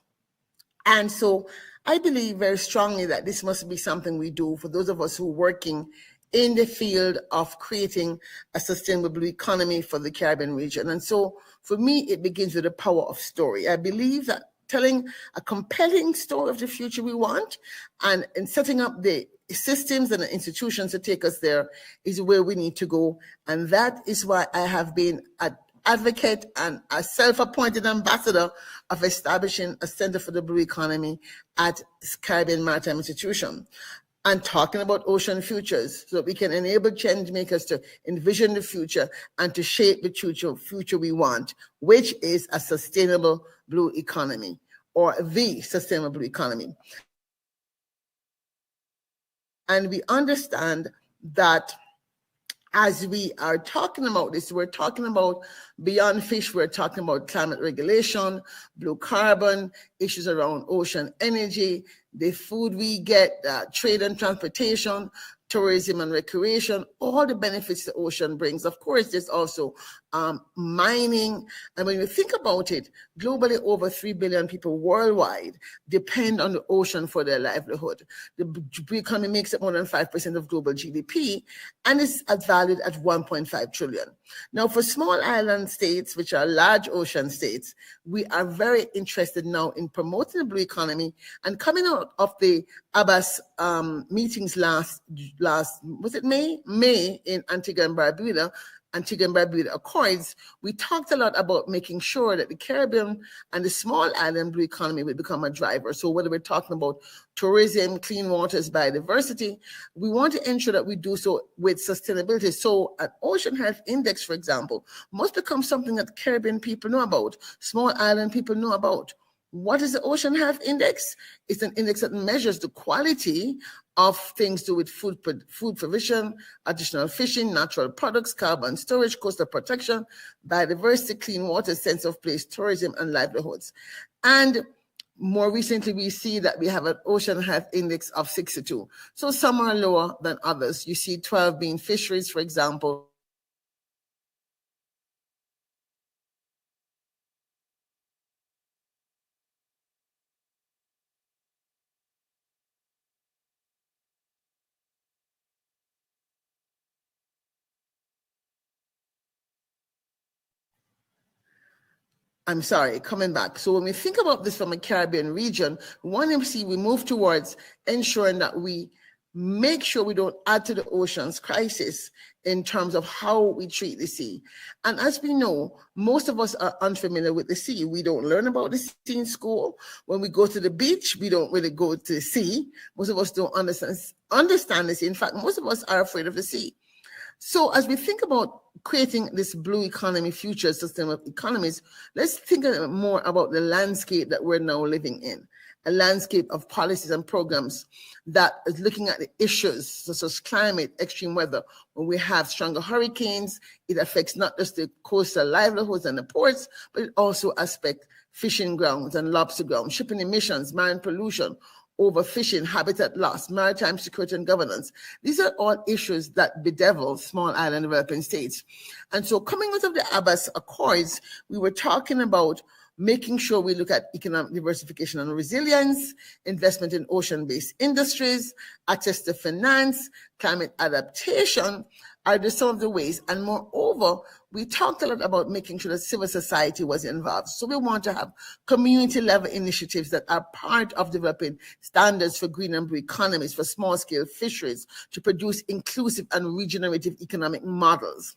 And so I believe very strongly that this must be something we do for those of us who are working in the field of creating a sustainable economy for the Caribbean region. And so for me, it begins with the power of story. I believe that telling a compelling story of the future we want and setting up the systems and the institutions to take us there is where we need to go. And that is why I have been an advocate and a self-appointed ambassador of establishing a Center for the Blue Economy at Caribbean Maritime Institution, and talking about ocean futures so that we can enable change makers to envision the future and to shape the future we want, which is a sustainable blue economy, or the sustainable economy. And we understand that as we are talking about this, we're talking about beyond fish, we're talking about climate regulation, blue carbon, issues around ocean energy, the food we get, trade and transportation, tourism and recreation, all the benefits the ocean brings. Of course, there's also mining. And when you think about it, globally, over 3 billion people worldwide depend on the ocean for their livelihood. The blue economy makes up more than 5% of global GDP, and is valued at 1.5 trillion. Now, for small island states, which are large ocean states, we are very interested now in promoting the blue economy. And coming out of the Abbas meetings last was it May in Antigua and Barbuda Accords, we talked a lot about making sure that the Caribbean and the small island blue economy will become a driver. So whether we're talking about tourism, clean waters, biodiversity, we want to ensure that we do so with sustainability. So an ocean health index, for example, must become something that Caribbean people know about, small island people know about. What is the Ocean Health Index? It's an index that measures the quality of things to do with food provision, additional fishing, natural products, carbon storage, coastal protection, biodiversity, clean water, sense of place, tourism, and livelihoods. And more recently, we see that we have an Ocean Health Index of 62. So some are lower than others. You see 12 being fisheries, for example. I'm sorry, coming back. So when we think about this from a Caribbean region, we move towards ensuring that we make sure we don't add to the ocean's crisis in terms of how we treat the sea. And as we know, most of us are unfamiliar with the sea. We don't learn about the sea in school. When we go to the beach, we don't really go to the sea. Most of us don't understand the sea. In fact, most of us are afraid of the sea. So as we think about creating this blue economy, future sustainable economies, let's think a little more about the landscape that we're now living in, a landscape of policies and programs that is looking at the issues such as climate, extreme weather. When we have stronger hurricanes, it affects not just the coastal livelihoods and the ports, but it also affects fishing grounds and lobster grounds, shipping emissions, marine pollution, overfishing, habitat loss, maritime security and governance. These are all issues that bedevil small island developing states. And so coming out of the Abbas Accords, we were talking about making sure we look at economic diversification and resilience, investment in ocean-based industries, access to finance, climate adaptation are just some of the ways. And moreover, we talked a lot about making sure that civil society was involved. So we want to have community-level initiatives that are part of developing standards for green and blue economies, for small-scale fisheries, to produce inclusive and regenerative economic models.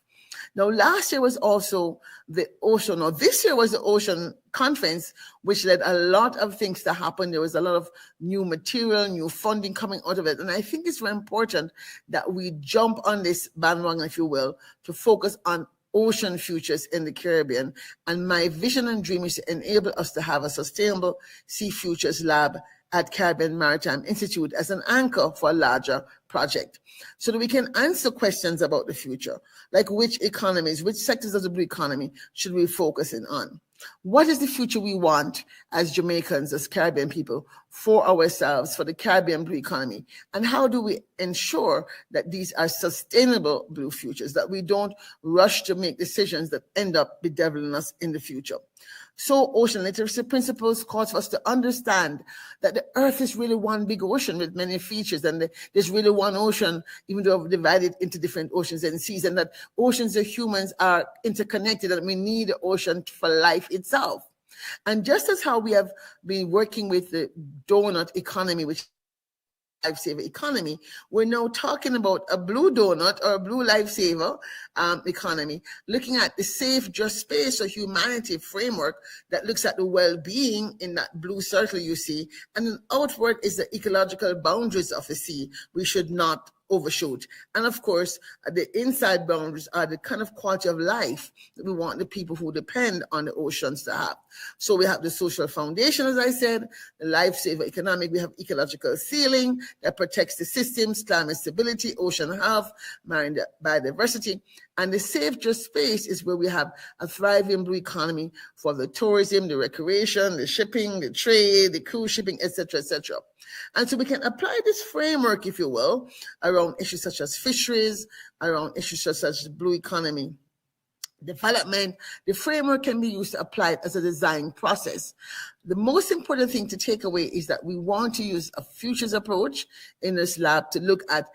Now, last year was also the ocean, or this year was the ocean conference, which led a lot of things to happen. There was a lot of new material, new funding coming out of it. And I think it's very important that we jump on this bandwagon, if you will, to focus on ocean futures in the Caribbean. And my vision and dream is to enable us to have a sustainable sea futures lab at Caribbean Maritime Institute as an anchor for a larger project, so that we can answer questions about the future, like which economies, which sectors of the blue economy should we focus in on? What is the future we want as Jamaicans, as Caribbean people, for ourselves, for the Caribbean blue economy? And how do we ensure that these are sustainable blue futures, that we don't rush to make decisions that end up bedeviling us in the future? So ocean literacy principles calls for us to understand that the earth is really one big ocean with many features, and there's really one ocean, even though we've divided into different oceans and seas, and that oceans and humans are interconnected, and we need the ocean for life itself. And just as how we have been working with the donut economy, which lifesaver economy, we're now talking about a blue donut or a blue lifesaver economy, looking at the safe, just space or humanity framework that looks at the well-being in that blue circle you see, and then outward is the ecological boundaries of the sea we should not overshoot. And of course, the inside boundaries are the kind of quality of life that we want the people who depend on the oceans to have. So we have the social foundation, as I said, the lifesaver economic, we have ecological ceiling that protects the systems, climate stability, ocean health, marine biodiversity. And the safe just space is where we have a thriving blue economy for the tourism, the recreation, the shipping, the trade, the cruise shipping, etc., etc. And so we can apply this framework, if you will, around issues such as fisheries, around issues such as blue economy development. The framework can be used to apply it as a design process. The most important thing to take away is that we want to use a futures approach in this lab to look at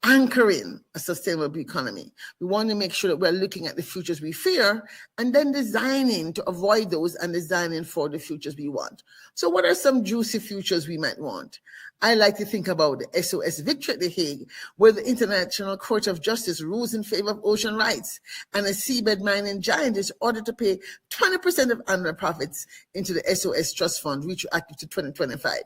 anchoring a sustainable economy. We want to make sure that we're looking at the futures we fear and then designing to avoid those and designing for the futures we want. So what are some juicy futures we might want? I like to think about the SOS victory at The Hague, where the International Court of Justice rules in favor of ocean rights, and a seabed mining giant is ordered to pay 20% of annual profits into the SOS Trust Fund, retroactive to 2025.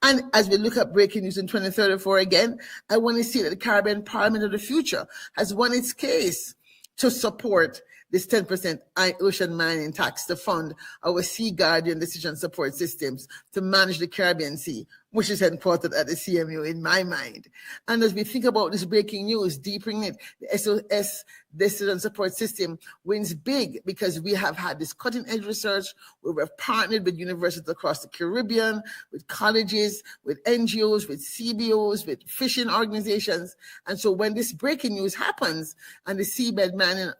And as we look at breaking news in 2034 again, I want to see that the Caribbean Parliament of the future has won its case to support this 10% ocean mining tax to fund our Sea Guardian decision support systems to manage the Caribbean Sea, which is headquartered at the CMU in my mind. And as we think about this breaking news, deepening it, the SOS decision support system wins big because we have had this cutting edge research where we've partnered with universities across the Caribbean, with colleges, with NGOs, with CBOs, with fishing organizations. And so when this breaking news happens and the seabed mining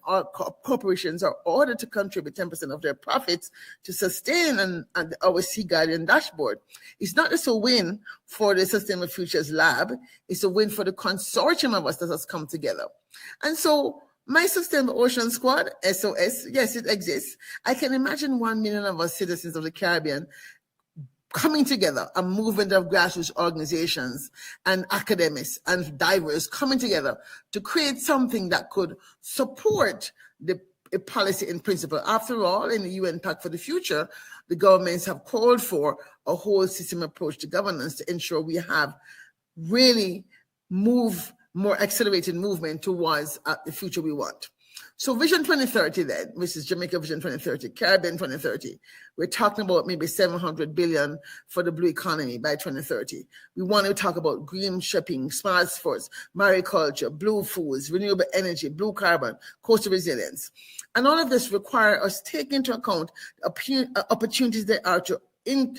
corporations are ordered to contribute 10% of their profits to sustain our Sea Guardian dashboard, it's not just a win for the Sustainable Futures Lab, it's a win for the consortium of us that has come together. And so my Sustainable Ocean Squad, SOS, yes, it exists. I can imagine 1 million of us citizens of the Caribbean coming together, a movement of grassroots organizations and academics and divers coming together to create something that could support the policy in principle. After all, in the UN Pact for the Future, the governments have called for a whole system approach to governance to ensure we have really more accelerated movement towards the future we want. So Vision 2030 then, which is Jamaica Vision 2030, Caribbean 2030, we're talking about maybe 700 billion for the blue economy by 2030. We want to talk about green shipping, smart sports, mariculture, blue foods, renewable energy, blue carbon, coastal resilience. And all of this require us to take into account opportunities there are to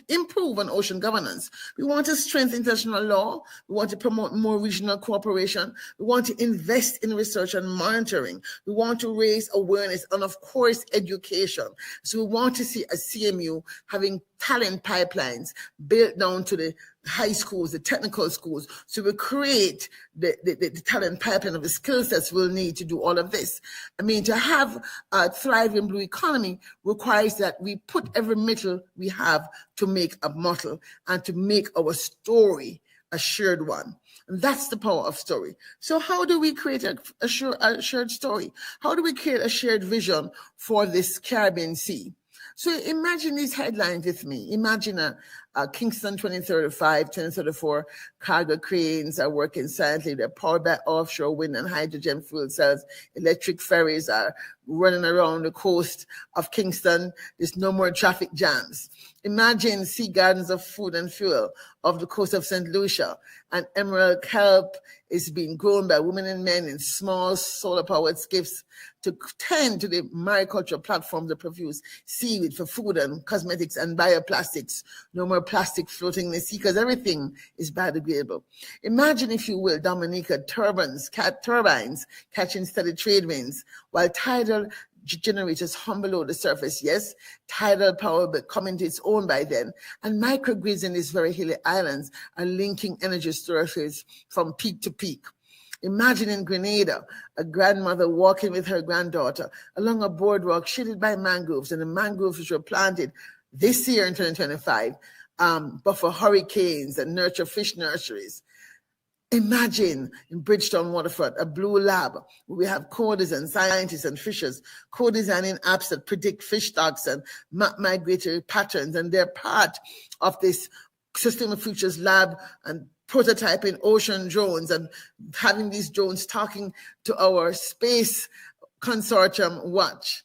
improve on ocean governance. We want to strengthen international law. We want to promote more regional cooperation. We want to invest in research and monitoring. We want to raise awareness and, of course, education. So we want to see a CMU having talent pipelines built down to the high schools, the technical schools. So we create the talent pipeline of the skill sets we'll need to do all of this. I mean, to have a thriving blue economy requires that we put every metal we have to make a model and to make our story a shared one. And that's the power of story. So how do we create a shared story? How do we create a shared vision for this Caribbean Sea? So imagine these headlines with me. Imagine a Kingston 2035, 2034 cargo cranes are working silently. They're powered by offshore wind and hydrogen fuel cells. Electric ferries are running around the coast of Kingston. There's no more traffic jams. Imagine sea gardens of food and fuel off the coast of St. Lucia. And emerald kelp is being grown by women and men in small solar-powered skiffs to tend to the mariculture platforms that produce seaweed for food and cosmetics and bioplastics. No more plastic floating in the sea because everything is biodegradable. Imagine, if you will, Dominica, turbines catching steady trade winds while tidal generators hum below the surface. Yes, tidal power will come into its own by then. And microgrids in these very hilly islands are linking energy sources from peak to peak. Imagine in Grenada, a grandmother walking with her granddaughter along a boardwalk shaded by mangroves, and the mangroves which were planted this year in 2025, buffer hurricanes and nurture fish nurseries. Imagine in Bridgetown Waterfront, a blue lab where we have coders and scientists and fishers co-designing apps that predict fish stocks and map migratory patterns, and they're part of this Sustainable Futures Lab and prototyping ocean drones and having these drones talking to our space consortium watch.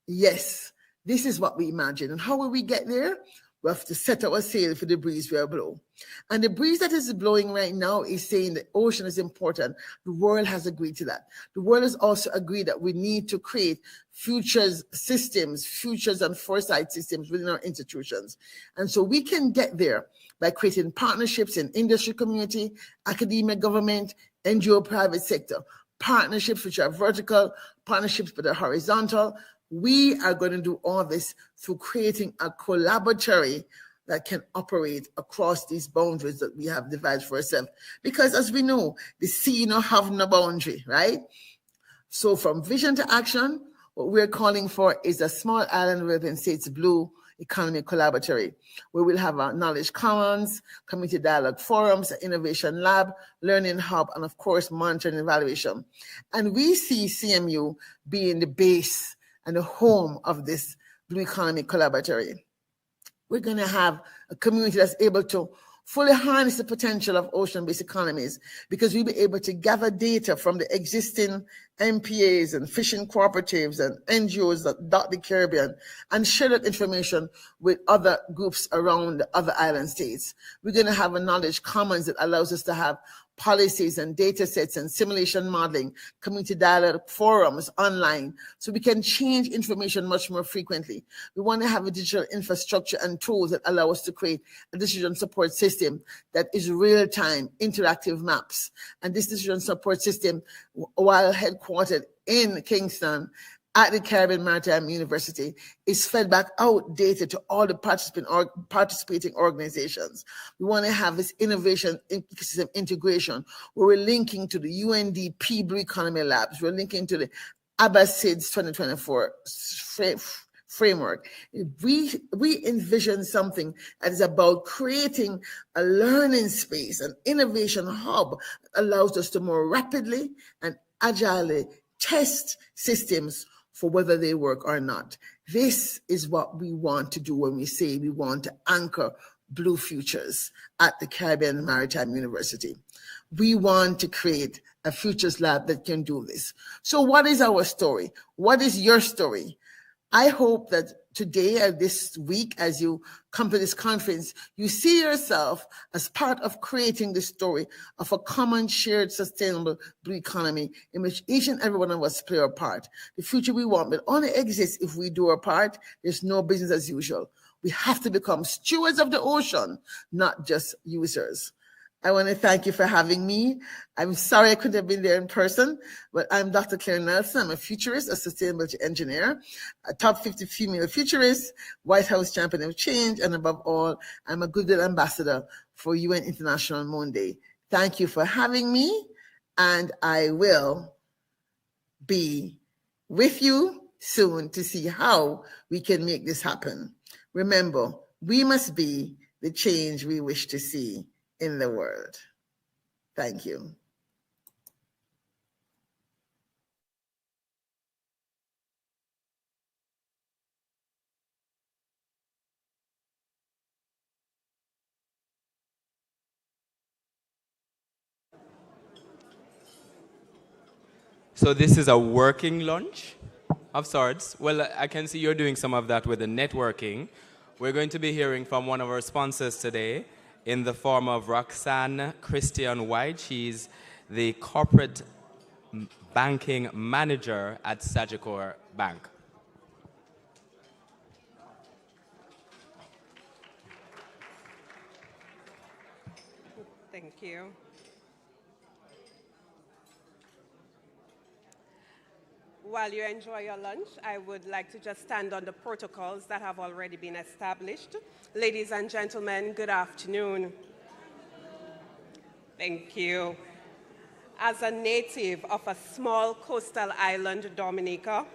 Yes, this is what we imagine. And how will we get there? We have to set our sail for the breeze will blow. And the breeze that is blowing right now is saying the ocean is important. The world has agreed to that. The world has also agreed that we need to create futures systems, futures and foresight systems within our institutions. And so we can get there by creating partnerships in industry community, academia, government, NGO, private sector, partnerships which are vertical, partnerships that are horizontal. We are going to do all this through creating a collaboratory that can operate across these boundaries that we have devised for ourselves. Because as we know, the sea don't have no boundary, right? So from vision to action, what we're calling for is a small island European states blue economy collaboratory, where we'll have our knowledge commons, community dialogue forums, an innovation lab, learning hub, and of course, monitoring and evaluation. And we see CMU being the base and the home of this blue economy collaboratory. We're going to have a community that's able to fully harness the potential of ocean-based economies, because we'll be able to gather data from the existing MPAs and fishing cooperatives and NGOs that dot the Caribbean and share that information with other groups around the other island states. We're going to have a knowledge commons that allows us to have policies and data sets and simulation modeling, community dialogue forums online, so we can change information much more frequently. We want to have a digital infrastructure and tools that allow us to create a decision support system that is real-time interactive maps. And this decision support system, while headquartered in Kingston at the Caribbean Maritime University, is fed back out data to all the participating organizations. We want to have this innovation ecosystem integration where we're linking to the UNDP Blue Economy Labs, we're linking to the ABASIDS 2024 framework. We envision something that is about creating a learning space, an innovation hub that allows us to more rapidly and agilely test systems for whether they work or not. This is what we want to do when we say we want to anchor blue futures at the Caribbean Maritime University. We want to create a futures lab that can do this. So what is our story? What is your story? I hope that today and this week, as you come to this conference, you see yourself as part of creating the story of a common, shared, sustainable blue economy in which each and every one of us play our part. The future we want will only exist if we do our part. There's no business as usual. We have to become stewards of the ocean, not just users. I want to thank you for having me. I'm sorry I couldn't have been there in person, but I'm Dr. Claire Nelson. I'm a futurist, a sustainability engineer, a top 50 female futurist, White House champion of change, and above all, I'm a goodwill ambassador for UN International Moon Day. Thank you for having me, and I will be with you soon to see how we can make this happen. Remember, we must be the change we wish to see in the world. Thank you. So this is a working lunch of sorts. Well, I can see you're doing some of that with the networking. We're going to be hearing from one of our sponsors today, in the form of Roxanne Christian White. She's the corporate banking manager at Sagicor Bank. Thank you. While you enjoy your lunch, I would like to just stand on the protocols that have already been established. Ladies and gentlemen, good afternoon. Thank you. As a native of a small coastal island, Dominica,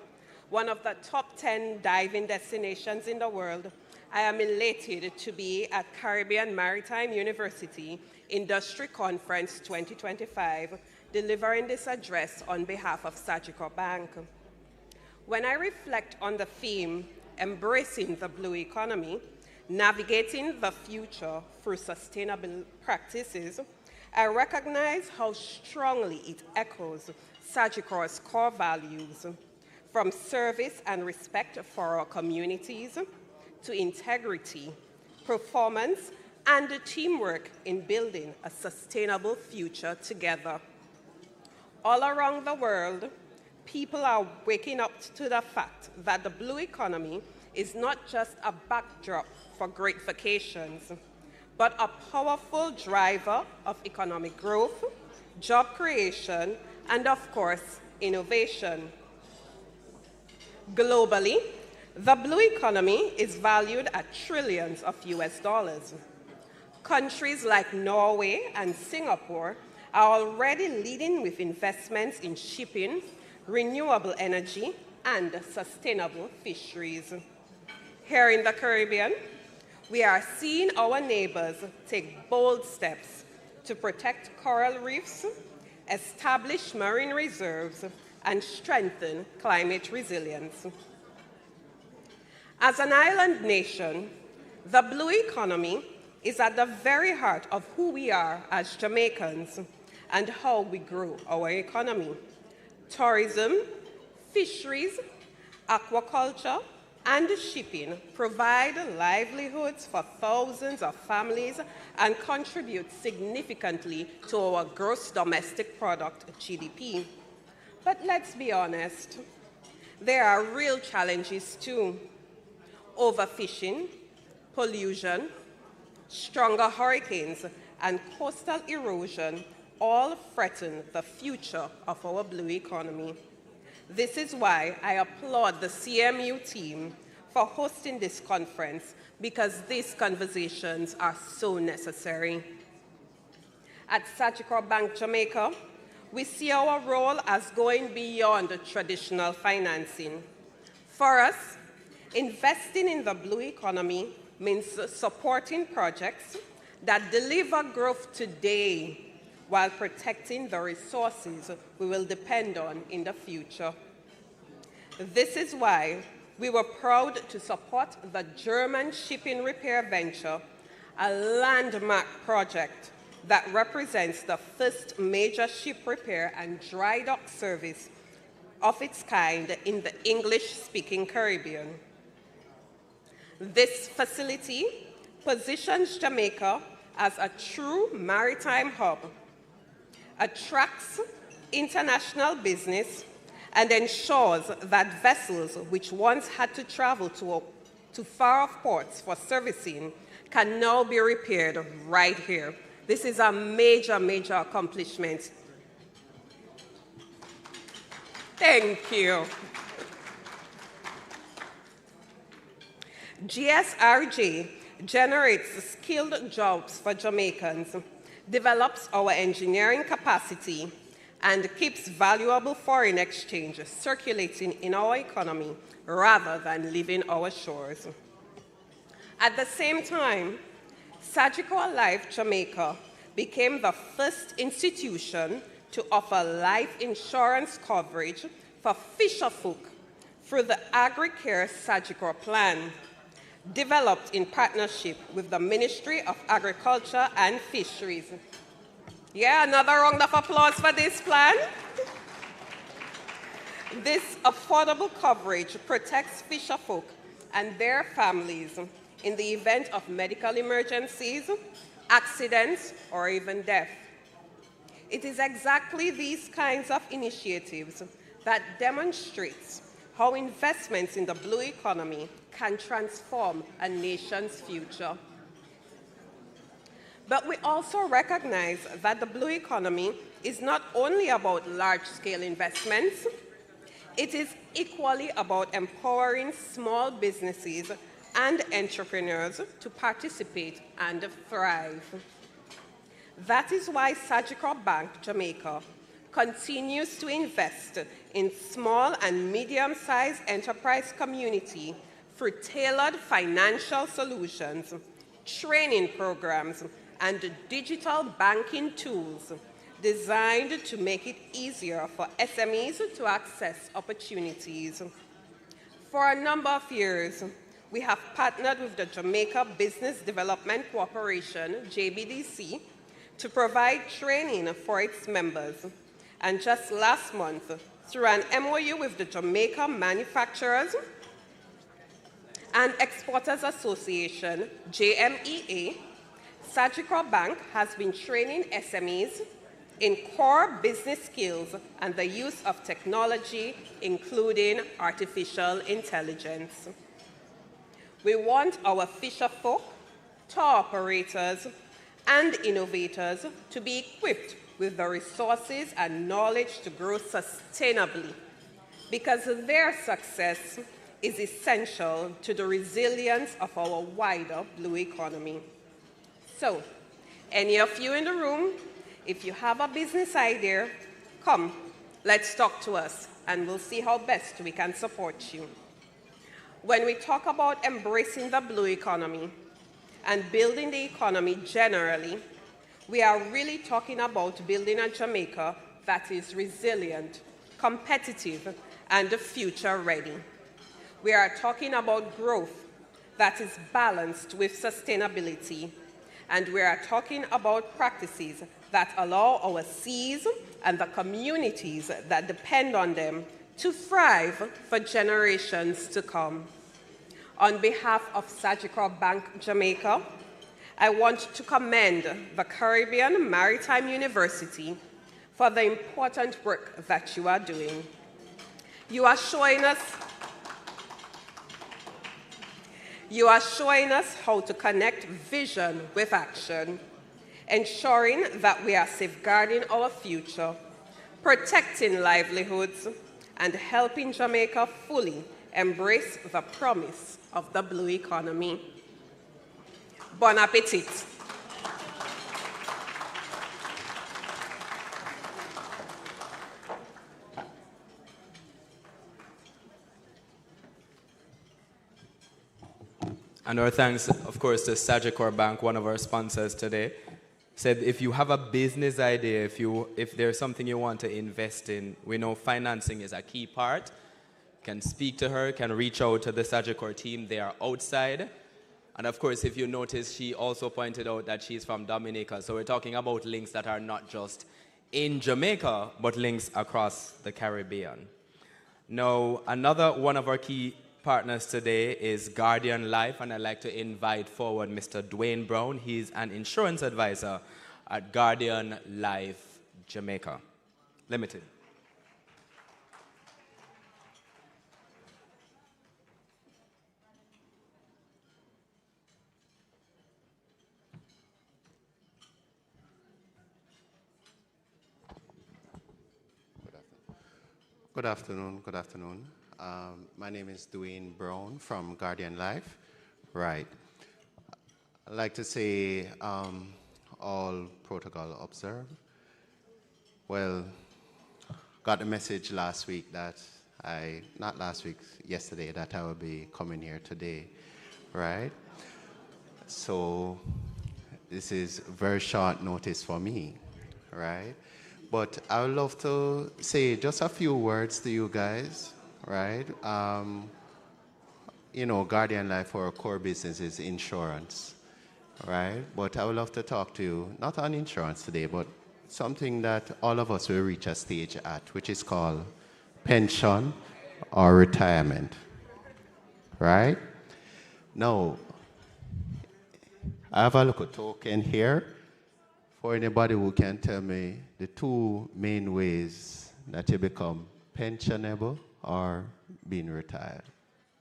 one of the top 10 diving destinations in the world, I am elated to be at Caribbean Maritime University Industry Conference 2025, delivering this address on behalf of Sagicor Bank. When I reflect on the theme, embracing the blue economy, navigating the future through sustainable practices, I recognize how strongly it echoes Sagicor's core values, from service and respect for our communities to integrity, performance, and teamwork in building a sustainable future together. All around the world, people are waking up to the fact that the blue economy is not just a backdrop for great vacations, but a powerful driver of economic growth, job creation, and of course, innovation. Globally, the blue economy is valued at trillions of US dollars. Countries like Norway and Singapore are already leading with investments in shipping, renewable energy, and sustainable fisheries. Here in the Caribbean, we are seeing our neighbors take bold steps to protect coral reefs, establish marine reserves, and strengthen climate resilience. As an island nation, the blue economy is at the very heart of who we are as Jamaicans and how we grow our economy. Tourism, fisheries, aquaculture, and shipping provide livelihoods for thousands of families and contribute significantly to our gross domestic product, GDP. But let's be honest, there are real challenges too. Overfishing, pollution, stronger hurricanes, and coastal erosion all threaten the future of our blue economy. This is why I applaud the CMU team for hosting this conference, because these conversations are so necessary. At Sagicor Bank Jamaica, we see our role as going beyond traditional financing. For us, investing in the blue economy means supporting projects that deliver growth today while protecting the resources we will depend on in the future. This is why we were proud to support the German shipping repair venture, a landmark project that represents the first major ship repair and dry dock service of its kind in the English-speaking Caribbean. This facility positions Jamaica as a true maritime hub, attracts international business, and ensures that vessels which once had to travel to far-off ports for servicing can now be repaired right here. This is a major, major accomplishment. Thank you. GSRJ generates skilled jobs for Jamaicans, develops our engineering capacity, and keeps valuable foreign exchange circulating in our economy rather than leaving our shores. At the same time, Sagicor Life Jamaica became the first institution to offer life insurance coverage for fisherfolk through the AgriCare Sagicor plan, developed in partnership with the Ministry of Agriculture and Fisheries. Yeah, another round of applause for this plan. This affordable coverage protects fisherfolk and their families in the event of medical emergencies, accidents, or even death. It is exactly these kinds of initiatives that demonstrates how investments in the blue economy can transform a nation's future. But we also recognize that the blue economy is not only about large-scale investments, it is equally about empowering small businesses and entrepreneurs to participate and thrive. That is why Sagicor Bank Jamaica continues to invest in small and medium-sized enterprise community through tailored financial solutions, training programs, and digital banking tools designed to make it easier for SMEs to access opportunities. For a number of years, we have partnered with the Jamaica Business Development Corporation, JBDC, to provide training for its members. And just last month, through an MOU with the Jamaica Manufacturers and Exporters Association, JMEA, Sagicor Bank has been training SMEs in core business skills and the use of technology, including artificial intelligence. We want our fisherfolk, tour operators, and innovators to be equipped with the resources and knowledge to grow sustainably, because their success is essential to the resilience of our wider blue economy. So, any of you in the room, if you have a business idea, come, let's talk to us, and we'll see how best we can support you. When we talk about embracing the blue economy and building the economy generally, we are really talking about building a Jamaica that is resilient, competitive, and future-ready. We are talking about growth that is balanced with sustainability And we are talking about practices that allow our seas and the communities that depend on them to thrive for generations to come. On behalf of Sagicor Bank Jamaica, I want to commend the Caribbean Maritime University for the important work that you are doing. You are showing us how to connect vision with action, ensuring that we are safeguarding our future, protecting livelihoods, and helping Jamaica fully embrace the promise of the blue economy. Bon appetit. And our thanks, of course, to Sagicor Bank, one of our sponsors today. Said if you have a business idea, if there's something you want to invest in, we know financing is a key part. Can speak to her, can reach out to the Sagicor team. They are outside. And of course, if you notice, she also pointed out that she's from Dominica. So we're talking about links that are not just in Jamaica, but links across the Caribbean. Now, another one of our key partners today is Guardian Life, and I'd like to invite forward Mr. Dwayne Brown. He's an insurance advisor at Guardian Life Jamaica Limited. Good afternoon. My name is Dwayne Brown from Guardian Life. Right. I'd like to say all protocol observed. Well, got a message last week that yesterday that I will be coming here today, right? So this is very short notice for me, right? But I would love to say just a few words to you guys, right? You know, Guardian Life, our core business is insurance, right? But I would love to talk to you, not on insurance today, but something that all of us will reach a stage at, which is called pension or retirement, right? Now, I have a little token here for anybody who can tell me the two main ways that you become pensionable or being retired.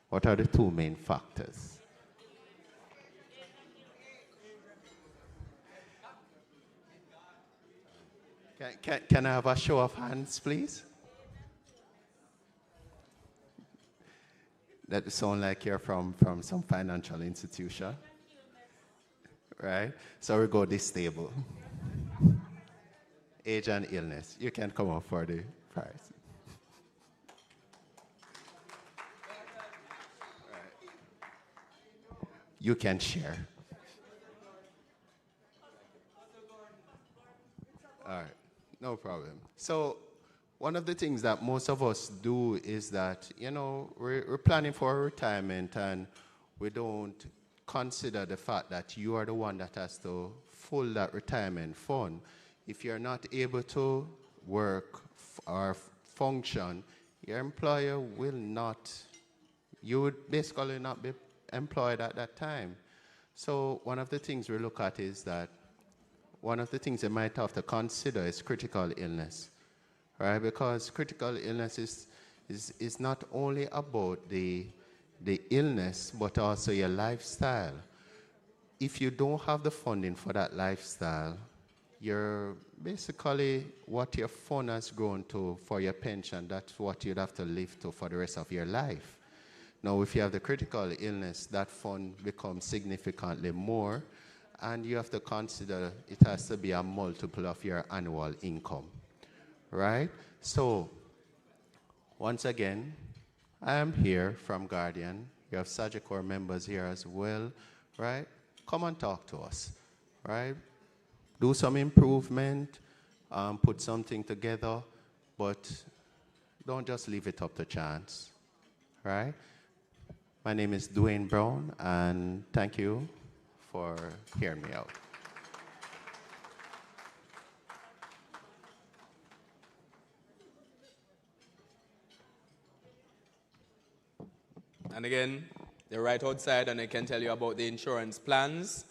What are the two main factors? Can I have a show of hands, please? That sound like you're from some financial institution. Right? So we go this table. Age and illness. You can come up for the prize. You can share. All right, no problem. So one of the things that most of us do is that, you know, we're planning for retirement and we don't consider the fact that you are the one that has to fill that retirement fund. If you're not able to work or function, your employer will not, you would basically not be employed at that time. So one of the things we look at is that one of the things you might have to consider is critical illness, right? Because critical illness is not only about the illness, but also your lifestyle. If you don't have the funding for that lifestyle, you're basically what your fund has grown to for your pension, that's what you'd have to live to for the rest of your life. Now, if you have the critical illness, that fund becomes significantly more, and you have to consider it has to be a multiple of your annual income, right? So, once again, I am here from Guardian. You have Sagicor members here as well, right? Come and talk to us, right? Do some improvement, put something together, but don't just leave it up to chance, right? My name is Dwayne Brown, and thank you for hearing me out. And again, they're right outside and they can tell you about the insurance plans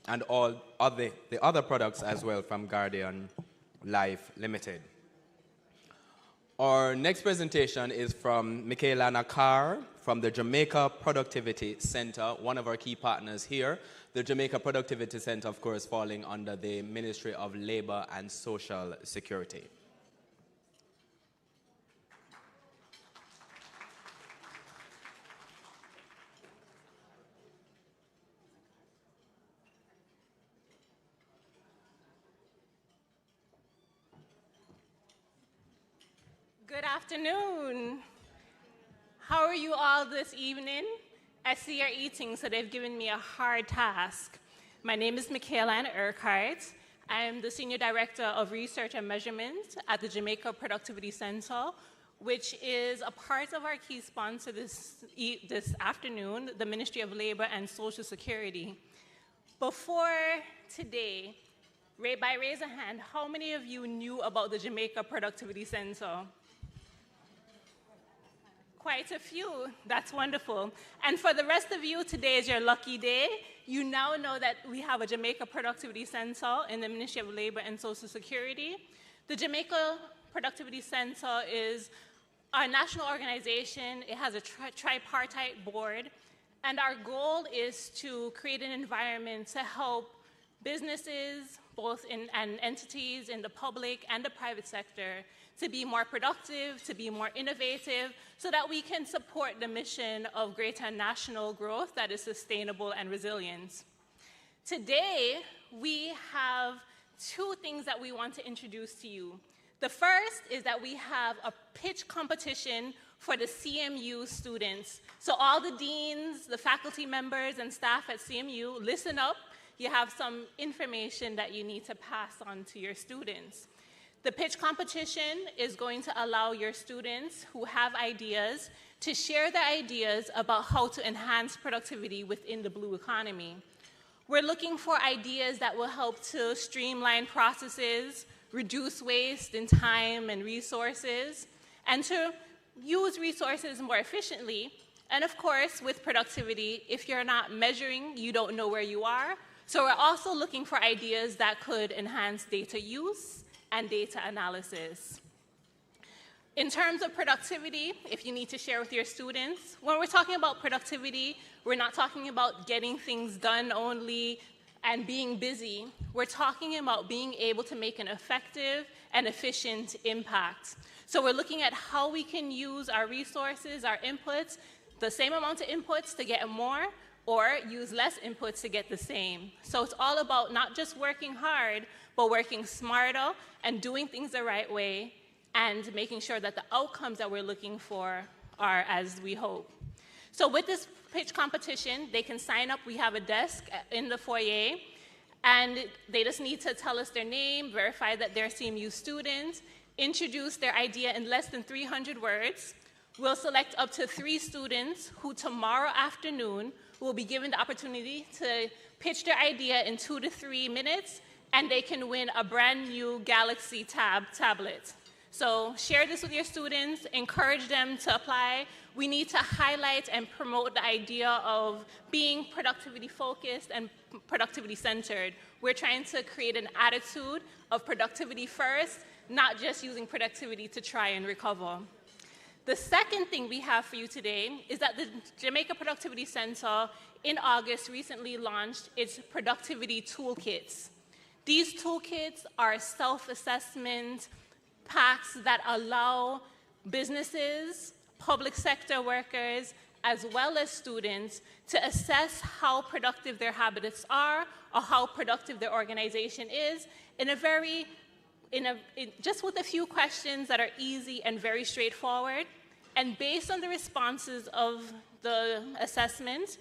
and all the other products as well from Guardian Life Limited. Our next presentation is from Michaela Nakar from the Jamaica Productivity Center, one of our key partners here. The Jamaica Productivity Center, of course, falling under the Ministry of Labor and Social Security. Good afternoon. How are you all this evening? I see you're eating, so they've given me a hard task. My name is Michaela Ann Urquhart. I am the Senior Director of Research and Measurement at the Jamaica Productivity Center, which is a part of our key sponsor this afternoon, the Ministry of Labor and Social Security. Before today, by raise of hand, how many of you knew about the Jamaica Productivity Center? Quite a few. That's wonderful. And for the rest of you, today is your lucky day. You now know that we have a Jamaica Productivity Center in the Ministry of Labor and Social Security. The Jamaica Productivity Center is our national organization. It has a tripartite board. And our goal is to create an environment to help businesses, and entities in the public and the private sector, to be more productive, to be more innovative, so that we can support the mission of greater national growth that is sustainable and resilient. Today, we have two things that we want to introduce to you. The first is that we have a pitch competition for the CMU students. So all the deans, the faculty members, and staff at CMU, listen up. You have some information that you need to pass on to your students. The pitch competition is going to allow your students who have ideas to share their ideas about how to enhance productivity within the blue economy. We're looking for ideas that will help to streamline processes, reduce waste in time and resources, and to use resources more efficiently. And of course, with productivity, if you're not measuring, you don't know where you are. So we're also looking for ideas that could enhance data use and data analysis. In terms of productivity, if you need to share with your students, when we're talking about productivity, we're not talking about getting things done only and being busy. We're talking about being able to make an effective and efficient impact. So we're looking at how we can use our resources, our inputs, the same amount of inputs to get more, or use less inputs to get the same. So it's all about not just working hard, but working smarter and doing things the right way and making sure that the outcomes that we're looking for are as we hope. So with this pitch competition, they can sign up. We have a desk in the foyer, and they just need to tell us their name, verify that they're CMU students, introduce their idea in less than 300 words. We'll select up to 3 students who tomorrow afternoon will be given the opportunity to pitch their idea in 2 to 3 minutes, and they can win a brand new Galaxy tablet. So share this with your students, encourage them to apply. We need to highlight and promote the idea of being productivity focused and productivity centered. We're trying to create an attitude of productivity first, not just using productivity to try and recover. The second thing we have for you today is that the Jamaica Productivity Center in August recently launched its productivity toolkits. These toolkits are self-assessment packs that allow businesses, public sector workers, as well as students to assess how productive their habits are or how productive their organization is just with a few questions that are easy and very straightforward. And based on the responses of the assessment,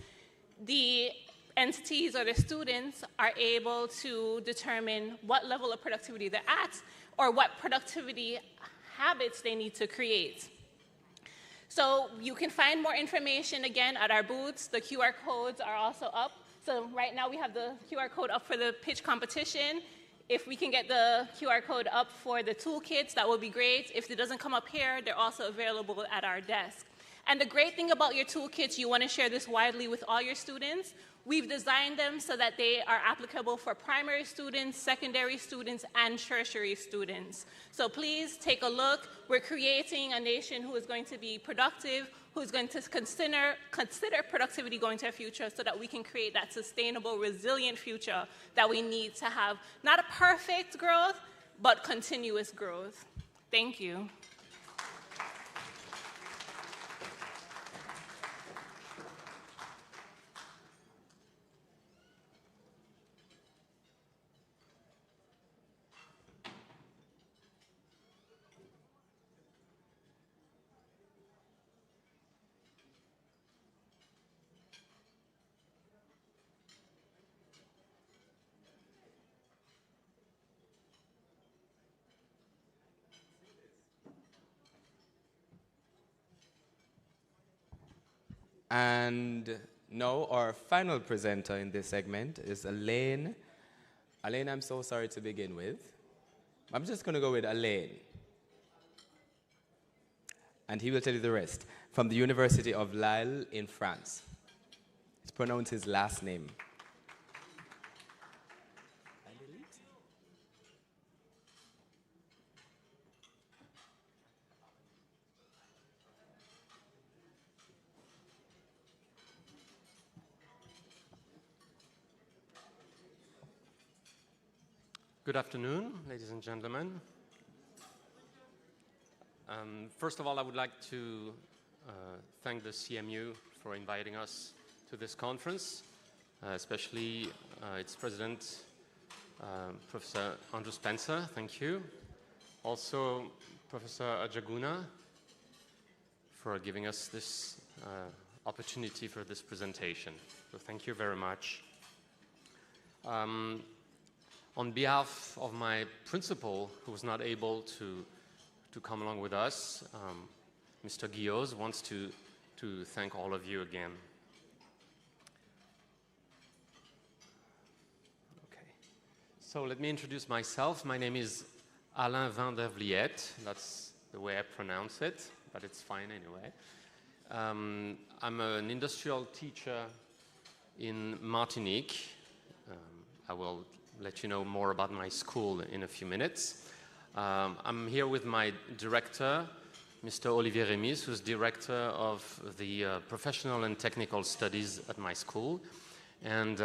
the entities or the students are able to determine what level of productivity they're at or what productivity habits they need to create. So you can find more information again at our booths. The QR codes are also up. So right now we have the QR code up for the pitch competition. If we can get the QR code up for the toolkits, that would be great. If it doesn't come up here, they're also available at our desk. And the great thing about your toolkits, you want to share this widely with all your students. We've designed them so that they are applicable for primary students, secondary students, and tertiary students. So please take a look. We're creating a nation who is going to be productive, who's going to consider productivity going to a future so that we can create that sustainable, resilient future that we need to have not a perfect growth, but continuous growth. Thank you. And now our final presenter in this segment is Elaine. Elaine, I'm so sorry to begin with. I'm just going to go with Elaine. And he will tell you the rest. From the University of Lille in France. It's pronounced his last name. Good afternoon, ladies and gentlemen. First of all, I would like to thank the CMU for inviting us to this conference, especially its president, Professor Andrew Spencer, thank you. Also, Professor Ajaguna, for giving us this opportunity for this presentation. So thank you very much. On behalf of my principal, who was not able to come along with us, Mr. Guillaume wants to thank all of you again. Okay, so let me introduce myself. My name is Alain Van der Vliet. That's the way I pronounce it, but it's fine anyway. I'm an industrial teacher in Martinique. I will let you know more about my school in a few minutes. I'm here with my director, Mr. Olivier Remis, who's director of the professional and technical studies at my school. And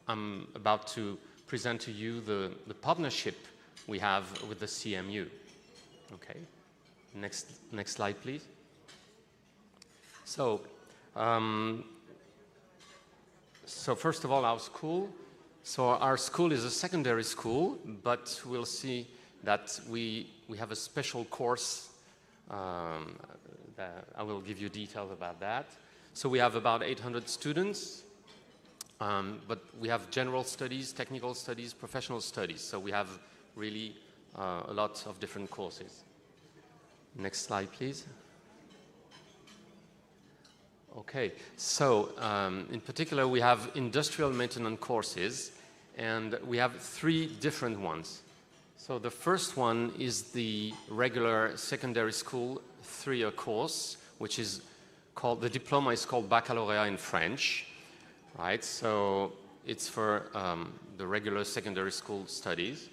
I'm about to present to you the partnership we have with the CMU. Okay, next slide, please. So first of all, our school. So our school is a secondary school, but we'll see that we have a special course. That I will give you details about that. So we have about 800 students, but we have general studies, technical studies, professional studies. So we have really a lot of different courses. Next slide, please. Okay, so in particular, we have industrial maintenance courses, and we have 3 different ones. So the first one is the regular secondary school 3-year course, which is called, the diploma is called baccalaureate in French, right? So it's for the regular secondary school studies.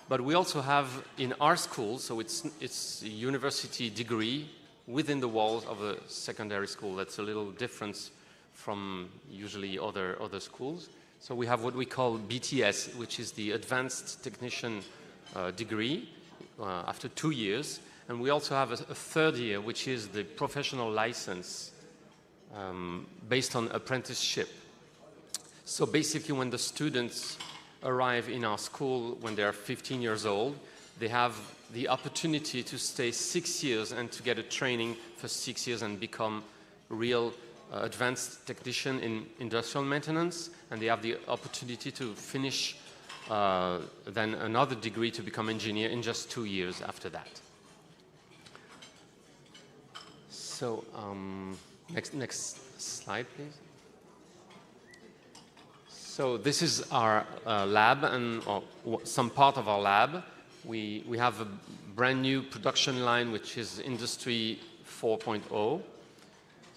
But we also have in our school, so it's a university degree within the walls of a secondary school. That's a little different from usually other schools. So we have what we call BTS, which is the Advanced Technician degree after 2 years. And we also have a 3rd year, which is the professional license based on apprenticeship. So basically when the students arrive in our school when they're 15 years old, they have the opportunity to stay 6 years and to get a training for 6 years and become real advanced technician in industrial maintenance. And they have the opportunity to finish then another degree to become engineer in just 2 years after that. So next slide, please. So this is our lab and some part of our lab. We have a brand new production line, which is Industry 4.0.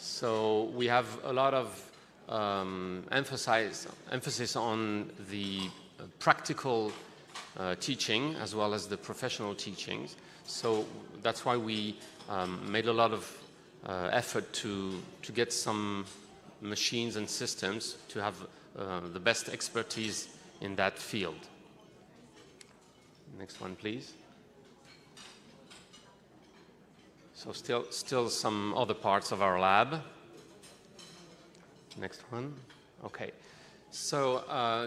So we have a lot of emphasis on the practical teaching as well as the professional teachings. So that's why we made a lot of effort to get some machines and systems to have the best expertise in that field. Next one, please. So still some other parts of our lab. Next one. Okay. So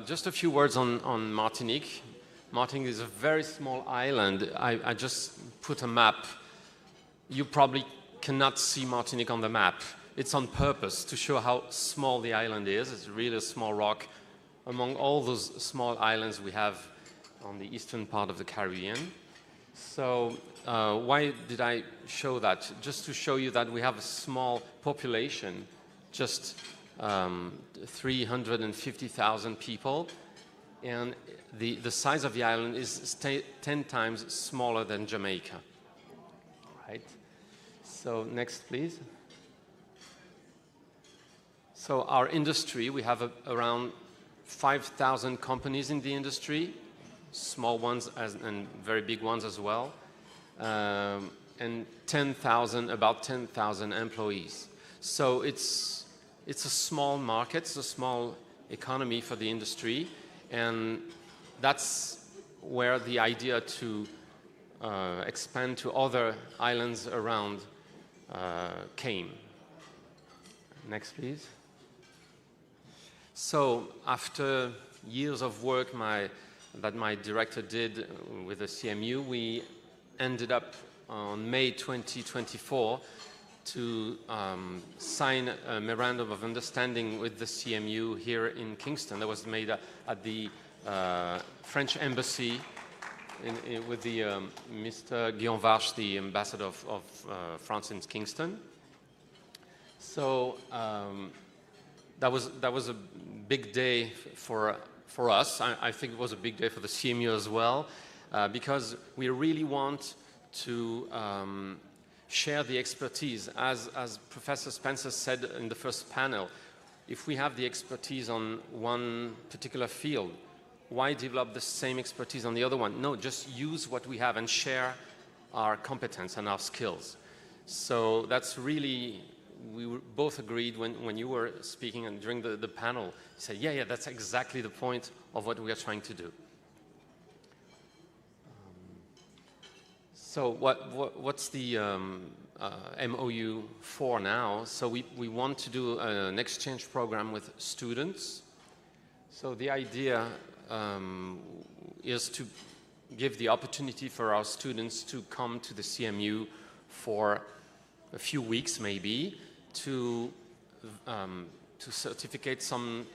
just a few words on Martinique. Martinique is a very small island. I just put a map. You probably cannot see Martinique on the map. It's on purpose to show how small the island is. It's really a small rock among all those small islands we have on the eastern part of the Caribbean. So why did I show that? Just to show you that we have a small population, just 350,000 people, and the size of the island is 10 times smaller than Jamaica. Right? So next, please. So our industry, we have around 5,000 companies in the industry, small ones and very big ones as well, and about 10,000 employees. So it's a small market, it's a small economy for the industry, and that's where the idea to expand to other islands around came. Next, please. So after years of work that my director did with the CMU, we ended up on May 2024 to sign a memorandum of understanding with the CMU here in Kingston. That was made at the French embassy with the Mr. Guillaume Varche, the ambassador of France in Kingston. So that was a big day for us. I think it was a big day for the CMU as well, because we really want to share the expertise. As Professor Spencer said in the first panel, if we have the expertise on one particular field, why develop the same expertise on the other one? No, just use what we have and share our competence and our skills. So that's really, we both agreed when you were speaking and during the panel, you said, yeah, that's exactly the point of what we are trying to do. So what's the MOU for now? So we want to do an exchange program with students. So the idea is to give the opportunity for our students to come to the CMU for a few weeks maybe to certificate some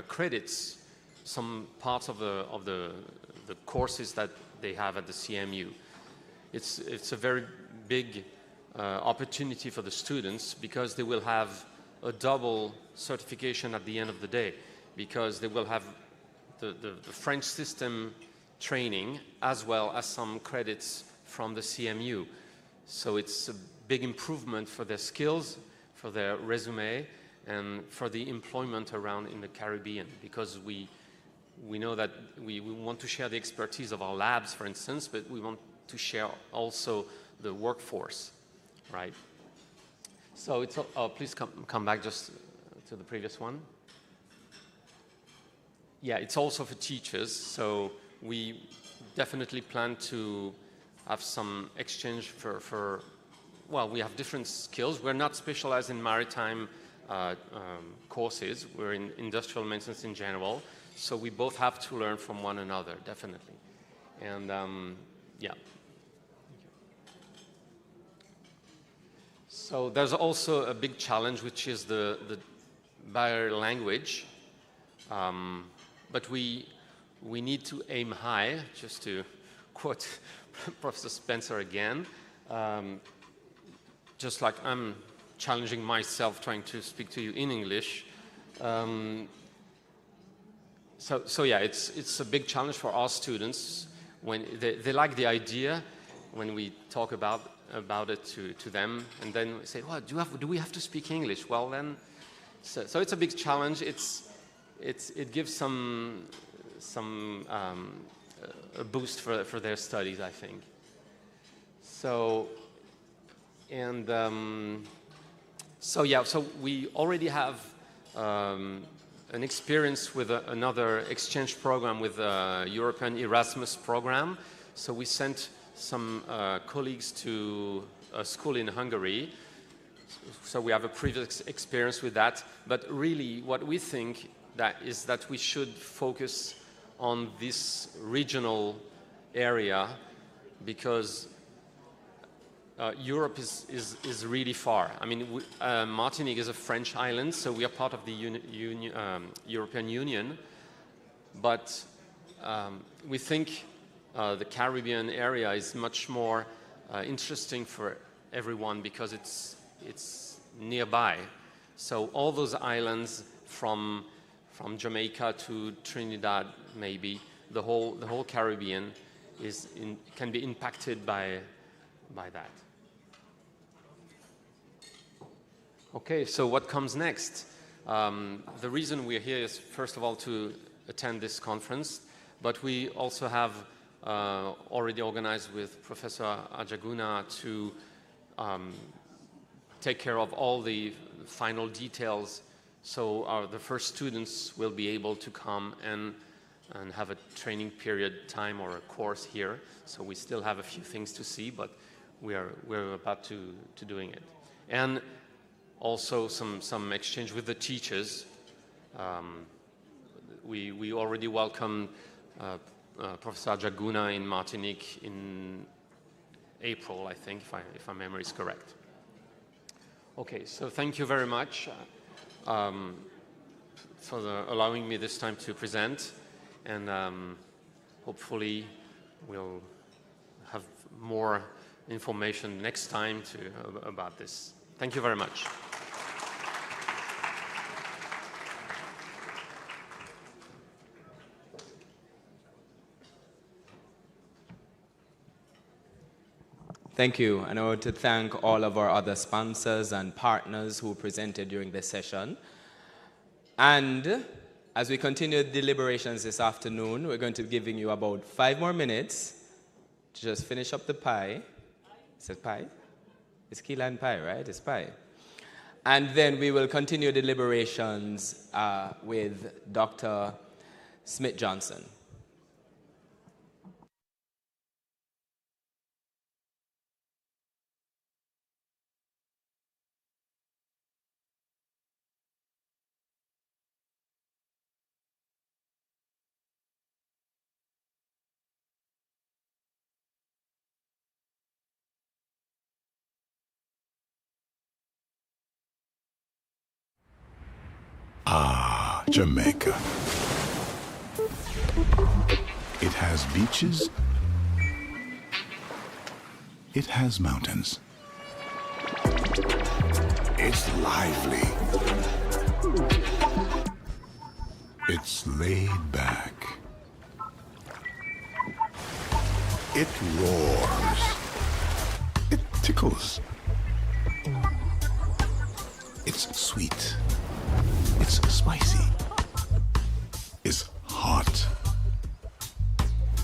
credits, some parts of the courses that they have at the CMU. It's a very big opportunity for the students because they will have a double certification at the end of the day, because they will have the French system training as well as some credits from the CMU. So it's a big improvement for their skills, for their resume, and for the employment around in the Caribbean, because we know that we want to share the expertise of our labs, for instance, but we want to share also the workforce, right? So it's, please come back just to the previous one. Yeah, it's also for teachers, so we definitely plan to have some exchange for well, we have different skills. We're not specialized in maritime courses. We're in industrial maintenance in general, so we both have to learn from one another, definitely. And yeah. So there's also a big challenge, which is the barrier language. But we need to aim high, just to quote Professor Spencer again. Just like I'm challenging myself trying to speak to you in English. So yeah, it's a big challenge for our students when they like the idea when we talk about about it to them, and then we say, well, do we have to speak English? Well, then, so it's a big challenge. It gives some a boost for their studies, I think. So, and so we already have an experience with another exchange program with the European Erasmus program. So we sent some colleagues to a school in Hungary. So we have a previous experience with that. But really what we think is that we should focus on this regional area, because Europe is really far. I mean, Martinique is a French island, so we are part of the European Union. But we think the Caribbean area is much more interesting for everyone because it's nearby. So all those islands from Jamaica to Trinidad, maybe the whole Caribbean can be impacted by that. Okay, so what comes next? The reason we're here is, first of all, to attend this conference, but we also have already organized with Professor Ajaguna to take care of all the final details, so the first students will be able to come and have a training period time or a course here. So we still have a few things to see, but we're about to doing it. And also some exchange with the teachers. We already welcomed Professor Ajaguna in Martinique in April, I think, if my memory is correct. Okay, so thank you very much for allowing me this time to present, and hopefully we'll have more information next time about this. Thank you very much. Thank you, and I want to thank all of our other sponsors and partners who presented during this session. And as we continue deliberations this afternoon, we're going to be giving you about 5 more minutes to just finish up the pie. Is it pie? It's key lime pie, right? It's pie. And then we will continue deliberations with Dr. Smith-Johnson. Ah, Jamaica. It has beaches. It has mountains. It's lively. It's laid back. It roars. It tickles. It's sweet. It's spicy. It's hot.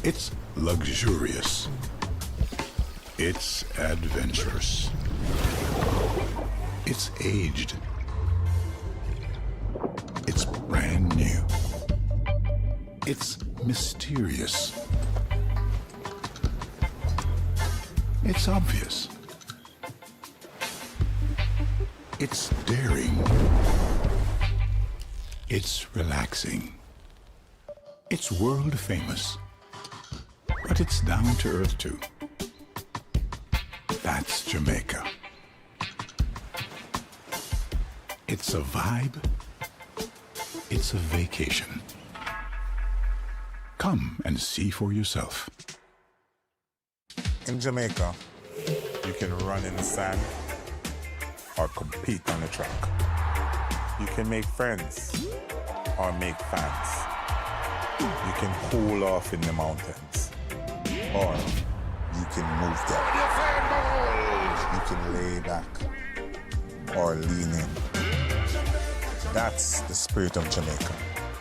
It's luxurious. It's adventurous. It's aged. It's brand new. It's mysterious. It's obvious. It's daring. It's relaxing. It's world famous. But it's down to earth too. That's Jamaica. It's a vibe. It's a vacation. Come and see for yourself. In Jamaica, you can run in the sand or compete on the track. You can make friends or make fans. You can cool off in the mountains or you can move there. you can lay back or lean in. That's the spirit of Jamaica.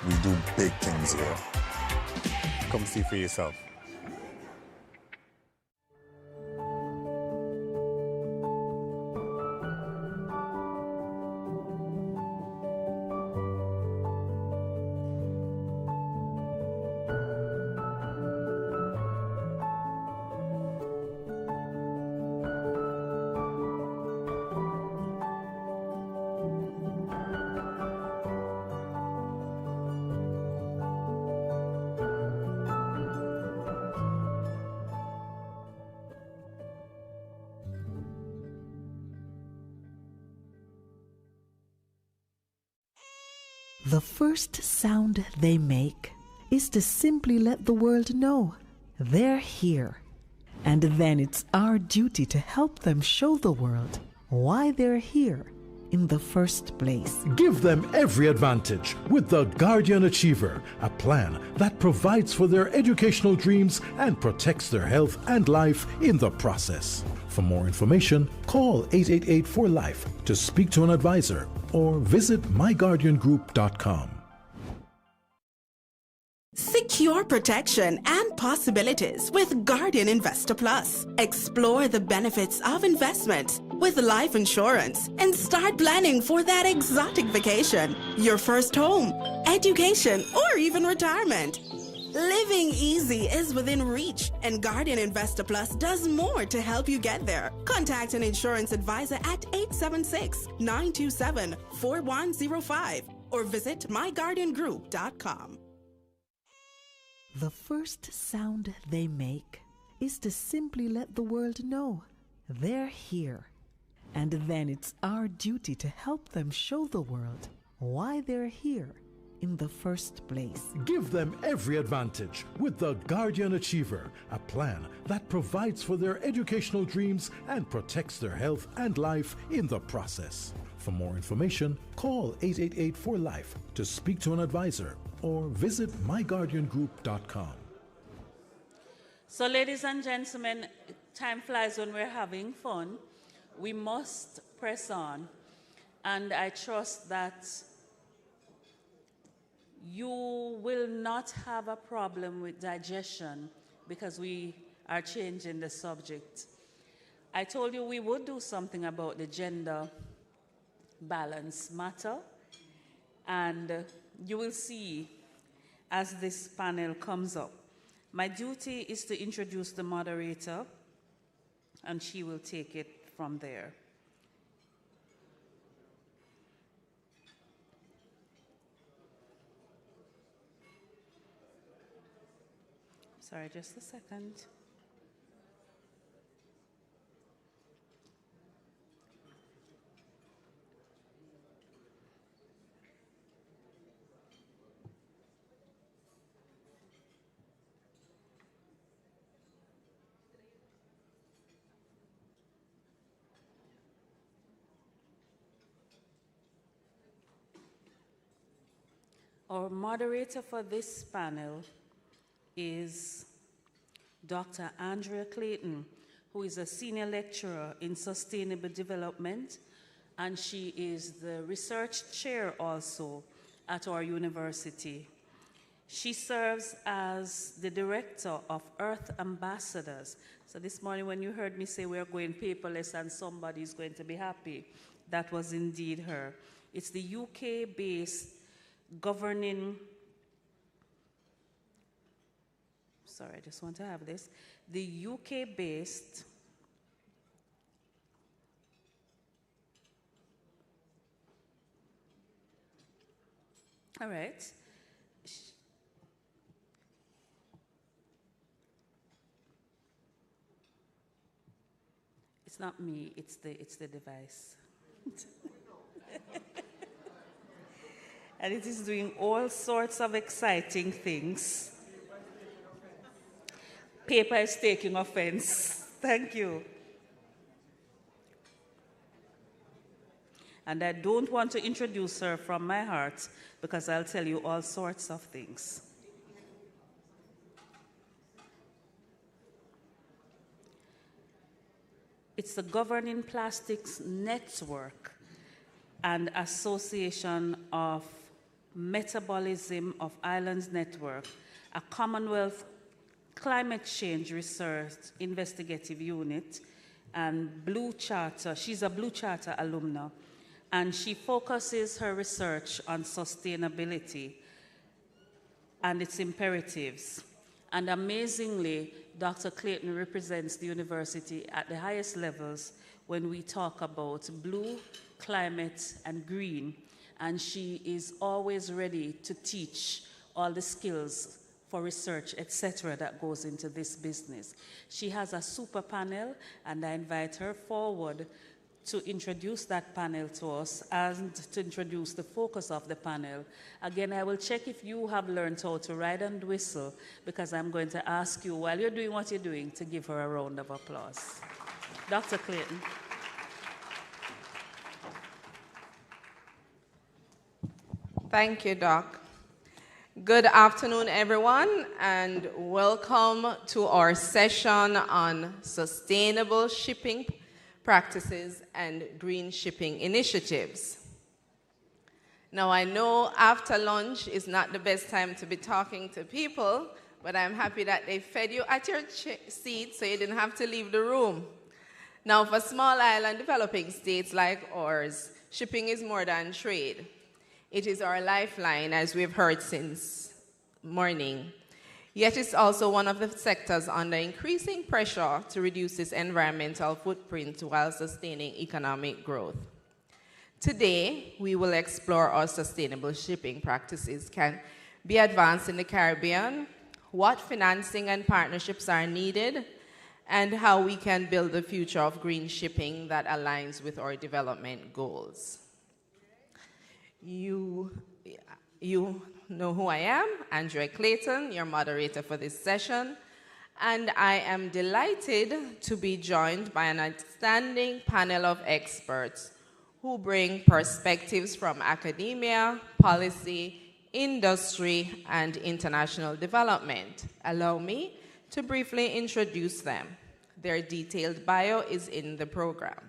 We do big things here. Come see for yourself. The first sound they make is to simply let the world know they're here. And then it's our duty to help them show the world why they're here in the first place. Give them every advantage with the Guardian Achiever, a plan that provides for their educational dreams and protects their health and life in the process. For more information, call 888-4LIFE to speak to an advisor or visit myguardiangroup.com. Secure protection and possibilities with Guardian Investor Plus. Explore the benefits of investment with life insurance and start planning for that exotic vacation, your first home, education, or even retirement. Living easy is within reach, and Guardian Investor Plus does more to help you get there. Contact an insurance advisor at 876-927-4105 or visit myguardiangroup.com. The first sound they make is to simply let the world know they're here. And then it's our duty to help them show the world why they're here in the first place. Give them every advantage with the Guardian Achiever, a plan that provides for their educational dreams and protects their health and life in the process. For more information, call 888-4LIFE to speak to an advisor or visit myguardiangroup.com. So, ladies and gentlemen, time flies when we're having fun. We must press on, and I trust that you will not have a problem with digestion because we are changing the subject. I told you we would do something about the gender balance matter, and you will see as this panel comes up. My duty is to introduce the moderator, and she will take it from there. Sorry, just a second. Our moderator for this panel is Dr. Andrea Clayton, who is a senior lecturer in sustainable development, and she is the research chair also at our university. She serves as the director of Earth Ambassadors. So this morning when you heard me say we're going paperless and somebody's going to be happy, that was indeed her. It's the UK-based governing, sorry, I just want to have this, the UK-based all right. It's not me, it's the device. And it is doing all sorts of exciting things. Paper is taking offense. Thank you. And I don't want to introduce her from my heart because I'll tell you all sorts of things. It's the Governing Plastics Network and Association of Metabolism of Islands Network, a Commonwealth Climate Change Research Investigative Unit, and Blue Charter. She's a Blue Charter alumna, and she focuses her research on sustainability and its imperatives. And amazingly, Dr. Clayton represents the university at the highest levels when we talk about blue, climate, and green. And she is always ready to teach all the skills for research, etc., that goes into this business. She has a super panel, and I invite her forward to introduce that panel to us and to introduce the focus of the panel. Again, I will check if you have learned how to ride and whistle, because I'm going to ask you, while you're doing what you're doing, to give her a round of applause. Dr. Clayton. Thank you, Doc. Good afternoon, everyone, and welcome to our session on sustainable shipping practices and green shipping initiatives. Now, I know after lunch is not the best time to be talking to people, but I'm happy that they fed you at your seat so you didn't have to leave the room. Now, for small island developing states like ours, shipping is more than trade. It is our lifeline, as we've heard since morning. Yet it's also one of the sectors under increasing pressure to reduce its environmental footprint while sustaining economic growth. Today, we will explore how sustainable shipping practices can be advanced in the Caribbean, what financing and partnerships are needed, and how we can build the future of green shipping that aligns with our development goals. You know who I am, Andrea Clayton, your moderator for this session, and I am delighted to be joined by an outstanding panel of experts who bring perspectives from academia, policy, industry, and international development. Allow me to briefly introduce them. Their detailed bio is in the program.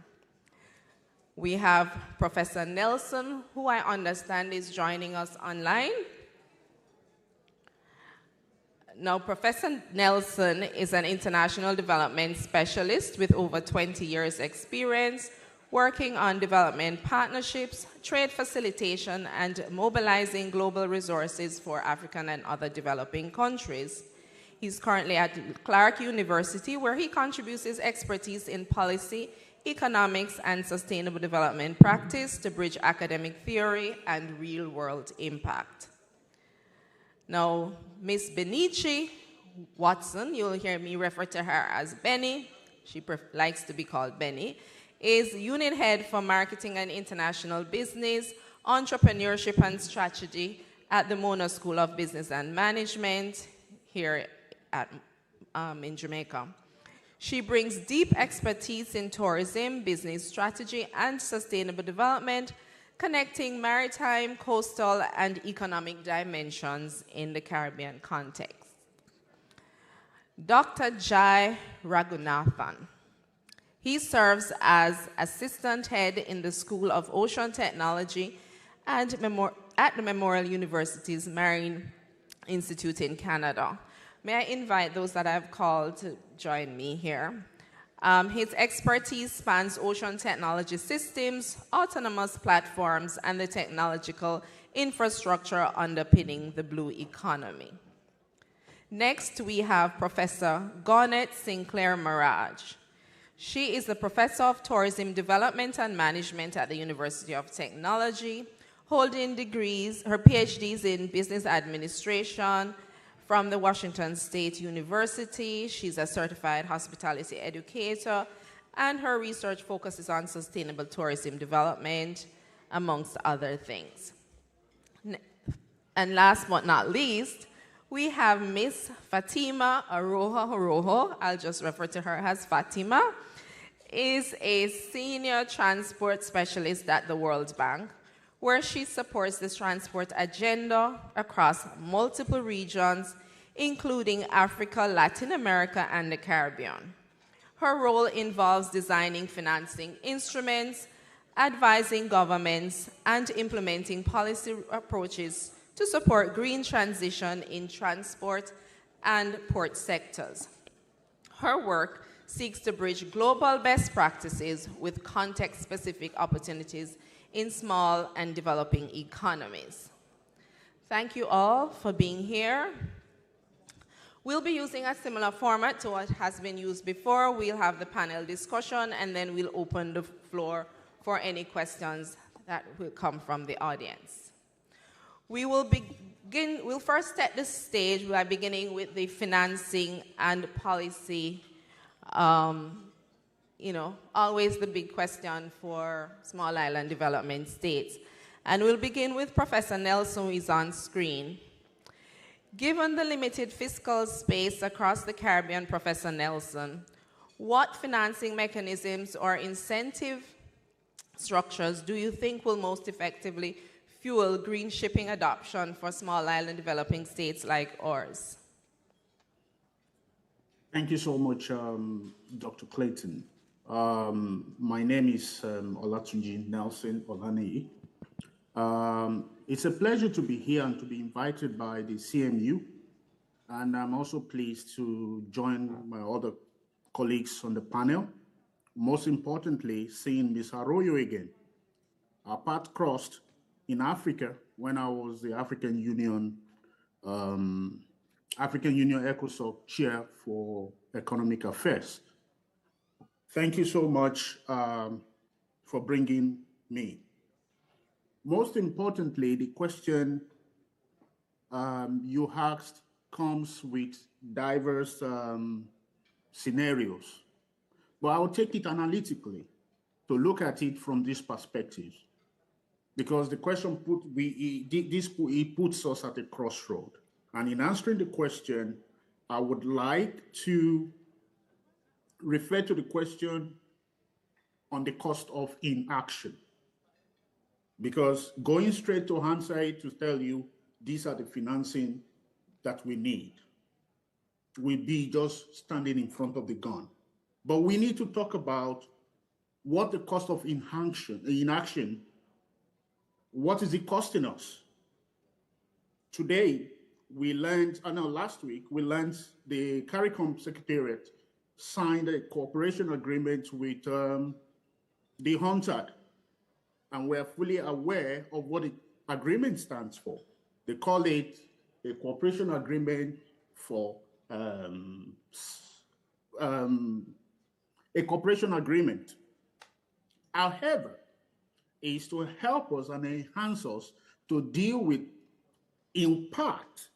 We have Professor Nelson, who I understand is joining us online. Now, Professor Nelson is an international development specialist with over 20 years' experience working on development partnerships, trade facilitation, and mobilizing global resources for African and other developing countries. He's currently at Clark University, where he contributes his expertise in policy, economics, and sustainable development practice to bridge academic theory and real-world impact. Now, Ms. Benici Watson, you'll hear me refer to her as Benny, she likes to be called Benny, is unit head for marketing and international business, entrepreneurship and strategy at the Mona School of Business and Management here in Jamaica. She brings deep expertise in tourism, business strategy, and sustainable development, connecting maritime, coastal, and economic dimensions in the Caribbean context. Dr. Jai Raghunathan. He serves as assistant head in the School of Ocean Technology at the Memorial University's Marine Institute in Canada. May I invite those that I've called to join me here. His expertise spans ocean technology systems, autonomous platforms, and the technological infrastructure underpinning the blue economy. Next, we have Professor Garnet Sinclair Maraj. She is the Professor of Tourism Development and Management at the University of Technology, holding degrees, her PhDs in Business Administration, from the Washington State University. She's a certified hospitality educator, and her research focuses on sustainable tourism development, amongst other things. And last but not least, we have Miss Fatima Aroha, I'll just refer to her as Fatima, is a senior transport specialist at the World Bank, where she supports the transport agenda across multiple regions, including Africa, Latin America, and the Caribbean. Her role involves designing financing instruments, advising governments, and implementing policy approaches to support green transition in transport and port sectors. Her work seeks to bridge global best practices with context-specific opportunities in small and developing economies. Thank you all for being here. We'll be using a similar format to what has been used before. We'll have the panel discussion, and then we'll open the floor for any questions that will come from the audience. We'll first set the stage by beginning with the financing and policy. Always the big question for small island development states. And we'll begin with Professor Nelson, who is on screen. Given the limited fiscal space across the Caribbean, Professor Nelson, what financing mechanisms or incentive structures do you think will most effectively fuel green shipping adoption for small island developing states like ours? Thank you so much, Dr. Clayton. My name is Olatunji Nelson Olaniyi. It's a pleasure to be here and to be invited by the CMU. And I'm also pleased to join my other colleagues on the panel. Most importantly, seeing Ms. Arroyo again. Our path crossed in Africa when I was the African Union ECOSOC chair for economic affairs. Thank you so much for bringing me. Most importantly, the question you asked comes with diverse scenarios, but I will take it analytically to look at it from this perspective, because the question puts us at a crossroad. And in answering the question, I would like to refer to the question on the cost of inaction, because going straight to answer it to tell you these are the financing that we need will be just standing in front of the gun. But we need to talk about what the cost of inaction, what is it costing us? Today, last week, we learned the CARICOM Secretariat signed a cooperation agreement with the UNCTAD, and we're fully aware of what the agreement stands for. They call it a cooperation agreement for a cooperation agreement. However, it is to help us and enhance us to deal with, in part,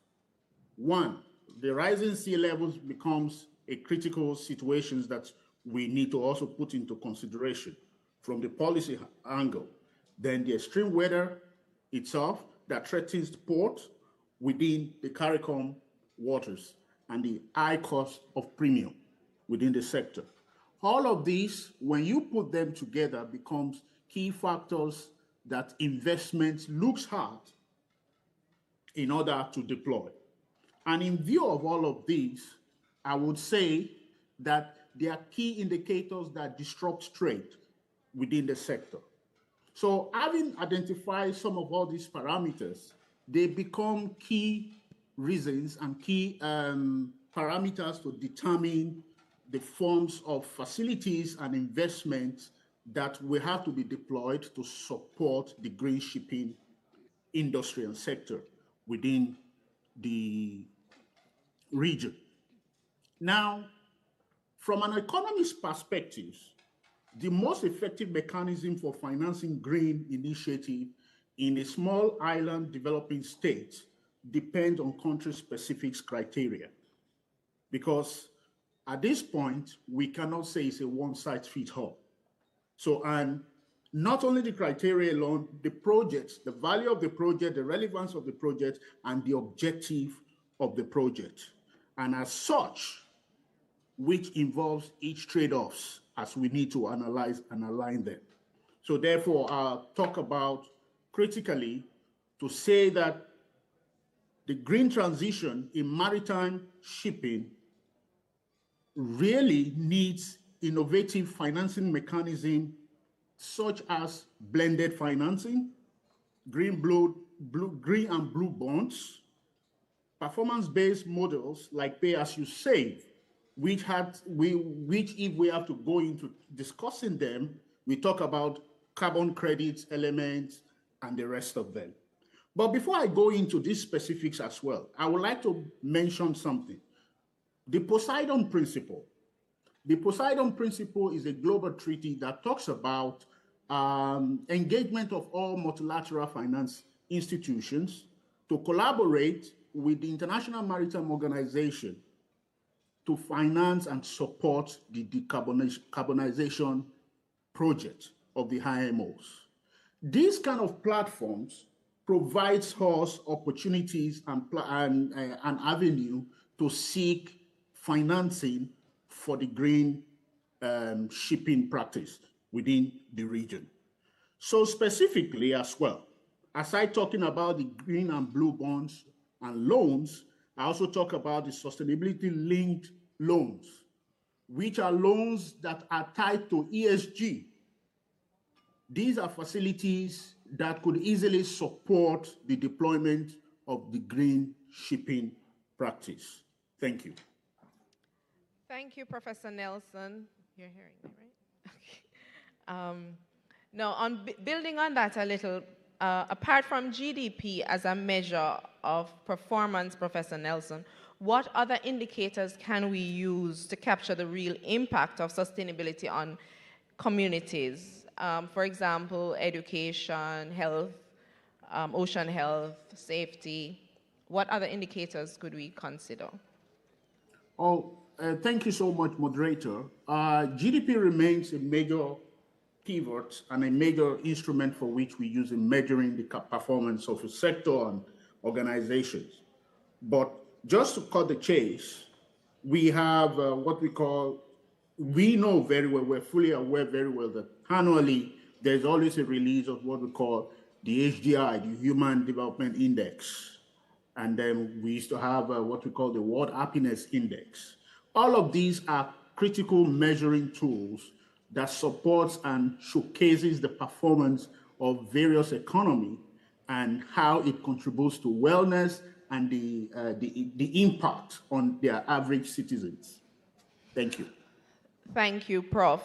one, the rising sea levels becomes a critical situation that we need to also put into consideration from the policy angle. Then the extreme weather itself that threatens the port within the CARICOM waters and the high cost of premium within the sector. All of these, when you put them together, becomes key factors that investment looks at in order to deploy. And in view of all of these, I would say that there are key indicators that disrupt trade within the sector. So having identified some of all these parameters, they become key reasons and key parameters to determine the forms of facilities and investments that will have to be deployed to support the green shipping industry and sector within the region. Now, from an economist perspective, the most effective mechanism for financing green initiative in a small island developing state depends on country-specific criteria. Because at this point, we cannot say it's a one-size-fits-all. So, and not only the criteria alone, the projects, the value of the project, the relevance of the project, and the objective of the project. And as such, which involves each trade-offs as we need to analyze and align them. So therefore, I'll talk about critically to say that the green transition in maritime shipping really needs innovative financing mechanism such as blended financing, green and blue bonds, performance-based models like pay-as-you-save, which if we have to go into discussing them, we talk about carbon credits, elements, and the rest of them. But before I go into these specifics as well, I would like to mention something. The Poseidon Principle. The Poseidon Principle is a global treaty that talks about engagement of all multilateral finance institutions to collaborate with the International Maritime Organization to finance and support the decarbonization project of the IMOs. These kind of platforms provides us opportunities and an avenue to seek financing for the green shipping practice within the region. So specifically as well, aside talking about the green and blue bonds and loans, I also talk about the sustainability-linked loans, which are loans that are tied to ESG. These are facilities that could easily support the deployment of the green shipping practice. Thank you. Thank you, Professor Nelson. You're hearing me, right? Okay. Now, building on that a little, apart from GDP as a measure of performance, Professor Nelson, what other indicators can we use to capture the real impact of sustainability on communities? For example, education, health, ocean health, safety. What other indicators could we consider? Thank you so much, moderator. GDP remains a major pivot and a major instrument for which we use in measuring the performance of a sector and organizations. But just to cut the chase, we have what we know very well, we're fully aware very well that annually there's always a release of what we call the HDI, the Human Development Index. And then we used to have what we call the World Happiness Index. All of these are critical measuring tools that supports and showcases the performance of various economies and how it contributes to wellness and the impact on their average citizens. Thank you. Thank you, Prof.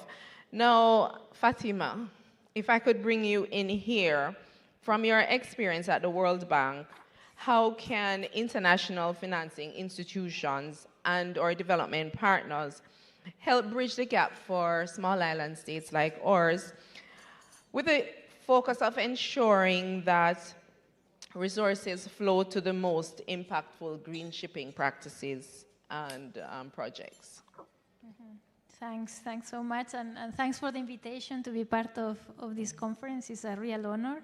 Now, Fatima, if I could bring you in here, from your experience at the World Bank, how can international financing institutions and/or development partners help bridge the gap for small island states like ours with the focus of ensuring that resources flow to the most impactful green shipping practices and projects? Thanks so much, and thanks for the invitation to be part of this conference. It's a real honor.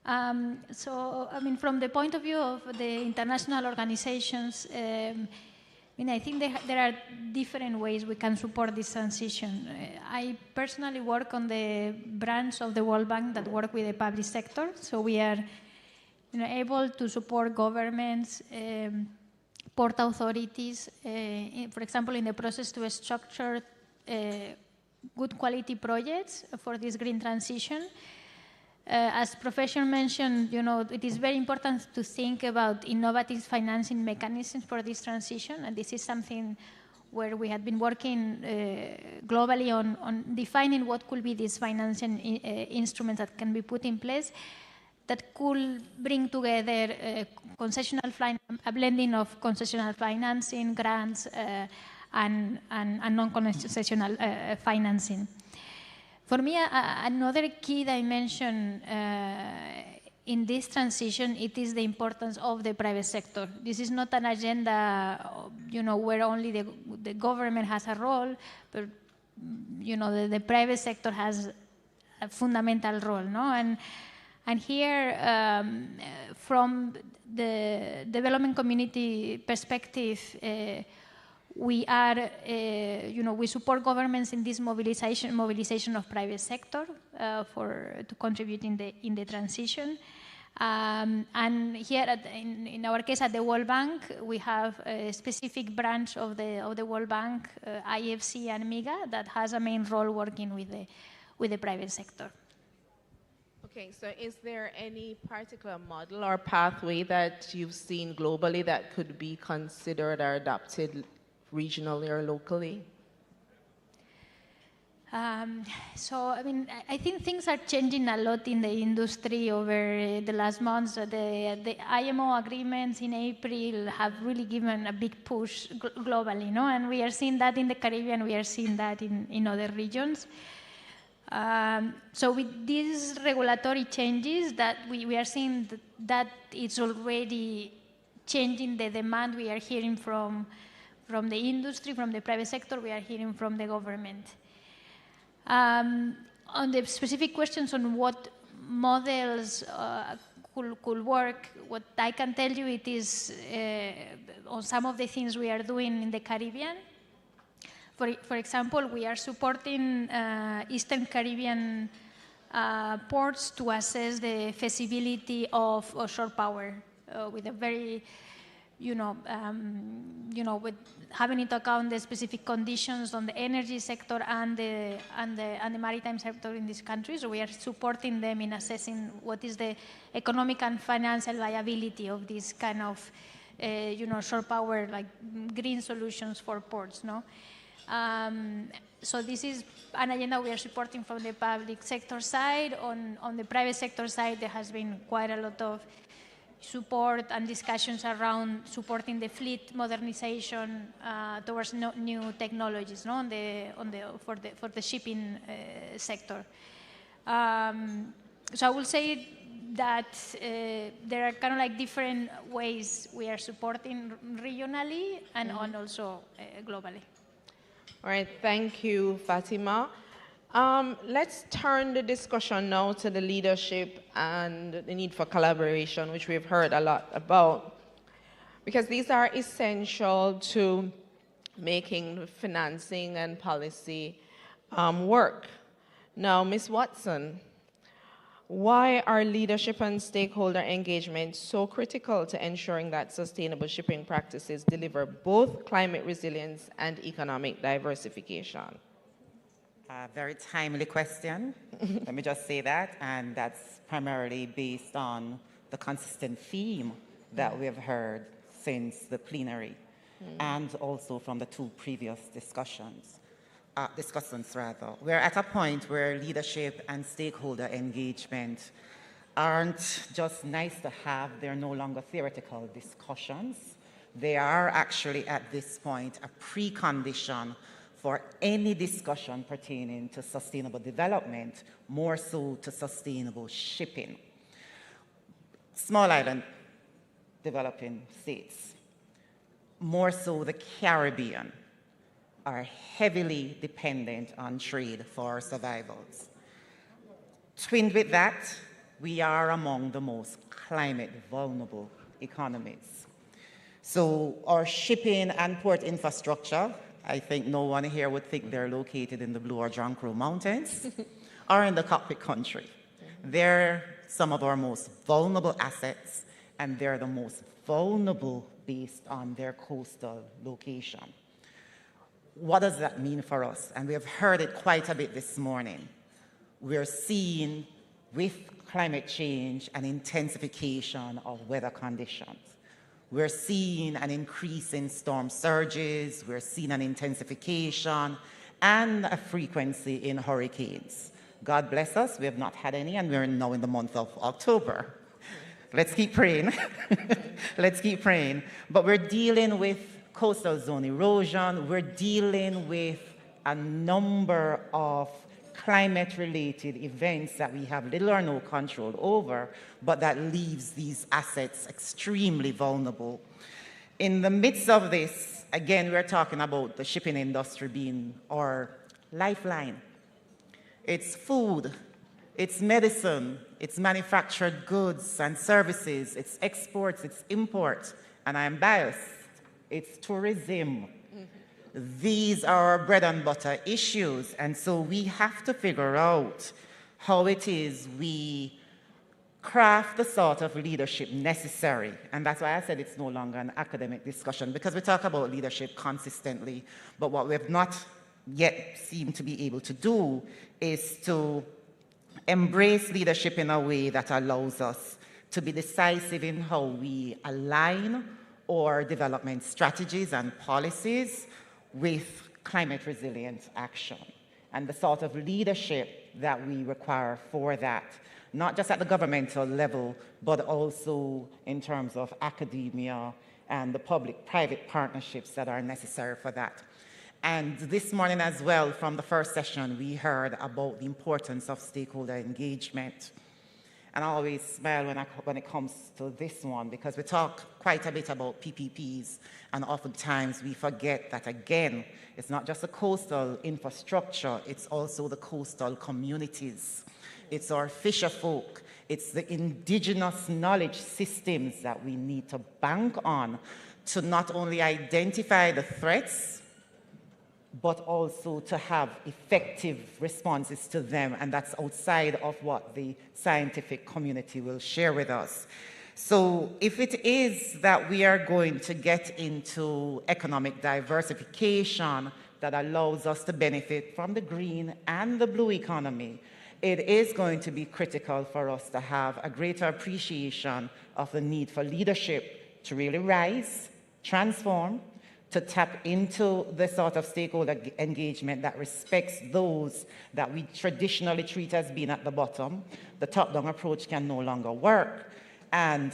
From the point of view of the international organizations, I think there are different ways we can support this transition. I personally work on the branch of the World Bank that work with the public sector, so we are able to support governments, port authorities, for example, in the process to structure good quality projects for this green transition. As Professor mentioned, it is very important to think about innovative financing mechanisms for this transition, and this is something where we have been working globally on defining what could be these financing instruments that can be put in place that could bring together a blending of concessional financing, grants, and non-concessional financing. For me, another key dimension in this transition, it is the importance of the private sector. This is not an agenda, where only the government has a role, but the private sector has a fundamental role, no? And here, from the development community perspective, we are, we support governments in this mobilization of private sector to contribute in the transition. And here, in our case, at the World Bank, we have a specific branch of the World Bank, IFC and MIGA, that has a main role working with the private sector. Okay, so is there any particular model or pathway that you've seen globally that could be considered or adopted regionally or locally? I think things are changing a lot in the industry over the last months. The IMO agreements in April have really given a big push globally, and we are seeing that in the Caribbean, we are seeing that in other regions. So with these regulatory changes, that we are seeing that it's already changing the demand we are hearing from the industry, from the private sector, we are hearing from the government. On the specific questions on what models could work, what I can tell you it is on some of the things we are doing in the Caribbean. For example, we are supporting Eastern Caribbean ports to assess the feasibility of offshore power with a very, with having into account the specific conditions on the energy sector and the maritime sector in these countries. So we are supporting them in assessing what is the economic and financial viability of this kind of, shore power, like green solutions for ports, no? So this is an agenda we are supporting from the public sector side. On the private sector side, there has been quite a lot of support and discussions around supporting the fleet modernization towards new technologies, no? For the shipping sector. So I will say that there are kind of like different ways we are supporting regionally and also globally. All right, thank you, Fatima. Let's turn the discussion now to the leadership and the need for collaboration, which we've heard a lot about, because these are essential to making financing and policy work. Now, Ms. Watson, why are leadership and stakeholder engagement so critical to ensuring that sustainable shipping practices deliver both climate resilience and economic diversification? Very timely question. Let me just say that. And that's primarily based on the consistent theme that we have heard since the plenary and also from the two previous discussions. We're at a point where leadership and stakeholder engagement aren't just nice to have, they're no longer theoretical discussions. They are actually at this point a precondition for any discussion pertaining to sustainable development, more so to sustainable shipping. Small island developing states, more so the Caribbean, are heavily dependent on trade for survivals. Twinned with that, we are among the most climate vulnerable economies. So our shipping and port infrastructure, I think no one here would think they're located in the Blue or John Crow Mountains or in the cockpit country. They're some of our most vulnerable assets, and they're the most vulnerable based on their coastal location. What does that mean for us? And we have heard it quite a bit this morning. We're seeing with climate change an intensification of weather conditions. We're seeing an increase in storm surges. We're seeing an intensification and a frequency in hurricanes. God bless us, we have not had any, and we're now in the month of October. Let's keep praying. Let's keep praying. But we're dealing with coastal zone erosion. We're dealing with a number of climate-related events that we have little or no control over, but that leaves these assets extremely vulnerable. In the midst of this, again, we're talking about the shipping industry being our lifeline. It's food, it's medicine, it's manufactured goods and services, it's exports, it's imports, and I'm biased, it's tourism. These are our bread and butter issues, and so we have to figure out how it is we craft the sort of leadership necessary. And that's why I said it's no longer an academic discussion, because we talk about leadership consistently, but what we have not yet seemed to be able to do is to embrace leadership in a way that allows us to be decisive in how we align our development strategies and policies with climate resilient action, and the sort of leadership that we require for that, not just at the governmental level, but also in terms of academia and the public-private partnerships that are necessary for that. And this morning as well, from the first session, we heard about the importance of stakeholder engagement. And I always smile when it comes to this one, because we talk quite a bit about PPPs, and oftentimes we forget that, again, it's not just the coastal infrastructure, it's also the coastal communities. It's our fisher folk, it's the indigenous knowledge systems that we need to bank on to not only identify the threats, but also to have effective responses to them, and that's outside of what the scientific community will share with us. So if it is that we are going to get into economic diversification that allows us to benefit from the green and the blue economy, it is going to be critical for us to have a greater appreciation of the need for leadership to really rise, transform, to tap into the sort of stakeholder engagement that respects those that we traditionally treat as being at the bottom. The top-down approach can no longer work. And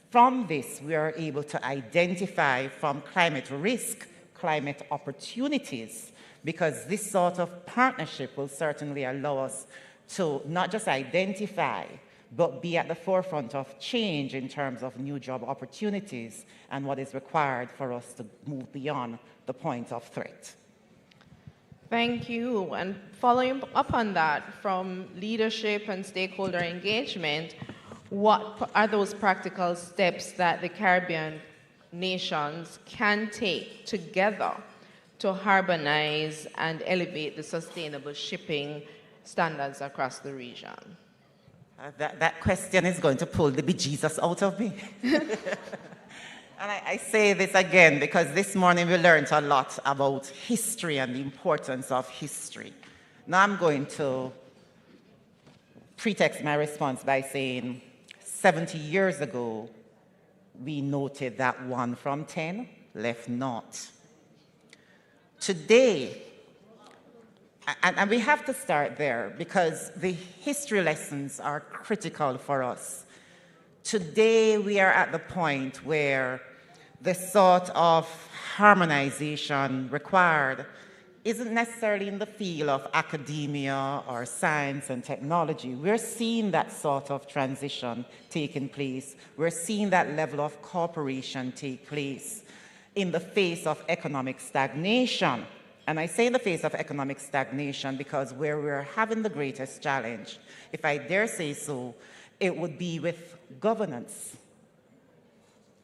from this, we are able to identify from climate risk, climate opportunities, because this sort of partnership will certainly allow us to not just identify, but be at the forefront of change in terms of new job opportunities and what is required for us to move beyond the point of threat. Thank you. And following up on that, from leadership and stakeholder engagement, what are those practical steps that the Caribbean nations can take together to harmonize and elevate the sustainable shipping standards across the region? That question is going to pull the bejesus out of me. And I say this again because this morning we learned a lot about history and the importance of history. Now I'm going to pretext my response by saying 70 years ago, we noted that 1 from 10 left naught. Today, and we have to start there because the history lessons are critical for us. Today, we are at the point where the sort of harmonization required isn't necessarily in the field of academia or science and technology. We're seeing that sort of transition taking place. We're seeing that level of cooperation take place in the face of economic stagnation. And I say in the face of economic stagnation because where we're having the greatest challenge, if I dare say so, it would be with governance.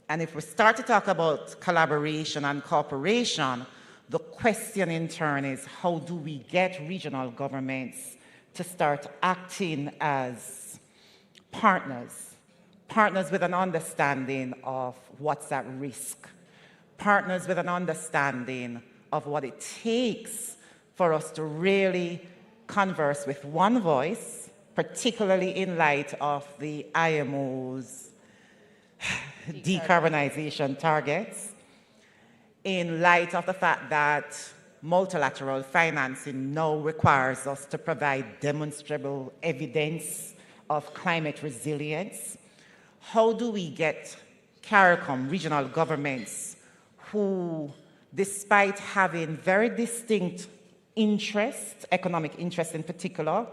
And if we start to talk about collaboration and cooperation, the question in turn is how do we get regional governments to start acting as partners with an understanding of what's at risk, partners with an understanding of what it takes for us to really converse with one voice, particularly in light of the IMO's decarbonization targets, in light of the fact that multilateral financing now requires us to provide demonstrable evidence of climate resilience. How do we get CARICOM, regional governments, who, despite having very distinct interests, economic interests in particular,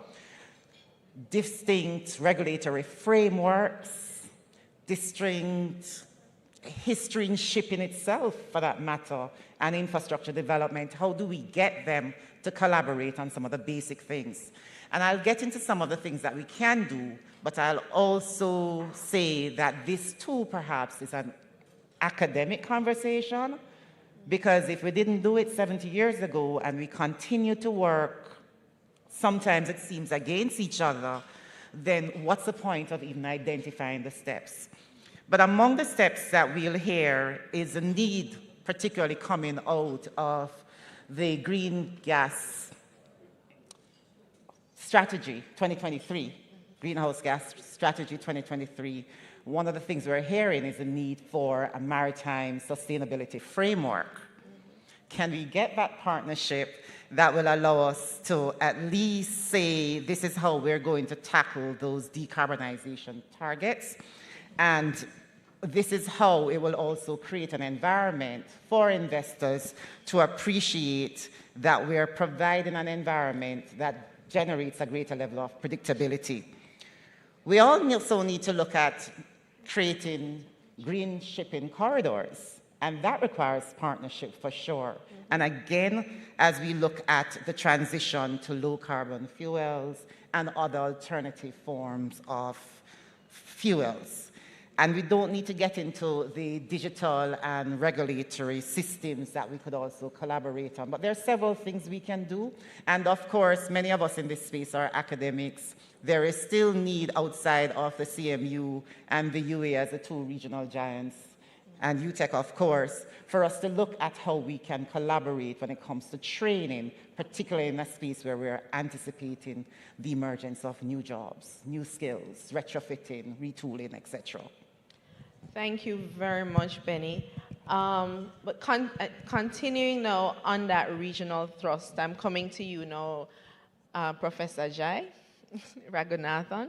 distinct regulatory frameworks, distinct history in shipping itself, for that matter, and infrastructure development, how do we get them to collaborate on some of the basic things? And I'll get into some of the things that we can do, but I'll also say that this too, perhaps, is an academic conversation, because if we didn't do it 70 years ago and we continue to work, sometimes it seems against each other, then what's the point of even identifying the steps? But among the steps that we'll hear is a need, particularly coming out of the green gas strategy 2023, greenhouse gas strategy 2023. One of the things we're hearing is the need for a maritime sustainability framework. Can we get that partnership that will allow us to at least say this is how we're going to tackle those decarbonization targets, and this is how it will also create an environment for investors to appreciate that we're providing an environment that generates a greater level of predictability. We also need to look at creating green shipping corridors, and that requires partnership for sure. And again, as we look at the transition to low carbon fuels and other alternative forms of fuels. And we don't need to get into the digital and regulatory systems that we could also collaborate on. But there are several things we can do. And of course, many of us in this space are academics. There is still need outside of the CMU and the UA as the two regional giants, and UTEC, of course, for us to look at how we can collaborate when it comes to training, particularly in a space where we're anticipating the emergence of new jobs, new skills, retrofitting, retooling, etc. Thank you very much, Benny. But continuing now on that regional thrust, I'm coming to you now, Professor Jai Raghunathan.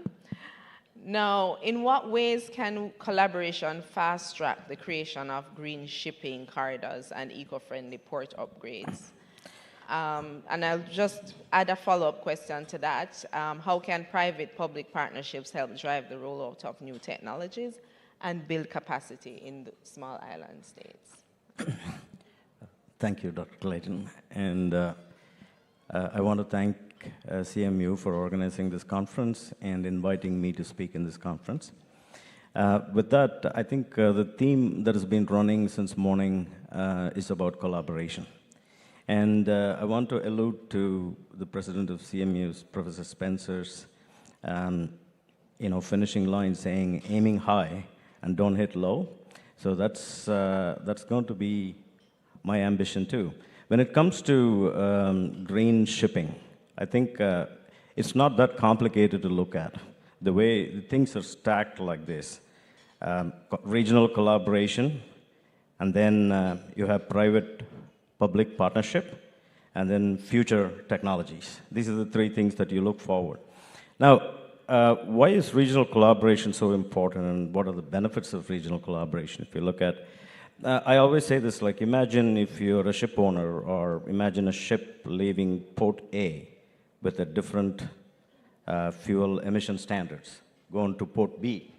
Now, in what ways can collaboration fast-track the creation of green shipping corridors and eco-friendly port upgrades? And I'll just add a follow-up question to that. How can private-public partnerships help drive the rollout of new technologies and build capacity in the small island states? Thank you, Dr. Clayton. And I want to thank CMU for organizing this conference and inviting me to speak in this conference. With that, I think the theme that has been running since morning is about collaboration. And I want to allude to the president of CMU's, Professor Spencer's, finishing line saying, aiming high and don't hit low. So that's going to be my ambition too. When it comes to green shipping, I think it's not that complicated to look at. The way things are stacked like this, regional collaboration, and then you have private-public partnership, and then future technologies. These are the three things that you look forward. Now, why is regional collaboration so important, and what are the benefits of regional collaboration? If you look at, I always say this, like imagine if you're a ship owner, or imagine a ship leaving port A with a different fuel emission standards, going to port B,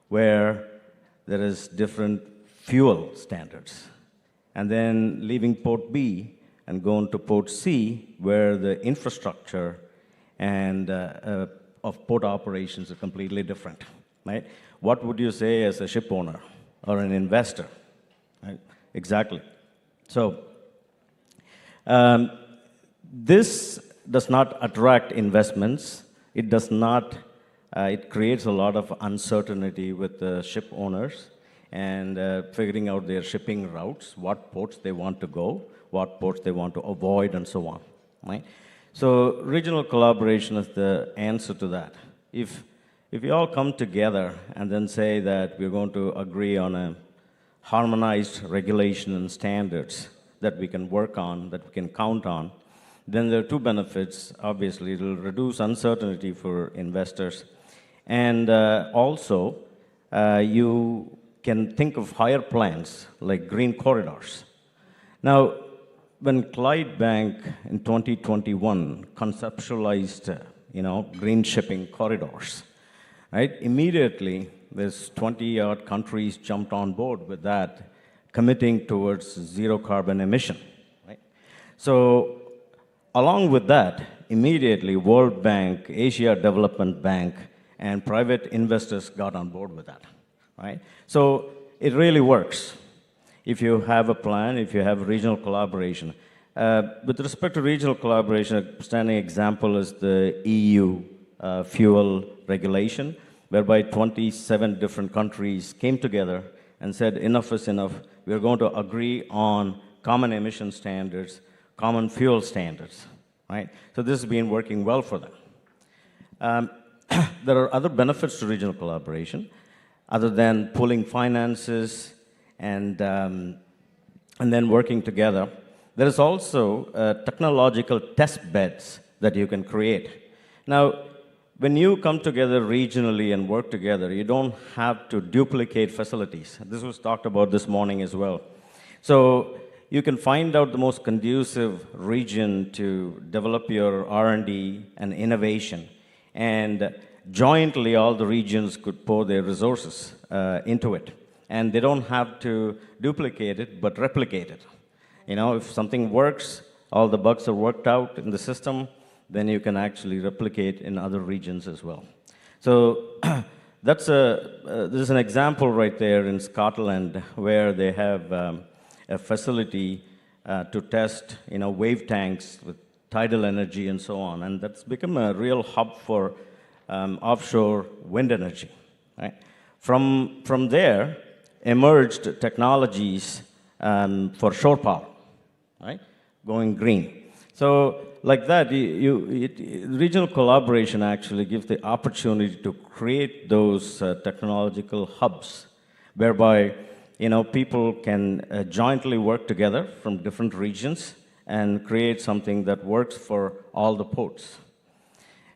where there is different fuel standards, and then leaving port B and going to port C, where the infrastructure and of port operations are completely different, right? What would you say as a ship owner or an investor, right? Exactly. So this does not attract investments. It does not, it creates a lot of uncertainty with the ship owners and figuring out their shipping routes, what ports they want to go, what ports they want to avoid, and so on, right? So regional collaboration is the answer to that. If we all come together and then say that we're going to agree on a harmonized regulation and standards that we can work on, that we can count on, then there are two benefits. Obviously, it will reduce uncertainty for investors. And also, you can think of higher plans, like green corridors. Now, when Clyde Bank in 2021 conceptualized, green shipping corridors, right? Immediately, there's 20-odd countries jumped on board with that, committing towards zero carbon emission, right? So, along with that, immediately World Bank, Asia Development Bank, and private investors got on board with that, right? So it really works if you have a plan, if you have regional collaboration. With respect to regional collaboration, a standing example is the EU fuel regulation, whereby 27 different countries came together and said, enough is enough. We're going to agree on common emission standards, common fuel standards, right? So this has been working well for them. There are other benefits to regional collaboration, other than pooling finances and then working together. There is also technological test beds that you can create. Now, when you come together regionally and work together, you don't have to duplicate facilities. This was talked about this morning as well. So you can find out the most conducive region to develop your R&D and innovation. And jointly, all the regions could pour their resources into it. And they don't have to duplicate it, but replicate it. You know, if something works, all the bugs are worked out in the system, then you can actually replicate in other regions as well. So this is an example right there in Scotland where they have a facility to test, wave tanks with tidal energy and so on. And that's become a real hub for offshore wind energy. Right? From there emerged technologies for shore power, right? Going green. So like that, regional collaboration actually gives the opportunity to create those technological hubs whereby people can jointly work together from different regions and create something that works for all the ports.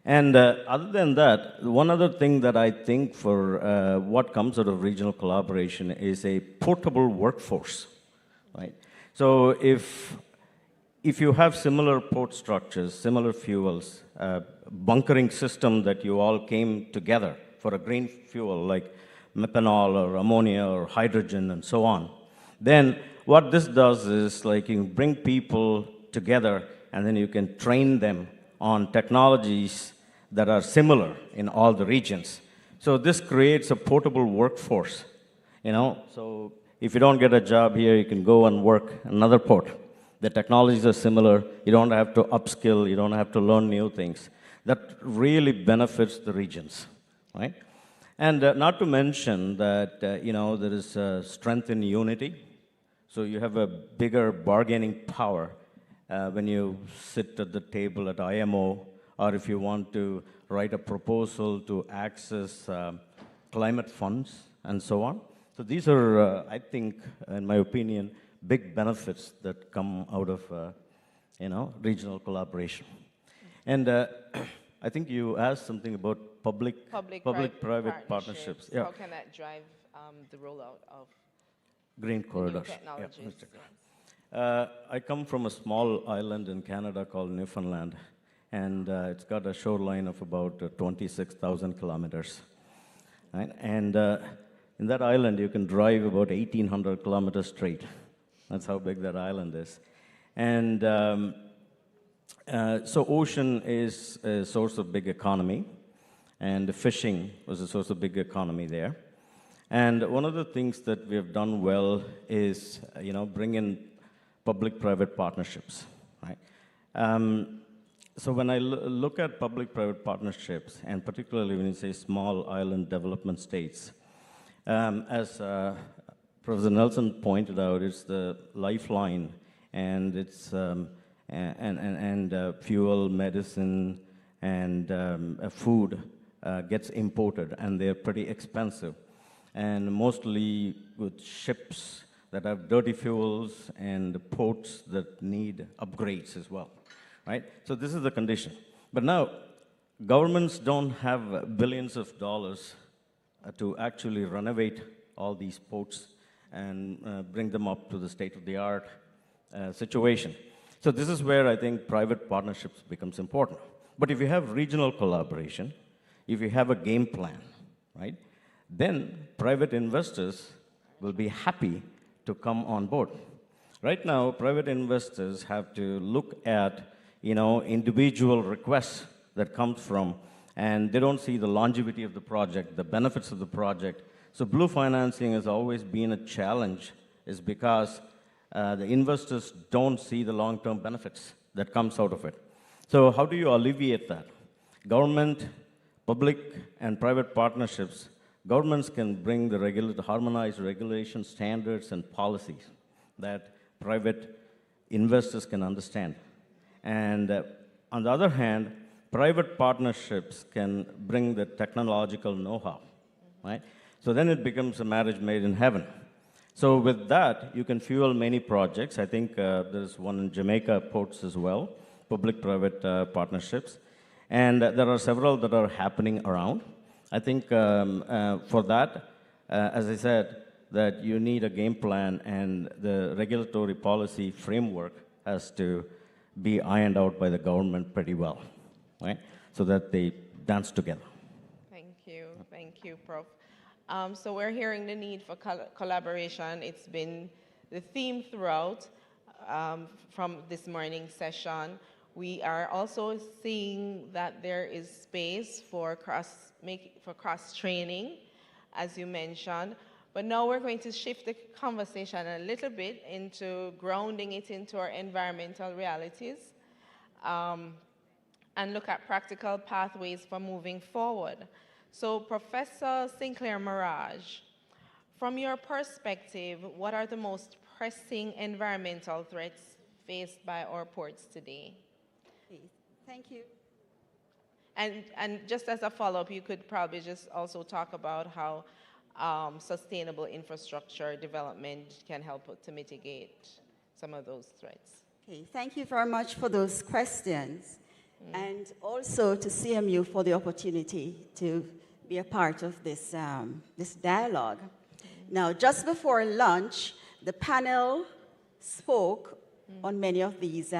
And other than that, one other thing that I think for what comes out of regional collaboration is a portable workforce, right? So if you have similar port structures, similar fuels, bunkering system that you all came together for a green fuel like methanol or ammonia or hydrogen and so on, then what this does is like you bring people together and then you can train them on technologies that are similar in all the regions. So this creates a portable workforce, So if you don't get a job here, you can go and work another port. The technologies are similar. You don't have to upskill. You don't have to learn new things. That really benefits the regions, right? And not to mention that, there is strength in unity. So you have a bigger bargaining power when you sit at the table at IMO, or if you want to write a proposal to access climate funds and so on. So these are, I think, in my opinion, big benefits that come out of, regional collaboration. And I think you asked something about public-private partnerships. Yeah. How can that drive the rollout of green corridors? Technologies? Yeah. I come from a small island in Canada called Newfoundland, and it's got a shoreline of about 26,000 kilometers. Right? And in that island, you can drive about 1,800 kilometers straight. That's how big that island is. And so ocean is a source of big economy, and fishing was a source of big economy there. And one of the things that we have done well is, bring in public-private partnerships, right? So when I look at public-private partnerships, and particularly when you say small island development states, as Professor Nelson pointed out, it's the lifeline, and it's fuel, medicine, and food gets imported, and they're pretty expensive, and mostly with ships that have dirty fuels and ports that need upgrades as well, right? So this is the condition. But now, governments don't have billions of dollars to actually renovate all these ports and bring them up to the state-of-the-art situation. So this is where I think private partnerships becomes important. But if you have regional collaboration, if you have a game plan, right, then private investors will be happy to come on board. Right now, private investors have to look at, individual requests that comes from, and they don't see the longevity of the project, the benefits of the project. So blue financing has always been a challenge, is because the investors don't see the long-term benefits that comes out of it. So how do you alleviate that? Government public and private partnerships, governments can bring the harmonized regulation standards and policies that private investors can understand. And on the other hand, private partnerships can bring the technological know-how, right? So then it becomes a marriage made in heaven. So with that, you can fuel many projects. I think there's one in Jamaica ports as well, public-private partnerships. And there are several that are happening around. I think for that, as I said, that you need a game plan, and the regulatory policy framework has to be ironed out by the government pretty well, right? So that they dance together. Thank you, Prof. So we're hearing the need for collaboration. It's been the theme throughout from this morning's session. We are also seeing that there is space for cross-training, as you mentioned. But now we're going to shift the conversation a little bit into grounding it into our environmental realities and look at practical pathways for moving forward. So Professor Sinclair Mirage, from your perspective, what are the most pressing environmental threats faced by our ports today? Thank you. And just as a follow-up, you could probably just also talk about how sustainable infrastructure development can help to mitigate some of those threats. Okay, thank you very much for those questions. And also to CMU for the opportunity to be a part of this, this dialogue. Now, just before lunch, the panel spoke on many of these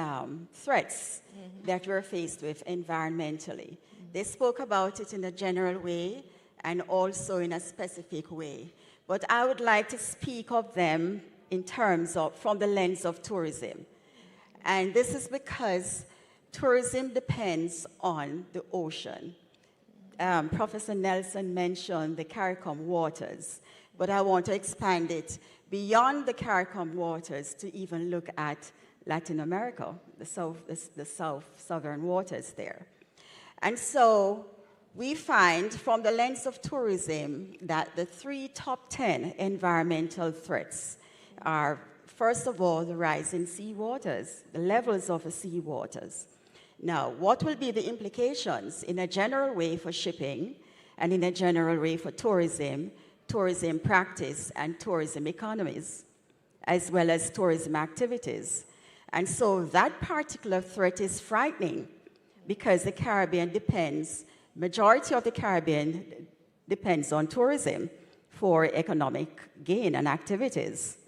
threats that we're faced with environmentally. They spoke about it in a general way and also in a specific way. But I would like to speak of them in terms of, from the lens of tourism. And this is because tourism depends on the ocean. Professor Nelson mentioned the CARICOM waters, but I want to expand it beyond the CARICOM waters to even look at Latin America, the southern waters there. And so we find from the lens of tourism that the 3 top 10 environmental threats are, first of all, the rise in sea waters, the levels of the sea waters. Now, what will be the implications in a general way for shipping and in a general way for tourism, tourism practice, and tourism economies, as well as tourism activities? And so that particular threat is frightening because the Caribbean depends, majority of the Caribbean depends on tourism for economic gain and activities.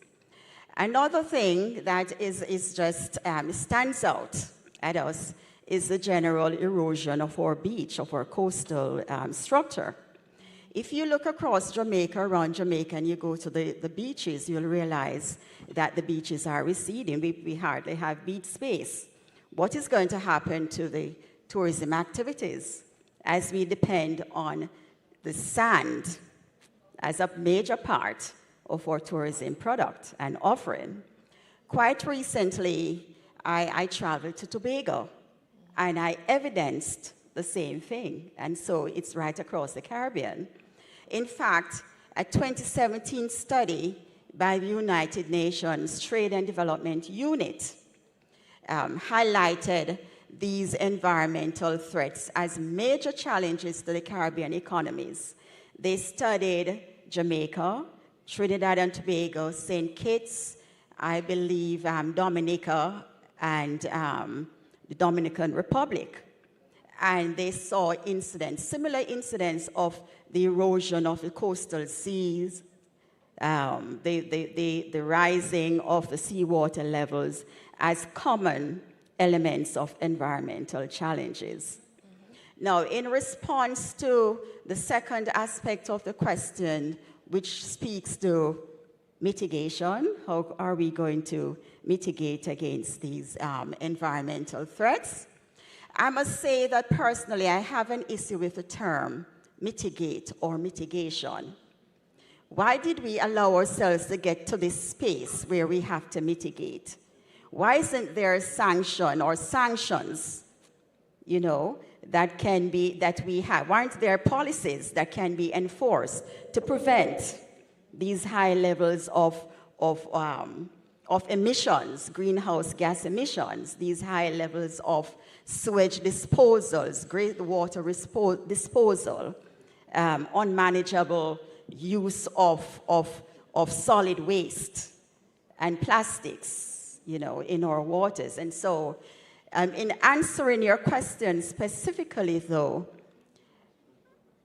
Another thing that is just stands out at us is the general erosion of our beach, of our coastal structure. If you look across Jamaica, around Jamaica, and you go to the beaches, you'll realize that the beaches are receding. We hardly have beach space. What is going to happen to the tourism activities as we depend on the sand as a major part of our tourism product and offering? Quite recently, I traveled to Tobago, and I evidenced the same thing. And so it's right across the Caribbean. In fact, a 2017 study by the United Nations Trade and Development Unit highlighted these environmental threats as major challenges to the Caribbean economies. They studied Jamaica, Trinidad and Tobago, St. Kitts, I believe Dominica, and the Dominican Republic. And they saw incidents, similar incidents of the erosion of the coastal seas, the rising of the seawater levels as common elements of environmental challenges. Now, in response to the second aspect of the question, which speaks to mitigation, how are we going to mitigate against these environmental threats? I must say that personally, I have an issue with the term mitigate or mitigation. Why did we allow ourselves to get to this space where we have to mitigate? Why isn't there a sanction or sanctions, you know, that we have? Aren't there policies that can be enforced to prevent these high levels of emissions, greenhouse gas emissions, these high levels of sewage disposals, water disposal, unmanageable use of solid waste and plastics, in our waters? And so, in answering your question specifically, though,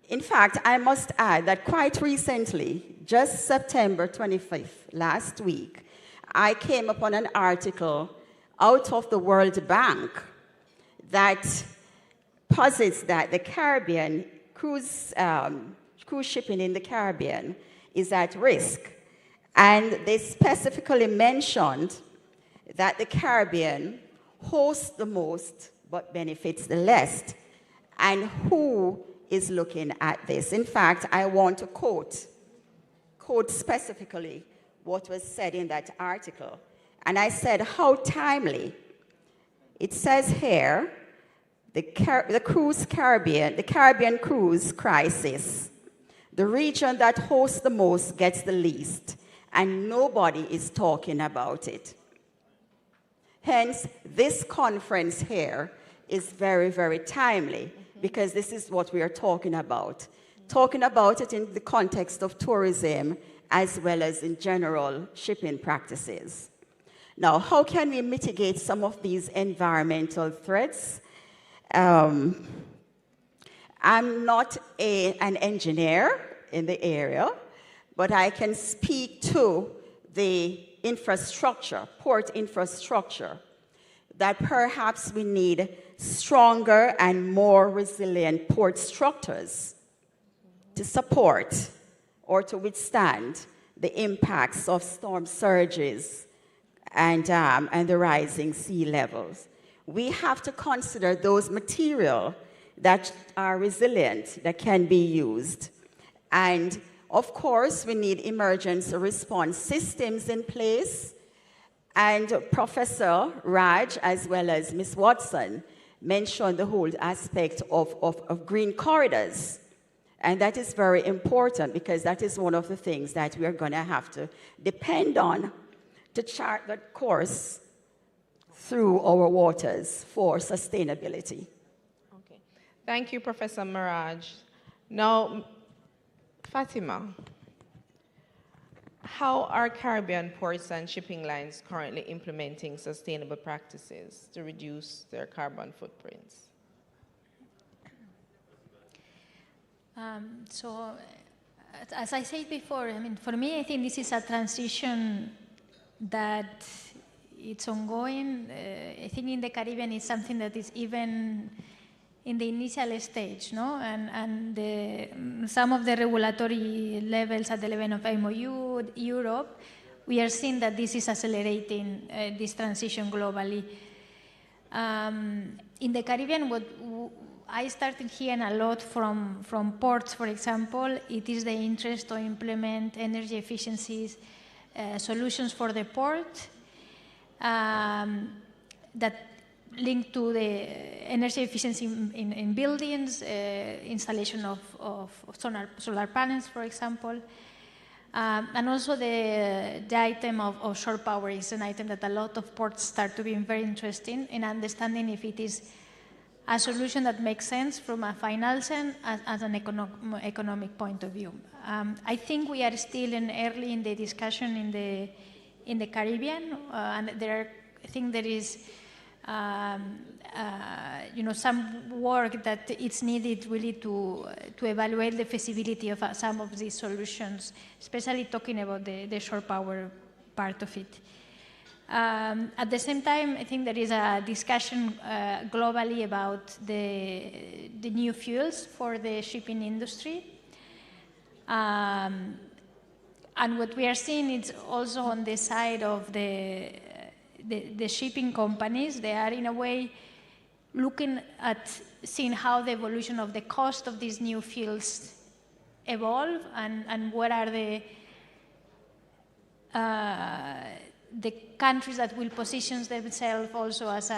in fact, I must add that quite recently, just September 25th, last week, I came upon an article out of the World Bank that posits that the Caribbean, cruise shipping in the Caribbean is at risk. And they specifically mentioned that the Caribbean hosts the most but benefits the least. And who is looking at this? In fact, I want to quote specifically what was said in that article. And I said, how timely. It says here, the Caribbean cruise crisis, the region that hosts the most gets the least, and nobody is talking about it. Hence, this conference here is very, very timely, because this is what we are talking about it in the context of tourism as well as in general shipping practices. Now, how can we mitigate some of these environmental threats? I'm not an engineer in the area, but I can speak to the infrastructure, port infrastructure, that perhaps we need stronger and more resilient port structures to support or to withstand the impacts of storm surges and the rising sea levels. We have to consider those materials that are resilient, that can be used. And of course, we need emergency response systems in place. And Professor Raj, as well as Ms. Watson, mentioned the whole aspect of green corridors. And that is very important, because that is one of the things that we are going to have to depend on to chart the course through our waters for sustainability. Okay. Thank you, Professor Miraj. Now, Fatima, how are Caribbean ports and shipping lines currently implementing sustainable practices to reduce their carbon footprints? So, as I said before, for me, I think this is a transition that it's ongoing. I think in the Caribbean it's something that is even in the initial stage, no? And some of the regulatory levels at the level of MOU, Europe, we are seeing that this is accelerating this transition globally. In the Caribbean, what I started hearing a lot from ports, for example, it is the interest to implement energy efficiencies solutions for the port that link to the energy efficiency in buildings, installation of solar panels, for example. And also the item of shore power is an item that a lot of ports start to be very interested in understanding if it is a solution that makes sense from a financial as an economic point of view. I think we are still early in the discussion in the Caribbean, and I think there is some work that it's needed really to evaluate the feasibility of some of these solutions, especially talking about the shore power part of it. At the same time, I think there is a discussion globally about the new fuels for the shipping industry. And what we are seeing is also on the side of the shipping companies. They are in a way looking at seeing how the evolution of the cost of these new fuels evolve, and what are the countries that will position themselves also as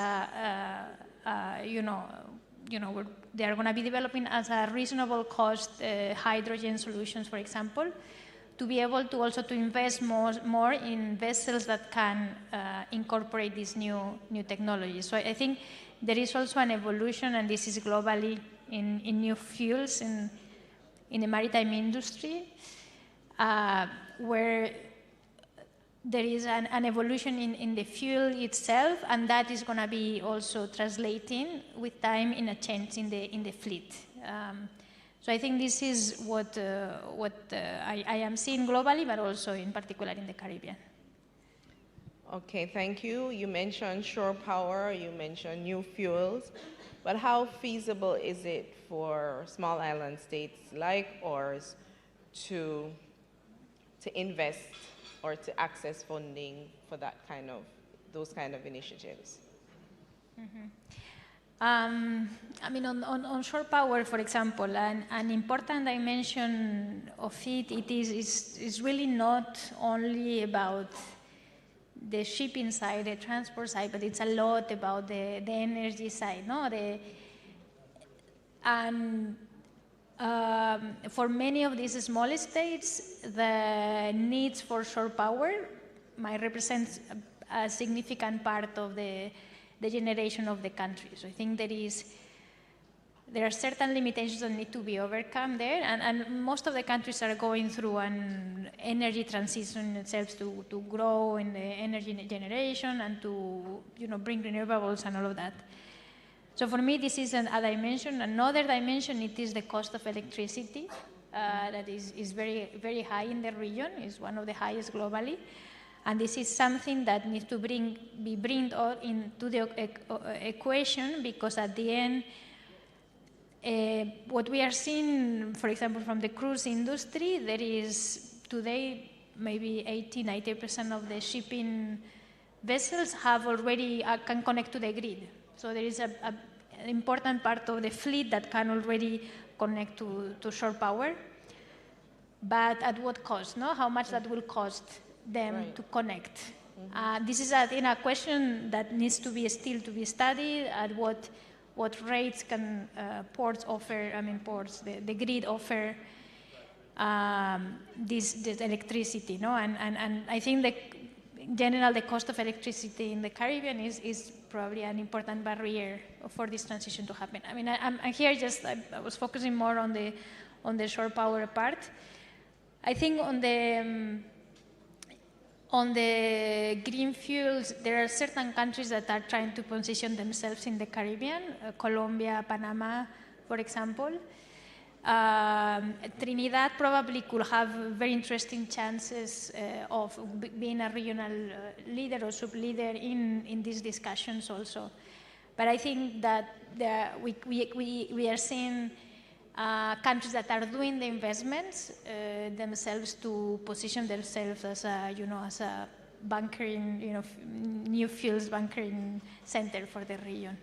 they are going to be developing as a reasonable cost hydrogen solutions, for example, to be able to also to invest more in vessels that can incorporate these new technologies. So I think there is also an evolution, and this is globally in new fuels in the maritime industry, where there is an evolution in the fuel itself, and that is going to be also translating with time in a change in the fleet. So I think this is what I am seeing globally, but also in particular in the Caribbean. Okay, thank you. You mentioned shore power, you mentioned new fuels, but how feasible is it for small island states like ours to invest or to access funding for those kind of initiatives? Mm-hmm. I mean, on shore power, for example, an important dimension of it is really not only about the shipping side, the transport side, but it's a lot about the energy side, no? For many of these small states, the needs for shore power might represent a significant part of the generation of the country. So I think there are certain limitations that need to be overcome there, and most of the countries are going through an energy transition itself to grow in the energy generation and to bring renewables and all of that. So for me, this is a dimension. Another dimension, it is the cost of electricity that is very, very high in the region, is one of the highest globally. And this is something that needs to be brought into the equation, because at the end, what we are seeing, for example, from the cruise industry, there is today maybe 80–90% of the shipping vessels have already can connect to the grid. So there is an important part of the fleet that can already connect to shore power. But at what cost? No? How much that will cost them to connect? Mm-hmm. This is a question that needs to be still to be studied. At what rates can ports offer? I mean, the grid offer this electricity, no? And I think in general the cost of electricity in the Caribbean is probably an important barrier for this transition to happen. I mean, I'm here I was focusing more on the shore power part. I think on the green fuels, there are certain countries that are trying to position themselves in the Caribbean, Colombia, Panama, for example. Trinidad probably could have very interesting chances of being a regional leader or sub-leader in these discussions also. But I think that we are seeing countries that are doing the investments themselves to position themselves as a bunkering, new fuels bunkering center for the region.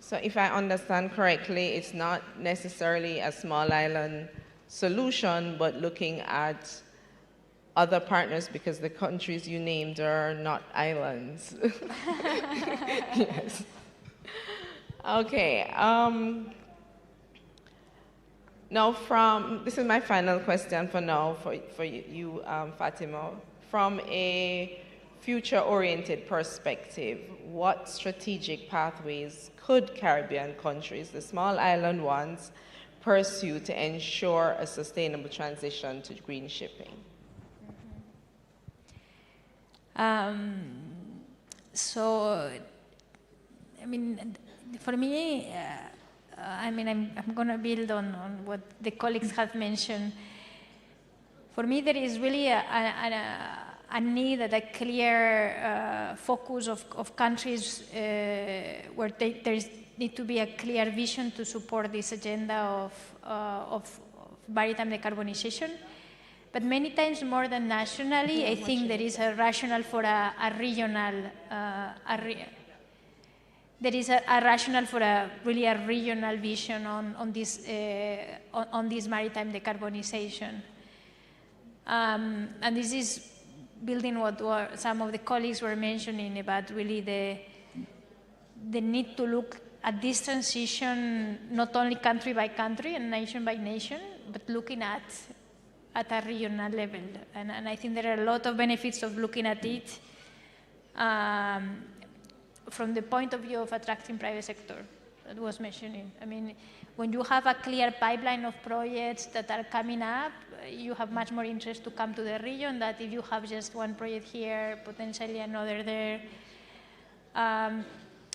So if I understand correctly, it's not necessarily a small island solution, but looking at other partners, because the countries you named are not islands. Yes. Okay. Now this is my final question for now for you, Fatima. From a future-oriented perspective, what strategic pathways could Caribbean countries, the small island ones, pursue to ensure a sustainable transition to green shipping? So, I mean, for me, I'm going to build on what the colleagues have mentioned. For me, there is really a need at a clear focus of countries where there need to be a clear vision to support this agenda of maritime decarbonization. But many times more than nationally, I think there is a rationale for a regional there is a rationale for really a regional vision on this maritime decarbonization. And this is building what some of the colleagues were mentioning about really the need to look at this transition, not only country by country and nation by nation, but looking at a regional level. And I think there are a lot of benefits of looking at it from the point of view of attracting private sector that was mentioning. I mean, when you have a clear pipeline of projects that are coming up, you have much more interest to come to the region than if you have just one project here, potentially another there.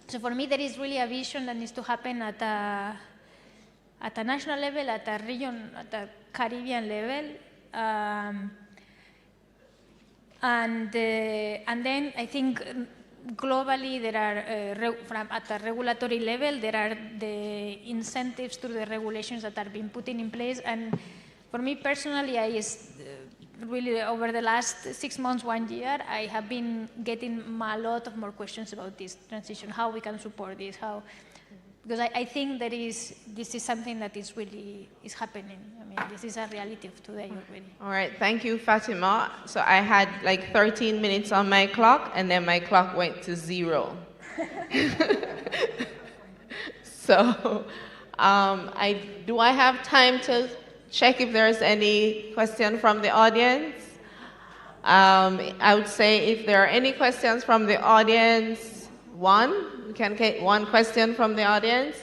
So for me, there is really a vision that needs to happen at a national level, at a region, at a Caribbean level. And then I think globally there are, at a regulatory level, there are the incentives through the regulations that are being put in place. And for me personally, really over the last 6 months, 1 year, I have been getting a lot of more questions about this transition, how we can support this, because I think this is something that is really happening. I mean, this is a reality of today already. All right, thank you, Fatima. So I had like 13 minutes on my clock, and then my clock went to 0. So do I have time to check if there's any question from the audience? I would say if there are any questions from the audience, we can get one question from the audience.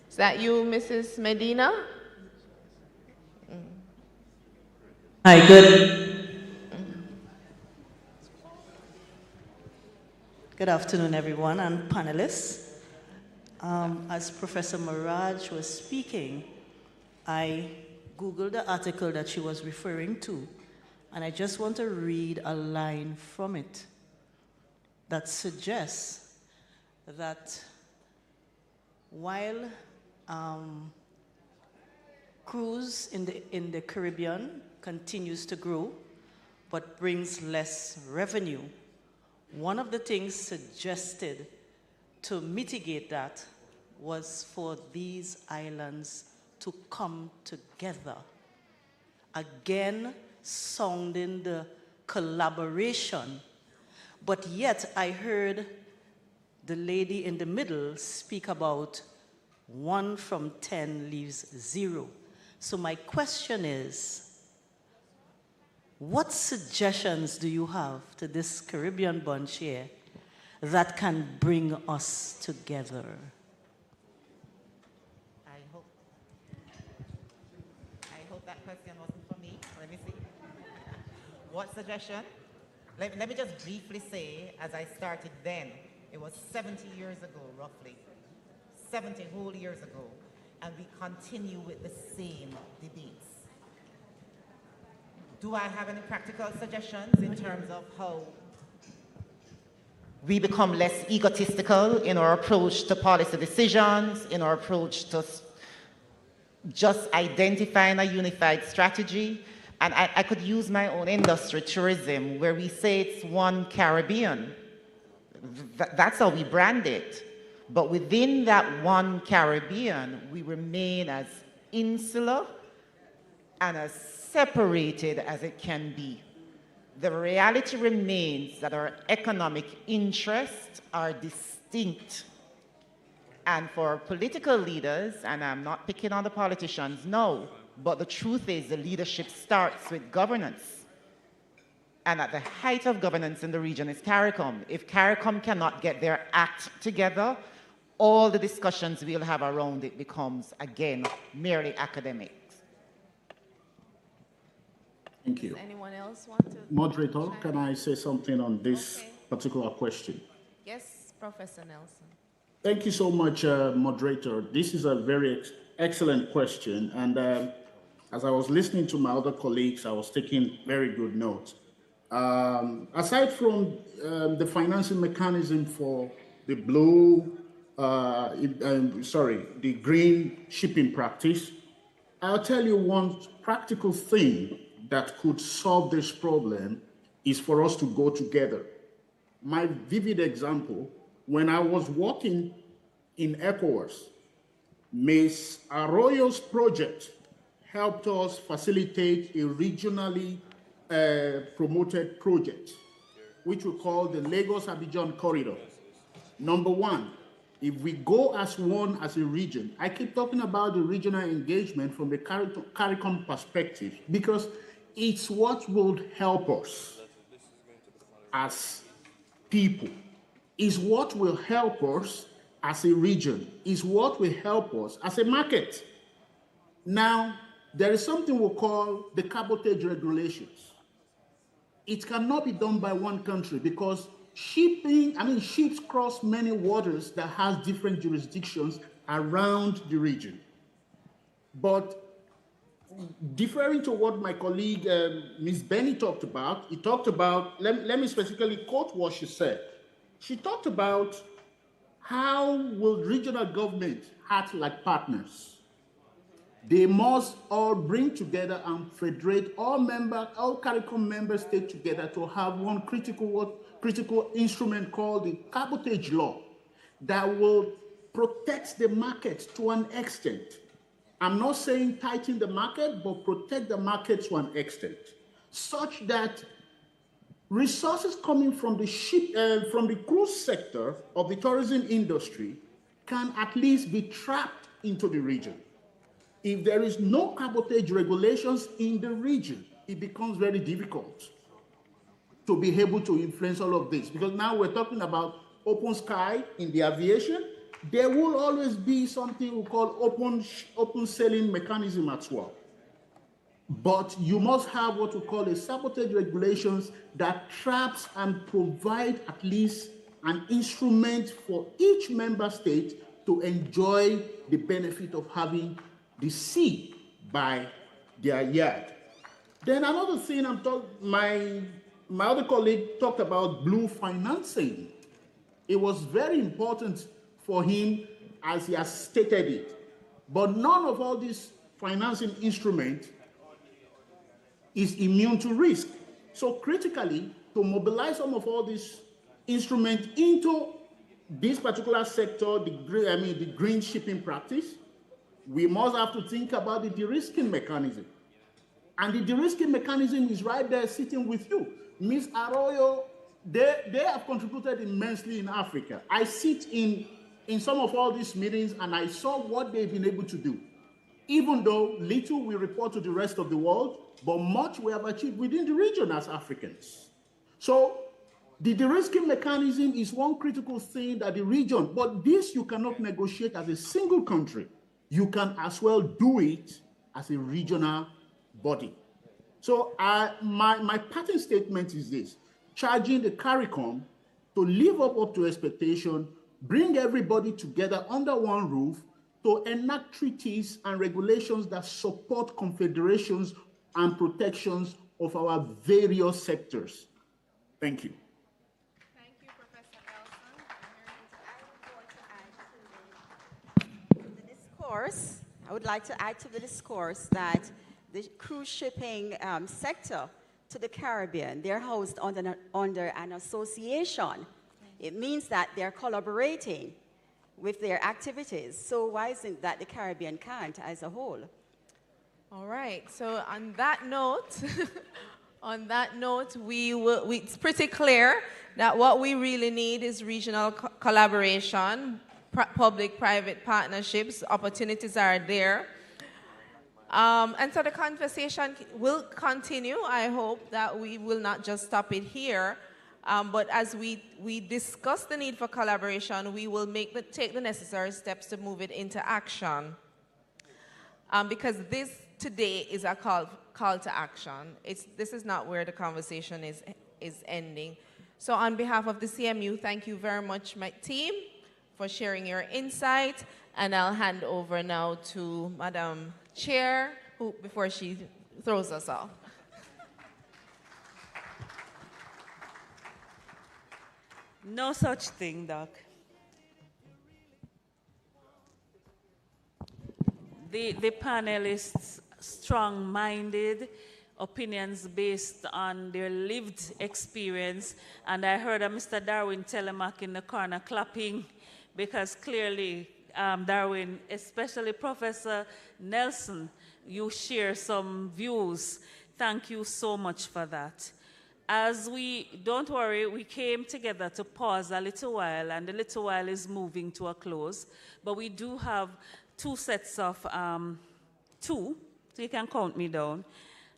Is that you, Mrs. Medina? Hi, good afternoon, everyone, and panelists. As Professor Maraj was speaking, I Googled the article that she was referring to, and I just want to read a line from it that suggests that while cruise in the Caribbean continues to grow, but brings less revenue, one of the things suggested to mitigate that was for these islands to come together. Again, sounding the collaboration, but yet I heard the lady in the middle speak about 1 from 10 leaves 0. So my question is, what suggestions do you have to this Caribbean bunch here that can bring us together? I hope that question wasn't for me. Let me see. What suggestion? Let me just briefly say, as I started then, it was 70 years ago, roughly. 70 whole years ago. And we continue with the same debates. Do I have any practical suggestions in terms of how we become less egotistical in our approach to policy decisions, in our approach to just identifying a unified strategy? And I could use my own industry, tourism, where we say it's one Caribbean. That's how we brand it. But within that one Caribbean, we remain as insular and as separated as it can be. The reality remains that our economic interests are distinct. And for political leaders, and I'm not picking on the politicians, no, but the truth is the leadership starts with governance. And at the height of governance in the region is CARICOM. If CARICOM cannot get their act together, all the discussions we'll have around it becomes, again, merely academic. Thank you. Does anyone else want to? Moderator, can I say something on this particular question? Yes, Professor Nelson. Thank you so much, moderator. This is a very excellent question. And as I was listening to my other colleagues, I was taking very good notes. Aside from the financing mechanism for the the green shipping practice, I'll tell you one practical thing that could solve this problem is for us to go together. My vivid example, when I was working in ECOWAS, Ms. Arroyo's project helped us facilitate a regionally promoted project, which we call the Lagos-Abidjan Corridor. Number one, if we go as one, as a region, I keep talking about the regional engagement from the CARICOM perspective, because it's what will help us as people, is what will help us as a region, is what will help us as a market. Now, there is something we call the cabotage regulations. It cannot be done by one country because ships cross many waters that has different jurisdictions around the region. But deferring to what my colleague, Ms. Benny talked about, let me specifically quote what she said. She talked about how will regional government act like partners. They must all bring together and federate all CARICOM member states together to have one critical instrument called the cabotage law that will protect the market to an extent. I'm not saying tighten the market, but protect the market to an extent, such that resources coming from the cruise sector of the tourism industry can at least be trapped into the region. If there is no cabotage regulations in the region, it becomes very difficult to be able to influence all of this. Because now we're talking about open sky in the aviation. There will always be something we call open sailing mechanism as well. But you must have what we call a sabotage regulations that traps and provide at least an instrument for each member state to enjoy the benefit of having the sea by their yard. Then another thing my other colleague talked about blue financing. It was very important for him as he has stated it. But none of all these financing instruments is immune to risk. So critically, to mobilize some of all these instruments into this particular sector, the green shipping practice, we must have to think about the de-risking mechanism. And the de-risking mechanism is right there sitting with you. Ms. Arroyo, they have contributed immensely in Africa. I sit in some of all these meetings and I saw what they've been able to do. Even though little we report to the rest of the world, but much we have achieved within the region as Africans. So the de-risking mechanism is one critical thing that the region, but this you cannot negotiate as a single country. You can as well do it as a regional body. So my parting statement is this: charging the CARICOM to live up to expectation, bring everybody together under one roof to enact treaties and regulations that support confederations and protections of our various sectors. Thank you. Thank you, Professor Nelson. I would like to add to the discourse that the cruise shipping sector to the Caribbean, they're housed under an association. It means that they're collaborating with their activities. So why isn't that the Caribbean can't as a whole? All right, so on that note, it's pretty clear that what we really need is regional collaboration, public-private partnerships. Opportunities are there. And so the conversation will continue. I hope that we will not just stop it here, but as we discuss the need for collaboration, we will take the necessary steps to move it into action. Because this today is a call to action. This is not where the conversation is ending. So on behalf of the CMU, thank you very much, my team, for sharing your insight. And I'll hand over now to Madam Chair, before she throws us off. No such thing, Doc. The panelists, strong-minded, opinions based on their lived experience. And I heard Mr. Darwin Telemak in the corner clapping, because clearly, Darwin, especially Professor Nelson, you share some views. Thank you so much for that. Don't worry, we came together to pause a little while, and the little while is moving to a close. But we do have two sets of, so you can count me down,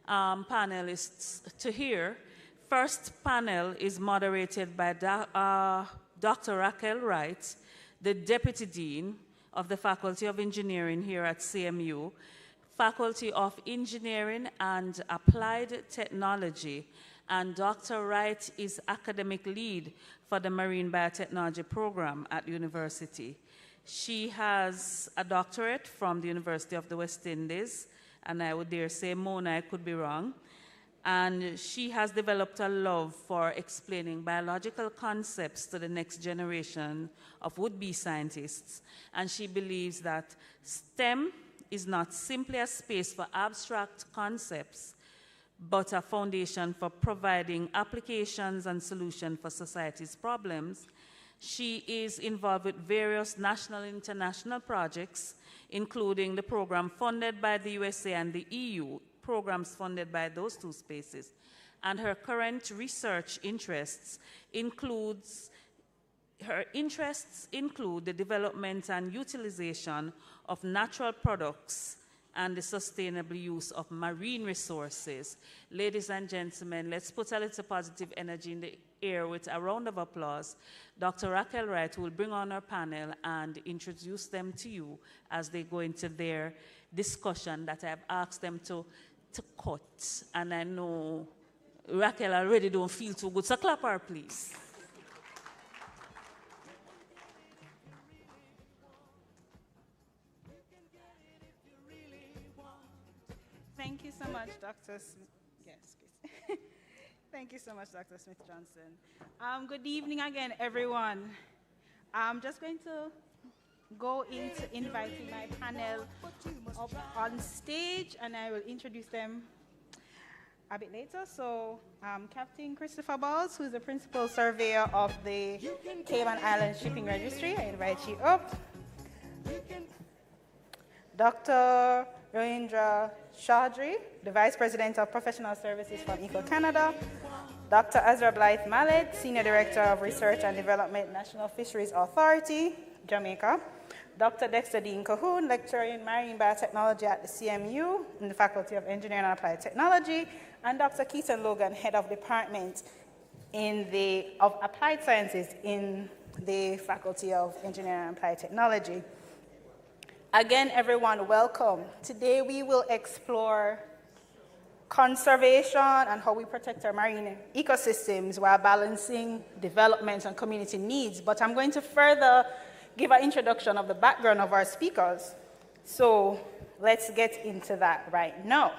panelists to hear. First panel is moderated by Dr. Raquel Wright, the Deputy Dean of the Faculty of Engineering here at CMU, Faculty of Engineering and Applied Technology, and Dr. Wright is academic lead for the Marine Biotechnology program at the university. She has a doctorate from the University of the West Indies, and I would dare say, Mona, I could be wrong. And she has developed a love for explaining biological concepts to the next generation of would-be scientists. And she believes that STEM is not simply a space for abstract concepts, but a foundation for providing applications and solutions for society's problems. She is involved with various national and international projects, including the program funded by the USA and the EU, programs funded by those two spaces. And her current research interests include the development and utilization of natural products and the sustainable use of marine resources. Ladies and gentlemen, let's put a little positive energy in the air with a round of applause. Dr. Raquel Wright will bring on our panel and introduce them to you as they go into their discussion that I've asked them to cut. And I know Raquel already don't feel too good, so clap her, please. Thank you so much, Dr. Smith. Yes, please. Thank you so much, Dr. Smith-Johnson. Good evening again, everyone. I'm just going to go into inviting my panel up on stage, and I will introduce them a bit later. So, Captain Christopher Balls, who is the Principal Surveyor of the Cayman Islands Shipping Registry, I invite you up. Dr. Rohindra Chaudhry, the Vice President of Professional Services from Eco Canada. Dr. Azra Blythe Mallet, Senior Director of Research and Development, National Fisheries Authority, Jamaica. Dr. Dexter Dean Cahoon, Lecturer in Marine Biotechnology at the CMU in the Faculty of Engineering and Applied Technology. And Dr. Keaton Logan, Head of Department of Applied Sciences in the Faculty of Engineering and Applied Technology. Again, everyone, welcome. Today we will explore conservation and how we protect our marine ecosystems while balancing development and community needs. But I'm going to further give an introduction of the background of our speakers. So let's get into that right now.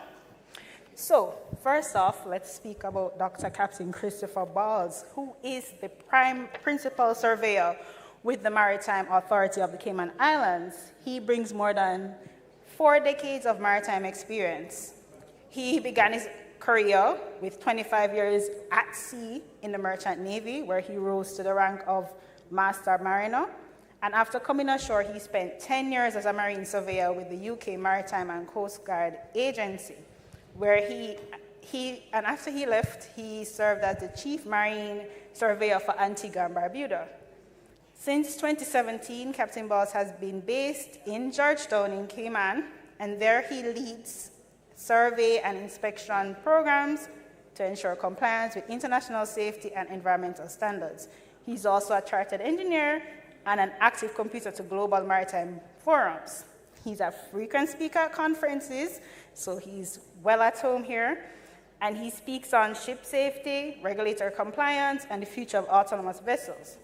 So first off, let's speak about Dr. Captain Christopher Balls, who is the Principal Surveyor with the Maritime Authority of the Cayman Islands. He brings more than 4 decades of maritime experience. He began his career with 25 years at sea in the Merchant Navy, where he rose to the rank of Master Mariner. And after coming ashore, he spent 10 years as a marine surveyor with the UK Maritime and Coast Guard Agency, where and after he left, he served as the Chief Marine Surveyor for Antigua and Barbuda. Since 2017, Captain Balls has been based in Georgetown in Cayman, and there he leads survey and inspection programs to ensure compliance with international safety and environmental standards. He's also a chartered engineer and an active contributor to global maritime forums. He's a frequent speaker at conferences, so he's well at home here, and he speaks on ship safety, regulatory compliance, and the future of autonomous vessels.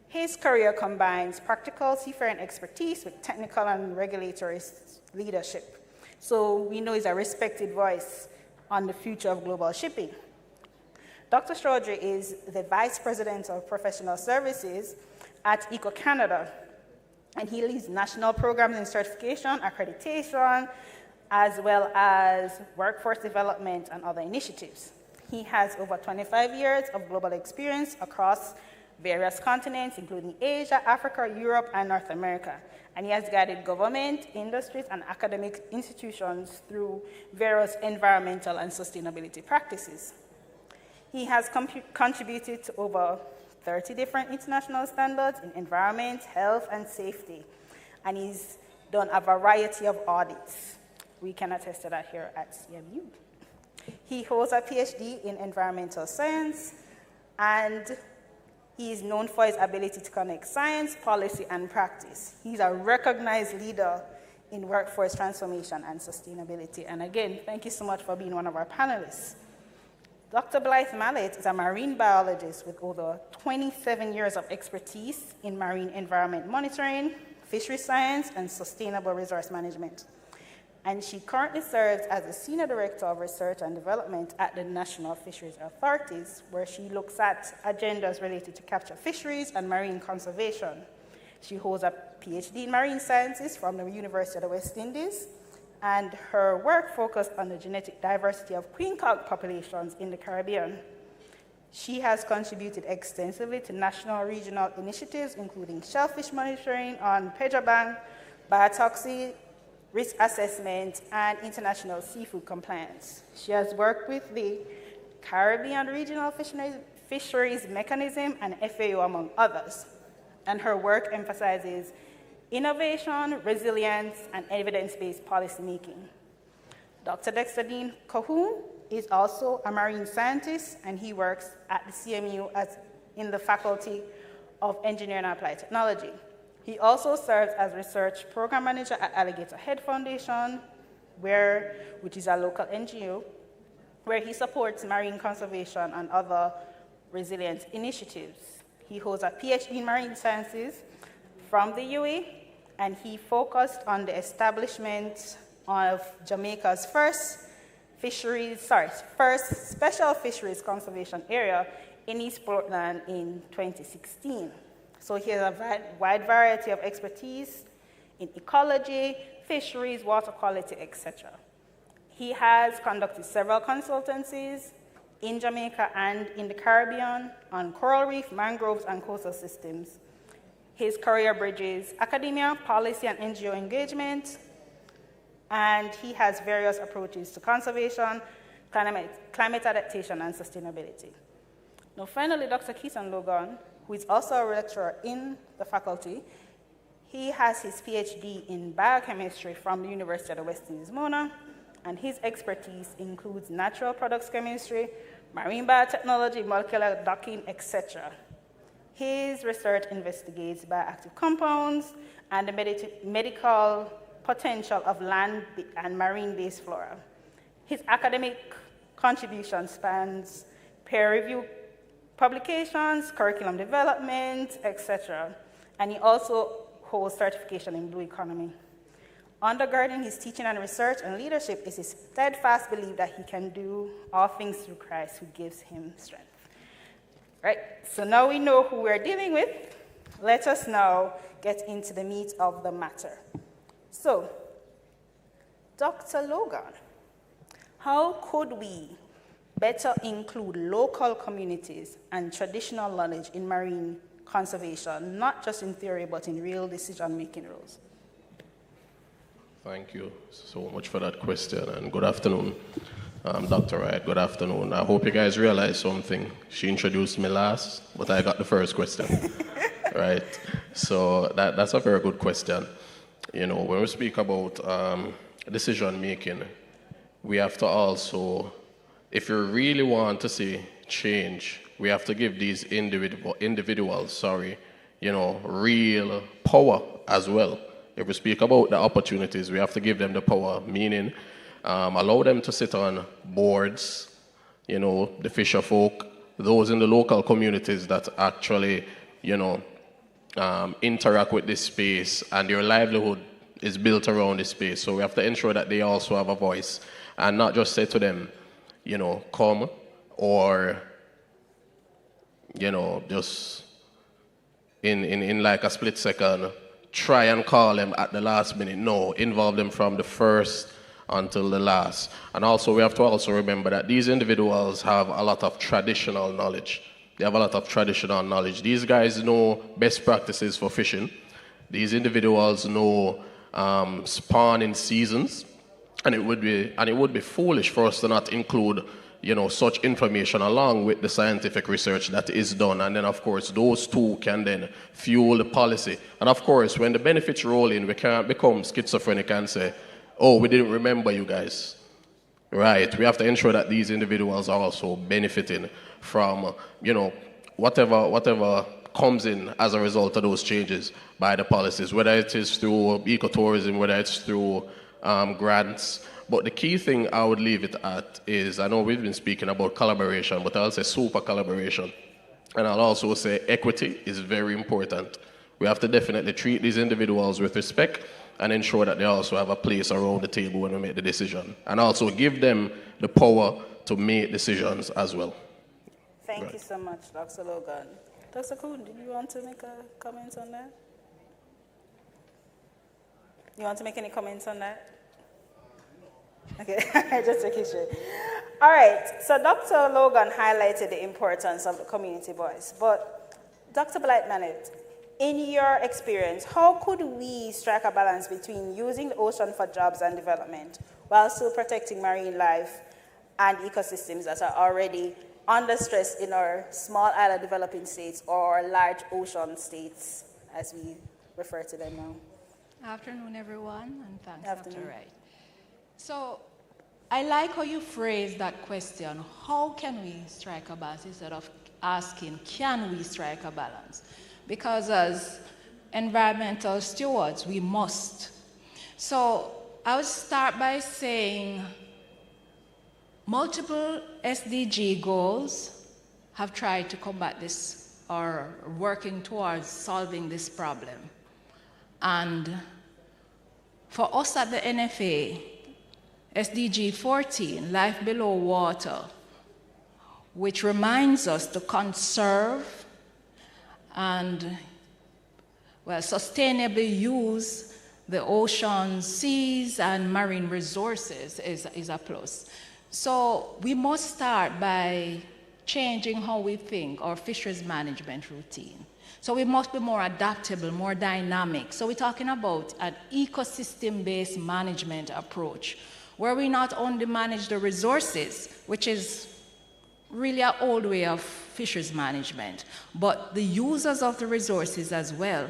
His career combines practical seafaring expertise with technical and regulatory leadership. So we know he's a respected voice on the future of global shipping. Dr. Chaudhry is the Vice President of Professional Services at Eco Canada, and he leads national programs in certification, accreditation, as well as workforce development and other initiatives. He has over 25 years of global experience across various continents, including Asia, Africa, Europe, and North America. And he has guided government, industries, and academic institutions through various environmental and sustainability practices. He has contributed to over 30 different international standards in environment, health, and safety, and he's done a variety of audits. We can attest to that here at CMU. He holds a PhD in environmental science, and he is known for his ability to connect science, policy, and practice. He's a recognized leader in workforce transformation and sustainability. And again, thank you so much for being one of our panelists. Dr. Blythe Mallet is a marine biologist with over 27 years of expertise in marine environment monitoring, fishery science, and sustainable resource management. And she currently serves as the Senior Director of Research and Development at the National Fisheries Authorities, where she looks at agendas related to capture fisheries and marine conservation. She holds a PhD in marine sciences from the University of the West Indies, and her work focused on the genetic diversity of queen conch populations in the Caribbean. She has contributed extensively to national and regional initiatives, including shellfish monitoring on Pedro Bank, biotoxin, risk assessment, and international seafood compliance. She has worked with the Caribbean Regional Fisheries Mechanism and FAO, among others. And her work emphasizes innovation, resilience, and evidence-based policymaking. Dr. Dexter Dean Cahoon is also a marine scientist, and he works at the CMU in the Faculty of Engineering and Applied Technology. He also serves as research program manager at Alligator Head Foundation, which is a local NGO, where he supports marine conservation and other resilience initiatives. He holds a PhD in marine sciences from the UAE, and he focused on the establishment of Jamaica's first special fisheries conservation area in East Portland in 2016. So he has a wide variety of expertise in ecology, fisheries, water quality, etc. He has conducted several consultancies in Jamaica and in the Caribbean on coral reef, mangroves, and coastal systems. His career bridges academia, policy, and NGO engagement, and he has various approaches to conservation, climate adaptation, and sustainability. Now, finally, Dr. Keaton Logan, who is also a lecturer in the faculty, he has his PhD in biochemistry from the University of the West Indies, Mona, and his expertise includes natural products chemistry, marine biotechnology, molecular docking, etc. His research investigates bioactive compounds and the medical potential of land and marine-based flora. His academic contribution spans peer-reviewed publications, curriculum development, etc. And he also holds certification in Blue Economy. Undergirding his teaching and research and leadership is his steadfast belief that he can do all things through Christ who gives him strength. Right, so now we know who we're dealing with. Let us now get into the meat of the matter. So, Dr. Logan, how could we better include local communities and traditional knowledge in marine conservation, not just in theory, but in real decision-making roles? Thank you so much for that question, and good afternoon. Dr. Wright, good afternoon. I hope you guys realize something. She introduced me last, but I got the first question, right? So that's a very good question. You know, when we speak about decision-making, we have to also, if you really want to see change, we have to give these individuals, you know, real power as well. If we speak about the opportunities, we have to give them the power, meaning allow them to sit on boards, you know, the fisher folk, those in the local communities that actually, you know, interact with this space, and their livelihood is built around this space. So we have to ensure that they also have a voice, and not just say to them, you know, come, or, you know, just in like a split second, try and call them at the last minute. No, involve them from the first until the last. And also we have to also remember that these individuals have a lot of traditional knowledge. They have a lot of traditional knowledge. These guys know best practices for fishing. These individuals know spawning seasons, and it would be foolish for us to not include, such information along with the scientific research that is done. And then, of course, those two can then fuel the policy. And, of course, when the benefits roll in, we can't become schizophrenic and say, oh, we didn't remember you guys. Right? We have to ensure that these individuals are also benefiting from, whatever comes in as a result of those changes by the policies, whether it is through ecotourism, whether it's through grants. But the key thing I would leave it at is, I know we've been speaking about collaboration, but I'll say super collaboration. And I'll also say equity is very important. We have to definitely treat these individuals with respect and ensure that they also have a place around the table when we make the decision. And also give them the power to make decisions as well. Thank you so much, Dr. Logan. Dr. Kuhn, do you want to make a comment on that? You want to make any comments on that? Okay, just making sure. All right, so Dr. Logan highlighted the importance of the community voice, but Dr. Blythe-Mallet, in your experience, how could we strike a balance between using the ocean for jobs and development while still protecting marine life and ecosystems that are already under stress in our small island developing states or large ocean states, as we refer to them now? Afternoon, everyone, and thanks, Afternoon. Dr. Wright. So I like how you phrased that question, how can we strike a balance, instead of asking, can we strike a balance? Because as environmental stewards, we must. So I would start by saying multiple SDG goals have tried to combat this or working towards solving this problem. And for us at the NFA, SDG 14, Life Below Water, which reminds us to conserve and, well, sustainably use the oceans, seas, and marine resources is a plus. So we must start by changing how we think our fisheries management routine. So we must be more adaptable, more dynamic. So we're talking about an ecosystem-based management approach, where we not only manage the resources, which is really an old way of fisheries management, but the users of the resources as well.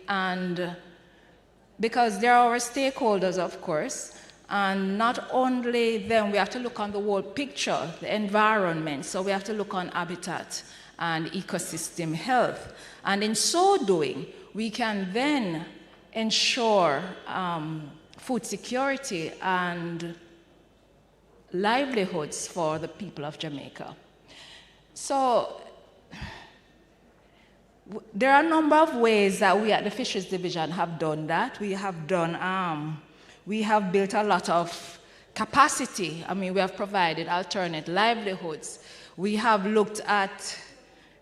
And because they're our stakeholders, of course, and not only them, we have to look on the whole picture, the environment, so we have to look on habitat and ecosystem health. And in so doing, we can then ensure food security and livelihoods for the people of Jamaica. So there are a number of ways that we at the Fisheries Division have done that. We have built a lot of capacity. I mean, we have provided alternate livelihoods. We have looked at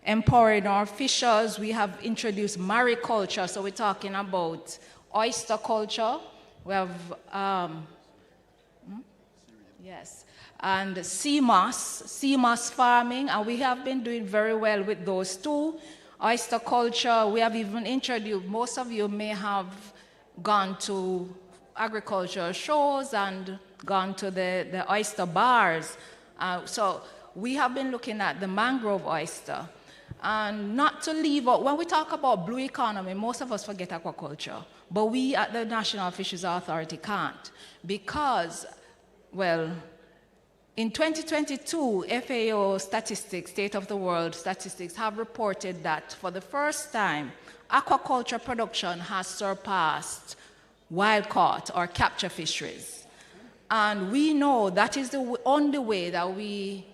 empowering our fishers. We have introduced mariculture, so we're talking about oyster culture. We have, yes, and sea moss farming, and we have been doing very well with those too. Oyster culture, we have even introduced, most of you may have gone to agricultural shows and gone to the oyster bars. So we have been looking at the mangrove oyster. And not to leave out, when we talk about blue economy, most of us forget aquaculture. But we at the National Fisheries Authority can't, because, well, in 2022, FAO statistics, State of the World statistics, have reported that for the first time, aquaculture production has surpassed wild-caught or capture fisheries. And we know that is the only way that we,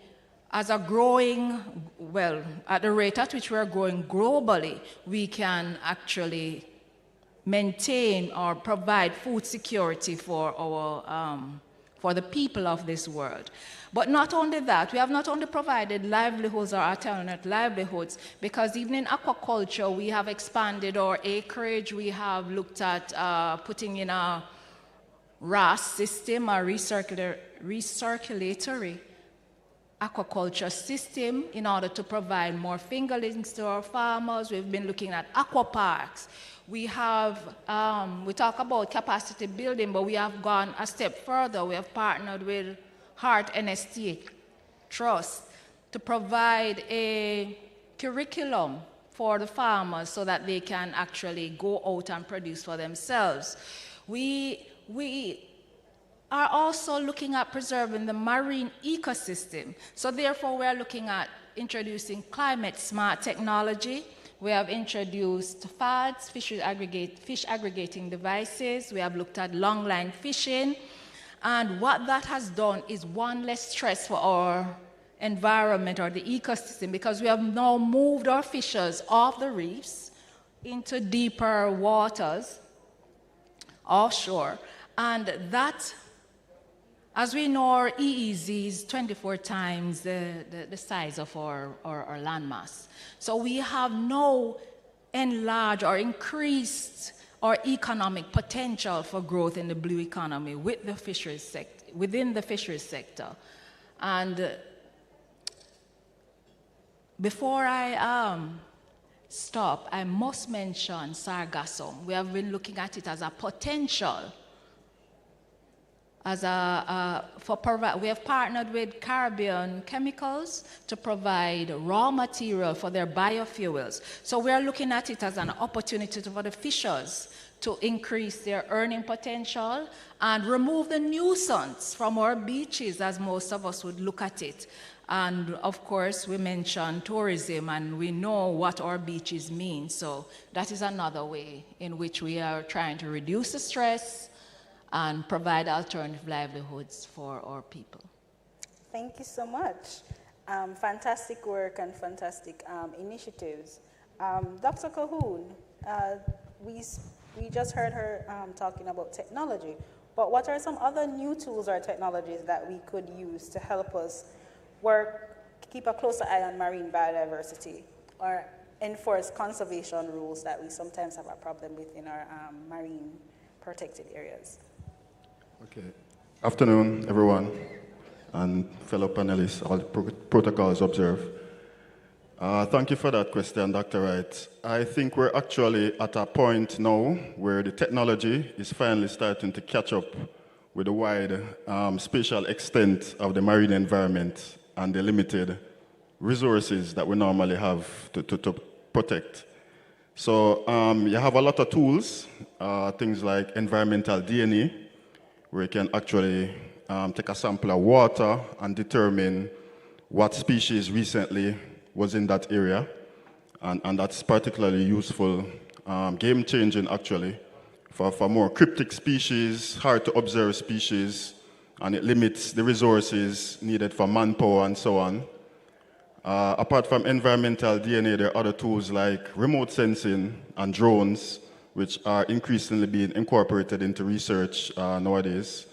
as a growing, well, at the rate at which we are growing globally, we can actually maintain or provide food security for our, for the people of this world. But not only that, we have not only provided livelihoods or alternate livelihoods, because even in aquaculture, we have expanded our acreage. We have looked at putting in a RAS system, a recirculatory aquaculture system, in order to provide more fingerlings to our farmers. We've been looking at aqua parks. We have, we talk about capacity building, but we have gone a step further. We have partnered with Heart NST trust to provide a curriculum for the farmers so that they can actually go out and produce for themselves. We are also looking at preserving the marine ecosystem. So therefore, we are looking at introducing climate smart technology. We have introduced FADs, fish aggregating devices. We have looked at longline fishing. And what that has done is one less stress for our environment or the ecosystem, because we have now moved our fishers off the reefs into deeper waters offshore. And that, as we know, our EEZ is 24 times the size of our landmass. So we have now enlarged or increased our economic potential for growth in the blue economy with the fisheries sector, within the fisheries sector. And before I stop, I must mention sargassum. We have been looking at it as a potential. We have partnered with Caribbean Chemicals to provide raw material for their biofuels. So we are looking at it as an opportunity for the fishers to increase their earning potential and remove the nuisance from our beaches, as most of us would look at it. And of course, we mentioned tourism, and we know what our beaches mean. So that is another way in which we are trying to reduce the stress and provide alternative livelihoods for our people. Thank you so much. Fantastic work and fantastic initiatives. Dr. Cahoon, we just heard her talking about technology, but what are some other new tools or technologies that we could use to help us keep a closer eye on marine biodiversity or enforce conservation rules that we sometimes have a problem with in our marine protected areas? Okay. Afternoon, everyone, and fellow panelists, all protocols observed. Thank you for that question, Dr. Wright. I think we're actually at a point now where the technology is finally starting to catch up with the wide spatial extent of the marine environment and the limited resources that we normally have to protect. So you have a lot of tools, things like environmental DNA, where you can actually take a sample of water and determine what species recently was in that area. And that's particularly useful, game-changing actually, for more cryptic species, hard to observe species, and it limits the resources needed for manpower and so on. Apart from environmental DNA, there are other tools like remote sensing and drones, which are increasingly being incorporated into research nowadays.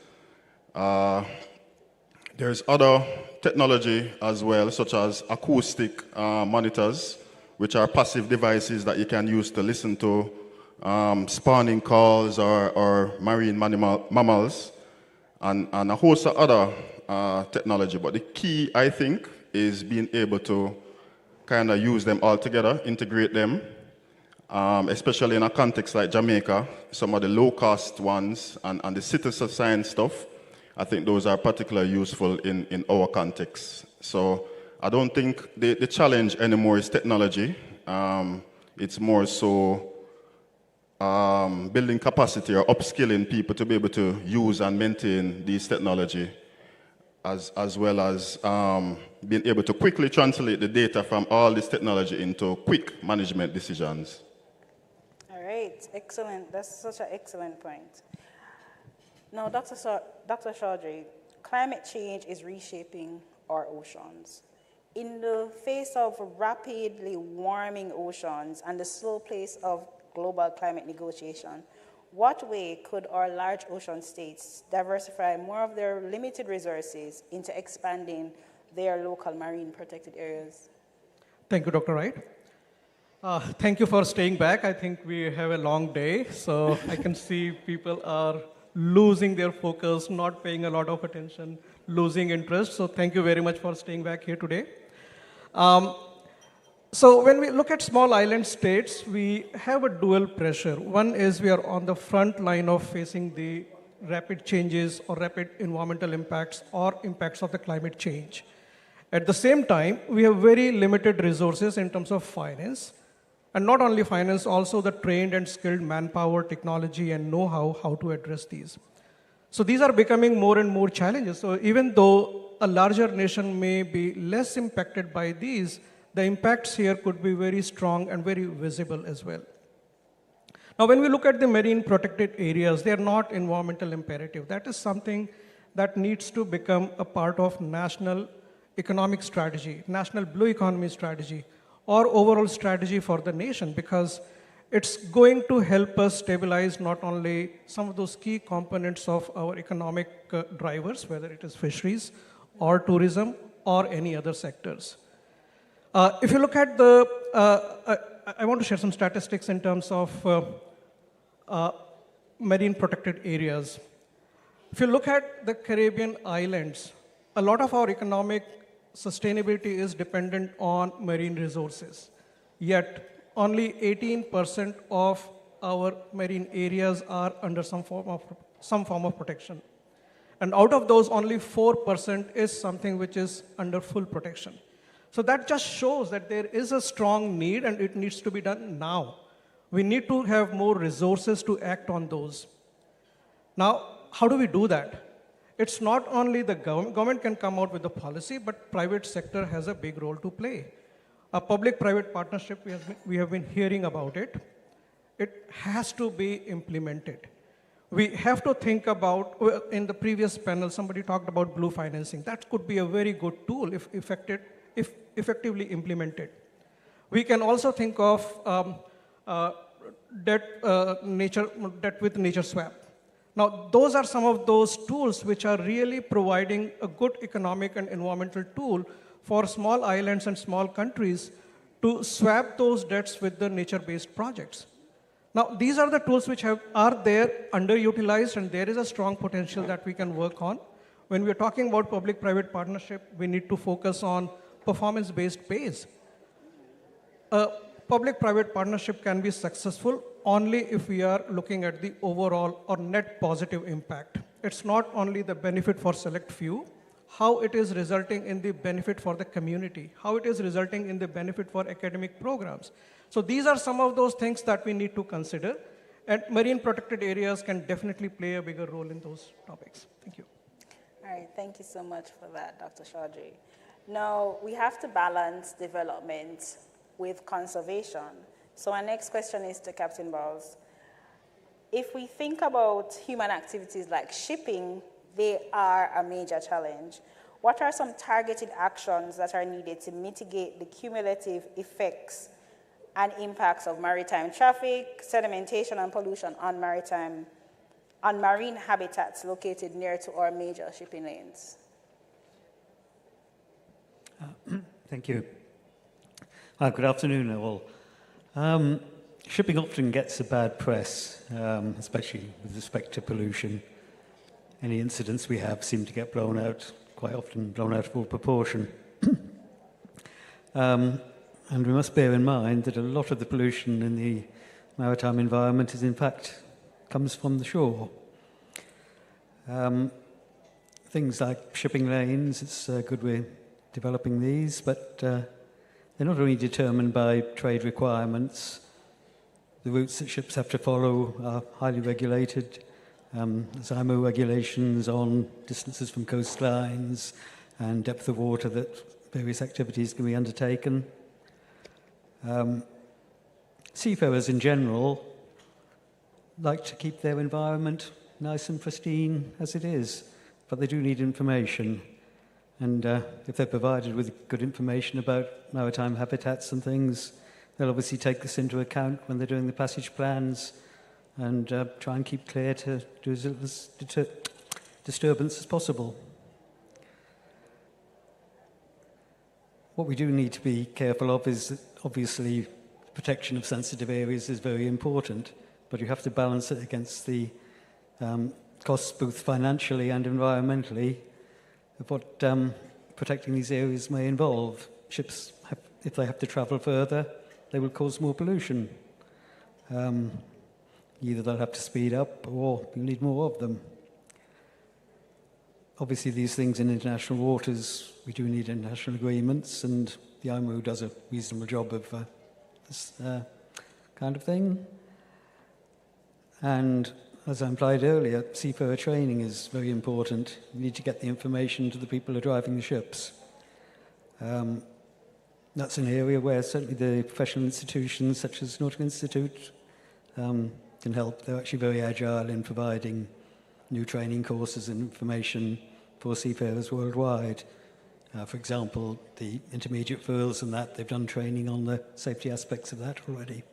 There's other technology as well, such as acoustic monitors, which are passive devices that you can use to listen to spawning calls or marine mammals, and a host of other technology. But the key, I think, is being able to kind of use them all together, integrate them, especially in a context like Jamaica, some of the low-cost ones and the citizen science stuff. I think those are particularly useful in our context. So I don't think the challenge anymore is technology. It's more so building capacity or upskilling people to be able to use and maintain these technology, as well as being able to quickly translate the data from all this technology into quick management decisions. All right, excellent. That's such an excellent point. Now, Dr. Chaudhry, climate change is reshaping our oceans. In the face of rapidly warming oceans and the slow pace of global climate negotiation, what way could our large ocean states diversify more of their limited resources into expanding their local marine protected areas? Thank you, Dr. Wright. Thank you for staying back. I think we have a long day, so I can see people are losing their focus, not paying a lot of attention, losing interest. So thank you very much for staying back here today. So when we look at small island states, we have a dual pressure. One is we are on the front line of facing the rapid changes or rapid environmental impacts or impacts of the climate change. At the same time, we have very limited resources in terms of finance, and not only finance, also the trained and skilled manpower, technology, and know-how how to address these. So these are becoming more and more challenges. So even though a larger nation may be less impacted by these, the impacts here could be very strong and very visible as well. Now, when we look at the marine protected areas, they are not environmental imperative. That is something that needs to become a part of national economic strategy, national blue economy strategy, or overall strategy for the nation, because it's going to help us stabilize not only some of those key components of our economic drivers, whether it is fisheries or tourism or any other sectors. If you look at the, I want to share some statistics in terms of marine protected areas. If you look at the Caribbean islands, a lot of our economic sustainability is dependent on marine resources. Yet, only 18% of our marine areas are under some form of protection. And out of those, only 4% is something which is under full protection. So that just shows that there is a strong need and it needs to be done now. We need to have more resources to act on those. Now, how do we do that? It's not only the government can come out with the policy, but private sector has a big role to play. A public-private partnership, we have been hearing about it. It has to be implemented. We have to think about, in the previous panel, somebody talked about blue financing. That could be a very good tool if effectively implemented. We can also think of debt with nature swap. Now, those are some of those tools which are really providing a good economic and environmental tool for small islands and small countries to swap those debts with the nature-based projects. Now, these are the tools which are there, underutilized, and there is a strong potential that we can work on. When we're talking about public-private partnership, we need to focus on performance-based pays. A public-private partnership can be successful only if we are looking at the overall or net positive impact. It's not only the benefit for select few, how it is resulting in the benefit for the community, how it is resulting in the benefit for academic programs. So these are some of those things that we need to consider, and marine protected areas can definitely play a bigger role in those topics. Thank you. All right, thank you so much for that, Dr. Chaudhry. Now, we have to balance development with conservation. So our next question is to Captain Bowles. If we think about human activities like shipping, they are a major challenge. What are some targeted actions that are needed to mitigate the cumulative effects and impacts of maritime traffic, sedimentation, and pollution on marine habitats located near to our major shipping lanes? Thank you. Good afternoon, all. Shipping often gets a bad press, especially with respect to pollution. Any incidents we have seem to get quite often blown out of all proportion. And we must bear in mind that a lot of the pollution in the maritime environment is, in fact, comes from the shore. Things like shipping lanes, it's good we're developing these, but they're not only determined by trade requirements. The routes that ships have to follow are highly regulated. There's IMO regulations on distances from coastlines and depth of water that various activities can be undertaken. Seafarers in general like to keep their environment nice and pristine as it is, but they do need information. And if they're provided with good information about maritime habitats and things, they'll obviously take this into account when they're doing the passage plans and try and keep clear to do as little disturbance as possible. What we do need to be careful of is that obviously protection of sensitive areas is very important, but you have to balance it against the costs both financially and environmentally of what protecting these areas may involve. Ships, if they have to travel further, they will cause more pollution. Either they'll have to speed up or you need more of them. obviously these things in international waters, we do need international agreements, and the IMO does a reasonable job of this kind of thing. And as I implied earlier, seafarer training is very important. You need to get the information to the people who are driving the ships. That's an area where certainly the professional institutions such as Nautical Institute can help. They're actually very agile in providing new training courses and information for seafarers worldwide. For example, the intermediate furls and that, they've done training on the safety aspects of that already.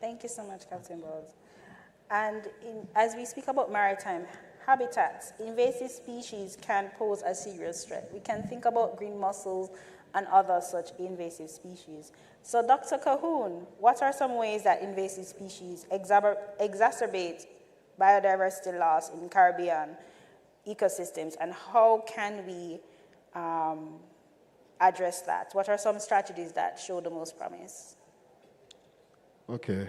Thank you so much, Captain Bowles. And as we speak about maritime habitats, invasive species can pose a serious threat. We can think about green mussels and other such invasive species. So Dr. Cahoon, what are some ways that invasive species exacerbate biodiversity loss in Caribbean ecosystems, and how can we address that? What are some strategies that show the most promise? Okay,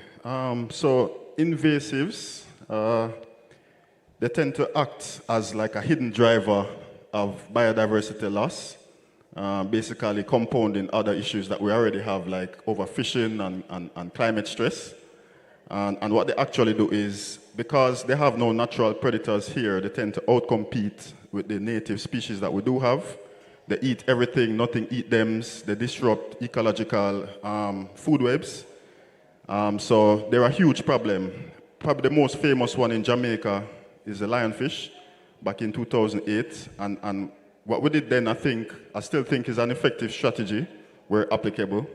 so invasives, they tend to act as like a hidden driver of biodiversity loss, basically compounding other issues that we already have, like overfishing and climate stress. And what they actually do is, because they have no natural predators here, they tend to outcompete with the native species that we do have. They eat everything, nothing eat them. They disrupt ecological food webs. So they're a huge problem. Probably the most famous one in Jamaica is the lionfish back in 2008. And what we did then, I still think is an effective strategy where applicable.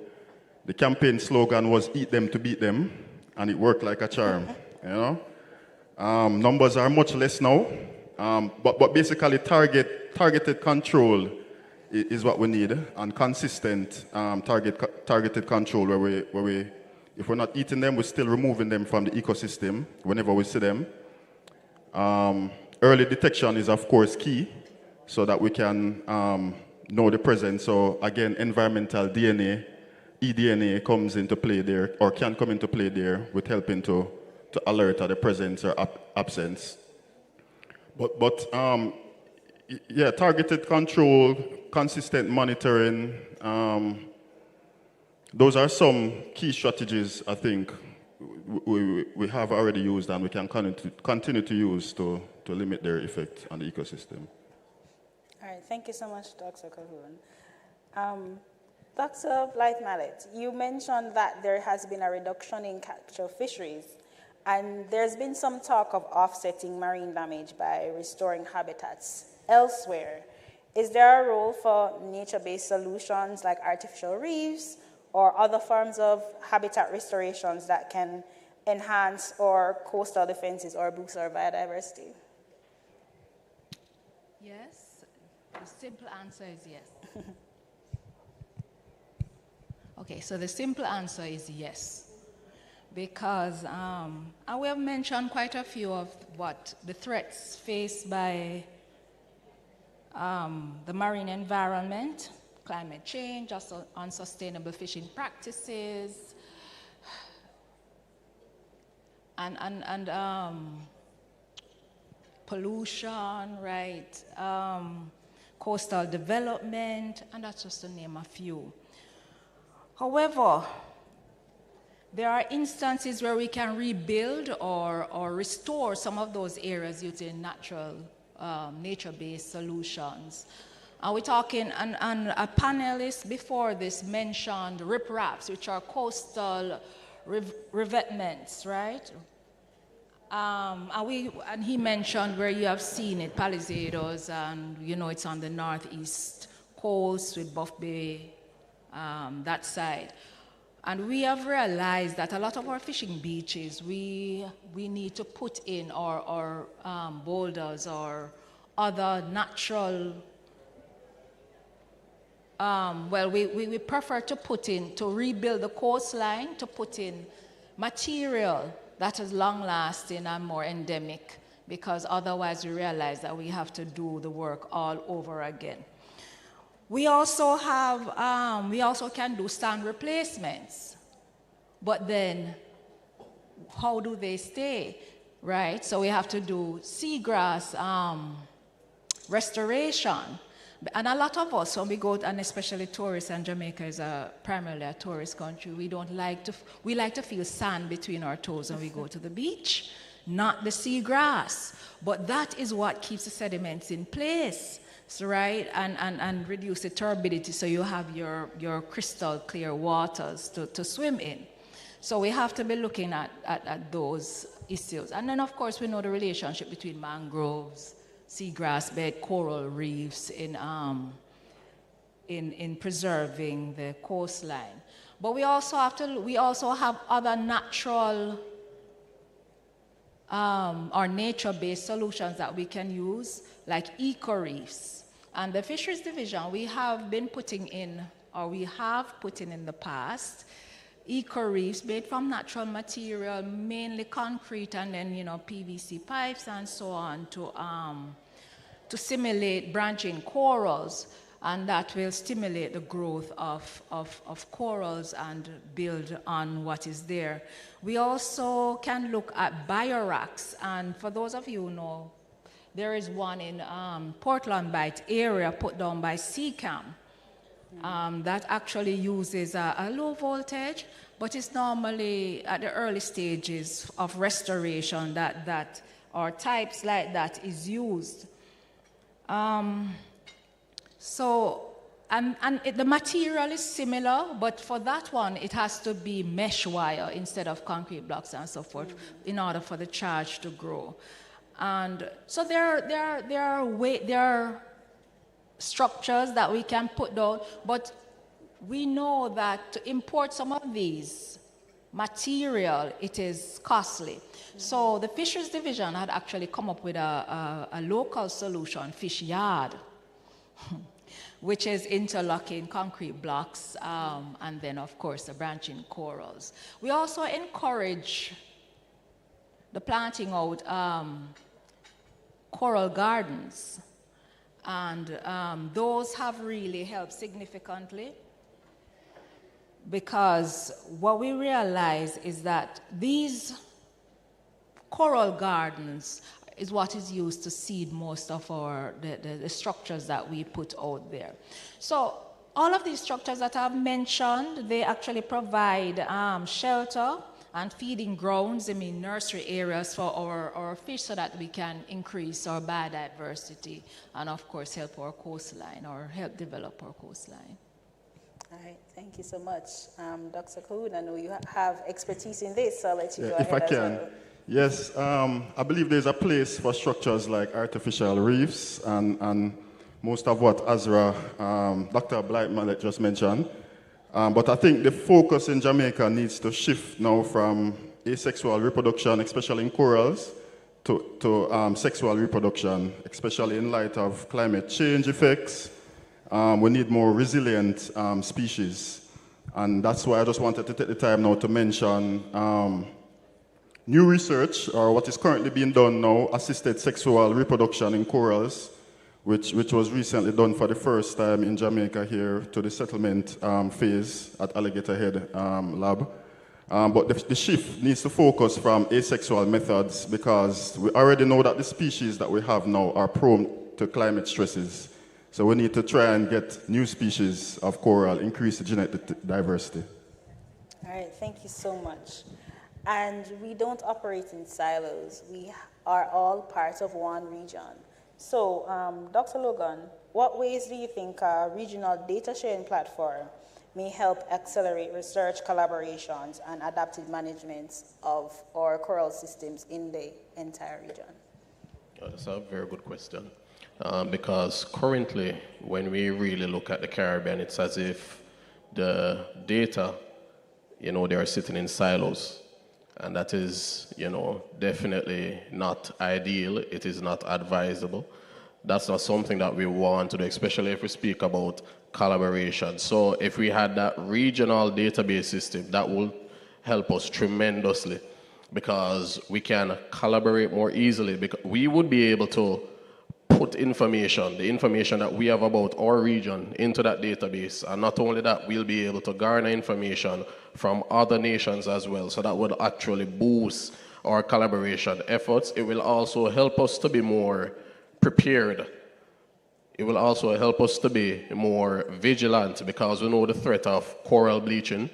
The campaign slogan was "Eat them to beat them," and it worked like a charm, you know. Numbers are much less now, but basically targeted control is what we need, and consistent targeted control where we, if we're not eating them, we're still removing them from the ecosystem whenever we see them. Early detection is of course key, so that we can know the presence. So again, environmental DNA, eDNA comes into play there, or can come into play there, with helping to alert at the presence or absence. But yeah, targeted control, consistent monitoring, those are some key strategies I think we have already used and we can continue to use to limit their effect on the ecosystem. All right, thank you so much, Dr. Cahoon. Dr. Blythe Mallet, you mentioned that there has been a reduction in capture fisheries, and there's been some talk of offsetting marine damage by restoring habitats elsewhere. Is there a role for nature-based solutions like artificial reefs or other forms of habitat restorations that can enhance our coastal defenses or boost our biodiversity? Yes, the simple answer is yes. Okay, so the simple answer is yes, because and we have mentioned quite a few of what the threats faced by the marine environment, climate change, unsustainable fishing practices, and pollution, right? Coastal development, and that's just to name a few. However, there are instances where we can rebuild or restore some of those areas using natural, nature-based solutions. And we're talking, and a panelist before this mentioned ripraps, which are coastal revetments, right? And he mentioned where you have seen it, Palisados, and you know it's on the northeast coast with Buff Bay, that side. And we have realized that a lot of our fishing beaches, we need to put in our boulders or other natural, well, we prefer to put in, to rebuild the coastline, to put in material that is long-lasting and more endemic, because otherwise we realize that we have to do the work all over again. We also have, we also can do stand replacements, but then how do they stay? right? So we have to do seagrass restoration. And a lot of us, when we go, and especially tourists, and Jamaica is primarily a tourist country, we like to feel sand between our toes when we go to the beach, not the seagrass. But that is what keeps the sediments in place, so, right? And reduce the turbidity, so you have your crystal clear waters to swim in. So we have to be looking at those issues. And then, of course, we know the relationship between mangroves, seagrass bed, coral reefs in preserving the coastline. But we also have other natural or nature-based solutions that we can use, like eco-reefs. And the Fisheries Division, we have put in the past, eco-reefs made from natural material, mainly concrete, and then, PVC pipes and so on, to simulate branching corals, and that will stimulate the growth of corals and build on what is there. We also can look at bioracks, and for those of you who know, there is one in Portland Bight area put down by CCAM. That actually uses a low voltage, but it's normally at the early stages of restoration that or types like that is used. The material is similar, but for that one, it has to be mesh wire instead of concrete blocks and so forth in order for the charge to grow. And so there are structures that we can put down, but we know that to import some of these material, it is costly. So the Fisheries Division had actually come up with a local solution, fish yard, which is interlocking concrete blocks and then, of course, the branching corals. We also encourage the planting out coral gardens. And those have really helped significantly, because what we realize is that these coral gardens is what is used to seed most of the structures that we put out there. So all of these structures that I've mentioned, they actually provide shelter and feeding grounds, nursery areas for our fish, so that we can increase our biodiversity and, of course, help our coastline or help develop our coastline. All right, thank you so much. Dr. Kahoon, I know you have expertise in this, so I'll let you go ahead. If I can. Yes, I believe there's a place for structures like artificial reefs and most of what Dr. Blythe just mentioned. But I think the focus in Jamaica needs to shift now from asexual reproduction, especially in corals, to sexual reproduction, especially in light of climate change effects. We need more resilient species. And that's why I just wanted to take the time now to mention new research, or what is currently being done now, assisted sexual reproduction in corals, which was recently done for the first time in Jamaica here to the settlement phase at Alligator Head Lab. But the shift needs to focus from asexual methods, because we already know that the species that we have now are prone to climate stresses. So we need to try and get new species of coral, increase the genetic diversity. All right, thank you so much. And we don't operate in silos. We are all part of one region. So, Dr. Logan, what ways do you think a regional data sharing platform may help accelerate research collaborations and adaptive management of our coral systems in the entire region? That's a very good question. Because currently, when we really look at the Caribbean, it's as if the data, they are sitting in silos. And that is, definitely not ideal. It is not advisable. That's not something that we want to do, especially if we speak about collaboration. So if we had that regional database system, that will help us tremendously, because we can collaborate more easily. Because we would be able to put the information that we have about our region into that database. And not only that, we'll be able to garner information from other nations as well. So that would actually boost our collaboration efforts, it will also help us to be more prepared. It will also help us to be more vigilant because we know the threat of coral bleaching.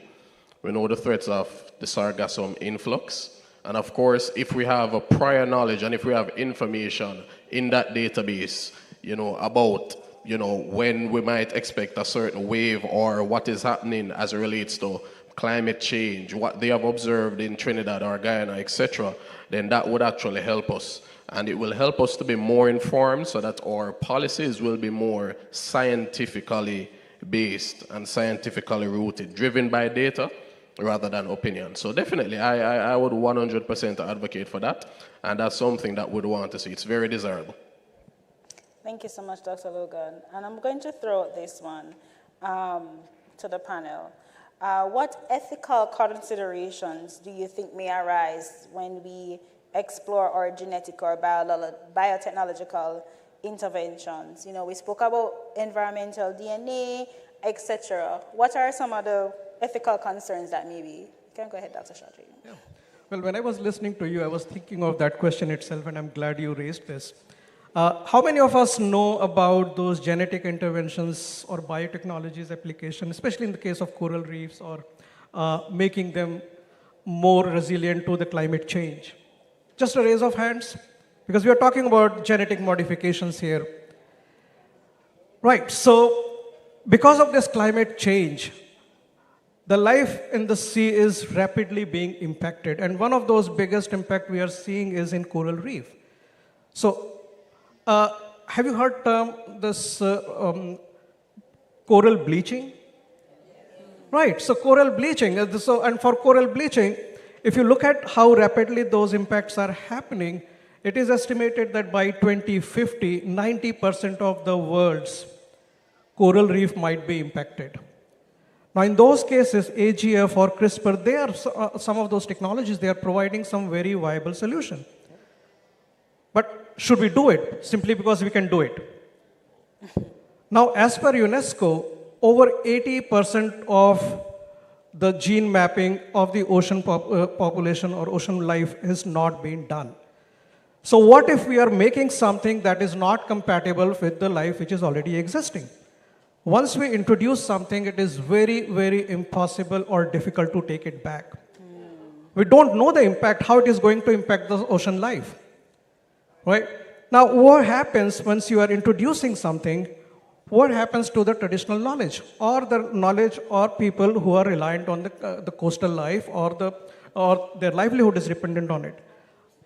We know the threats of the sargassum influx. And of course, if we have a prior knowledge and if we have information in that database, about, when we might expect a certain wave or what is happening as it relates to climate change, what they have observed in Trinidad or Guyana, etc., then that would actually help us. And it will help us to be more informed so that our policies will be more scientifically based and scientifically rooted, driven by data rather than opinion. So definitely, I would 100% advocate for that. And that's something that we'd want to see. It's very desirable. Thank you so much, Dr. Logan. And I'm going to throw out this one to the panel. What ethical considerations do you think may arise when we explore our genetic or biotechnological interventions? We spoke about environmental DNA, etc. What are some of the ethical concerns that maybe? You can go ahead, Dr. Chaudhry. Yeah. Well, when I was listening to you, I was thinking of that question itself, and I'm glad you raised this. How many of us know about those genetic interventions or biotechnologies application, especially in the case of coral reefs, or making them more resilient to the climate change? Just a raise of hands, because we are talking about genetic modifications here. Right, so because of this climate change, the life in the sea is rapidly being impacted. And one of those biggest impact we are seeing is in coral reef. So have you heard this coral bleaching? Right, so coral bleaching. And for coral bleaching, if you look at how rapidly those impacts are happening, it is estimated that by 2050, 90% of the world's coral reef might be impacted. Now, in those cases, AGF or CRISPR, they are some of those technologies, they are providing some very viable solution. But should we do it simply because we can do it? Now, as per UNESCO, over 80% of the gene mapping of the ocean population or ocean life has not been done. So what if we are making something that is not compatible with the life which is already existing? Once we introduce something, it is very, very impossible or difficult to take it back. We don't know the impact, how it is going to impact the ocean life. Right? Now, what happens once you are introducing something? What happens to the traditional knowledge or the knowledge or people who are reliant on the coastal life or their livelihood is dependent on it?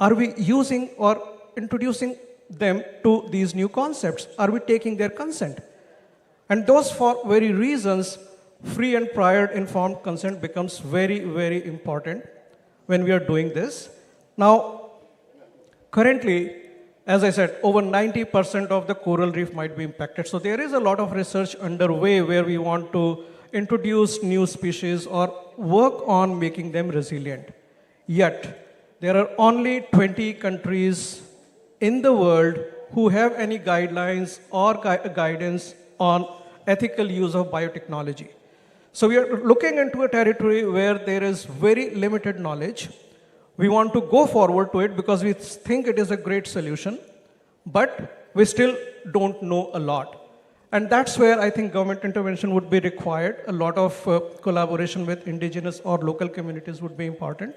Are we using or introducing them to these new concepts? Are we taking their consent? And those for very reasons, free and prior informed consent becomes very, very important when we are doing this. Now, currently, as I said, over 90% of the coral reef might be impacted. So there is a lot of research underway where we want to introduce new species or work on making them resilient. Yet, there are only 20 countries in the world who have any guidelines or guidance on ethical use of biotechnology. So we are looking into a territory where there is very limited knowledge. We want to go forward to it because we think it is a great solution, but we still don't know a lot. And that's where I think government intervention would be required. A lot of collaboration with indigenous or local communities would be important.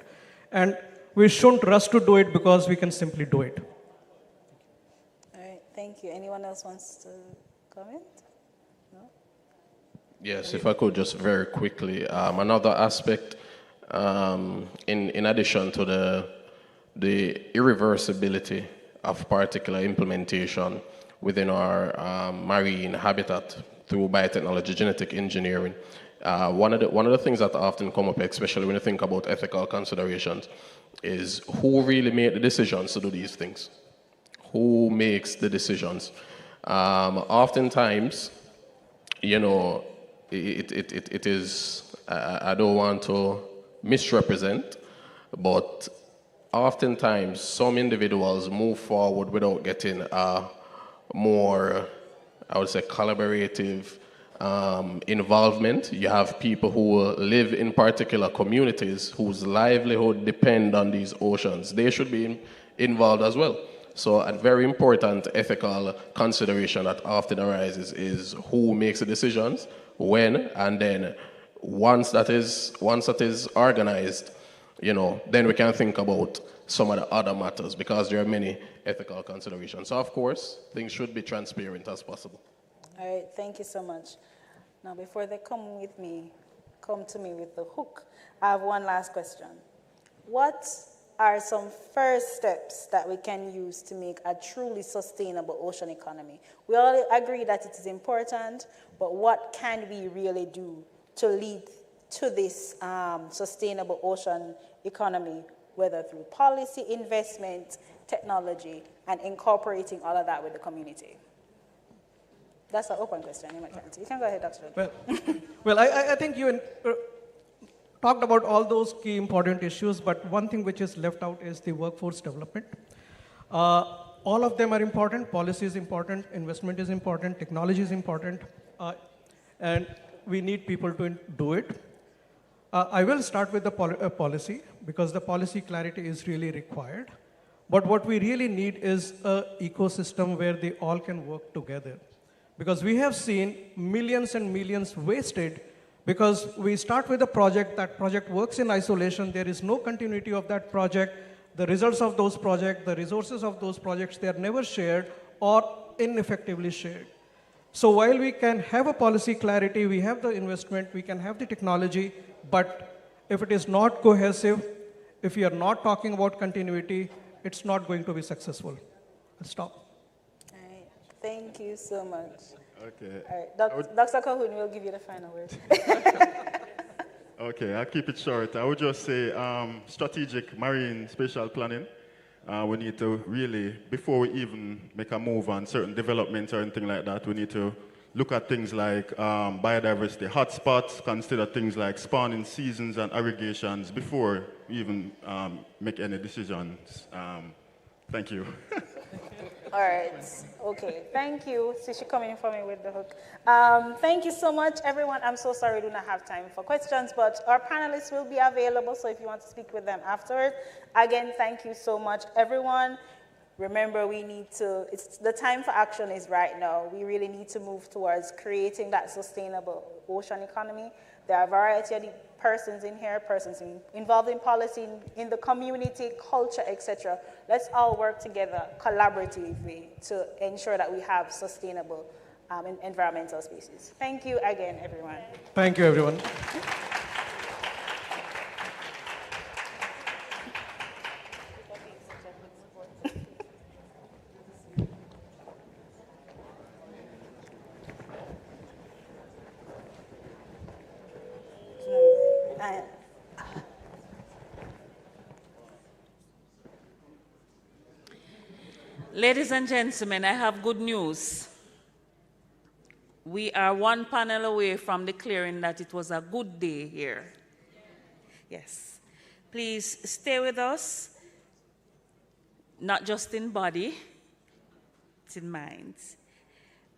And we shouldn't rush to do it because we can simply do it. All right, thank you. Anyone else wants to comment? No? Yes, if I could just very quickly. Another aspect, in addition to the irreversibility of particular implementation within our marine habitat through biotechnology, genetic engineering, one of the things that often come up, especially when you think about ethical considerations, is who really made the decisions to do these things? Who makes the decisions? Oftentimes, you know, it is, I don't want to misrepresent, but oftentimes some individuals move forward without getting a more, I would say, collaborative involvement. You have people who live in particular communities whose livelihood depend on these oceans. They should be involved as well. So a very important ethical consideration that often arises is who makes the decisions, when, and then once that is organized, then we can think about some of the other matters, because there are many ethical considerations. So of course, things should be transparent as possible. All right, thank you so much. Now, before they come to me with the hook, I have one last question. What are some first steps that we can use to make a truly sustainable ocean economy? We all agree that it is important, but what can we really do to lead to this sustainable ocean economy, whether through policy, investment, technology, and incorporating all of that with the community? That's an open question. You can go ahead, Dr. Well, I think you talked about all those key important issues, but one thing which is left out is the workforce development. All of them are important. Policy is important, investment is important, technology is important, and we need people to do it. I will start with the policy, because the policy clarity is really required. But what we really need is an ecosystem where they all can work together. Because we have seen millions and millions wasted because we start with a project, that project works in isolation, there is no continuity of that project, the results of those projects, the resources of those projects, they are never shared or ineffectively shared. So while we can have a policy clarity, we have the investment, we can have the technology, but if it is not cohesive, if we are not talking about continuity, it's not going to be successful. I'll stop. Thank you so much. Okay. All right. Dr. Kahun will give you the final word. Okay, I'll keep it short. I would just say strategic marine spatial planning. We need to really, before we even make a move on certain developments or anything like that, we need to look at things like biodiversity hotspots, consider things like spawning seasons and irrigations before we even make any decisions. Thank you. All right. Okay. Thank you. See, she's coming for me with the hook. Thank you so much, everyone. I'm so sorry we do not have time for questions, but our panelists will be available, so if you want to speak with them afterwards. Again, thank you so much, everyone. Remember, the time for action is right now. We really need to move towards creating that sustainable ocean economy. There are a variety of persons in here, persons involved in policy, in the community, culture, etc. Let's all work together collaboratively to ensure that we have sustainable environmental species. Thank you again, everyone. Thank you, everyone. Ladies and gentlemen, I have good news. We are one panel away from declaring that it was a good day here. Yes. Please stay with us, not just in body, it's in mind.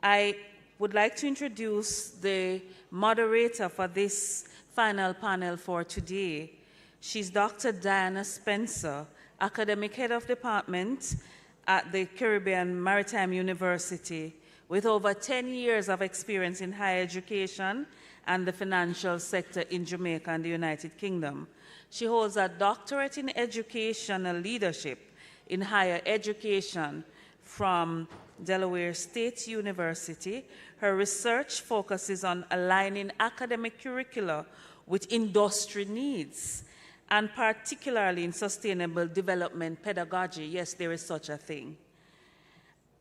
I would like to introduce the moderator for this final panel for today. She's Dr. Diana Spencer, Academic Head of Department at the Caribbean Maritime University, with over 10 years of experience in higher education and the financial sector in Jamaica and the United Kingdom. She holds a doctorate in educational leadership in higher education from Delaware State University. Her research focuses on aligning academic curricula with industry needs, and particularly in sustainable development pedagogy. Yes, there is such a thing.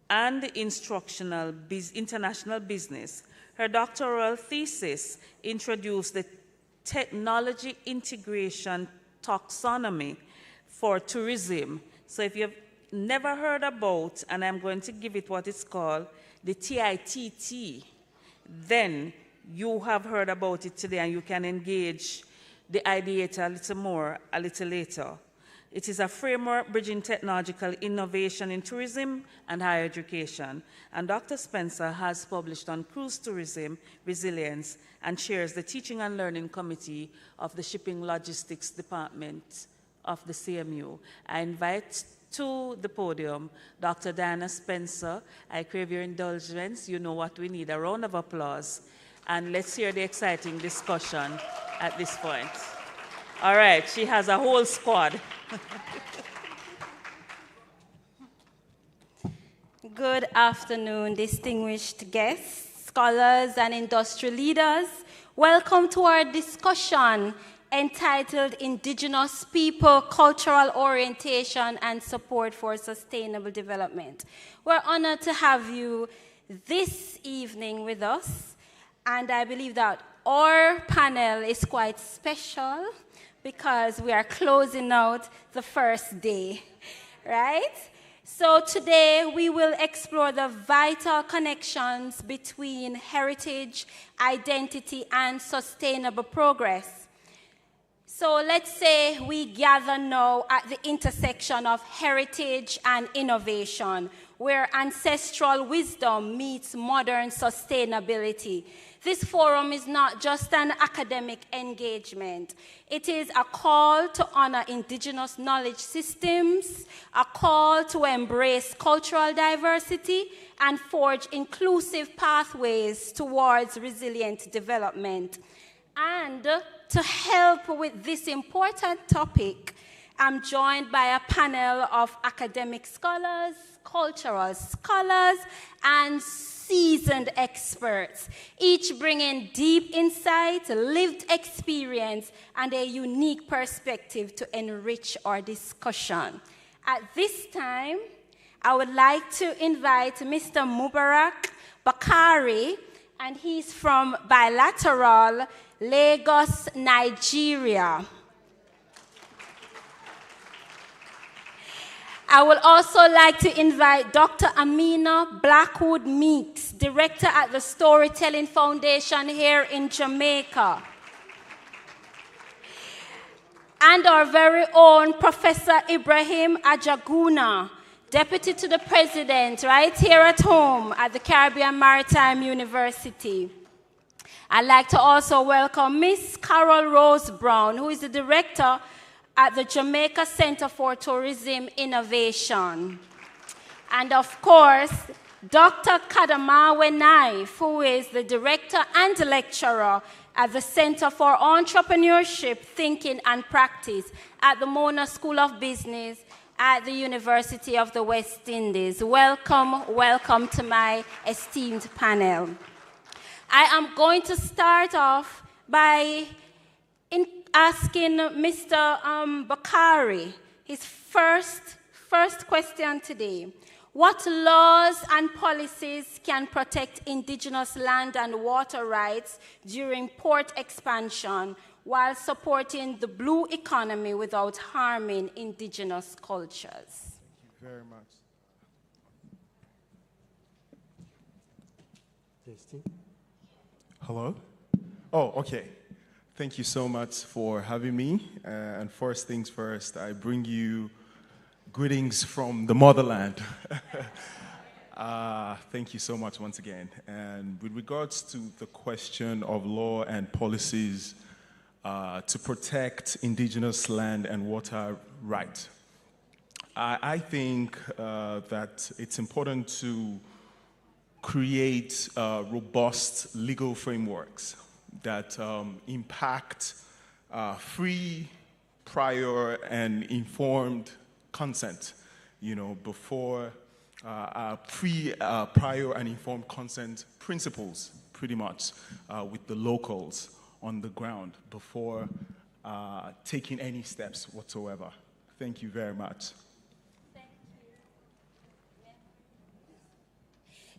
And instructional international business. Her doctoral thesis introduced the technology integration taxonomy for tourism. So if you've never heard about, and I'm going to give it what it's called, the TITT, then you have heard about it today and you can engage the ideator a little more a little later. It is a framework bridging technological innovation in tourism and higher education. And Dr. Spencer has published on cruise tourism resilience and chairs the Teaching and Learning Committee of the Shipping Logistics Department of the CMU. I invite to the podium Dr. Diana Spencer. I crave your indulgence. You know what we need, a round of applause. And let's hear the exciting discussion at this point. All right, she has a whole squad. Good afternoon, distinguished guests, scholars, and industry leaders. Welcome to our discussion entitled Indigenous People, Cultural Orientation and Support for Sustainable Development. We're honored to have you this evening with us, and I believe that our panel is quite special because we are closing out the first day, right? So today we will explore the vital connections between heritage, identity, and sustainable progress. So let's say we gather now at the intersection of heritage and innovation, where ancestral wisdom meets modern sustainability. This forum is not just an academic engagement. It is a call to honor indigenous knowledge systems, a call to embrace cultural diversity, and forge inclusive pathways towards resilient development. And to help with this important topic, I'm joined by a panel of academic scholars, cultural scholars, and seasoned experts, each bringing deep insight, lived experience, and a unique perspective to enrich our discussion. At this time, I would like to invite Mr. Mubarak Bakari, and he's from Bilateral, Lagos, Nigeria. I would also like to invite Dr. Amina Blackwood Meeks, Director at the Storytelling Foundation here in Jamaica. And our very own Professor Ibrahim Ajaguna, Deputy to the President, right here at home at the Caribbean Maritime University. I'd like to also welcome Miss Carol Rose Brown, who is the Director at the Jamaica Center for Tourism Innovation. And of course, Dr. Kadamawe Naif, who is the Director and Lecturer at the Center for Entrepreneurship, Thinking and Practice at the Mona School of Business at the University of the West Indies. Welcome, welcome to my esteemed panel. I am going to start off by asking Mr. Bakari his first question today. What laws and policies can protect indigenous land and water rights during port expansion while supporting the blue economy without harming indigenous cultures? Thank you very much. Hello? Oh, okay. Thank you so much for having me. And first things first, I bring you greetings from the motherland. Thank you so much once again. And with regards to the question of law and policies to protect indigenous land and water rights, I think that it's important to create robust legal frameworks that impact free, prior, and informed consent, before prior and informed consent principles, pretty much, with the locals on the ground before taking any steps whatsoever. Thank you very much.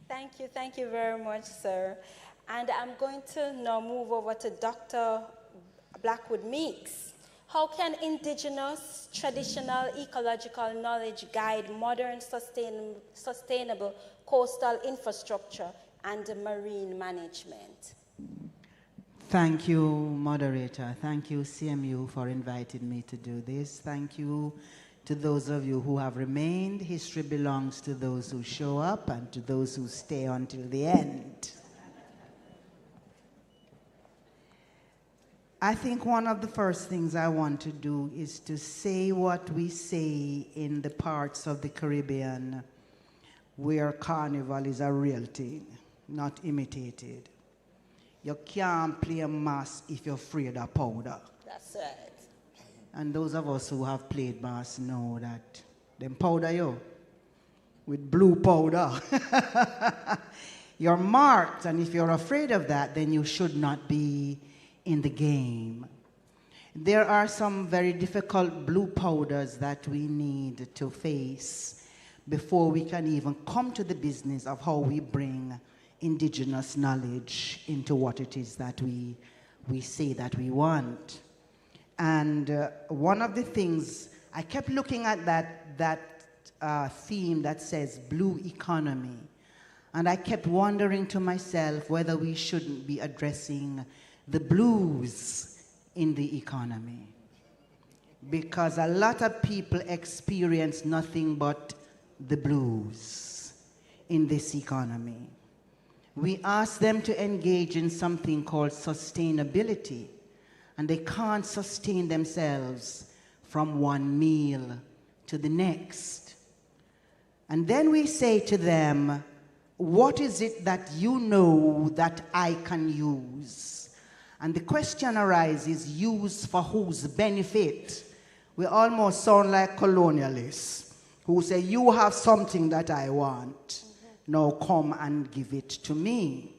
Thank you very much, sir. And I'm going to now move over to Dr. Blackwood Meeks. How can indigenous, traditional, ecological knowledge guide modern, sustainable coastal infrastructure and marine management? Thank you, moderator. Thank you, CMU, for inviting me to do this. Thank you to those of you who have remained. History belongs to those who show up and to those who stay until the end. I think one of the first things I want to do is to say what we say in the parts of the Caribbean where carnival is a real thing, not imitated. You can't play a mass if you're afraid of powder. That's right. And those of us who have played mass know that them powder you with blue powder. You're marked, and if you're afraid of that, then you should not be in the game. There are some very difficult blue powders that we need to face before we can even come to the business of how we bring indigenous knowledge into what it is that we say that we want. And one of the things, I kept looking at that theme that says blue economy, and I kept wondering to myself whether we shouldn't be addressing the blues in the economy. Because a lot of people experience nothing but the blues in this economy. We ask them to engage in something called sustainability, and they can't sustain themselves from one meal to the next. And then we say to them, what is it that you know that I can use? And the question arises, use for whose benefit? We almost sound like colonialists who say, you have something that I want. Now come and give it to me.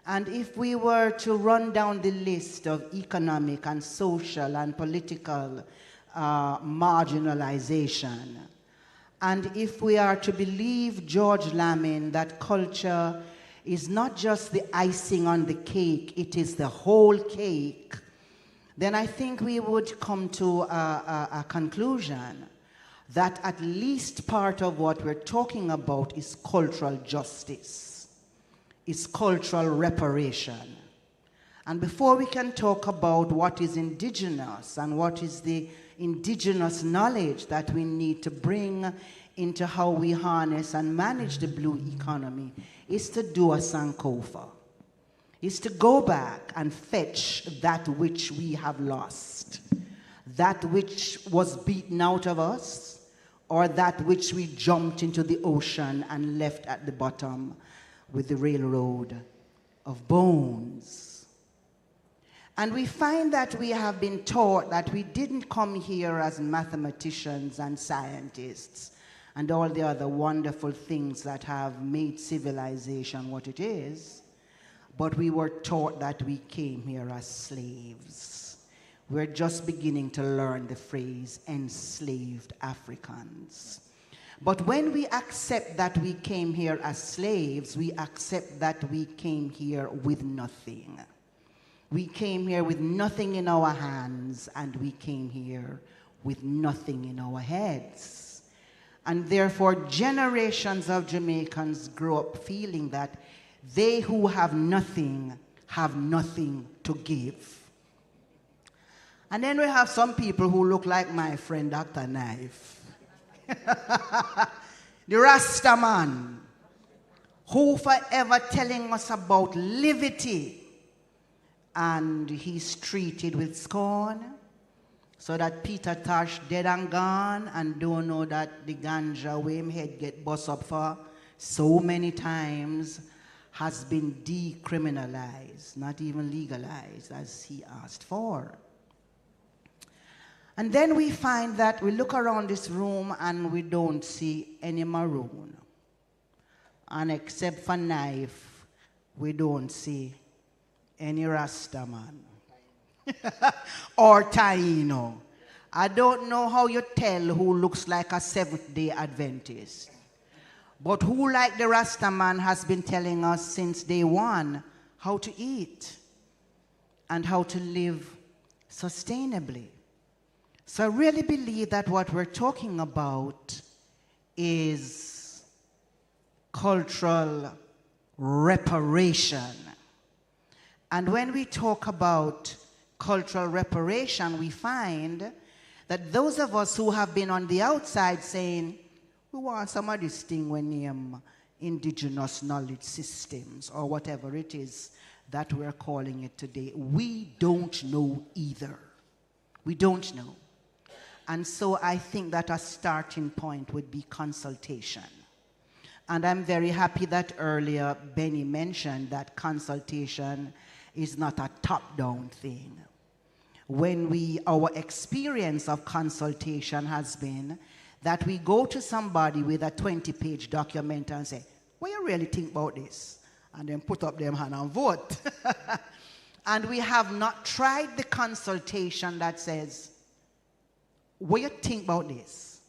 And if we were to run down the list of economic and social and political marginalization, and if we are to believe George Lamin that culture is not just the icing on the cake, it is the whole cake, then I think we would come to a conclusion that at least part of what we're talking about is cultural justice, is cultural reparation. And before we can talk about what is indigenous and what is the indigenous knowledge that we need to bring into how we harness and manage the blue economy, is to do a Sankofa, is to go back and fetch that which we have lost, that which was beaten out of us, or that which we jumped into the ocean and left at the bottom with the railroad of bones. And we find that we have been taught that we didn't come here as mathematicians and scientists and all the other wonderful things that have made civilization what it is, but we were taught that we came here as slaves. We're just beginning to learn the phrase enslaved Africans. But when we accept that we came here as slaves, we accept that we came here with nothing. We came here with nothing in our hands, and we came here with nothing in our heads. And therefore, generations of Jamaicans grow up feeling that they who have nothing to give. And then we have some people who look like my friend Dr. Knife. The Rasta man, who forever telling us about liberty, and he's treated with scorn, so that Peter Tosh dead and gone and don't know that the ganja way him head get bust up for so many times has been decriminalized, not even legalized as he asked for. And then we find that we look around this room and we don't see any maroon. And except for Knife, we don't see any Rastaman. Or Taino. I don't know how you tell who looks like a Seventh-day Adventist. But who, like the Rastaman, has been telling us since day one how to eat and how to live sustainably. So I really believe that what we're talking about is cultural reparation. And when we talk about cultural reparation, we find that those of us who have been on the outside saying, we want some of this thing we name indigenous knowledge systems or whatever it is that we're calling it today, we don't know either. We don't know. And so I think that a starting point would be consultation. And I'm very happy that earlier Benny mentioned that consultation is not a top-down thing. Our experience of consultation has been that we go to somebody with a 20-page document and say, what do you really think about this? And then put up their hand and vote. And we have not tried the consultation that says, what do you think about this?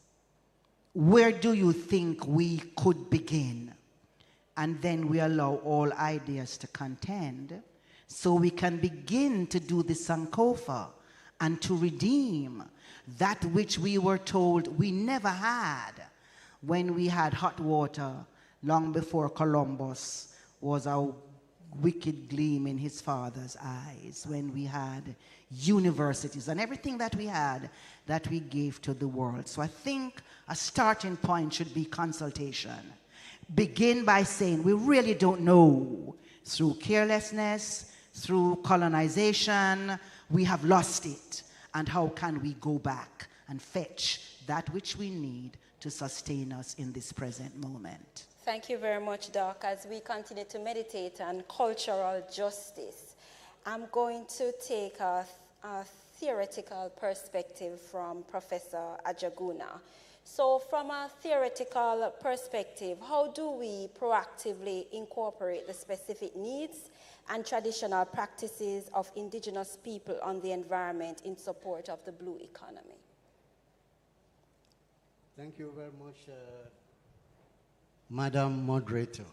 Where do you think we could begin? And then we allow all ideas to contend so we can begin to do the Sankofa and to redeem that which we were told we never had when we had hot water long before Columbus was a wicked gleam in his father's eyes, when we had universities and everything that we had that we gave to the world. So I think a starting point should be consultation. Begin by saying we really don't know. Through carelessness, through colonization, we have lost it. And how can we go back and fetch that which we need to sustain us in this present moment? Thank you very much, Doc. As we continue to meditate on cultural justice, I'm going to take a theoretical perspective from Professor Ajaguna. So from a theoretical perspective, how do we proactively incorporate the specific needs and traditional practices of indigenous people on the environment in support of the blue economy? Thank you very much, Madam Moderator.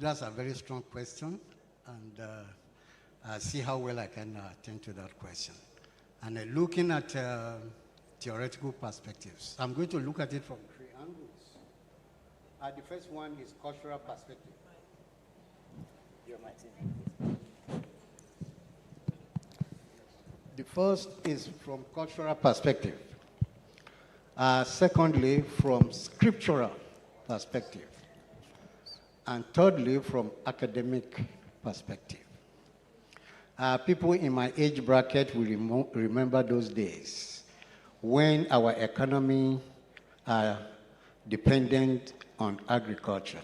That's a very strong question, and I'll see how well I can attend to that question. And looking at theoretical perspectives, I'm going to look at it from 3 angles. The first one is cultural perspective. The first is from cultural perspective. Secondly, from scriptural perspective. And thirdly, from academic perspective. People in my age bracket will remember those days when our economy dependent on agriculture.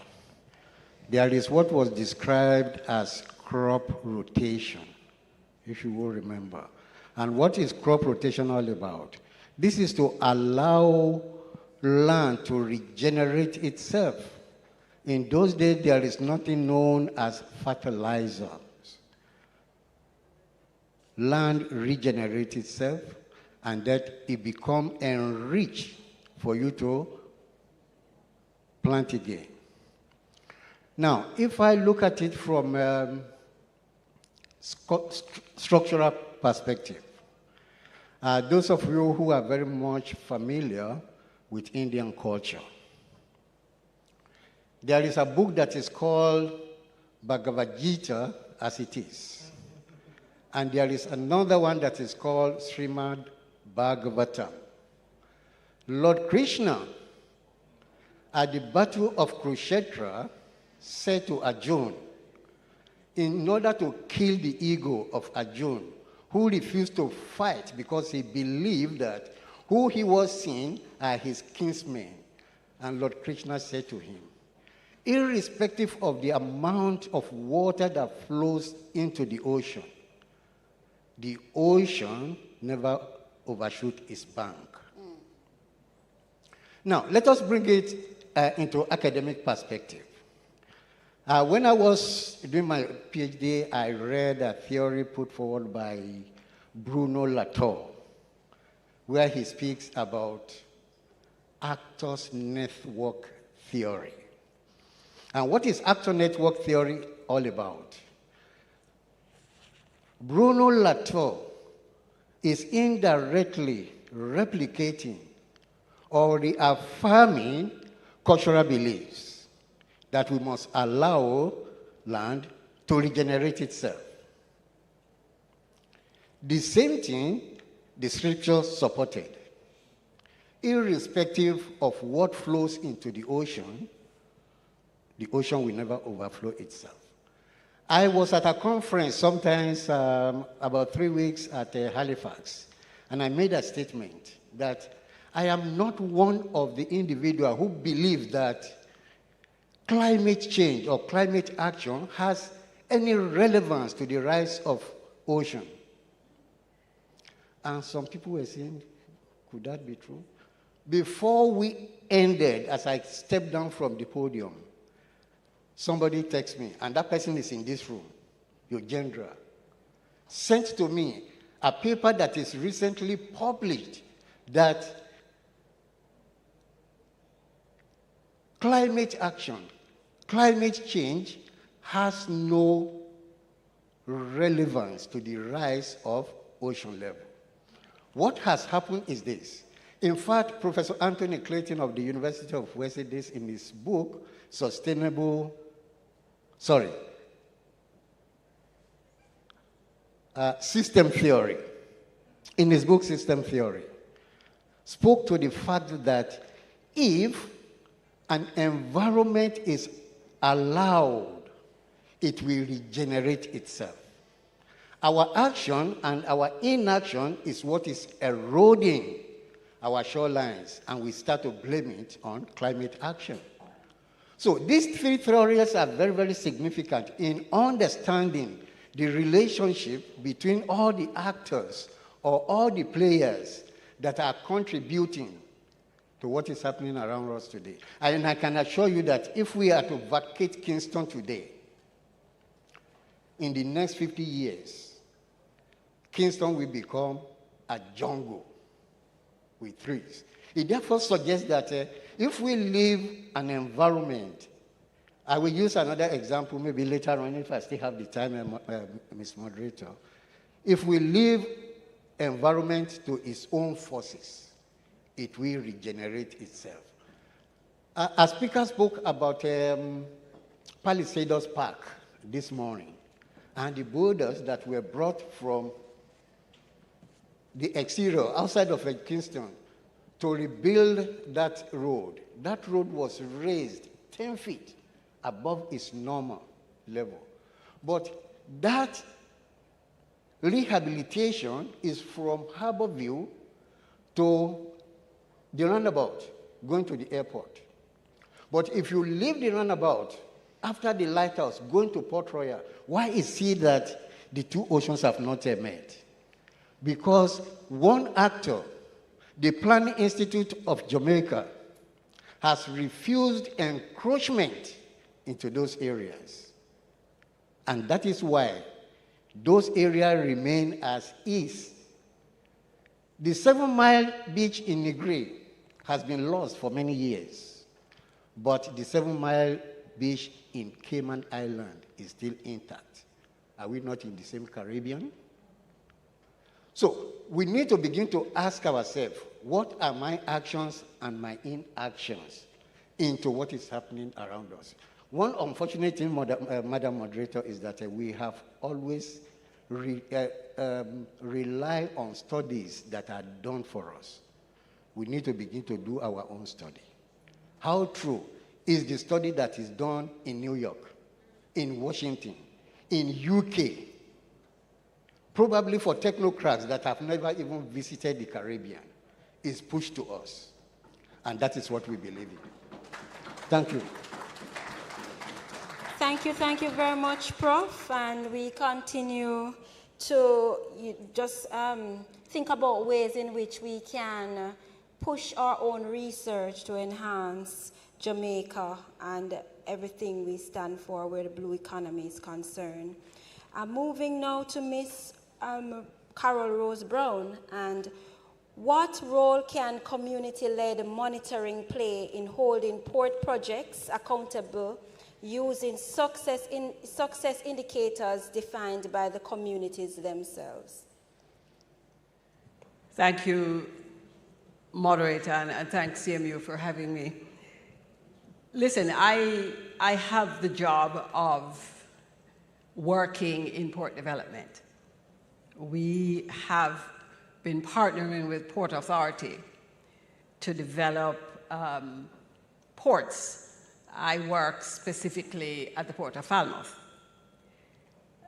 There is what was described as crop rotation, if you will remember. And what is crop rotation all about? This is to allow land to regenerate itself. In those days, there is nothing known as fertilizers. Land regenerates itself, and that it becomes enriched for you to plant again. Now, if I look at it from structural perspective, those of you who are very much familiar with Indian culture, there is a book that is called Bhagavad Gita as it is. And there is another one that is called Srimad Bhagavatam. Lord Krishna, at the Battle of Kurukshetra, said to Arjuna, in order to kill the ego of Arjuna, who refused to fight because he believed that who he was seeing are his kinsmen. And Lord Krishna said to him, irrespective of the amount of water that flows into the ocean never overshoots its bank. Now, let us bring it into academic perspective. When I was doing my PhD, I read a theory put forward by Bruno Latour, where he speaks about actors' network theory. And what is actor network theory all about? Bruno Latour is indirectly replicating or reaffirming cultural beliefs that we must allow land to regenerate itself. The same thing the scriptures supported. Irrespective of what flows into the ocean will never overflow itself. I was at a conference sometimes about 3 weeks at Halifax, and I made a statement that I am not one of the individuals who believe that climate change or climate action has any relevance to the rise of ocean. And some people were saying, could that be true? Before we ended, as I stepped down from the podium, somebody texted me, and that person is in this room, your general, sent to me a paper that is recently published that climate action, climate change has no relevance to the rise of ocean level. What has happened is this. In fact, Professor Anthony Clayton of the University of West Indies, in his book, System Theory, in his book System Theory, spoke to the fact that if an environment is allowed, it will regenerate itself. Our action and our inaction is what is eroding our shorelines, and we start to blame it on climate action. So these three theories are very, very significant in understanding the relationship between all the actors or all the players that are contributing to what is happening around us today. And I can assure you that if we are to vacate Kingston today, in the next 50 years, Kingston will become a jungle with trees. It therefore suggests that if we leave an environment, I will use another example maybe later on if I still have the time, Ms. Moderator. If we leave environment to its own forces, it will regenerate itself. A speaker spoke about Palisadoes Park this morning and the boulders that were brought from the exterior, outside of Kingston, to rebuild that road. That road was raised 10 feet above its normal level. But that rehabilitation is from Harborview to the roundabout, going to the airport. But if you leave the roundabout, after the lighthouse, going to Port Royal, why is it that the two oceans have not met? Because one actor, the Planning Institute of Jamaica, has refused encroachment into those areas. And that is why those areas remain as is. The 7 Mile beach in Negri has been lost for many years, but the 7 Mile beach in Cayman Island is still intact. Are we not in the same Caribbean? So we need to begin to ask ourselves, what are my actions and my inactions into what is happening around us? One unfortunate thing, Madam Moderator, is that we have always relied on studies that are done for us. We need to begin to do our own study. How true is the study that is done in New York, in Washington, in UK, probably for technocrats that have never even visited the Caribbean, is pushed to us. And that is what we believe in. Thank you. Thank you very much, Prof. And we continue to just think about ways in which we can push our own research to enhance Jamaica and everything we stand for where the blue economy is concerned. I'm moving now to Ms. Carol Rose Brown, and what role can community-led monitoring play in holding port projects accountable using success indicators defined by the communities themselves? Thank you, moderator, and thanks CMU for having me. Listen, I have the job of working in port development. We have been partnering with Port Authority to develop ports. I work specifically at the Port of Falmouth.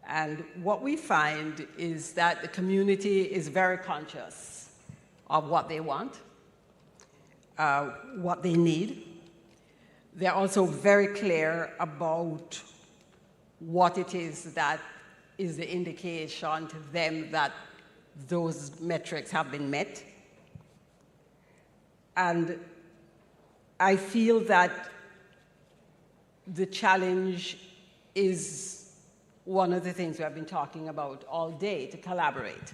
And what we find is that the community is very conscious of what they want, what they need. They're also very clear about what it is that is the indication to them that those metrics have been met. And I feel that the challenge is one of the things we have been talking about all day, to collaborate.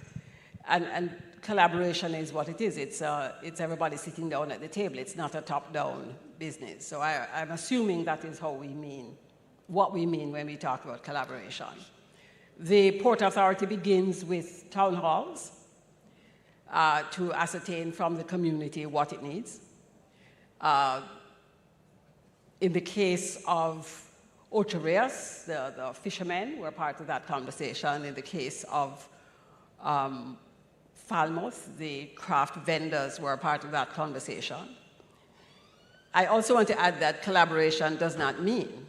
And collaboration is what it is. It's everybody sitting down at the table. It's not a top-down business. So I'm assuming that is how we mean, what we mean when we talk about collaboration. The Port Authority begins with town halls to ascertain from the community what it needs. In the case of Otereus, the fishermen were part of that conversation. In the case of Falmouth, the craft vendors were part of that conversation. I also want to add that collaboration does not mean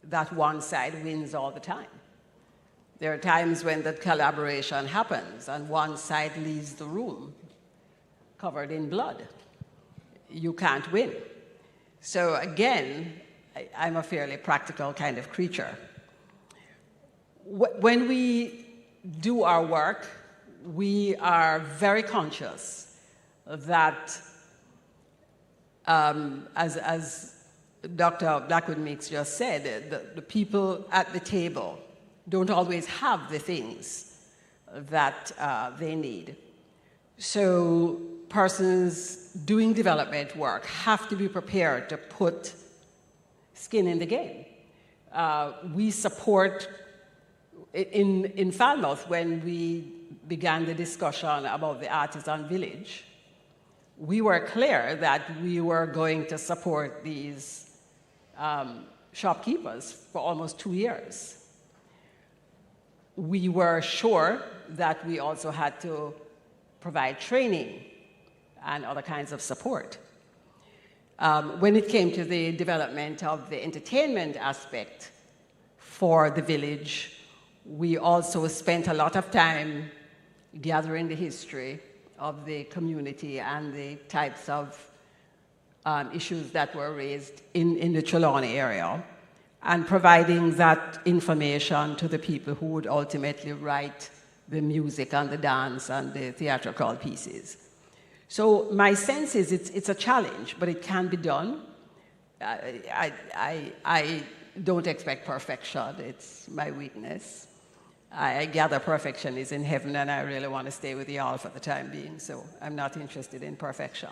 that one side wins all the time. There are times when that collaboration happens and one side leaves the room covered in blood. You can't win. So again, I'm a fairly practical kind of creature. When we do our work, we are very conscious that, as Dr. Blackwood-Meeks just said, the people at the table don't always have the things that they need. So persons doing development work have to be prepared to put skin in the game. We support, in Falmouth, when we began the discussion about the artisan village, we were clear that we were going to support these shopkeepers for almost 2 years. We were sure that we also had to provide training and other kinds of support. When it came to the development of the entertainment aspect for the village, we also spent a lot of time gathering the history of the community and the types of issues that were raised in the Trelawney area, and providing that information to the people who would ultimately write the music and the dance and the theatrical pieces. So my sense is it's a challenge, but it can be done. I don't expect perfection. It's my weakness. I gather perfection is in heaven, and I really want to stay with y'all for the time being, so I'm not interested in perfection.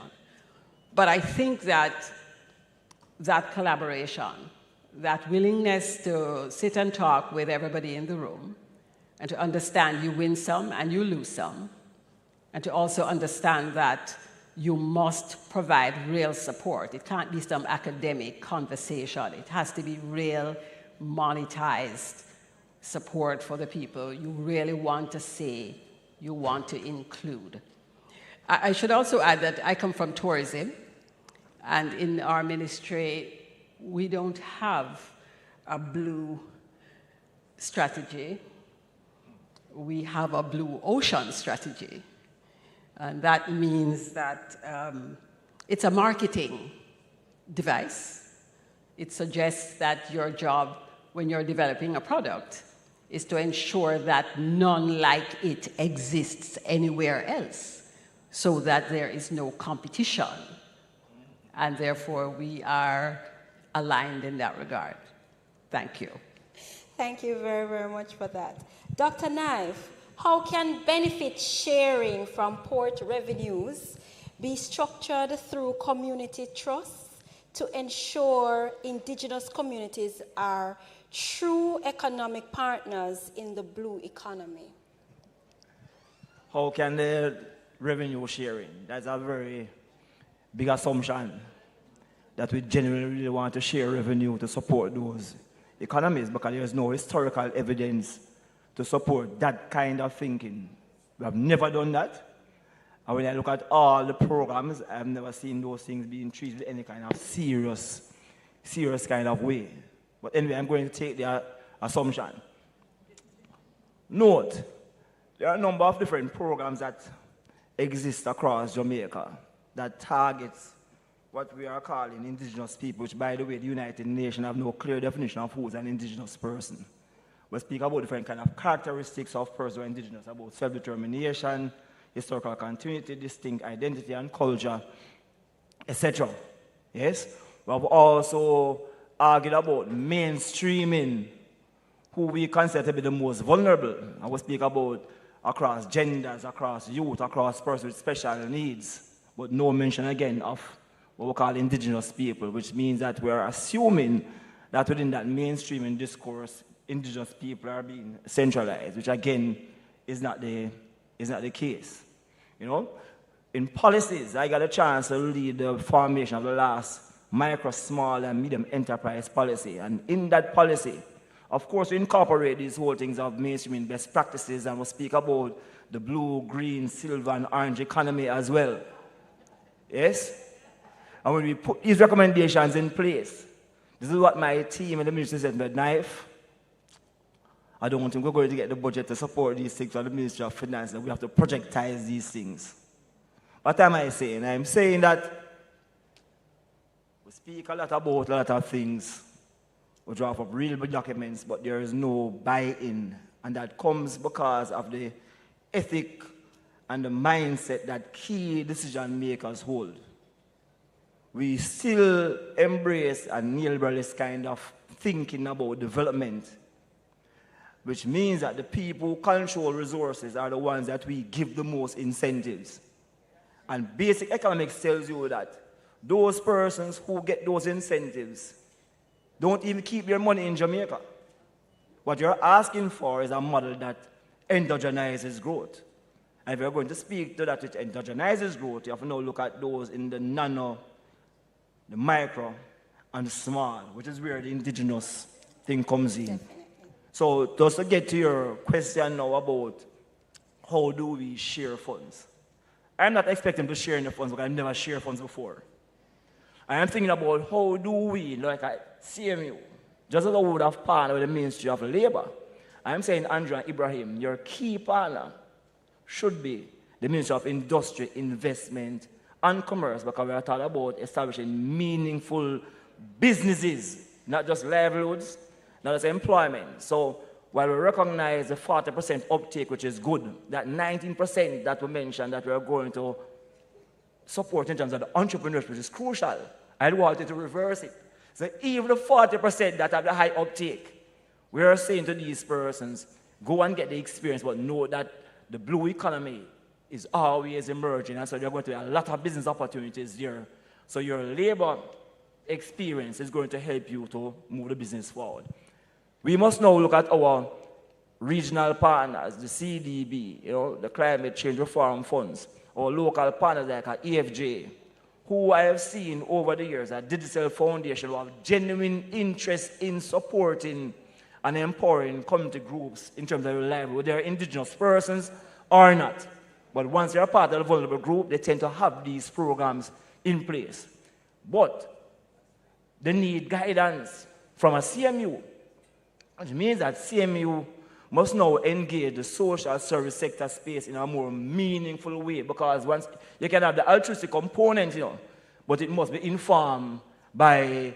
But I think that collaboration, that willingness to sit and talk with everybody in the room, and to understand you win some and you lose some, and to also understand that you must provide real support. It can't be some academic conversation. It has to be real, monetized support for the people you really want to see, you want to include. I should also add that I come from tourism, and in our ministry, we don't have a blue strategy. We have a blue ocean strategy. And that means that it's a marketing device. It suggests that your job when you're developing a product is to ensure that none like it exists anywhere else, so that there is no competition. And therefore, we are aligned in that regard. Thank you. Thank you very, very much for that. Dr. Knife, how can benefit sharing from port revenues be structured through community trusts to ensure indigenous communities are true economic partners in the blue economy? How can the revenue sharing? That's a very big assumption that we genuinely really want to share revenue to support those economies because there is no historical evidence to support that kind of thinking. We have never done that. And when I look at all the programs, I've never seen those things being treated in any kind of serious kind of way. But anyway, I'm going to take the assumption. Note, there are a number of different programs that exist across Jamaica that targets what we are calling indigenous people, which, by the way, the United Nations have no clear definition of who is an indigenous person. We speak about different kind of characteristics of persons who are indigenous, about self-determination, historical continuity, distinct identity and culture, etc. Yes? We have also argued about mainstreaming who we consider to be the most vulnerable. And we speak about across genders, across youth, across persons with special needs, but no mention again of what we call indigenous people, which means that we're assuming that within that mainstreaming discourse, indigenous people are being centralized, which again is not the case. You know, in policies, I got a chance to lead the formation of the last micro, small, and medium enterprise policy. And in that policy, of course, we incorporate these whole things of mainstreaming best practices, and we'll speak about the blue, green, silver, and orange economy as well. Yes? And when we put these recommendations in place, this is what my team and the ministry said, but knife, I don't think we're going to get the budget to support these things from the Ministry of Finance, and we have to projectize these things. What am I saying? I'm saying that we speak a lot about a lot of things, we draw up real documents, but there is no buy-in, and that comes because of the ethic and the mindset that key decision makers hold. We still embrace a neoliberalist kind of thinking about development, which means that the people who control resources are the ones that we give the most incentives. And basic economics tells you that those persons who get those incentives don't even keep their money in Jamaica. What you're asking for is a model that endogenizes growth. And if you're going to speak to that which endogenizes growth, you have to now look at those in the nano, the micro, and the small, which is where the indigenous thing comes in. So just to get to your question now about how do we share funds. I'm not expecting to share in the funds because I've never shared funds before. I am thinking about how do we, like at CMU, just as I would have partnered with the Ministry of Labor, I'm saying, Andrew and Ibrahim, your key partner should be the Ministry of Industry, Investment, and Commerce, because we are talking about establishing meaningful businesses, not just livelihoods, not just employment. So while we recognize the 40% uptake, which is good, that 19% that we mentioned that we are going to support in terms of the entrepreneurship, which is crucial, I wanted to reverse it. So even the 40% that have the high uptake, we are saying to these persons, go and get the experience, but know that the blue economy is always emerging, and so there are going to be a lot of business opportunities there. So your labor experience is going to help you to move the business forward. We must now look at our regional partners, the CDB, the Climate Change Reform Funds, or local partners like EFJ, who I have seen over the years at Digital Foundation who have genuine interest in supporting and empowering community groups in terms of their livelihood, whether they're indigenous persons or not. But once they're part of the vulnerable group, they tend to have these programs in place. But they need guidance from a CMU, which means that CMU must now engage the social service sector space in a more meaningful way, because once you can have the altruistic component, but it must be informed by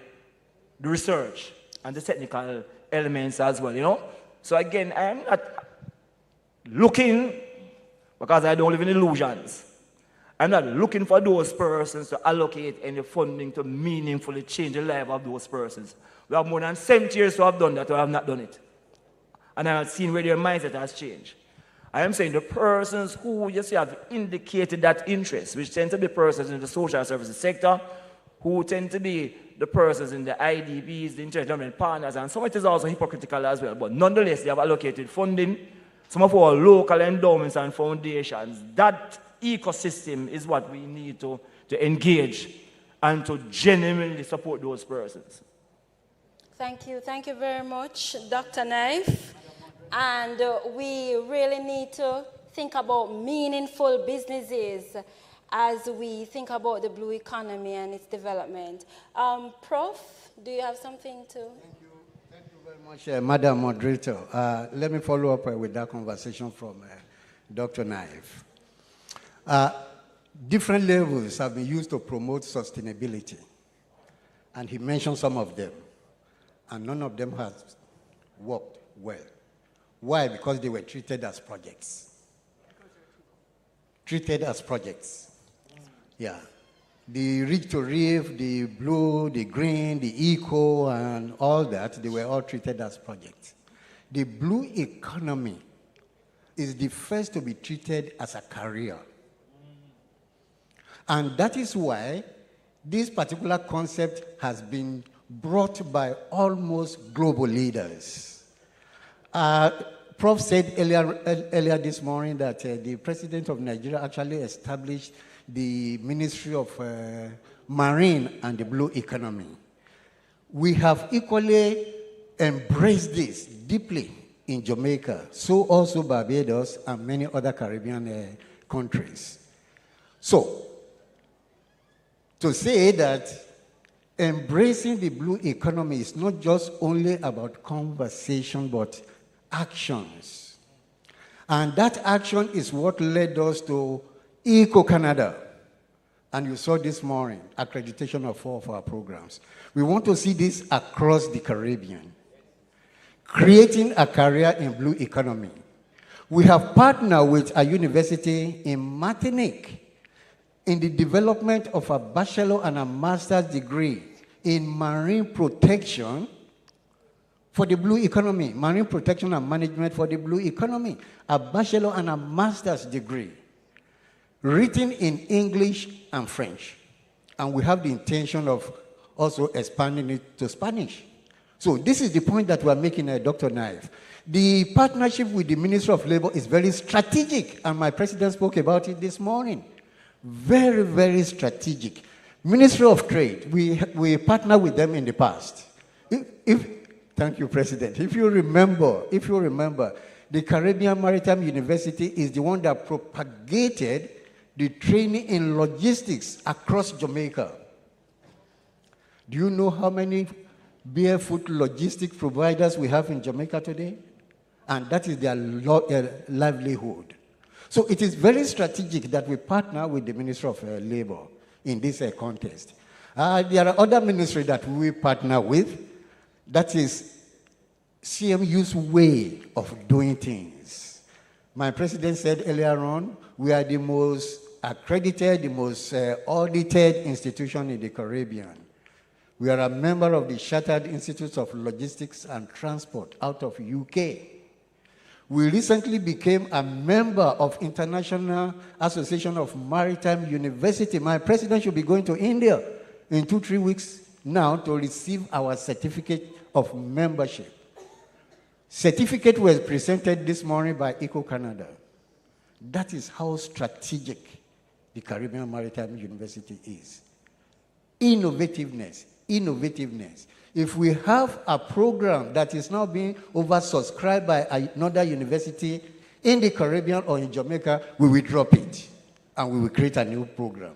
the research and the technical elements as well, So again, I am not looking, because I don't live in illusions, I'm not looking for those persons to allocate any funding to meaningfully change the life of those persons. We have more than 70 years to have done that, or have not done it. And I have seen where their mindset has changed. I am saying the persons who you see have indicated that interest, which tend to be persons in the social services sector, who tend to be the persons in the IDBs, the intergovernmental partners, and some of it is also hypocritical as well. But nonetheless, they have allocated funding. Some of our local endowments and foundations, that ecosystem is what we need to engage and to genuinely support those persons. Thank you very much, Dr. Naif. And we really need to think about meaningful businesses as we think about the blue economy and its development. Prof, do you have something to? Thank you very much, Madam Moderator. Let me follow up with that conversation from Dr. Naif. Different levels have been used to promote sustainability, and he mentioned some of them, and none of them has worked well. Why? Because they were treated as projects. Treated as projects. Yeah. The reach to reef, the blue, the green, the eco, and all that, they were all treated as projects. The blue economy is the first to be treated as a career. And that is why this particular concept has been brought by almost global leaders. Prof said earlier this morning that the president of Nigeria actually established the Ministry of Marine and the Blue Economy. We have equally embraced this deeply in Jamaica, so also Barbados and many other Caribbean countries. So, to say that embracing the blue economy is not just only about conversation, but actions. And that action is what led us to Eco Canada. And you saw this morning, accreditation of 4 of our programs. We want to see this across the Caribbean, creating a career in blue economy. We have partnered with a university in Martinique in the development of a bachelor and a master's degree in marine protection for the blue economy, marine protection and management for the blue economy, a bachelor and a master's degree, written in English and French. And we have the intention of also expanding it to Spanish. So this is the point that we are making, Dr. Naif. The partnership with the Ministry of Labor is very strategic, and my president spoke about it this morning. Very, very strategic. Ministry of Trade, we partnered with them in the past. Thank you, President. If you remember, the Caribbean Maritime University is the one that propagated the training in logistics across Jamaica. Do you know how many barefoot logistic providers we have in Jamaica today? And that is their livelihood. So it is very strategic that we partner with the Ministry of Labor in this contest. There are other ministries that we partner with. That is CMU's way of doing things. My president said earlier on, we are the most accredited, the most audited institution in the Caribbean. We are a member of the Chartered Institutes of Logistics and Transport out of UK. We recently became a member of International Association of Maritime University. My president should be going to India in 2-3 weeks now to receive our certificate of membership. Certificate was presented this morning by Eco Canada. That is how strategic the Caribbean Maritime University is. Innovativeness. If we have a program that is now being oversubscribed by another university in the Caribbean or in Jamaica, we will drop it and we will create a new program.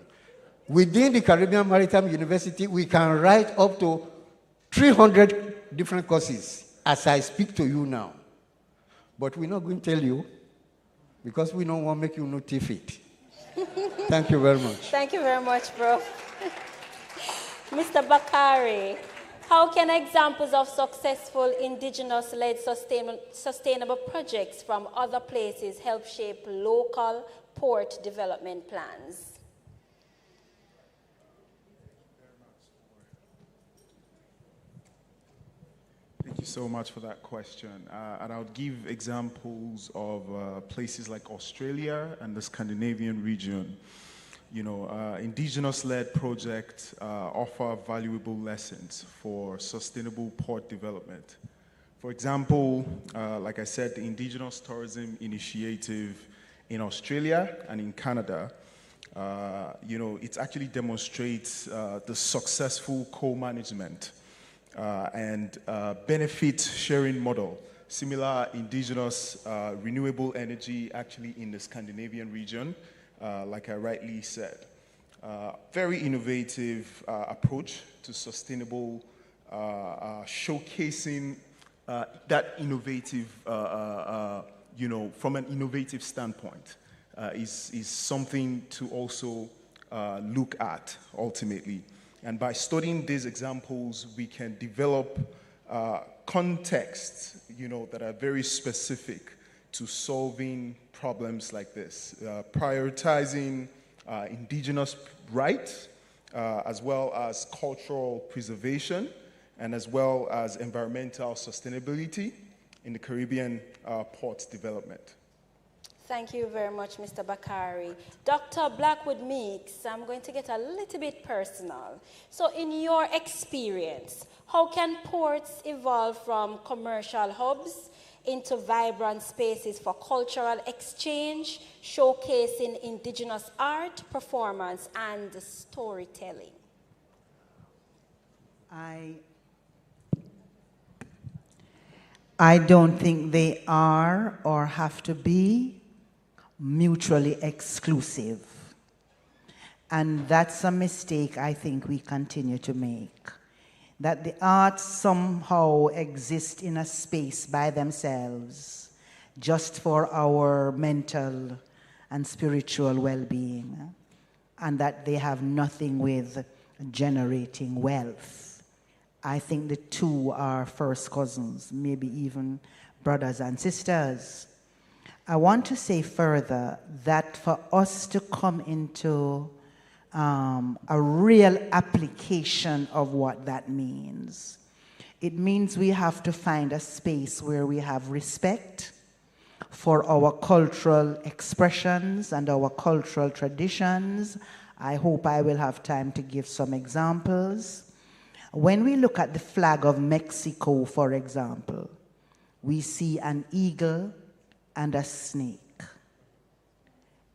Within the Caribbean Maritime University, we can write up to 300 different courses as I speak to you now. But we're not going to tell you because we don't want to make you not fit. Thank you very much. Thank you very much, bro. Mr. Bakari, how can examples of successful indigenous-led sustainable projects from other places help shape local port development plans? Thank you so much for that question. And I would give examples of places like Australia and the Scandinavian region. You know, indigenous-led projects offer valuable lessons for sustainable port development. For example, like I said, the Indigenous Tourism Initiative in Australia and in Canada, you know, it actually demonstrates the successful co-management and benefit sharing model. Similar indigenous renewable energy actually in the Scandinavian region, like I rightly said. Very innovative approach to sustainable showcasing that innovative, from an innovative standpoint, is something to also look at ultimately. And by studying these examples, we can develop contexts, that are very specific to solving problems like this, prioritizing indigenous rights, as well as cultural preservation, and as well as environmental sustainability in the Caribbean ports development. Thank you very much, Mr. Bakari. Dr. Blackwood-Meeks, I'm going to get a little bit personal. So in your experience, how can ports evolve from commercial hubs into vibrant spaces for cultural exchange, showcasing indigenous art, performance, and storytelling? I don't think they are or have to be mutually exclusive. And that's a mistake I think we continue to make. That the arts somehow exist in a space by themselves, just for our mental and spiritual well-being, and that they have nothing with generating wealth. I think the two are first cousins, maybe even brothers and sisters. I want to say further that for us to come into a real application of what that means, it means we have to find a space where we have respect for our cultural expressions and our cultural traditions. I hope I will have time to give some examples. When we look at the flag of Mexico, for example, we see an eagle and a snake.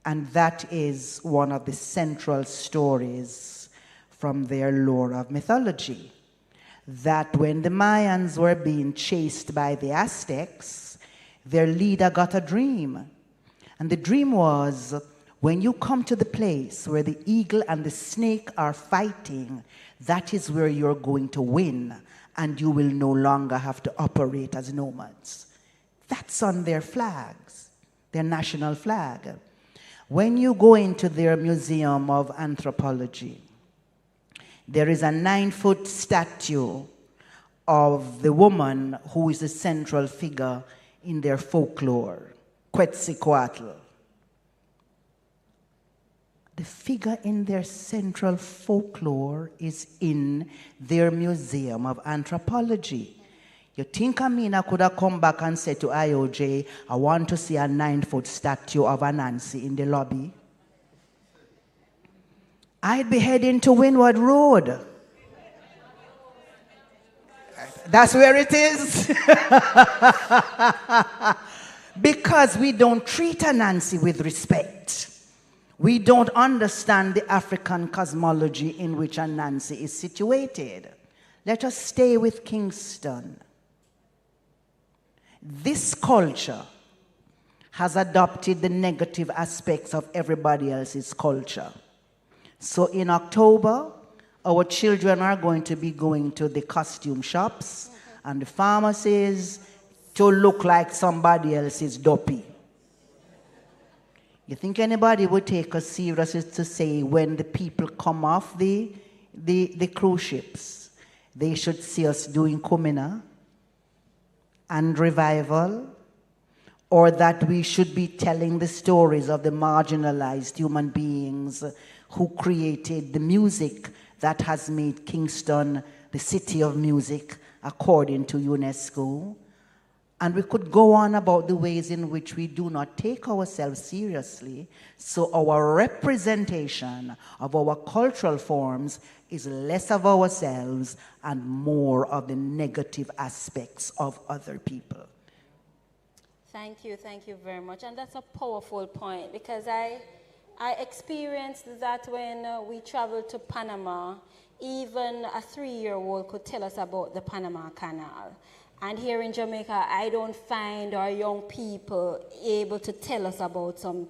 And that is one of the central stories from their lore of mythology. That when the Mayans were being chased by the Aztecs, their leader got a dream. And the dream was, when you come to the place where the eagle and the snake are fighting, that is where you're going to win, and you will no longer have to operate as nomads. That's on their flags, their national flag. When you go into their Museum of Anthropology, there is a 9-foot statue of the woman who is the central figure in their folklore, Quetzalcoatl. The figure in their central folklore is in their Museum of Anthropology. You think Amina could have come back and said to IOJ, I want to see a 9-foot statue of Anansi in the lobby? I'd be heading to Windward Road. That's where it is. Because we don't treat Anansi with respect. We don't understand the African cosmology in which Anansi is situated. Let us stay with Kingston. This culture has adopted the negative aspects of everybody else's culture. So in October, our children are going to be going to the costume shops and the pharmacies to look like somebody else's dopey. You think anybody would take us seriously to say when the people come off the cruise ships, they should see us doing kumina and revival, or that we should be telling the stories of the marginalized human beings who created the music that has made Kingston the city of music according to UNESCO? And we could go on about the ways in which we do not take ourselves seriously, so our representation of our cultural forms is less of ourselves and more of the negative aspects of other people. Thank you very much. And that's a powerful point, because I experienced that when we traveled to Panama even a 3-year-old could tell us about the Panama Canal. And here in Jamaica, I don't find our young people able to tell us about some,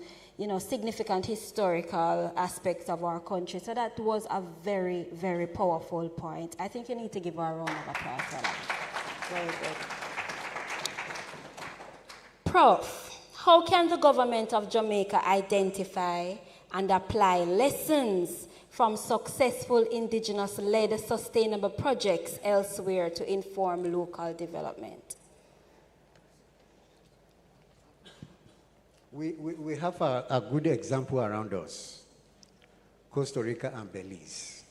significant historical aspects of our country. So that was a very, very powerful point. I think you need to give her a round of applause for that. Very good. Prof, how can the government of Jamaica identify and apply lessons from successful indigenous-led sustainable projects elsewhere to inform local development? We have a good example around us, Costa Rica and Belize.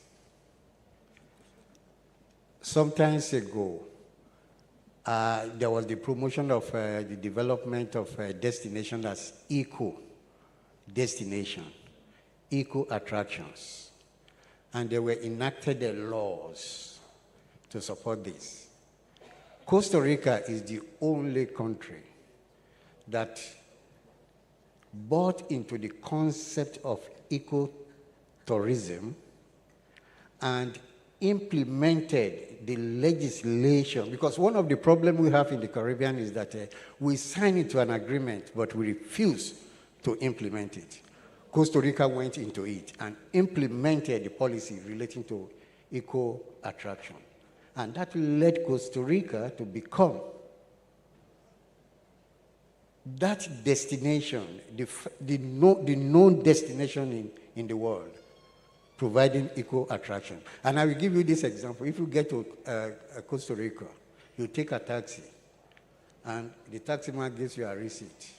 Some time ago, there was the promotion of the development of a destination as eco-destination, eco-attractions. And there were enacted the laws to support this. Costa Rica is the only country that bought into the concept of ecotourism and implemented the legislation, because one of the problems we have in the Caribbean is that we sign into an agreement, but we refuse to implement it. Costa Rica went into it and implemented the policy relating to eco-attraction. And that led Costa Rica to become that destination, the known destination in the world, providing eco-attraction. And I will give you this example. If you get to Costa Rica, you take a taxi, and the taxi man gives you a receipt.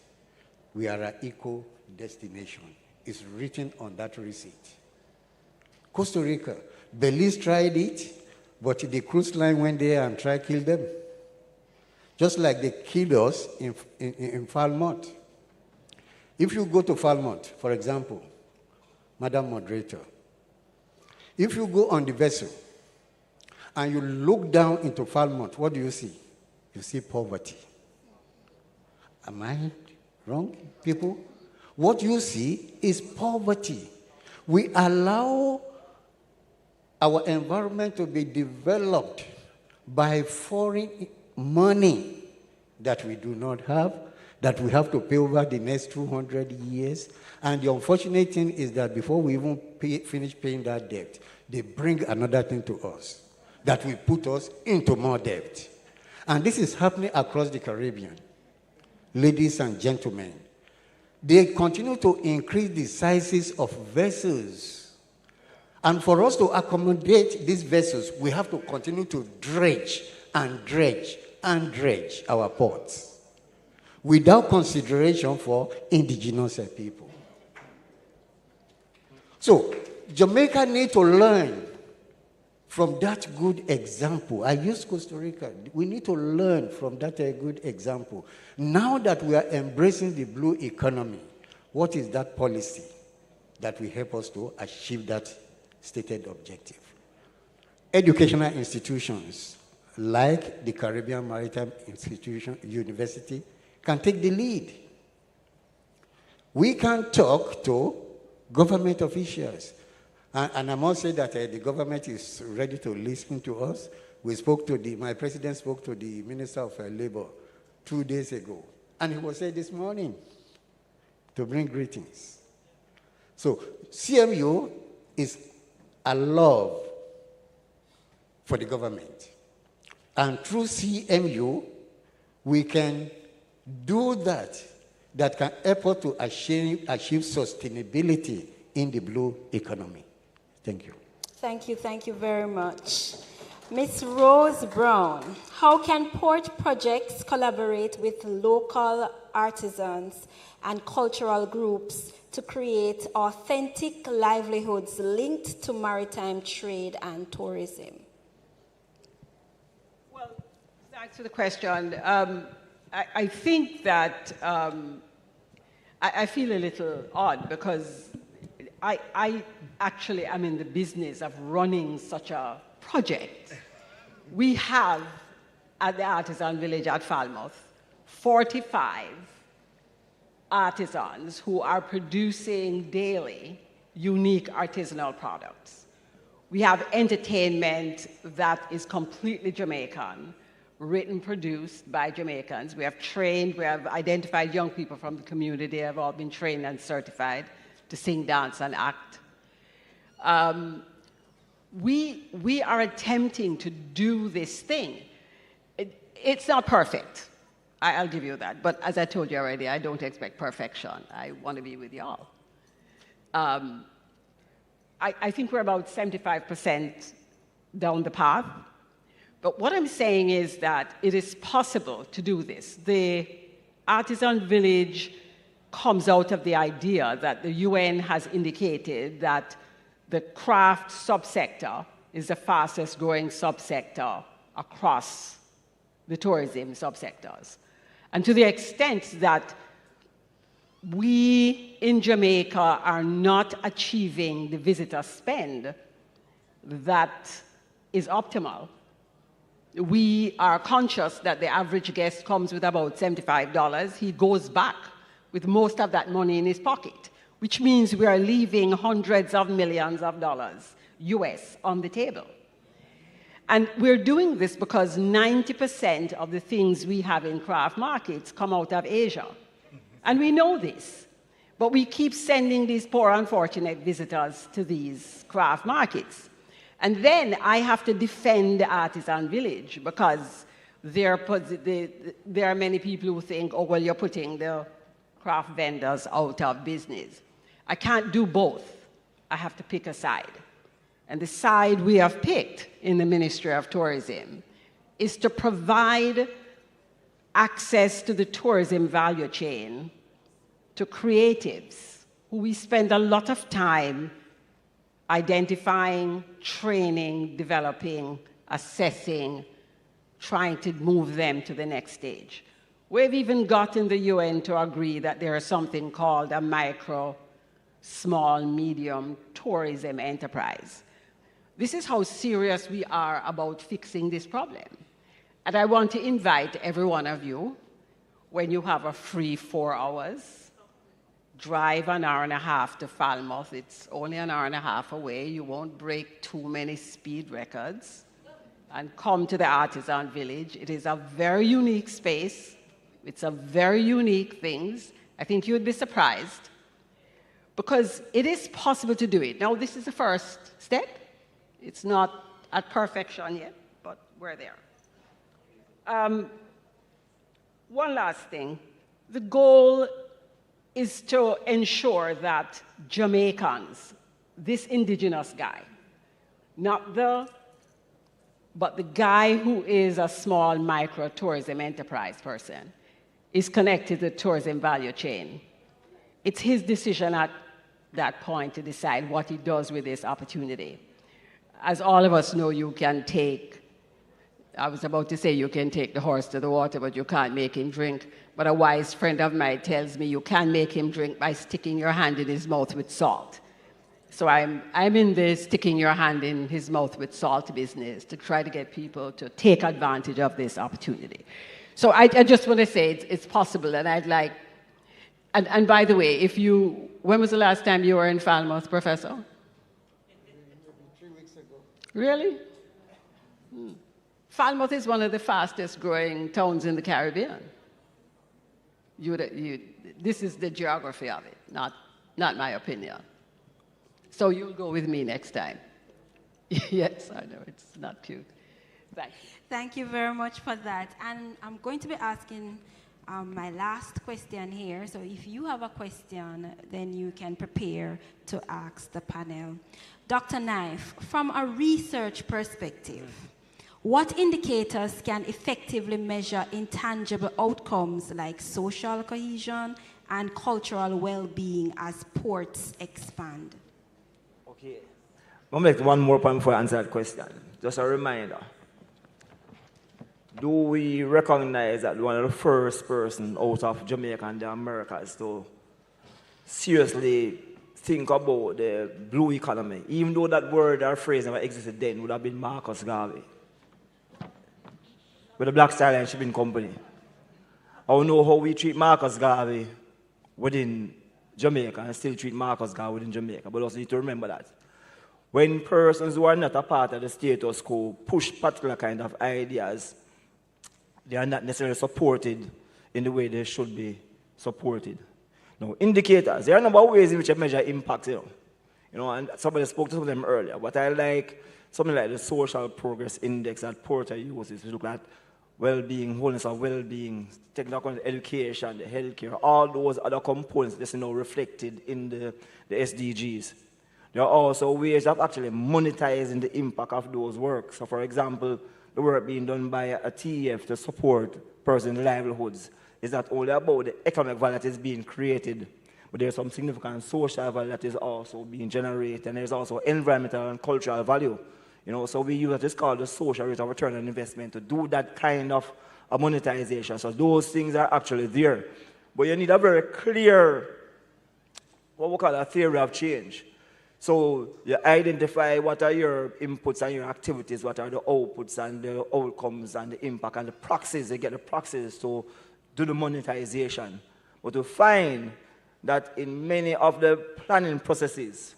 We are an eco-destination. It's written on that receipt. Costa Rica, Belize tried it, but the cruise line went there and tried to kill them. Just like they killed us in Falmouth. If you go to Falmouth, for example, Madam Moderator, if you go on the vessel and you look down into Falmouth, what do you see? You see poverty. Am I wrong, people? What you see is poverty. We allow our environment to be developed by foreign money that we do not have, that we have to pay over the next 200 years. And the unfortunate thing is that before we even finish paying that debt, they bring another thing to us that will put us into more debt. And this is happening across the Caribbean. Ladies and gentlemen, they continue to increase the sizes of vessels. And for us to accommodate these vessels, we have to continue to dredge and dredge and dredge our ports without consideration for indigenous people. So, Jamaica needs to learn from that good example. I use Costa Rica. We need to learn from that good example. Now that we are embracing the blue economy, what is that policy that will help us to achieve that stated objective? Educational institutions like the Caribbean Maritime Institution University can take the lead. We can talk to government officials. And I must say that the government is ready to listen to us. My president spoke to the Minister of Labor 2 days ago. And he was here this morning to bring greetings. So CMU is a love for the government. And through CMU, we can do that can help us to achieve sustainability in the blue economy. Thank you. Thank you very much. Ms. Rose Brown, how can port projects collaborate with local artisans and cultural groups to create authentic livelihoods linked to maritime trade and tourism? Well, thanks for the question. I think that I feel a little odd because I actually am in the business of running such a project. We have at the Artisan Village at Falmouth 45 artisans who are producing daily unique artisanal products. We have entertainment that is completely Jamaican, written, produced by Jamaicans. We have identified young people from the community. They have all been trained and certified to sing, dance, and act. We are attempting to do this thing. It's not perfect. I'll give you that. But as I told you already, I don't expect perfection. I want to be with y'all. I think we're about 75% down the path. But what I'm saying is that it is possible to do this. The Artisan Village comes out of the idea that the UN has indicated that the craft subsector is the fastest growing subsector across the tourism subsectors. And to the extent that we in Jamaica are not achieving the visitor spend that is optimal, we are conscious that the average guest comes with about $75. He goes back with most of that money in his pocket, which means we are leaving hundreds of millions of dollars US on the table. And we're doing this because 90% of the things we have in craft markets come out of Asia. And we know this, but we keep sending these poor, unfortunate visitors to these craft markets. And then I have to defend the Artisan Village because there are many people who think, oh, well, you're putting the craft vendors out of business. I can't do both. I have to pick a side. And the side we have picked in the Ministry of Tourism is to provide access to the tourism value chain to creatives who we spend a lot of time identifying, training, developing, assessing, trying to move them to the next stage. We've even gotten the UN to agree that there is something called a micro, small, medium tourism enterprise. This is how serious we are about fixing this problem. And I want to invite every one of you, when you have a free 4 hours, drive an hour and a half to Falmouth. It's only an hour and a half away. You won't break too many speed records. And come to the Artisan Village. It is a very unique space. It's a very unique thing. I think you'd be surprised because it is possible to do it. Now, this is the first step. It's not at perfection yet, but we're there. One last thing. The goal is to ensure that Jamaicans, this indigenous guy, but the guy who is a small micro tourism enterprise person, is connected to the tourism value chain. It's his decision at that point to decide what he does with this opportunity. As all of us know, you can take, I was about to say you can take the horse to the water, but you can't make him drink. But a wise friend of mine tells me you can make him drink by sticking your hand in his mouth with salt. So I'm in the sticking your hand in his mouth with salt business to try to get people to take advantage of this opportunity. So I just want to say it's possible, and I'd like, and by the way, when was the last time you were in Falmouth, Professor? 3 weeks ago. Really? Falmouth is one of the fastest growing towns in the Caribbean. This is the geography of it, not my opinion. So you'll go with me next time. Yes, I know, it's not cute. Thank you. Thank you very much for that. And I'm going to be asking my last question here. So if you have a question, then you can prepare to ask the panel. Dr. Knife, from a research perspective, what indicators can effectively measure intangible outcomes like social cohesion and cultural well-being as ports expand? Okay. I'll make one more point before I answer that question. Just a reminder. Do we recognize that one of the first person out of Jamaica and the Americas to seriously think about the blue economy, even though that word or phrase never existed then, would have been Marcus Garvey with the Black Stallion Shipping Company. I don't know how we treat Marcus Garvey within Jamaica and still treat Marcus Garvey within Jamaica, but also need to remember that when persons who are not a part of the status quo push particular kind of ideas, they are not necessarily supported in the way they should be supported. Now, indicators, there are a number of ways in which I measure impact, and somebody spoke to some of them earlier, but I like something like the Social Progress Index that Porter uses to look at well-being, wholeness of well-being, technical education, the healthcare, all those other components that's reflected in the SDGs. There are also ways of actually monetizing the impact of those works. So, for example, the work being done by a TEF to support persons' livelihoods is not only about the economic value that is being created, but there's some significant social value that is also being generated, and there's also environmental and cultural value. So we use what is called the social rate of return on investment to do that kind of monetization. So those things are actually there. But you need a very clear, what we call a theory of change. So you identify what are your inputs and your activities, what are the outputs and the outcomes and the impact and the proxies. You get the proxies to do the monetization. But to find that in many of the planning processes,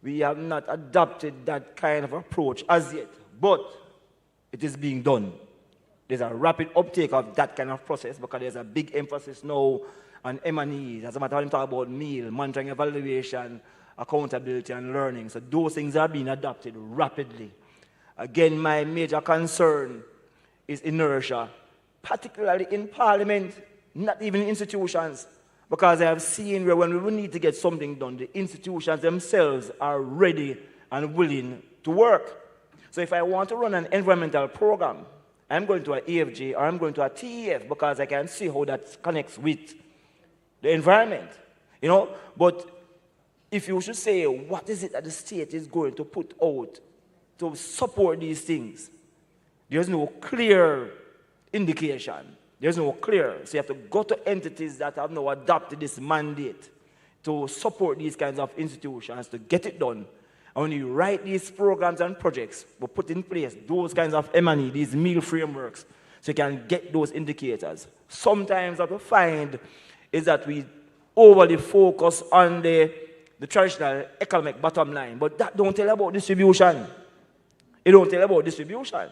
we have not adopted that kind of approach as yet, but it is being done. There's a rapid uptake of that kind of process because there's a big emphasis now on M&Es. As a matter of fact, I'm talking about meal, monitoring, evaluation, accountability, and learning. So those things are being adopted rapidly. Again, my major concern is inertia, particularly in Parliament, not even in institutions. Because I have seen where when we need to get something done, the institutions themselves are ready and willing to work. So if I want to run an environmental program, I'm going to an EFJ or I'm going to a TEF because I can see how that connects with the environment. But if you should say, what is it that the state is going to put out to support these things? There's no clear indication. There's no clear. So you have to go to entities that have now adopted this mandate to support these kinds of institutions to get it done. And when you write these programs and projects, we put in place those kinds of M&E, these meal frameworks, so you can get those indicators. Sometimes what we find is that we overly focus on the traditional economic bottom line, but that don't tell about distribution. It don't tell about distribution.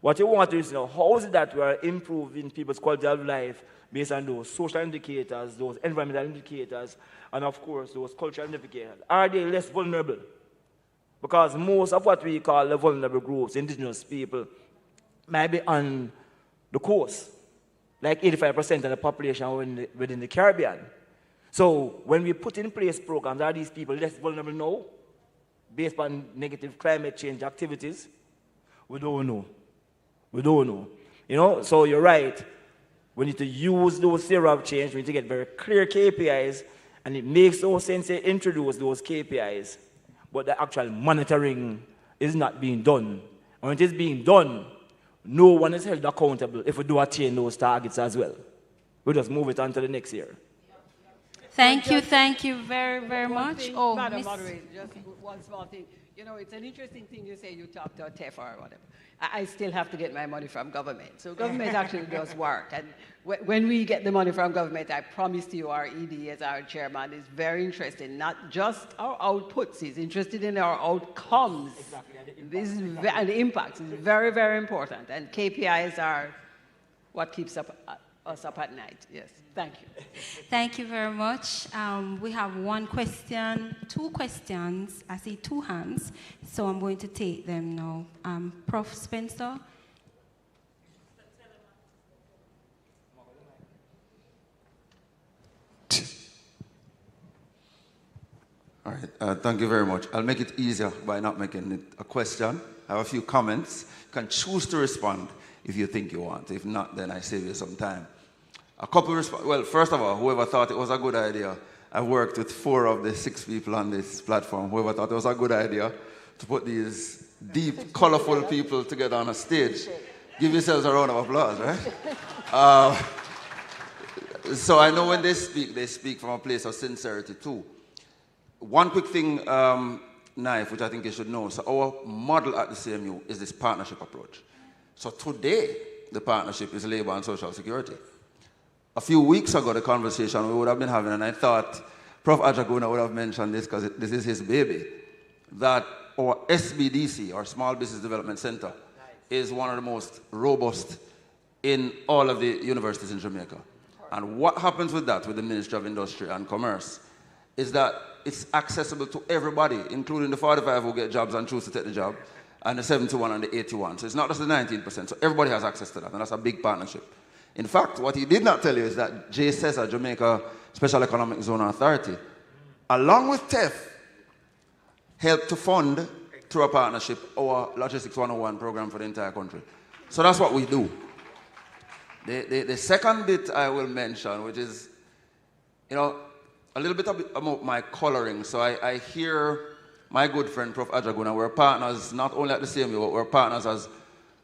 What you want to is how is it that we are improving people's quality of life based on those social indicators, those environmental indicators, and of course those cultural indicators. Are they less vulnerable? Because most of what we call the vulnerable groups, indigenous people, might be on the coast, like 85% of the population within the Caribbean. So when we put in place programs, are these people less vulnerable now, based on negative climate change activities? We don't know. We don't know. So you're right. We need to use those theory of change. We need to get very clear KPIs, and it makes no sense to introduce those KPIs, but the actual monitoring is not being done. And when it is being done, no one is held accountable if we do attain those targets as well. We'll just move it on to the next year. Thank you very, very much. Madam Moderator, just one small thing. It's an interesting thing you say you talk to a TEF or whatever. I still have to get my money from government. So government actually does work. And when we get the money from government, I promise you our ED as our chairman is very interested, not just our outputs, he's interested in our outcomes. Exactly. And the impacts is very, very important. And KPIs are what keeps us up at night. Yes, thank you. Thank you very much. We have one question, two questions. I see two hands, so I'm going to take them now. Prof. Spencer. All right, thank you very much. I'll make it easier by not making it a question. I have a few comments. You can choose to respond if you think you want. If not, then I save you some time. A couple well, first of all, whoever thought it was a good idea, I worked with 4 of the 6 people on this platform. Whoever thought it was a good idea to put these deep, colorful people together on a stage, give yourselves a round of applause, right? So I know when they speak from a place of sincerity too. One quick thing, Naif, which I think you should know. So our model at the CMU is this partnership approach. So today, the partnership is labor and social security. A few weeks ago, the conversation we would have been having, and I thought Prof. Ajaguna would have mentioned this because this is his baby, that our SBDC, our Small Business Development Center, is one of the most robust in all of the universities in Jamaica. And what happens with that, with the Ministry of Industry and Commerce, is that it's accessible to everybody, including the 45 who get jobs and choose to take the job, and the 71 and the 81. So it's not just the 19%. So everybody has access to that, and that's a big partnership. In fact, what he did not tell you is that JCESA, Jamaica Special Economic Zone Authority, along with TEF, helped to fund, through a partnership, our Logistics 101 program for the entire country. So that's what we do. The second bit I will mention, which is, you know, a little bit about my coloring. So I hear my good friend, Prof. Ajaguna, we're partners not only at the CMU, but we're partners as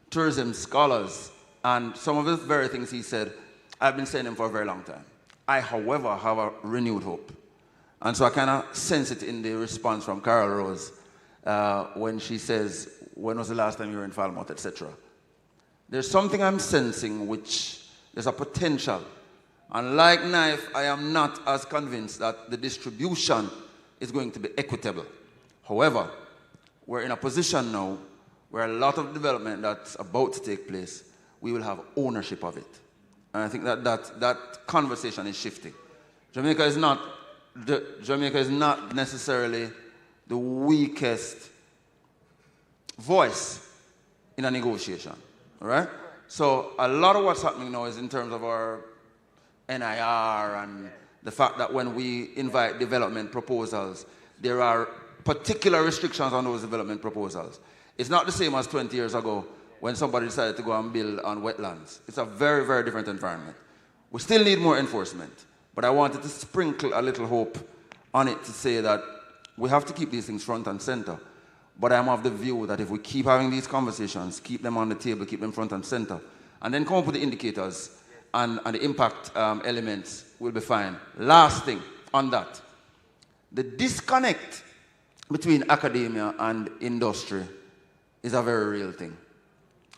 tourism scholars. And some of the very things he said, I've been saying them for a very long time. I, however, have a renewed hope. And so I kind of sense it in the response from Carol Rose when she says, when was the last time you were in Falmouth, etc. There's something I'm sensing which there's a potential. And like Knife, I am not as convinced that the distribution is going to be equitable. However, we're in a position now where a lot of development that's about to take place, we will have ownership of it. And I think that conversation is shifting. Jamaica is not necessarily the weakest voice in a negotiation, all right? So a lot of what's happening now is in terms of our NIR and the fact that when we invite development proposals, there are particular restrictions on those development proposals. It's not the same as 20 years ago when somebody decided to go and build on wetlands. It's a very, very different environment. We still need more enforcement, but I wanted to sprinkle a little hope on it to say that we have to keep these things front and center. But I'm of the view that if we keep having these conversations, keep them on the table, keep them front and center, and then come up with the indicators and the impact elements, we'll be fine. Last thing on that, the disconnect between academia and industry is a very real thing.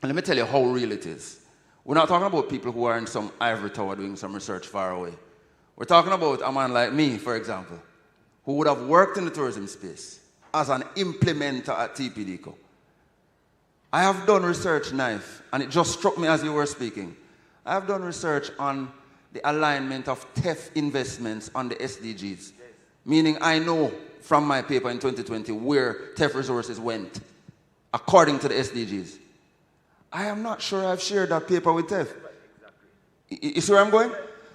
And let me tell you how real it is. We're not talking about people who are in some ivory tower doing some research far away. We're talking about a man like me, for example, who would have worked in the tourism space as an implementer at TPDCO. I have done research, Knife, and it just struck me as you were speaking. I have done research on the alignment of TEF investments on the SDGs, meaning I know from my paper in 2020 where TEF resources went according to the SDGs. I am not sure I've shared that paper with TEF. You see where I'm going?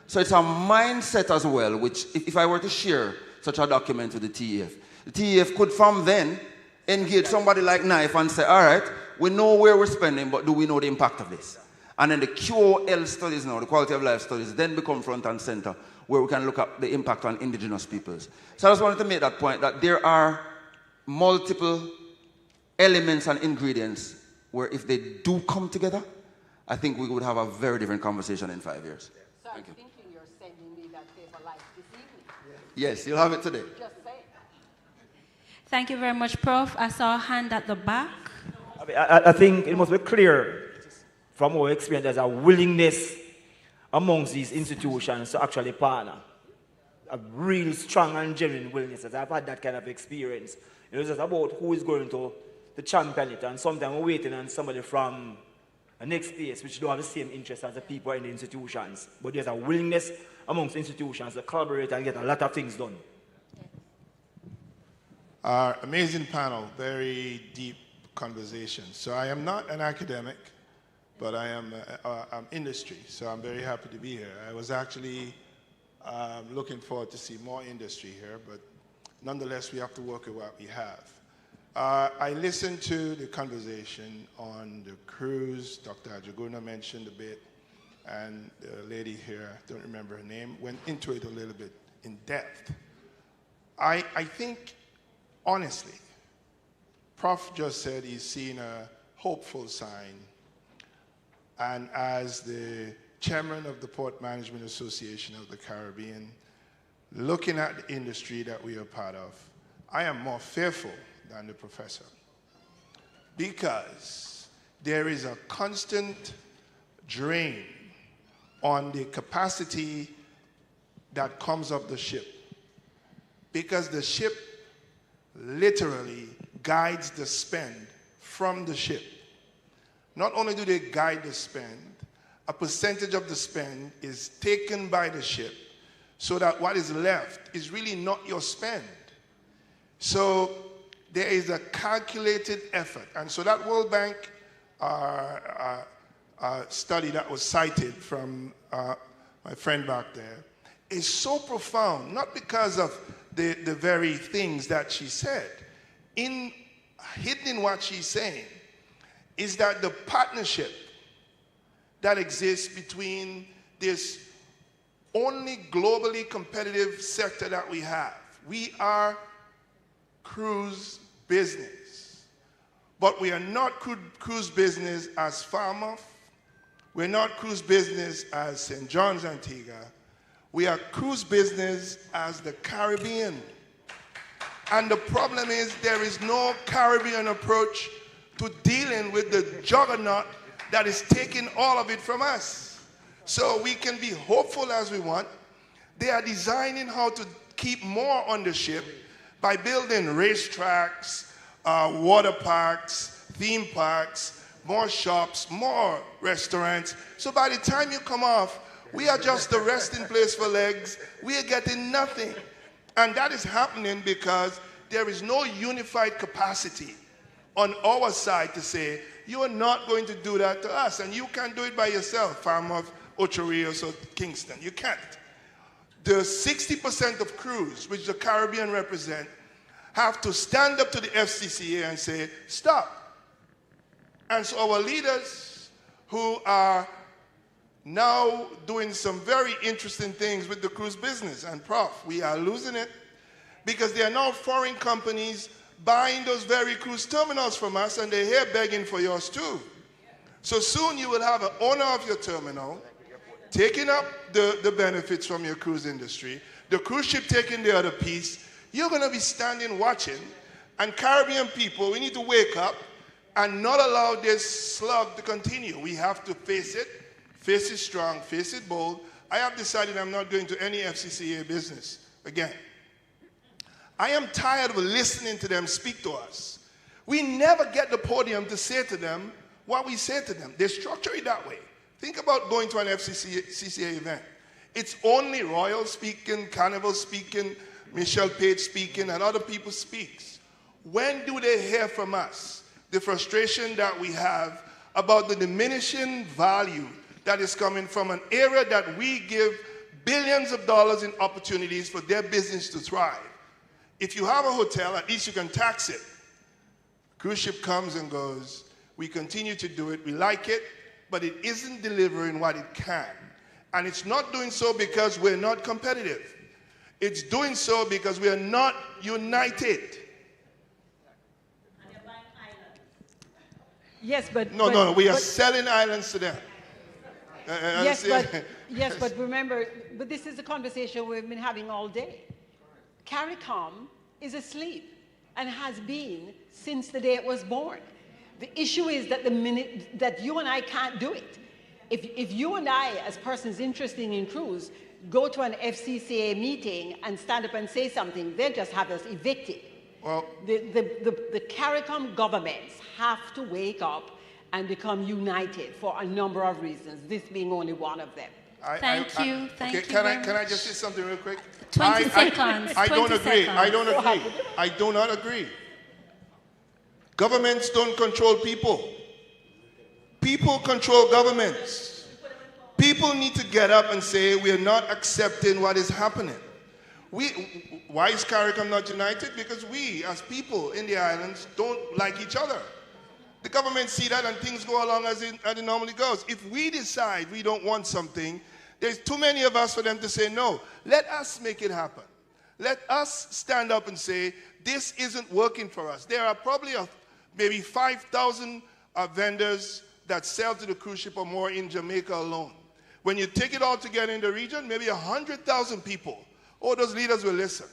So it's a mindset as well, which if I were to share such a document with the TEF could from then engage somebody like Knife and say, all right, we know where we're spending, but do we know the impact of this? And then the QOL studies now, the quality of life studies, then become front and center, where we can look at the impact on indigenous peoples. So I just wanted to make that point, that there are multiple elements and ingredients where if they do come together, I think we would have a very different conversation in 5 years. So I'm thinking you're sending me that paper like this evening. Yes, you'll have it today. Just say it. Thank you very much, Prof. I saw a hand at the back. I think it must be clear from our experience there's a willingness amongst these institutions to actually partner. A real strong and genuine willingness. I've had that kind of experience. You know, it's just about who is going to champion it, and sometimes we're waiting on somebody from the next place which don't have the same interest as the people in the institutions. But there's a willingness amongst institutions to collaborate and get a lot of things done. Amazing panel, very deep conversation. So I am not an academic, but I am I'm industry, so I'm very happy to be here. I was actually looking forward to see more industry here, but nonetheless, we have to work with what we have. I listened to the conversation on the cruise. Dr. Ajaguna mentioned a bit, and the lady here, I don't remember her name, went into it a little bit in depth. I think, honestly, Prof just said he's seen a hopeful sign, and as the chairman of the Port Management Association of the Caribbean, looking at the industry that we are part of, I am more fearful than the professor, because there is a constant drain on the capacity that comes off the ship, because the ship literally guides the spend from the ship. Not only do they guide the spend, a percentage of the spend is taken by the ship so that what is left is really not your spend. So there is a calculated effort. And so that World Bank study that was cited from my friend back there is so profound, not because of the very things that she said. Hidden in what she's saying is that the partnership that exists between this only globally competitive sector that we have. We are cruise business, but we are not cruise business as Falmouth. We're not cruise business as St. John's, Antigua. We are cruise business as the Caribbean. And the problem is there is no Caribbean approach to dealing with the juggernaut that is taking all of it from us. So we can be hopeful as we want. They are designing how to keep more on the ship by building racetracks, water parks, theme parks, more shops, more restaurants. So by the time you come off, we are just the resting place for legs. We are getting nothing. And that is happening because there is no unified capacity on our side to say, you are not going to do that to us. And you can't do it by yourself, Falmouth, Ocho Rios, or Kingston. You can't. The 60% of crews, which the Caribbean represent, have to stand up to the FCCA and say, stop. And so our leaders who are now doing some very interesting things with the cruise business, and Prof, we are losing it because there are now foreign companies buying those very cruise terminals from us, and they're here begging for yours too. So soon you will have an owner of your terminal taking up the benefits from your cruise industry, the cruise ship taking the other piece. You're going to be standing watching, and Caribbean people, we need to wake up and not allow this slug to continue. We have to face it strong, face it bold. I have decided I'm not going to any FCCA business again. I am tired of listening to them speak to us. We never get the podium to say to them what we say to them. They structure it that way. Think about going to an FCCA event. It's only Royal speaking, Carnival speaking, Michelle Page speaking, and other people speaks. When do they hear from us the frustration that we have about the diminishing value that is coming from an area that we give billions of dollars in opportunities for their business to thrive? If you have a hotel, at least you can tax it. Cruise ship comes and goes. We continue to do it. We like it, but it isn't delivering what it can. And it's not doing so because we're not competitive. It's doing so because we are not united. Yes, but... No, we are selling islands to them. Yes, but remember, but this is a conversation we've been having all day. CARICOM is asleep and has been since the day it was born. The issue is that the minute that you and I can't do it. If you and I, as persons interested in cruise, go to an FCCA meeting and stand up and say something, they'll just have us evicted. Well, the CARICOM governments have to wake up and become united for a number of reasons, this being only one of them. Thank you. Can I just say something real quick? 20 seconds. I don't agree. I do not agree. Governments don't control people. People control governments. People need to get up and say, we are not accepting what is happening. Why is CARICOM not united? Because we, as people in the islands, don't like each other. The government see that and things go along as it normally goes. If we decide we don't want something, there's too many of us for them to say no. Let us make it happen. Let us stand up and say, this isn't working for us. There are probably maybe 5,000 vendors that sell to the cruise ship or more in Jamaica alone. When you take it all together in the region, maybe 100,000 people. Oh, those leaders will listen.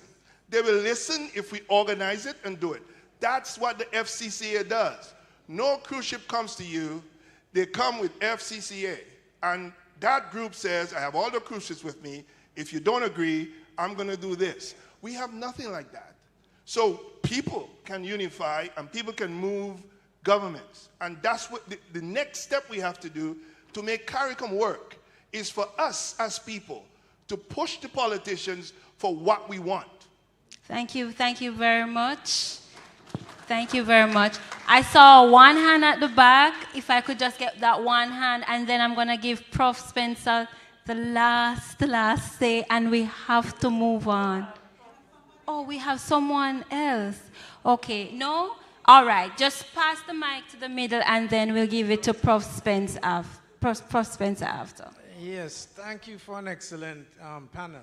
They will listen if we organize it and do it. That's what the FCCA does. No cruise ship comes to you. They come with FCCA. And that group says, I have all the cruise ships with me. If you don't agree, I'm going to do this. We have nothing like that. So people can unify and people can move governments. And that's what the next step we have to do to make CARICOM work is for us as people to push the politicians for what we want. Thank you very much. Thank you very much. I saw one hand at the back. If I could just get that one hand, and then I'm going to give Prof. Spencer the last say, and we have to move on. Oh, we have someone else. Okay, no? All right, just pass the mic to the middle, and then we'll give it to Prof. Spencer after. Yes, thank you for an excellent panel.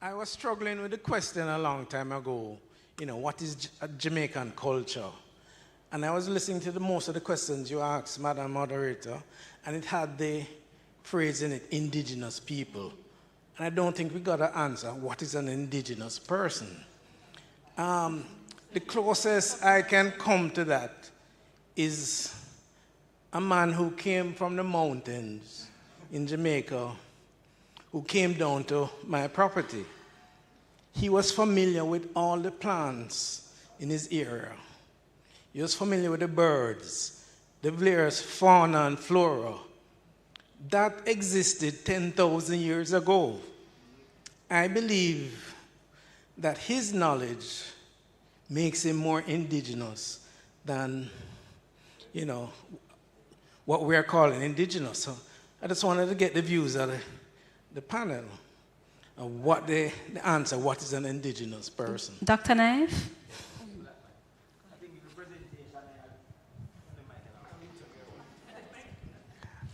I was struggling with the question a long time ago, you know, what is Jamaican culture? And I was listening to most of the questions you asked, Madam Moderator, and it had the phrase in it, indigenous people. And I don't think we got an answer, what is an indigenous person? The closest I can come to that is a man who came from the mountains in Jamaica, who came down to my property. He was familiar with all the plants in his area. He was familiar with the birds, the various fauna and flora that existed 10,000 years ago. I believe that his knowledge makes him more indigenous than, you know, what we're calling indigenous. So I just wanted to get the views of the panel of what the answer, what is an indigenous person? Dr. Naif?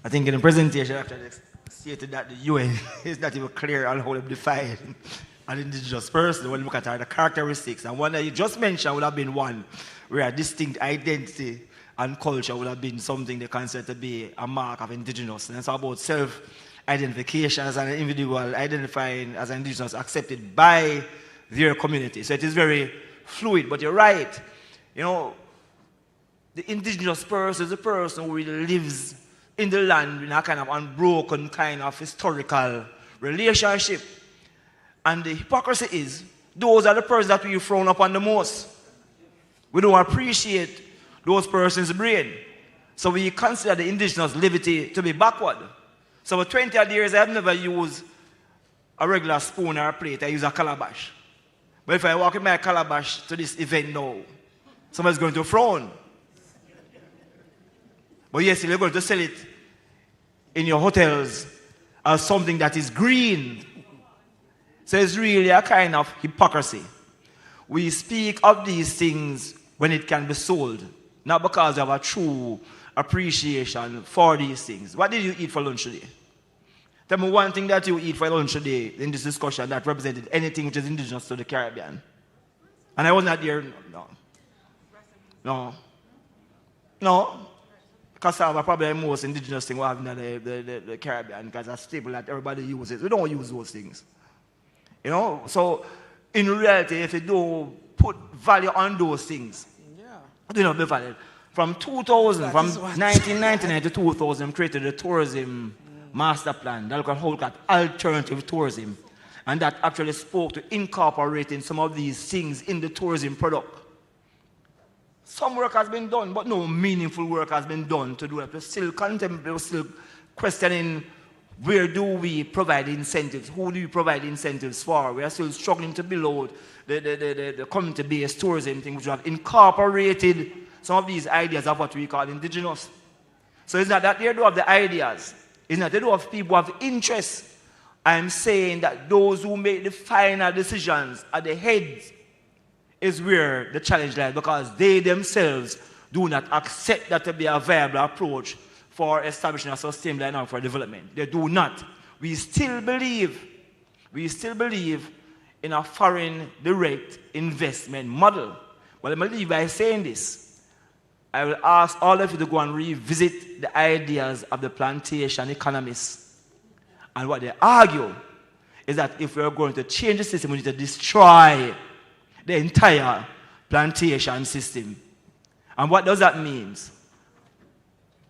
I think in the presentation after they stated that the UN is not even clear on how to define an indigenous person when you look at the characteristics. And one that you just mentioned would have been one where a distinct identity and culture would have been something they consider to be a mark of indigenous. And it's about self-identification as an individual, identifying as an indigenous, accepted by their community. So it is very fluid, but you're right. You know, the indigenous person is a person who really lives in the land in a kind of unbroken kind of historical relationship. And the hypocrisy is, those are the persons that we frown upon the most. We don't appreciate those persons' brain. So we consider the indigenous levity to be backward. So for 20 odd years, I've never used a regular spoon or a plate. I use a calabash. But if I walk with my calabash to this event now, somebody's going to frown. But yes, you're going to sell it in your hotels as something that is green. So it's really a kind of hypocrisy. We speak of these things when it can be sold, not because we have a true appreciation for these things. What did you eat for lunch today? Tell me one thing that you eat for lunch today in this discussion that represented anything which is indigenous to the Caribbean. And I was not there. No. Cassava probably the most indigenous thing we have in the Caribbean because it's a staple that everybody uses. We don't use those things. You know? So, in reality, if you don't put value on those things, it will not be valid. From 2000, from 1999 to 2000, created the tourism master plan that looked at alternative tourism. And that actually spoke to incorporating some of these things in the tourism product. Some work has been done, but no meaningful work has been done to do it. We're still contemplating, we're still questioning where do we provide incentives, who do we provide incentives for. We are still struggling to build out the community-based tourism thing, which we have incorporated some of these ideas of what we call indigenous. So it's not that they do have the ideas, it's not that they do have people who have interest. I'm saying that those who make the final decisions at the heads is where the challenge lies, because they themselves do not accept that to be a viable approach for establishing a sustainable dynamic for development. They do not. We still believe in a foreign direct investment model. Well, I believe by saying this, I will ask all of you to go and revisit the ideas of the plantation economists. And what they argue is that if we're going to change the system, we need to destroy the entire plantation system. And what does that mean?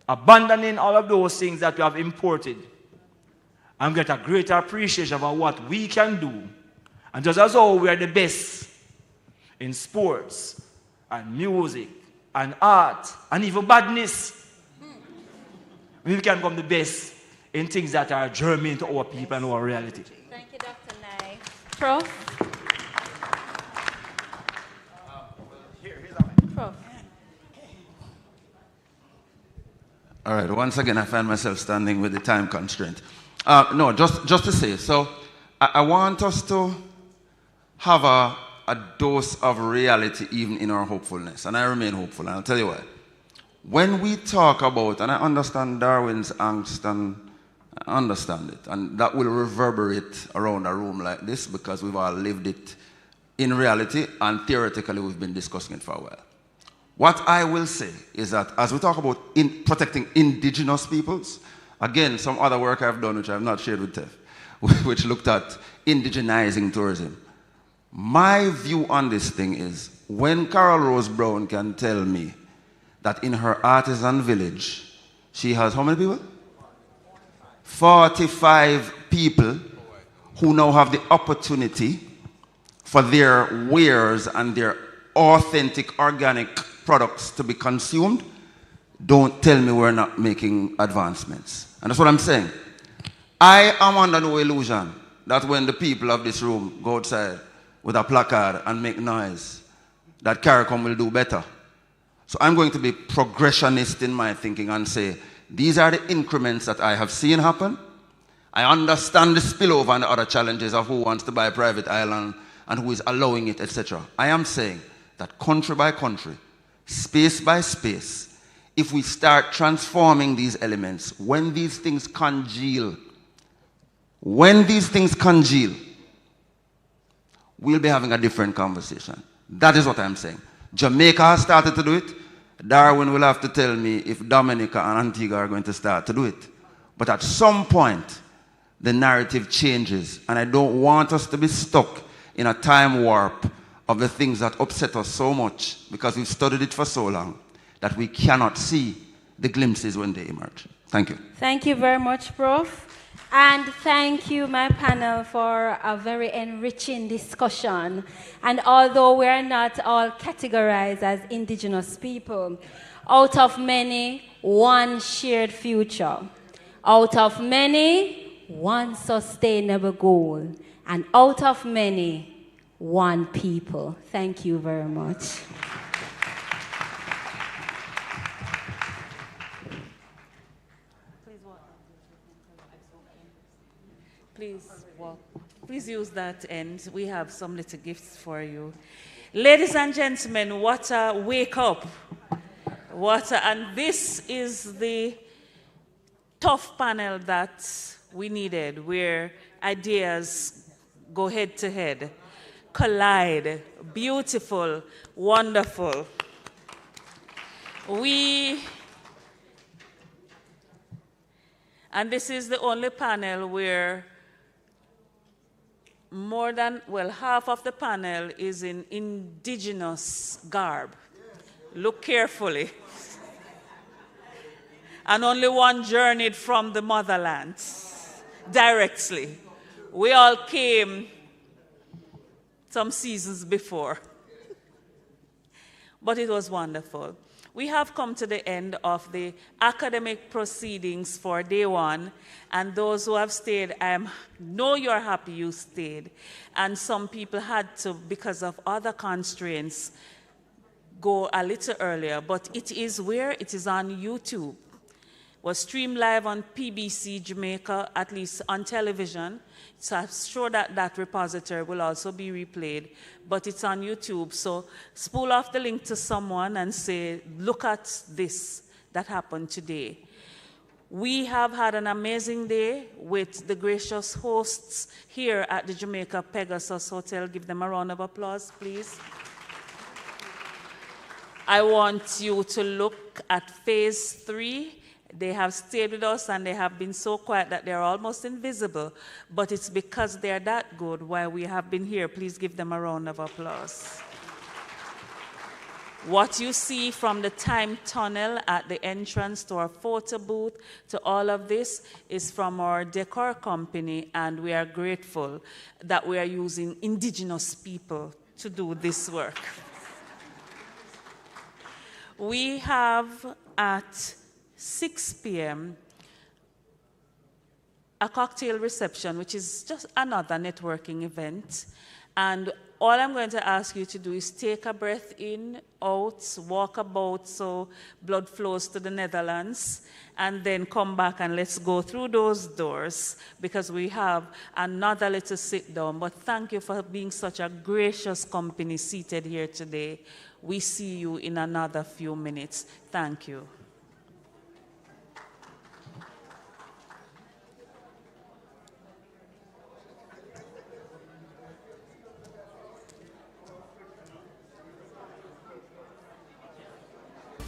Abandoning all of those things that we have imported and get a greater appreciation of what we can do. And just as though we are the best in sports and music and art and even badness. We can become the best in things that are germane to our people and our reality. Thank you, Dr. Nai. Prof? Prof? All right, once again, I find myself standing with the time constraint. No, just to say, so I want us to have a dose of reality even in our hopefulness, and I remain hopeful, and I'll tell you why. When we talk about, and I understand Darwin's angst, and I understand it, and that will reverberate around a room like this because we've all lived it in reality, and theoretically we've been discussing it for a while. What I will say is that as we talk about protecting indigenous peoples, again, some other work I've done which I've not shared with Tef, which looked at indigenizing tourism. My view on this thing is, when Carol Rose Brown can tell me that in her artisan village, she has how many people? 45 people who now have the opportunity for their wares and their authentic organic products to be consumed, don't tell me we're not making advancements. And that's what I'm saying. I am under no illusion that when the people of this room go outside with a placard and make noise, that CARICOM will do better. So I'm going to be progressionist in my thinking and say, these are the increments that I have seen happen. I understand the spillover and the other challenges of who wants to buy a private island and who is allowing it, etc. I am saying that country by country, space by space, if we start transforming these elements, when these things congeal, we'll be having a different conversation. That is what I'm saying. Jamaica has started to do it. Darwin will have to tell me if Dominica and Antigua are going to start to do it. But at some point, the narrative changes, and I don't want us to be stuck in a time warp of the things that upset us so much because we've studied it for so long that we cannot see the glimpses when they emerge. Thank you. Thank you very much, Prof. And thank you, my panel, for a very enriching discussion. And although we are not all categorized as indigenous people, out of many, one shared future. Out of many, one sustainable goal. And out of many, one people. Thank you very much. Please use that end. We have some little gifts for you. Ladies and gentlemen, what a wake up. And this is the tough panel that we needed, where ideas go head to head, collide, beautiful, wonderful. And this is the only panel where half of the panel is in indigenous garb. Look carefully. And only one journeyed from the motherland directly. We all came some seasons before. But it was wonderful. We have come to the end of the academic proceedings for day one, and those who have stayed, I know you're happy you stayed. And some people had to, because of other constraints, go a little earlier, but it is where it is on YouTube. Was streamed live on PBC Jamaica, at least on television. So I'm sure that that repository will also be replayed, but it's on YouTube. So spool off the link to someone and say, look at this that happened today. We have had an amazing day with the gracious hosts here at the Jamaica Pegasus Hotel. Give them a round of applause, please. I want you to look at phase 3. They have stayed with us and they have been so quiet that they're almost invisible. But it's because they're that good why we have been here. Please give them a round of applause. What you see from the time tunnel at the entrance to our photo booth to all of this is from our decor company, and we are grateful that we are using indigenous people to do this work. We have at 6 p.m. a cocktail reception, which is just another networking event. And all I'm going to ask you to do is take a breath in, out, walk about so blood flows to the Netherlands, and then come back and let's go through those doors because we have another little sit down. But thank you for being such a gracious company seated here today. We see you in another few minutes. Thank you.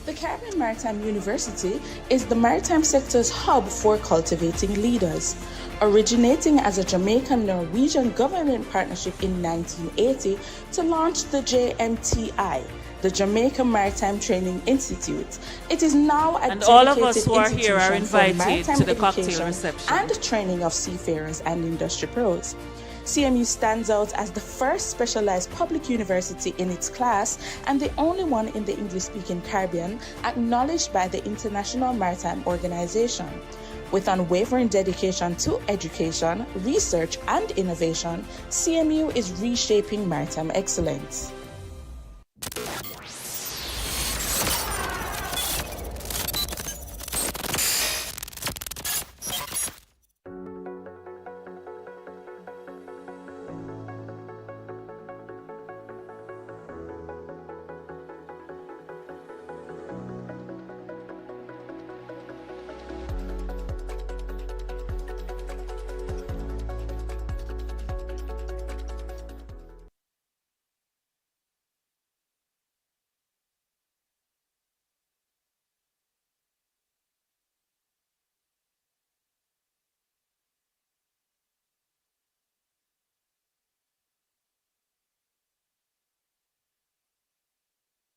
The Caribbean Maritime University is the maritime sector's hub for cultivating leaders. Originating as a Jamaican-Norwegian government partnership in 1980 to launch the JMTI, the Jamaica Maritime Training Institute. It is now a and all of us dedicated who are here are institution for invited to the cocktail reception and training of seafarers and industry pros. CMU stands out as the first specialized public university in its class and the only one in the English-speaking Caribbean acknowledged by the International Maritime Organization. With unwavering dedication to education, research, and innovation, CMU is reshaping maritime excellence.